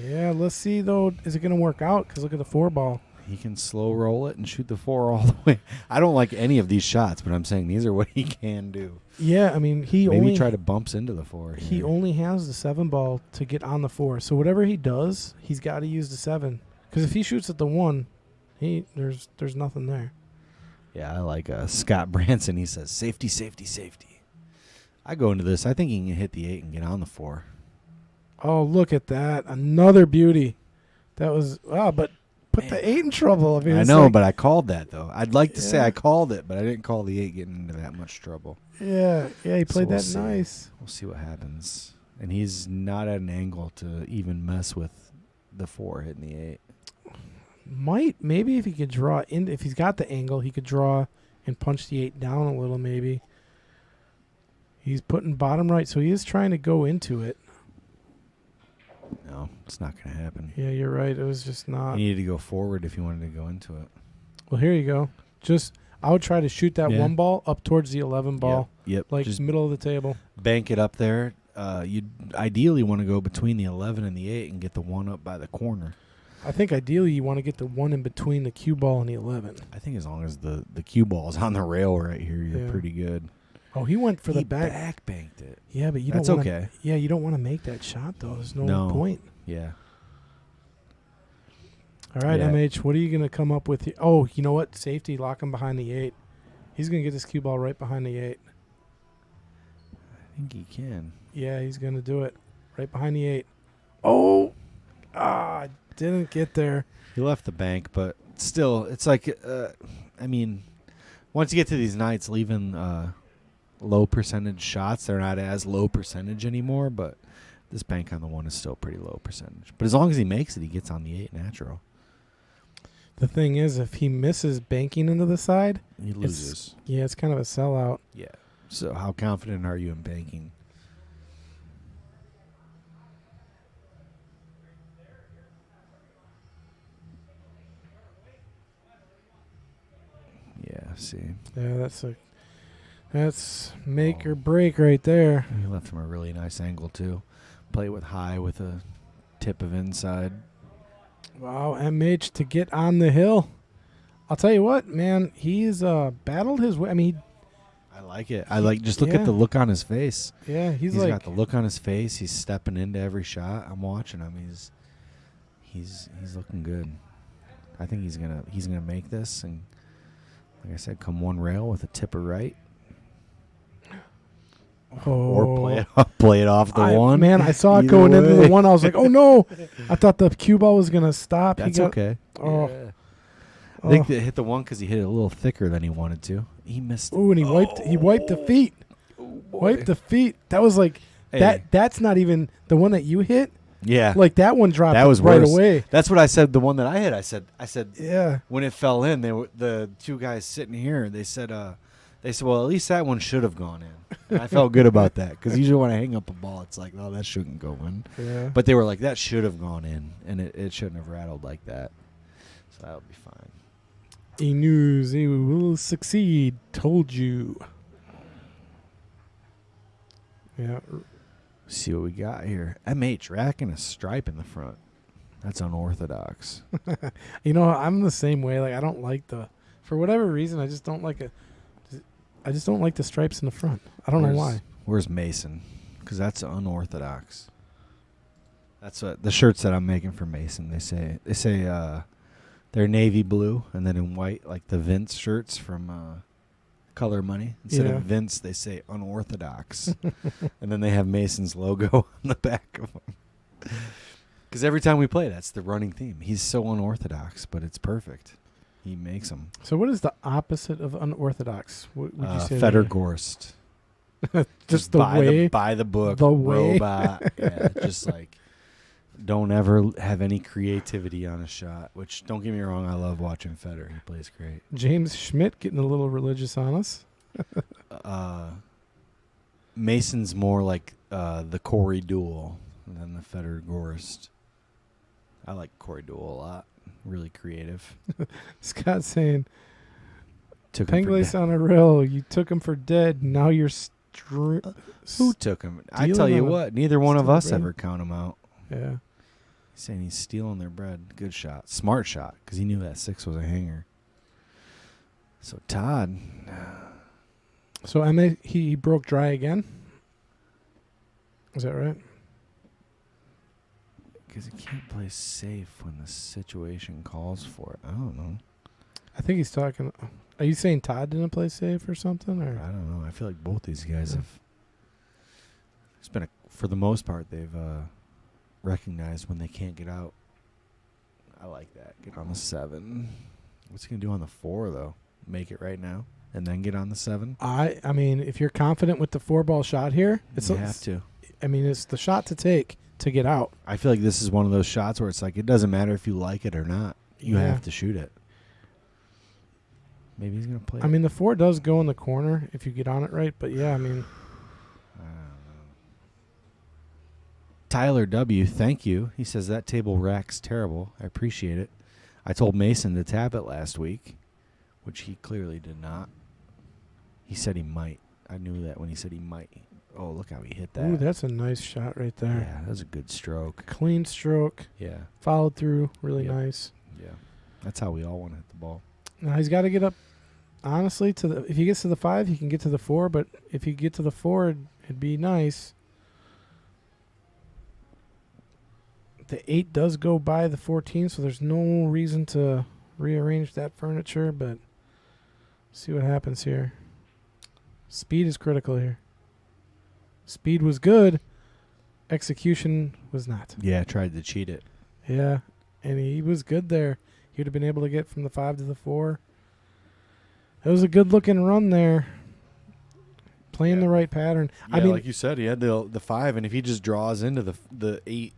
Speaker 2: Yeah, let's see, though. Is it going to work out? Because look at the 4 ball.
Speaker 3: He can slow roll it and shoot the 4 all the way. I don't like any of these shots, but I'm saying these are what he can do.
Speaker 2: Yeah, I mean,
Speaker 3: Maybe try to bumps into the 4.
Speaker 2: He
Speaker 3: here.
Speaker 2: only has the 7 ball to get on the 4. So whatever he does, he's got to use the 7. Because if he shoots at the 1, there's nothing there.
Speaker 3: Yeah, I like Scott Branson. He says, safety, safety, safety. I go into this. I think he can hit the 8 and get on the 4.
Speaker 2: Oh, look at that. Another beauty. That was, but put the 8 in trouble. I mean,
Speaker 3: I
Speaker 2: it's
Speaker 3: know,
Speaker 2: like-
Speaker 3: but I called that, though. I'd like to say
Speaker 2: Yeah.
Speaker 3: I called it, but I didn't call the 8 getting into that much trouble.
Speaker 2: Yeah, he played
Speaker 3: we'll
Speaker 2: that
Speaker 3: see.
Speaker 2: nice.
Speaker 3: We'll see what happens. And he's not at an angle to even mess with the 4 hitting the 8.
Speaker 2: Maybe if he could draw in, if he's got the angle, he could draw and punch the 8 down a little. Maybe he's putting bottom right, so he is trying to go into it.
Speaker 3: No, it's not going to happen.
Speaker 2: Yeah, you're right. It was just not.
Speaker 3: He needed to go forward if he wanted to go into it.
Speaker 2: Well, here you go. I would try to shoot that
Speaker 3: Yeah.
Speaker 2: 1 ball up towards the 11 ball,
Speaker 3: Yep.
Speaker 2: like
Speaker 3: Just
Speaker 2: middle of the table.
Speaker 3: bank it up there. You'd ideally want to go between the 11 and the 8 and get the 1 up by the corner.
Speaker 2: I think ideally you want to get the 1 in between the cue ball and the 11.
Speaker 3: I think as long as the cue ball's on the rail right here, you're
Speaker 2: Yeah.
Speaker 3: pretty good.
Speaker 2: Oh, he went for
Speaker 3: He
Speaker 2: the back.
Speaker 3: back banked it.
Speaker 2: Yeah, but you
Speaker 3: That's
Speaker 2: don't wanna,
Speaker 3: okay.
Speaker 2: Yeah, you don't want to make that shot though. There's no
Speaker 3: No.
Speaker 2: point.
Speaker 3: Yeah.
Speaker 2: All right,
Speaker 3: Yeah.
Speaker 2: MH, what are you going to come up with here? Oh, you know what? Safety, lock him behind the 8. He's going to get this cue ball right behind the 8.
Speaker 3: I think he can.
Speaker 2: Yeah, he's going to do it. Right behind the 8. Oh! Didn't get there.
Speaker 3: He left the bank, but still, it's like, I mean, once you get to these nights, leaving low percentage shots, they're not as low percentage anymore, but this bank on the 1 is still pretty low percentage. But as long as he makes it, he gets on the 8 natural.
Speaker 2: The thing is, if he misses banking into the side,
Speaker 3: He loses.
Speaker 2: it's kind of a sellout.
Speaker 3: Yeah. So how confident are you in banking? Yeah, see.
Speaker 2: Yeah, that's make or break right there.
Speaker 3: He left him a really nice angle, too. Play with high with a tip of inside.
Speaker 2: Wow, MH to get on the hill. I'll tell you what, man, he's battled his way. I mean,
Speaker 3: I like it. I like just look
Speaker 2: Yeah.
Speaker 3: at the look on his face.
Speaker 2: yeah,
Speaker 3: He's
Speaker 2: like
Speaker 3: got the look on his face. He's stepping into every shot. I'm watching him. He's looking good. I think he's gonna make this, and like I said, come one rail with a tipper right, or play it off the one.
Speaker 2: Man, I saw it
Speaker 3: Either
Speaker 2: going into the
Speaker 3: way.
Speaker 2: 1. I was like, oh no! I thought the cue ball was gonna stop.
Speaker 3: That's
Speaker 2: he got,
Speaker 3: okay.
Speaker 2: Oh.
Speaker 3: Yeah. I think they hit the 1 because he hit it a little thicker than he wanted to. He missed.
Speaker 2: Ooh, and he wiped the feet. Wiped the feet. That was like
Speaker 3: Hey.
Speaker 2: That's not even the one that you hit.
Speaker 3: Yeah,
Speaker 2: Like that one dropped
Speaker 3: that was
Speaker 2: right
Speaker 3: worse.
Speaker 2: away.
Speaker 3: That's what I said. The one that I hit, I said
Speaker 2: Yeah.
Speaker 3: when it fell in, the 2 guys sitting here. They said, well, at least that one should have gone in. And I felt good about that because usually when I hang up a ball, it's like, oh, that shouldn't go in.
Speaker 2: Yeah.
Speaker 3: But they were like, that should have gone in, and it shouldn't have rattled like that. So that'll be fine.
Speaker 2: He knew he will succeed. Told you. Yeah.
Speaker 3: See what we got here. MH racking a stripe in the front. That's unorthodox.
Speaker 2: You know, I'm the same way. Like I don't like for whatever reason, I just don't like the stripes in the front. I don't know why.
Speaker 3: Where's Mason? because that's unorthodox. That's what the shirts that I'm making for Mason. They say they're navy blue and then in white, like the Vince shirts from Color Money. Instead of Vince, they say unorthodox, and then they have Mason's logo on the back of them. Because every time we play, that's the running theme. He's so unorthodox, but it's perfect. He makes them.
Speaker 2: So what is the opposite of unorthodox? What would you say?
Speaker 3: Fettergorst.
Speaker 2: Just the way.
Speaker 3: By the book.
Speaker 2: The way.
Speaker 3: Robot. Yeah, just like don't ever have any creativity on a shot, which don't get me wrong, I love watching Federer. He plays great.
Speaker 2: James Schmidt getting a little religious on us.
Speaker 3: Mason's more like the Corey Duel than the Fettergorst. I like Corey Duel a lot. Really creative.
Speaker 2: Scott saying,
Speaker 3: Penglase
Speaker 2: on a rail. You took him for dead. Now you're
Speaker 3: who took him? I tell you what, neither one of us
Speaker 2: bread.
Speaker 3: ever count him out.
Speaker 2: Yeah.
Speaker 3: He's saying he's stealing their bread. Good shot. Smart shot, because he knew that 6 was a hanger. So Todd.
Speaker 2: So he broke dry again? Is that right?
Speaker 3: Because he can't play safe when the situation calls for it. I don't know.
Speaker 2: I think he's talking. Are you saying Todd didn't play safe or something? Or
Speaker 3: I don't know. I feel like both these guys have. It's been for the most part, they've recognized when they can't get out. I like that. Get on the 7. What's he gonna do on the 4 though? Make it right now and then get on the 7.
Speaker 2: I mean, if you're confident with the 4-ball shot here,
Speaker 3: You have to.
Speaker 2: I mean, it's the shot to take to get out.
Speaker 3: I feel like this is one of those shots where it's like it doesn't matter if you like it or not. You have to shoot it. Maybe he's going to play
Speaker 2: I mean, the 4 does go in the corner if you get on it right, but yeah, I mean.
Speaker 3: I don't know. Tyler W., thank you. He says that table rack's terrible. I appreciate it. I told Mason to tap it last week, which he clearly did not. He said he might. I knew that when he said he might. Oh, look how he hit that.
Speaker 2: Ooh, that's a nice shot right there.
Speaker 3: Yeah, that was a good stroke.
Speaker 2: Clean stroke.
Speaker 3: Yeah.
Speaker 2: Followed through. Really
Speaker 3: Yep.
Speaker 2: nice.
Speaker 3: Yeah. That's how we all want to hit the ball.
Speaker 2: Now he's got to get up. Honestly, if he gets to the 5, he can get to the 4. But if he get to the 4, it'd be nice. The 8 does go by the 14, so there's no reason to rearrange that furniture. But see what happens here. Speed is critical here. Speed was good. Execution was not.
Speaker 3: Yeah, tried to cheat it.
Speaker 2: Yeah, and he was good there. He would have been able to get from the 5 to the 4. It was a good-looking run there. Playing the right pattern.
Speaker 3: Yeah,
Speaker 2: I mean,
Speaker 3: like you said, he had the 5, and if he just draws into the 8,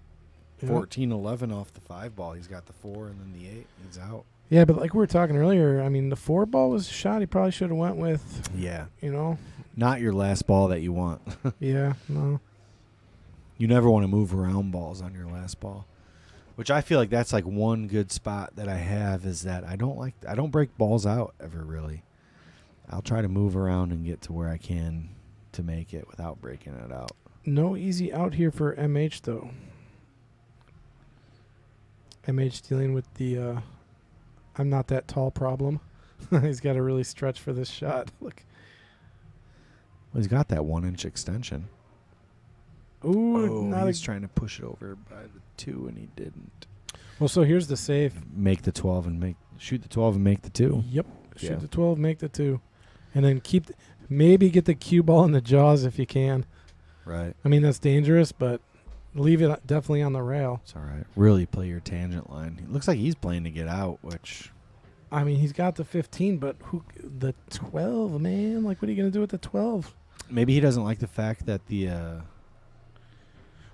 Speaker 3: 14, 11 off the 5 ball, he's got the 4, and then the 8, he's out.
Speaker 2: Yeah, but like we were talking earlier, I mean, the 4 ball was a shot he probably should have went with.
Speaker 3: Yeah.
Speaker 2: You know?
Speaker 3: Not your last ball that you want.
Speaker 2: Yeah, no.
Speaker 3: You never want to move around balls on your last ball. Which I feel like that's like one good spot that I have is that I don't break balls out ever really. I'll try to move around and get to where I can to make it without breaking it out.
Speaker 2: No easy out here for MH, though. MH dealing with the I'm not that tall problem. He's got to really stretch for this shot. Look.
Speaker 3: Well, he's got that 1-inch extension.
Speaker 2: Ooh,
Speaker 3: he's trying to push it over by the 2, and he didn't.
Speaker 2: Well, so here's the save.
Speaker 3: Make the 12 and shoot the 12 and make the 2.
Speaker 2: Yep.
Speaker 3: Yeah.
Speaker 2: Shoot the 12, make the 2. And then maybe get the cue ball in the jaws if you can.
Speaker 3: Right.
Speaker 2: I mean, that's dangerous, but leave it definitely on the rail.
Speaker 3: It's all right. Really play your tangent line. It looks like he's playing to get out, which...
Speaker 2: I mean, he's got the 15, but the 12, man? Like, what are you going to do with the 12?
Speaker 3: Maybe he doesn't like the fact that the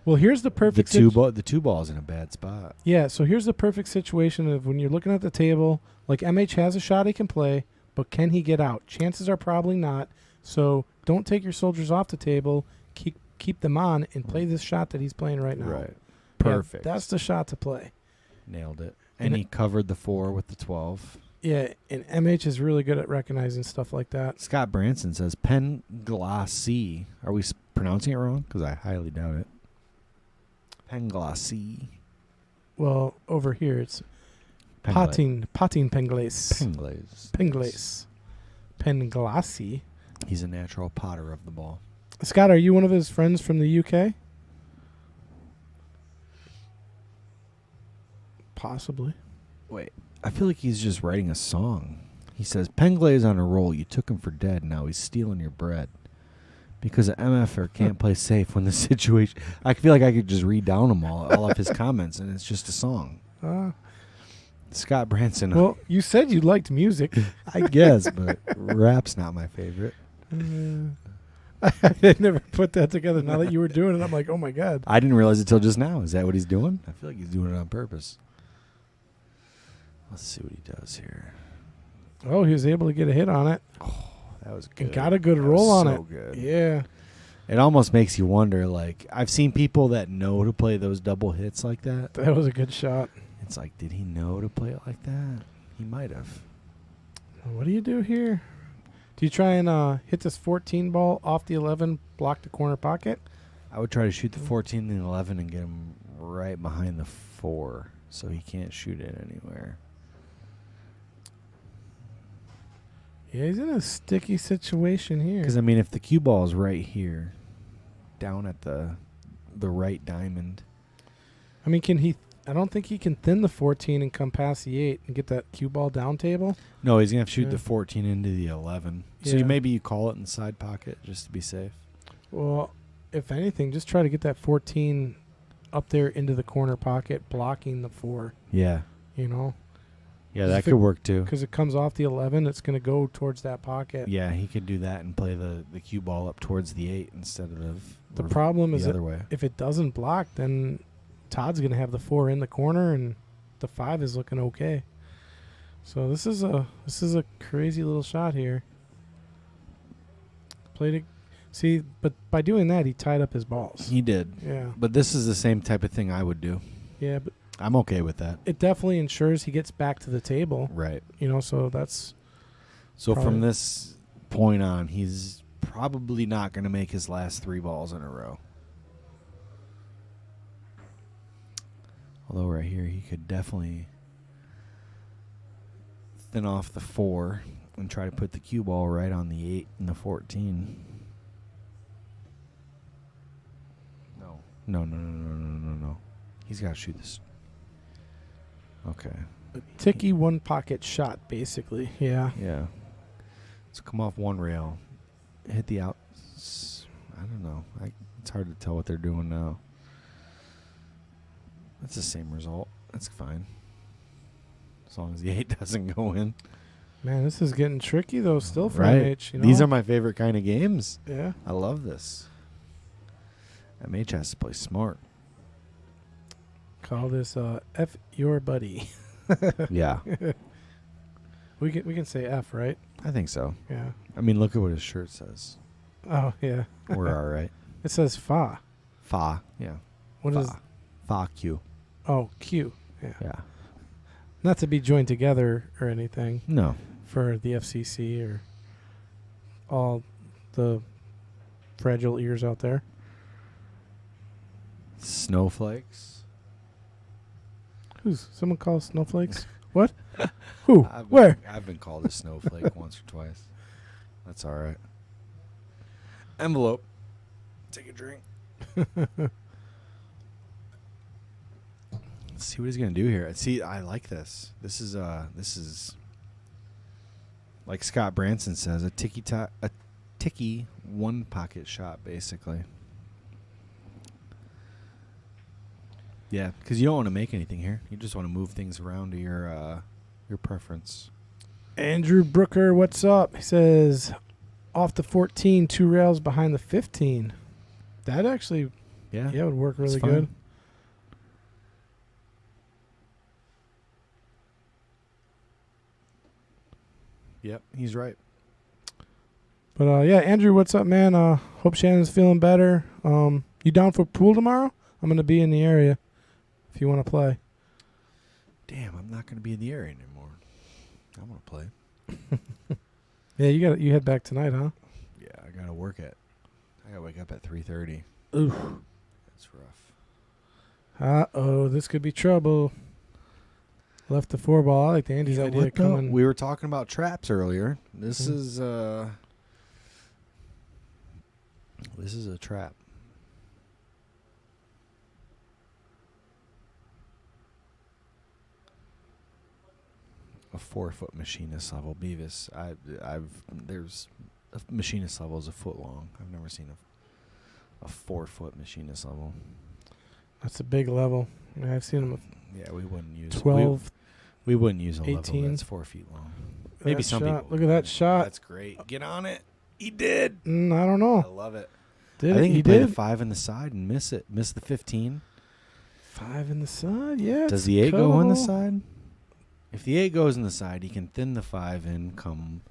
Speaker 2: Well, here's the perfect
Speaker 3: the 2 ball's in a bad spot.
Speaker 2: Yeah, so here's the perfect situation of when you're looking at the table, like MH has a shot he can play, but can he get out? Chances are probably not. So don't take your soldiers off the table. Keep them on and play this shot that he's playing right now.
Speaker 3: Right. Perfect.
Speaker 2: Yeah, that's the shot to play.
Speaker 3: Nailed it. And he covered the 4 with the 12.
Speaker 2: Yeah, and MH is really good at recognizing stuff like that.
Speaker 3: Scott Branson says Penglase. Are we pronouncing it wrong? Because I highly doubt it. Penglase.
Speaker 2: Well, over here it's Potting Penglase.
Speaker 3: Penglase.
Speaker 2: Penglase. Penglase.
Speaker 3: He's a natural potter of the ball.
Speaker 2: Scott, are you one of his friends from the UK? Possibly.
Speaker 3: Wait, I feel like he's just writing a song. He says, Penglase on a roll. You took him for dead. Now he's stealing your bread. Because an MFer can't play safe when the situation... I feel like I could just read down them all of his comments, and it's just a song. Scott Branson.
Speaker 2: Well, you said you liked music.
Speaker 3: I guess, but rap's not my favorite.
Speaker 2: I never put that together. Now that you were doing it, I'm like, oh, my God.
Speaker 3: I didn't realize it till just now. Is that what he's doing? I feel like he's doing it on purpose. Let's see what he does here.
Speaker 2: Oh, he was able to get a hit on it.
Speaker 3: Oh, that was good.
Speaker 2: And got a good roll on it.
Speaker 3: So good.
Speaker 2: Yeah.
Speaker 3: It almost makes you wonder, like, I've seen people that know to play those double hits like that.
Speaker 2: That was a good shot.
Speaker 3: It's like, did he know to play it like that? He might have.
Speaker 2: What do you do here? Do you try and hit this 14 ball off the 11, block the corner pocket?
Speaker 3: I would try to shoot the 14 and 11 and get him right behind the 4 so he can't shoot it anywhere.
Speaker 2: Yeah, he's in a sticky situation here.
Speaker 3: Because, I mean, if the cue ball is right here, down at the right diamond.
Speaker 2: I mean, can he... I don't think he can thin the 14 and come past the 8 and get that cue ball down table.
Speaker 3: No, he's going to have to shoot the 14 into the 11. So
Speaker 2: Yeah.
Speaker 3: maybe you call it in the side pocket just to be safe.
Speaker 2: Well, if anything, just try to get that 14 up there into the corner pocket, blocking the 4,
Speaker 3: Yeah.
Speaker 2: you know?
Speaker 3: Yeah, that could work too.
Speaker 2: Because it comes off the 11, it's going to go towards that pocket.
Speaker 3: Yeah, he could do that and play the cue ball up towards the 8 instead of
Speaker 2: The problem is
Speaker 3: the
Speaker 2: that
Speaker 3: other way.
Speaker 2: if it doesn't block, then Todd's going to have the 4 in the corner, and the 5 is looking okay. So this is a crazy little shot here. Played it. See, but by doing that, he tied up his balls.
Speaker 3: He did.
Speaker 2: Yeah.
Speaker 3: But this is the same type of thing I would do.
Speaker 2: Yeah, but
Speaker 3: I'm okay with that.
Speaker 2: it definitely ensures he gets back to the table.
Speaker 3: Right.
Speaker 2: You know, so that's...
Speaker 3: So
Speaker 2: Probably.
Speaker 3: from this point on, he's probably not going to make his last 3 balls in a row. Although right here, he could definitely thin off the 4 and try to put the cue ball right on the 8 and the 14. No. He's got to shoot this. Okay.
Speaker 2: a ticky one pocket shot, basically. Yeah.
Speaker 3: Yeah. So come off one rail, hit the out. I don't know. It's hard to tell what they're doing now. That's the same result. That's fine. As long as the 8 doesn't go in.
Speaker 2: Man, this is getting tricky, though, still for
Speaker 3: Right.
Speaker 2: MH. You know?
Speaker 3: These are my favorite kind of games.
Speaker 2: Yeah.
Speaker 3: I love this. MH has to play smart.
Speaker 2: Call this F your buddy.
Speaker 3: Yeah.
Speaker 2: We can say F, right?
Speaker 3: I think so.
Speaker 2: Yeah.
Speaker 3: I mean, look at what his shirt says.
Speaker 2: Oh, yeah.
Speaker 3: We're all right.
Speaker 2: It says Fa.
Speaker 3: Fa. Yeah.
Speaker 2: What
Speaker 3: Fa.
Speaker 2: is?
Speaker 3: Fa Q.
Speaker 2: Oh, Q. Yeah.
Speaker 3: Yeah.
Speaker 2: Not to be joined together or anything
Speaker 3: No.
Speaker 2: for the FCC or all the fragile ears out there.
Speaker 3: Snowflakes.
Speaker 2: Who's someone called snowflakes? What? Who? Where?
Speaker 3: I've been called a snowflake once or twice. That's all right. Envelope. Take a drink. Let's see what he's gonna do here. See, I like this. This is like Scott Branson says, a ticky one pocket shot, basically. Yeah, because you don't want to make anything here. You just want to move things around to your preference.
Speaker 2: Andrew Brooker, what's up? He says, off the 14, 2 rails behind the 15. That actually,
Speaker 3: Yeah,
Speaker 2: would work really
Speaker 3: it's fine.
Speaker 2: good.
Speaker 3: Yep, he's right.
Speaker 2: But yeah, Andrew, what's up, man? Hope Shannon's feeling better. You down for pool tomorrow? I'm gonna be in the area if you want to play.
Speaker 3: Damn, I'm not going to be in the area anymore. I'm going to play.
Speaker 2: Yeah, you head back tonight, huh?
Speaker 3: Yeah, I got to wake up at 3:30.
Speaker 2: Oof.
Speaker 3: That's rough.
Speaker 2: This could be trouble. Left the 4-ball. I like the Andy's idea of coming.
Speaker 3: We were talking about traps earlier. This is This is a trap. A 4-foot machinist level. Beavis. There's a machinist level is a foot long. I've never seen a 4-foot machinist level.
Speaker 2: That's a big level. I've seen them.
Speaker 3: Yeah, we wouldn't use
Speaker 2: 12.
Speaker 3: We wouldn't use a
Speaker 2: 18.
Speaker 3: level that's 4 feet long. Maybe some
Speaker 2: shot.
Speaker 3: people.
Speaker 2: Look at that shot.
Speaker 3: That's great. Get on it. He did.
Speaker 2: I don't know.
Speaker 3: I love it.
Speaker 2: Did
Speaker 3: I think
Speaker 2: he
Speaker 3: he played
Speaker 2: did?
Speaker 3: a 5 in the side and miss it. Miss the 15.
Speaker 2: 5 in the side. Yeah.
Speaker 3: Does the 8 go on the side? If the 8 goes in the side, he can thin the 5 in. Come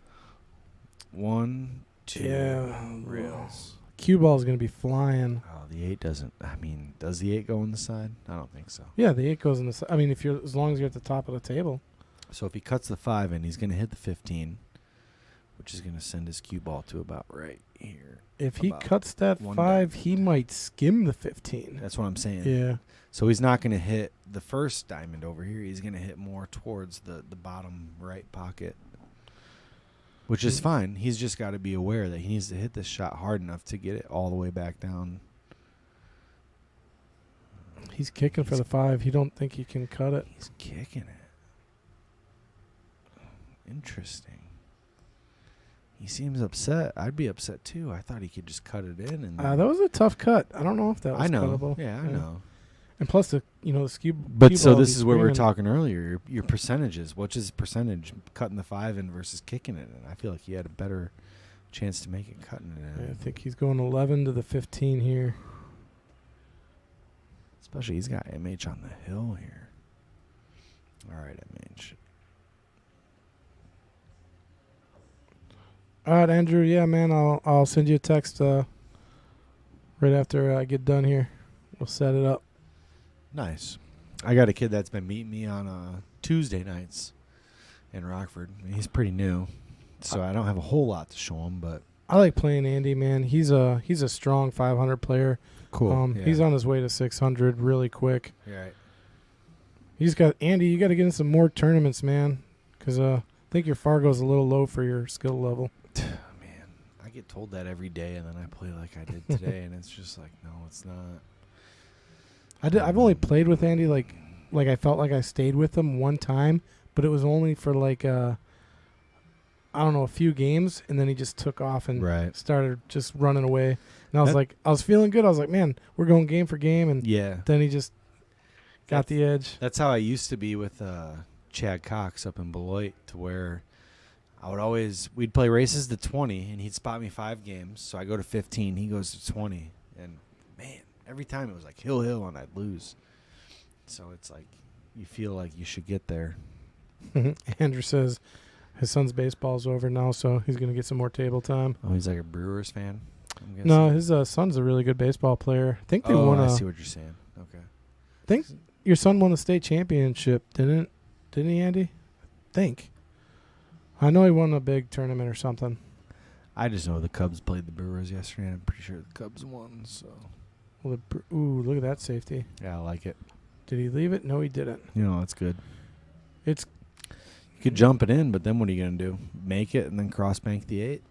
Speaker 3: 1, 2 reels.
Speaker 2: Cue ball is going to be flying.
Speaker 3: Oh, the 8 doesn't. I mean, does the 8 go in the side? I don't think so.
Speaker 2: Yeah, the 8 goes in the side. I mean, as long as you're at the top of the table.
Speaker 3: So if he cuts the 5 in, he's going to hit the 15, which is going to send his cue ball to about right here.
Speaker 2: If he
Speaker 3: About
Speaker 2: cuts that 5, he might skim the 15.
Speaker 3: That's what I'm saying.
Speaker 2: Yeah.
Speaker 3: So he's not going to hit the first diamond over here. He's going to hit more towards the bottom right pocket, which is fine. He's just got to be aware that he needs to hit this shot hard enough to get it all the way back down.
Speaker 2: He's kicking for the 5. He don't think he can cut it.
Speaker 3: He's kicking it. Interesting. He seems upset. I'd be upset too. I thought he could just cut it in. And
Speaker 2: That was a tough cut. I don't know if that was
Speaker 3: I know.
Speaker 2: cuttable.
Speaker 3: Yeah, I know.
Speaker 2: And plus the skew.
Speaker 3: But
Speaker 2: cue
Speaker 3: so
Speaker 2: ball
Speaker 3: this
Speaker 2: be
Speaker 3: is where we were
Speaker 2: screaming.
Speaker 3: talking earlier. Your percentages. What's his percentage cutting the 5 in versus kicking it in? I feel like he had a better chance to make it cutting it in.
Speaker 2: Yeah, I think he's going 11 to the 15 here.
Speaker 3: Especially he's got MH on the hill here. All right, MH.
Speaker 2: All right, Andrew. Yeah, man. I'll send you a text right after I get done here. We'll set it up.
Speaker 3: Nice. I got a kid that's been meeting me on Tuesday nights in Rockford. He's pretty new, so I don't have a whole lot to show him, but
Speaker 2: I like playing Andy, man. He's a strong 500 player.
Speaker 3: cool. Yeah.
Speaker 2: He's on his way to 600 really quick.
Speaker 3: You're right.
Speaker 2: He's got Andy. You got to get in some more tournaments, man, because I think your Fargo's a little low for your skill level.
Speaker 3: Man, I get told that every day, and then I play like I did today, and it's just like, no, it's not.
Speaker 2: I've only played with Andy like I felt like I stayed with him one time, but it was only for like I don't know, a few games, and then he just took off and
Speaker 3: Right.
Speaker 2: started just running away. And I was like, I was feeling good. I was like, man, we're going game for game, and
Speaker 3: Yeah.
Speaker 2: then he just got the edge.
Speaker 3: That's how I used to be with Chad Cox up in Beloit, to where I would we'd play races to 20, and he'd spot me 5 games. So I go to 15, he goes to 20. And, man, every time it was like hill, and I'd lose. So it's like you feel like you should get there.
Speaker 2: Andrew says his son's baseball's over now, so he's going to get some more table time.
Speaker 3: Oh, he's like a Brewers fan? I'm guessing.
Speaker 2: No, his son's a really good baseball player. I think they won
Speaker 3: I see what you're saying. Okay.
Speaker 2: I think your son won a state championship, didn't he, Andy? I think. I know he won a big tournament or something.
Speaker 3: I just know the Cubs played the Brewers yesterday, and I'm pretty sure the Cubs won. So
Speaker 2: Well, ooh, look at that safety.
Speaker 3: yeah, I like it.
Speaker 2: Did he leave it? No, he didn't.
Speaker 3: You know, that's good.
Speaker 2: It's
Speaker 3: You could jump it in, but then what are you going to do? Make it and then cross bank the 8?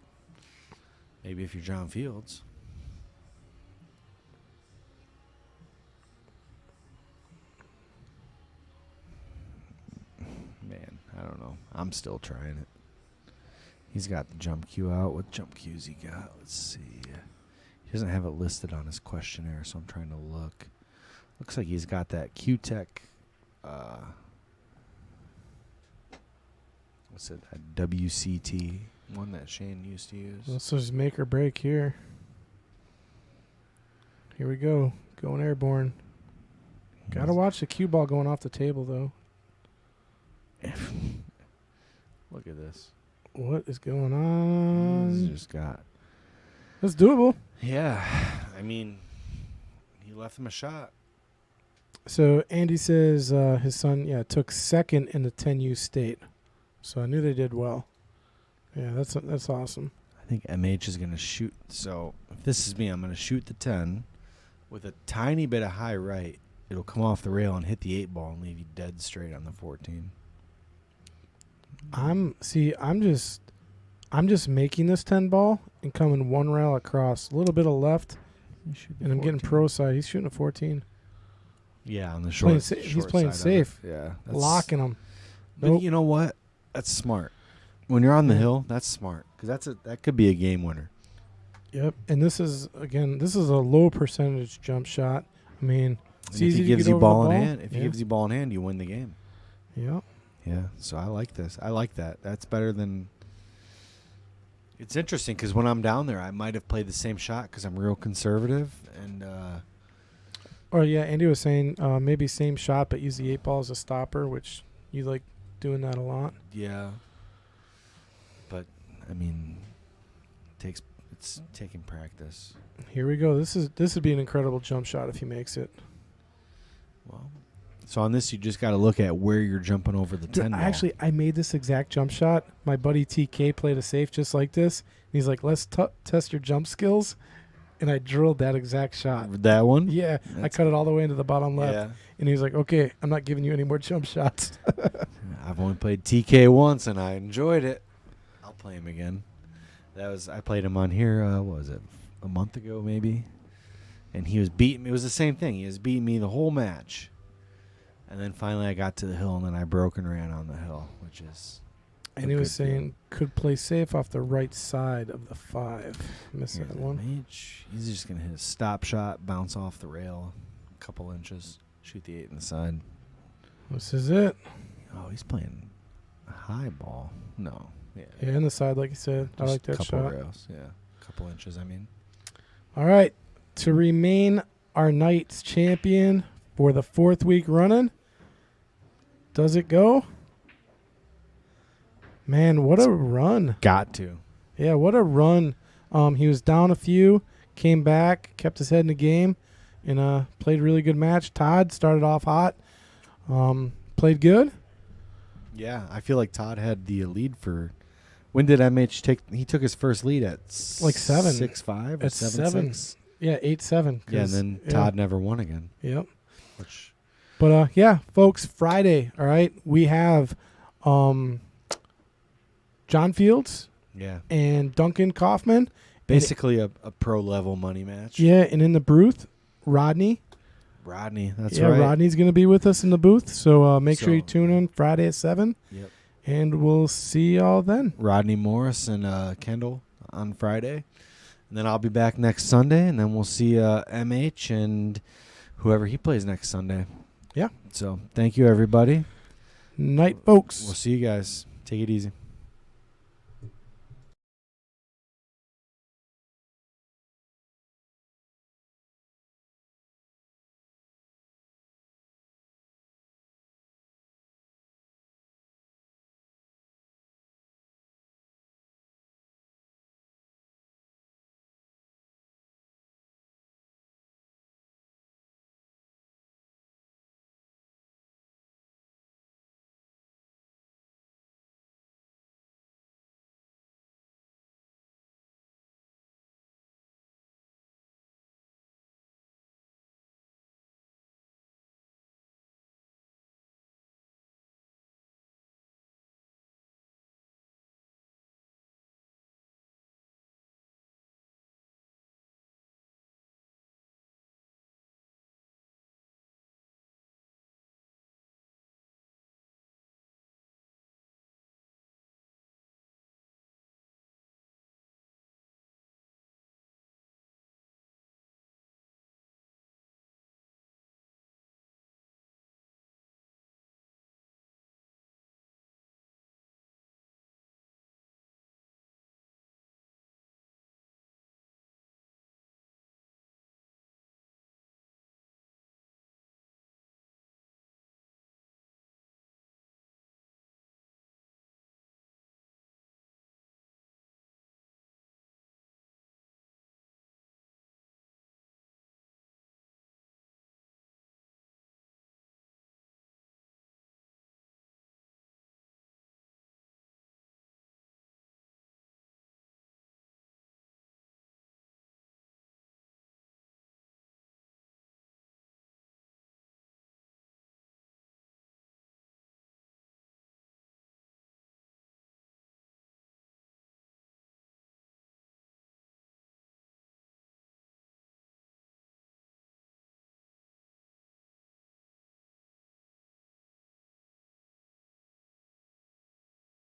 Speaker 3: Maybe if you're John Fields. Man, I don't know. I'm still trying it. He's got the jump cue out. What jump cues he got? Let's see. He doesn't have it listed on his questionnaire, so I'm trying to look. Looks like he's got that Q-Tech, what's it, that WCT, one that Shane used to use.
Speaker 2: let's just make or break here. Here we go. Going airborne. Got to watch the cue ball going off the table, though.
Speaker 3: Look at this.
Speaker 2: What is going
Speaker 3: He's
Speaker 2: on?
Speaker 3: just got.
Speaker 2: That's doable.
Speaker 3: Yeah, I mean, he left him a shot.
Speaker 2: So Andy says his son, took second in the 10U state. So I knew they did well. Yeah, that's awesome.
Speaker 3: I think MH is going to shoot. So if this is me, I'm going to shoot the 10 with a tiny bit of high right. It'll come off the rail and hit the 8 ball and leave you dead straight on the 14.
Speaker 2: I'm I'm just making this 10 ball and coming one rail across, a little bit of left,
Speaker 3: You should be
Speaker 2: and I'm getting
Speaker 3: 14.
Speaker 2: pro side. He's shooting a 14.
Speaker 3: Yeah, on the
Speaker 2: Playing
Speaker 3: short.
Speaker 2: sa- he's
Speaker 3: short
Speaker 2: playing
Speaker 3: side of
Speaker 2: safe.
Speaker 3: it. Yeah,
Speaker 2: Locking him.
Speaker 3: But
Speaker 2: Nope.
Speaker 3: you know what? That's smart. When you're on the
Speaker 2: Yeah.
Speaker 3: hill, that's smart because that could be a game winner.
Speaker 2: Yep. And this is a low percentage jump shot. I mean, it's
Speaker 3: And if
Speaker 2: easy
Speaker 3: he
Speaker 2: to
Speaker 3: gives
Speaker 2: get
Speaker 3: you
Speaker 2: over
Speaker 3: ball
Speaker 2: the
Speaker 3: in
Speaker 2: ball.
Speaker 3: hand, if he
Speaker 2: Yeah.
Speaker 3: gives you ball in hand, you win the game.
Speaker 2: Yep.
Speaker 3: Yeah. So I like this. I like that. That's better than. It's interesting because when I'm down there, I might have played the same shot because I'm real conservative and.
Speaker 2: Or yeah, Andy was saying maybe same shot, but use the 8 ball as a stopper, which you like doing that a lot.
Speaker 3: Yeah. But I mean, it's taking practice.
Speaker 2: Here we go. This would be an incredible jump shot if he makes it.
Speaker 3: Well, so on this, you just got to look at where you're jumping over the
Speaker 2: Dude,
Speaker 3: 10 ball.
Speaker 2: actually, I made this exact jump shot. My buddy TK played a safe just like this. And he's like, let's test your jump skills. And I drilled that exact shot.
Speaker 3: That one.
Speaker 2: Yeah, I
Speaker 3: That's-
Speaker 2: cut it all the way into the bottom left.
Speaker 3: Yeah.
Speaker 2: And he was like, okay, I'm not giving you any more jump shots.
Speaker 3: I've only played TK once and I enjoyed it. I'll play him again. I played him on here. What was it? A month ago, maybe. And he was beating me. It was the same thing. He was beating me the whole match. And then finally, I got to the hill, and then I broke and ran on the hill, which is.
Speaker 2: And he was saying could play safe off the right side of the 5. Missed that one.
Speaker 3: He's just gonna hit a stop shot, bounce off the rail, a couple inches, shoot the 8 in the side.
Speaker 2: This is it.
Speaker 3: Oh, he's playing a high ball. No.
Speaker 2: Yeah, in the side, like you said. I
Speaker 3: Just
Speaker 2: like that
Speaker 3: couple
Speaker 2: shot.
Speaker 3: rails. Yeah, a couple inches. I mean.
Speaker 2: All right. To remain our Knights champion for the 4th week running. Does it go? Man, what a run.
Speaker 3: Got to.
Speaker 2: Yeah, what a run. He was down a few, came back, kept his head in the game, and played a really good match. Todd started off hot. Played good.
Speaker 3: Yeah, I feel like Todd had the lead for. When did MH take? He took his first lead at
Speaker 2: Like 7.
Speaker 3: 6-5 or
Speaker 2: At 7.
Speaker 3: 7-6.
Speaker 2: Yeah, 8-7.
Speaker 3: Yeah, and then Todd never won again.
Speaker 2: Yep.
Speaker 3: Which
Speaker 2: But yeah, folks, Friday, all right, we have John Fields
Speaker 3: yeah,
Speaker 2: and Duncan Kaufman.
Speaker 3: basically a pro level money match.
Speaker 2: Yeah, and in the booth, Rodney.
Speaker 3: Rodney, that's
Speaker 2: yeah,
Speaker 3: right.
Speaker 2: Rodney's going to be with us in the booth. So make sure you
Speaker 3: So-
Speaker 2: tune in Friday at 7.
Speaker 3: Yep.
Speaker 2: And we'll see y'all then.
Speaker 3: Rodney Morris and Kendall on Friday, and then I'll be back next Sunday, and then we'll see MH and whoever he plays next Sunday.
Speaker 2: Yeah.
Speaker 3: So thank you, everybody.
Speaker 2: Night, folks.
Speaker 3: We'll see you guys. Take it easy.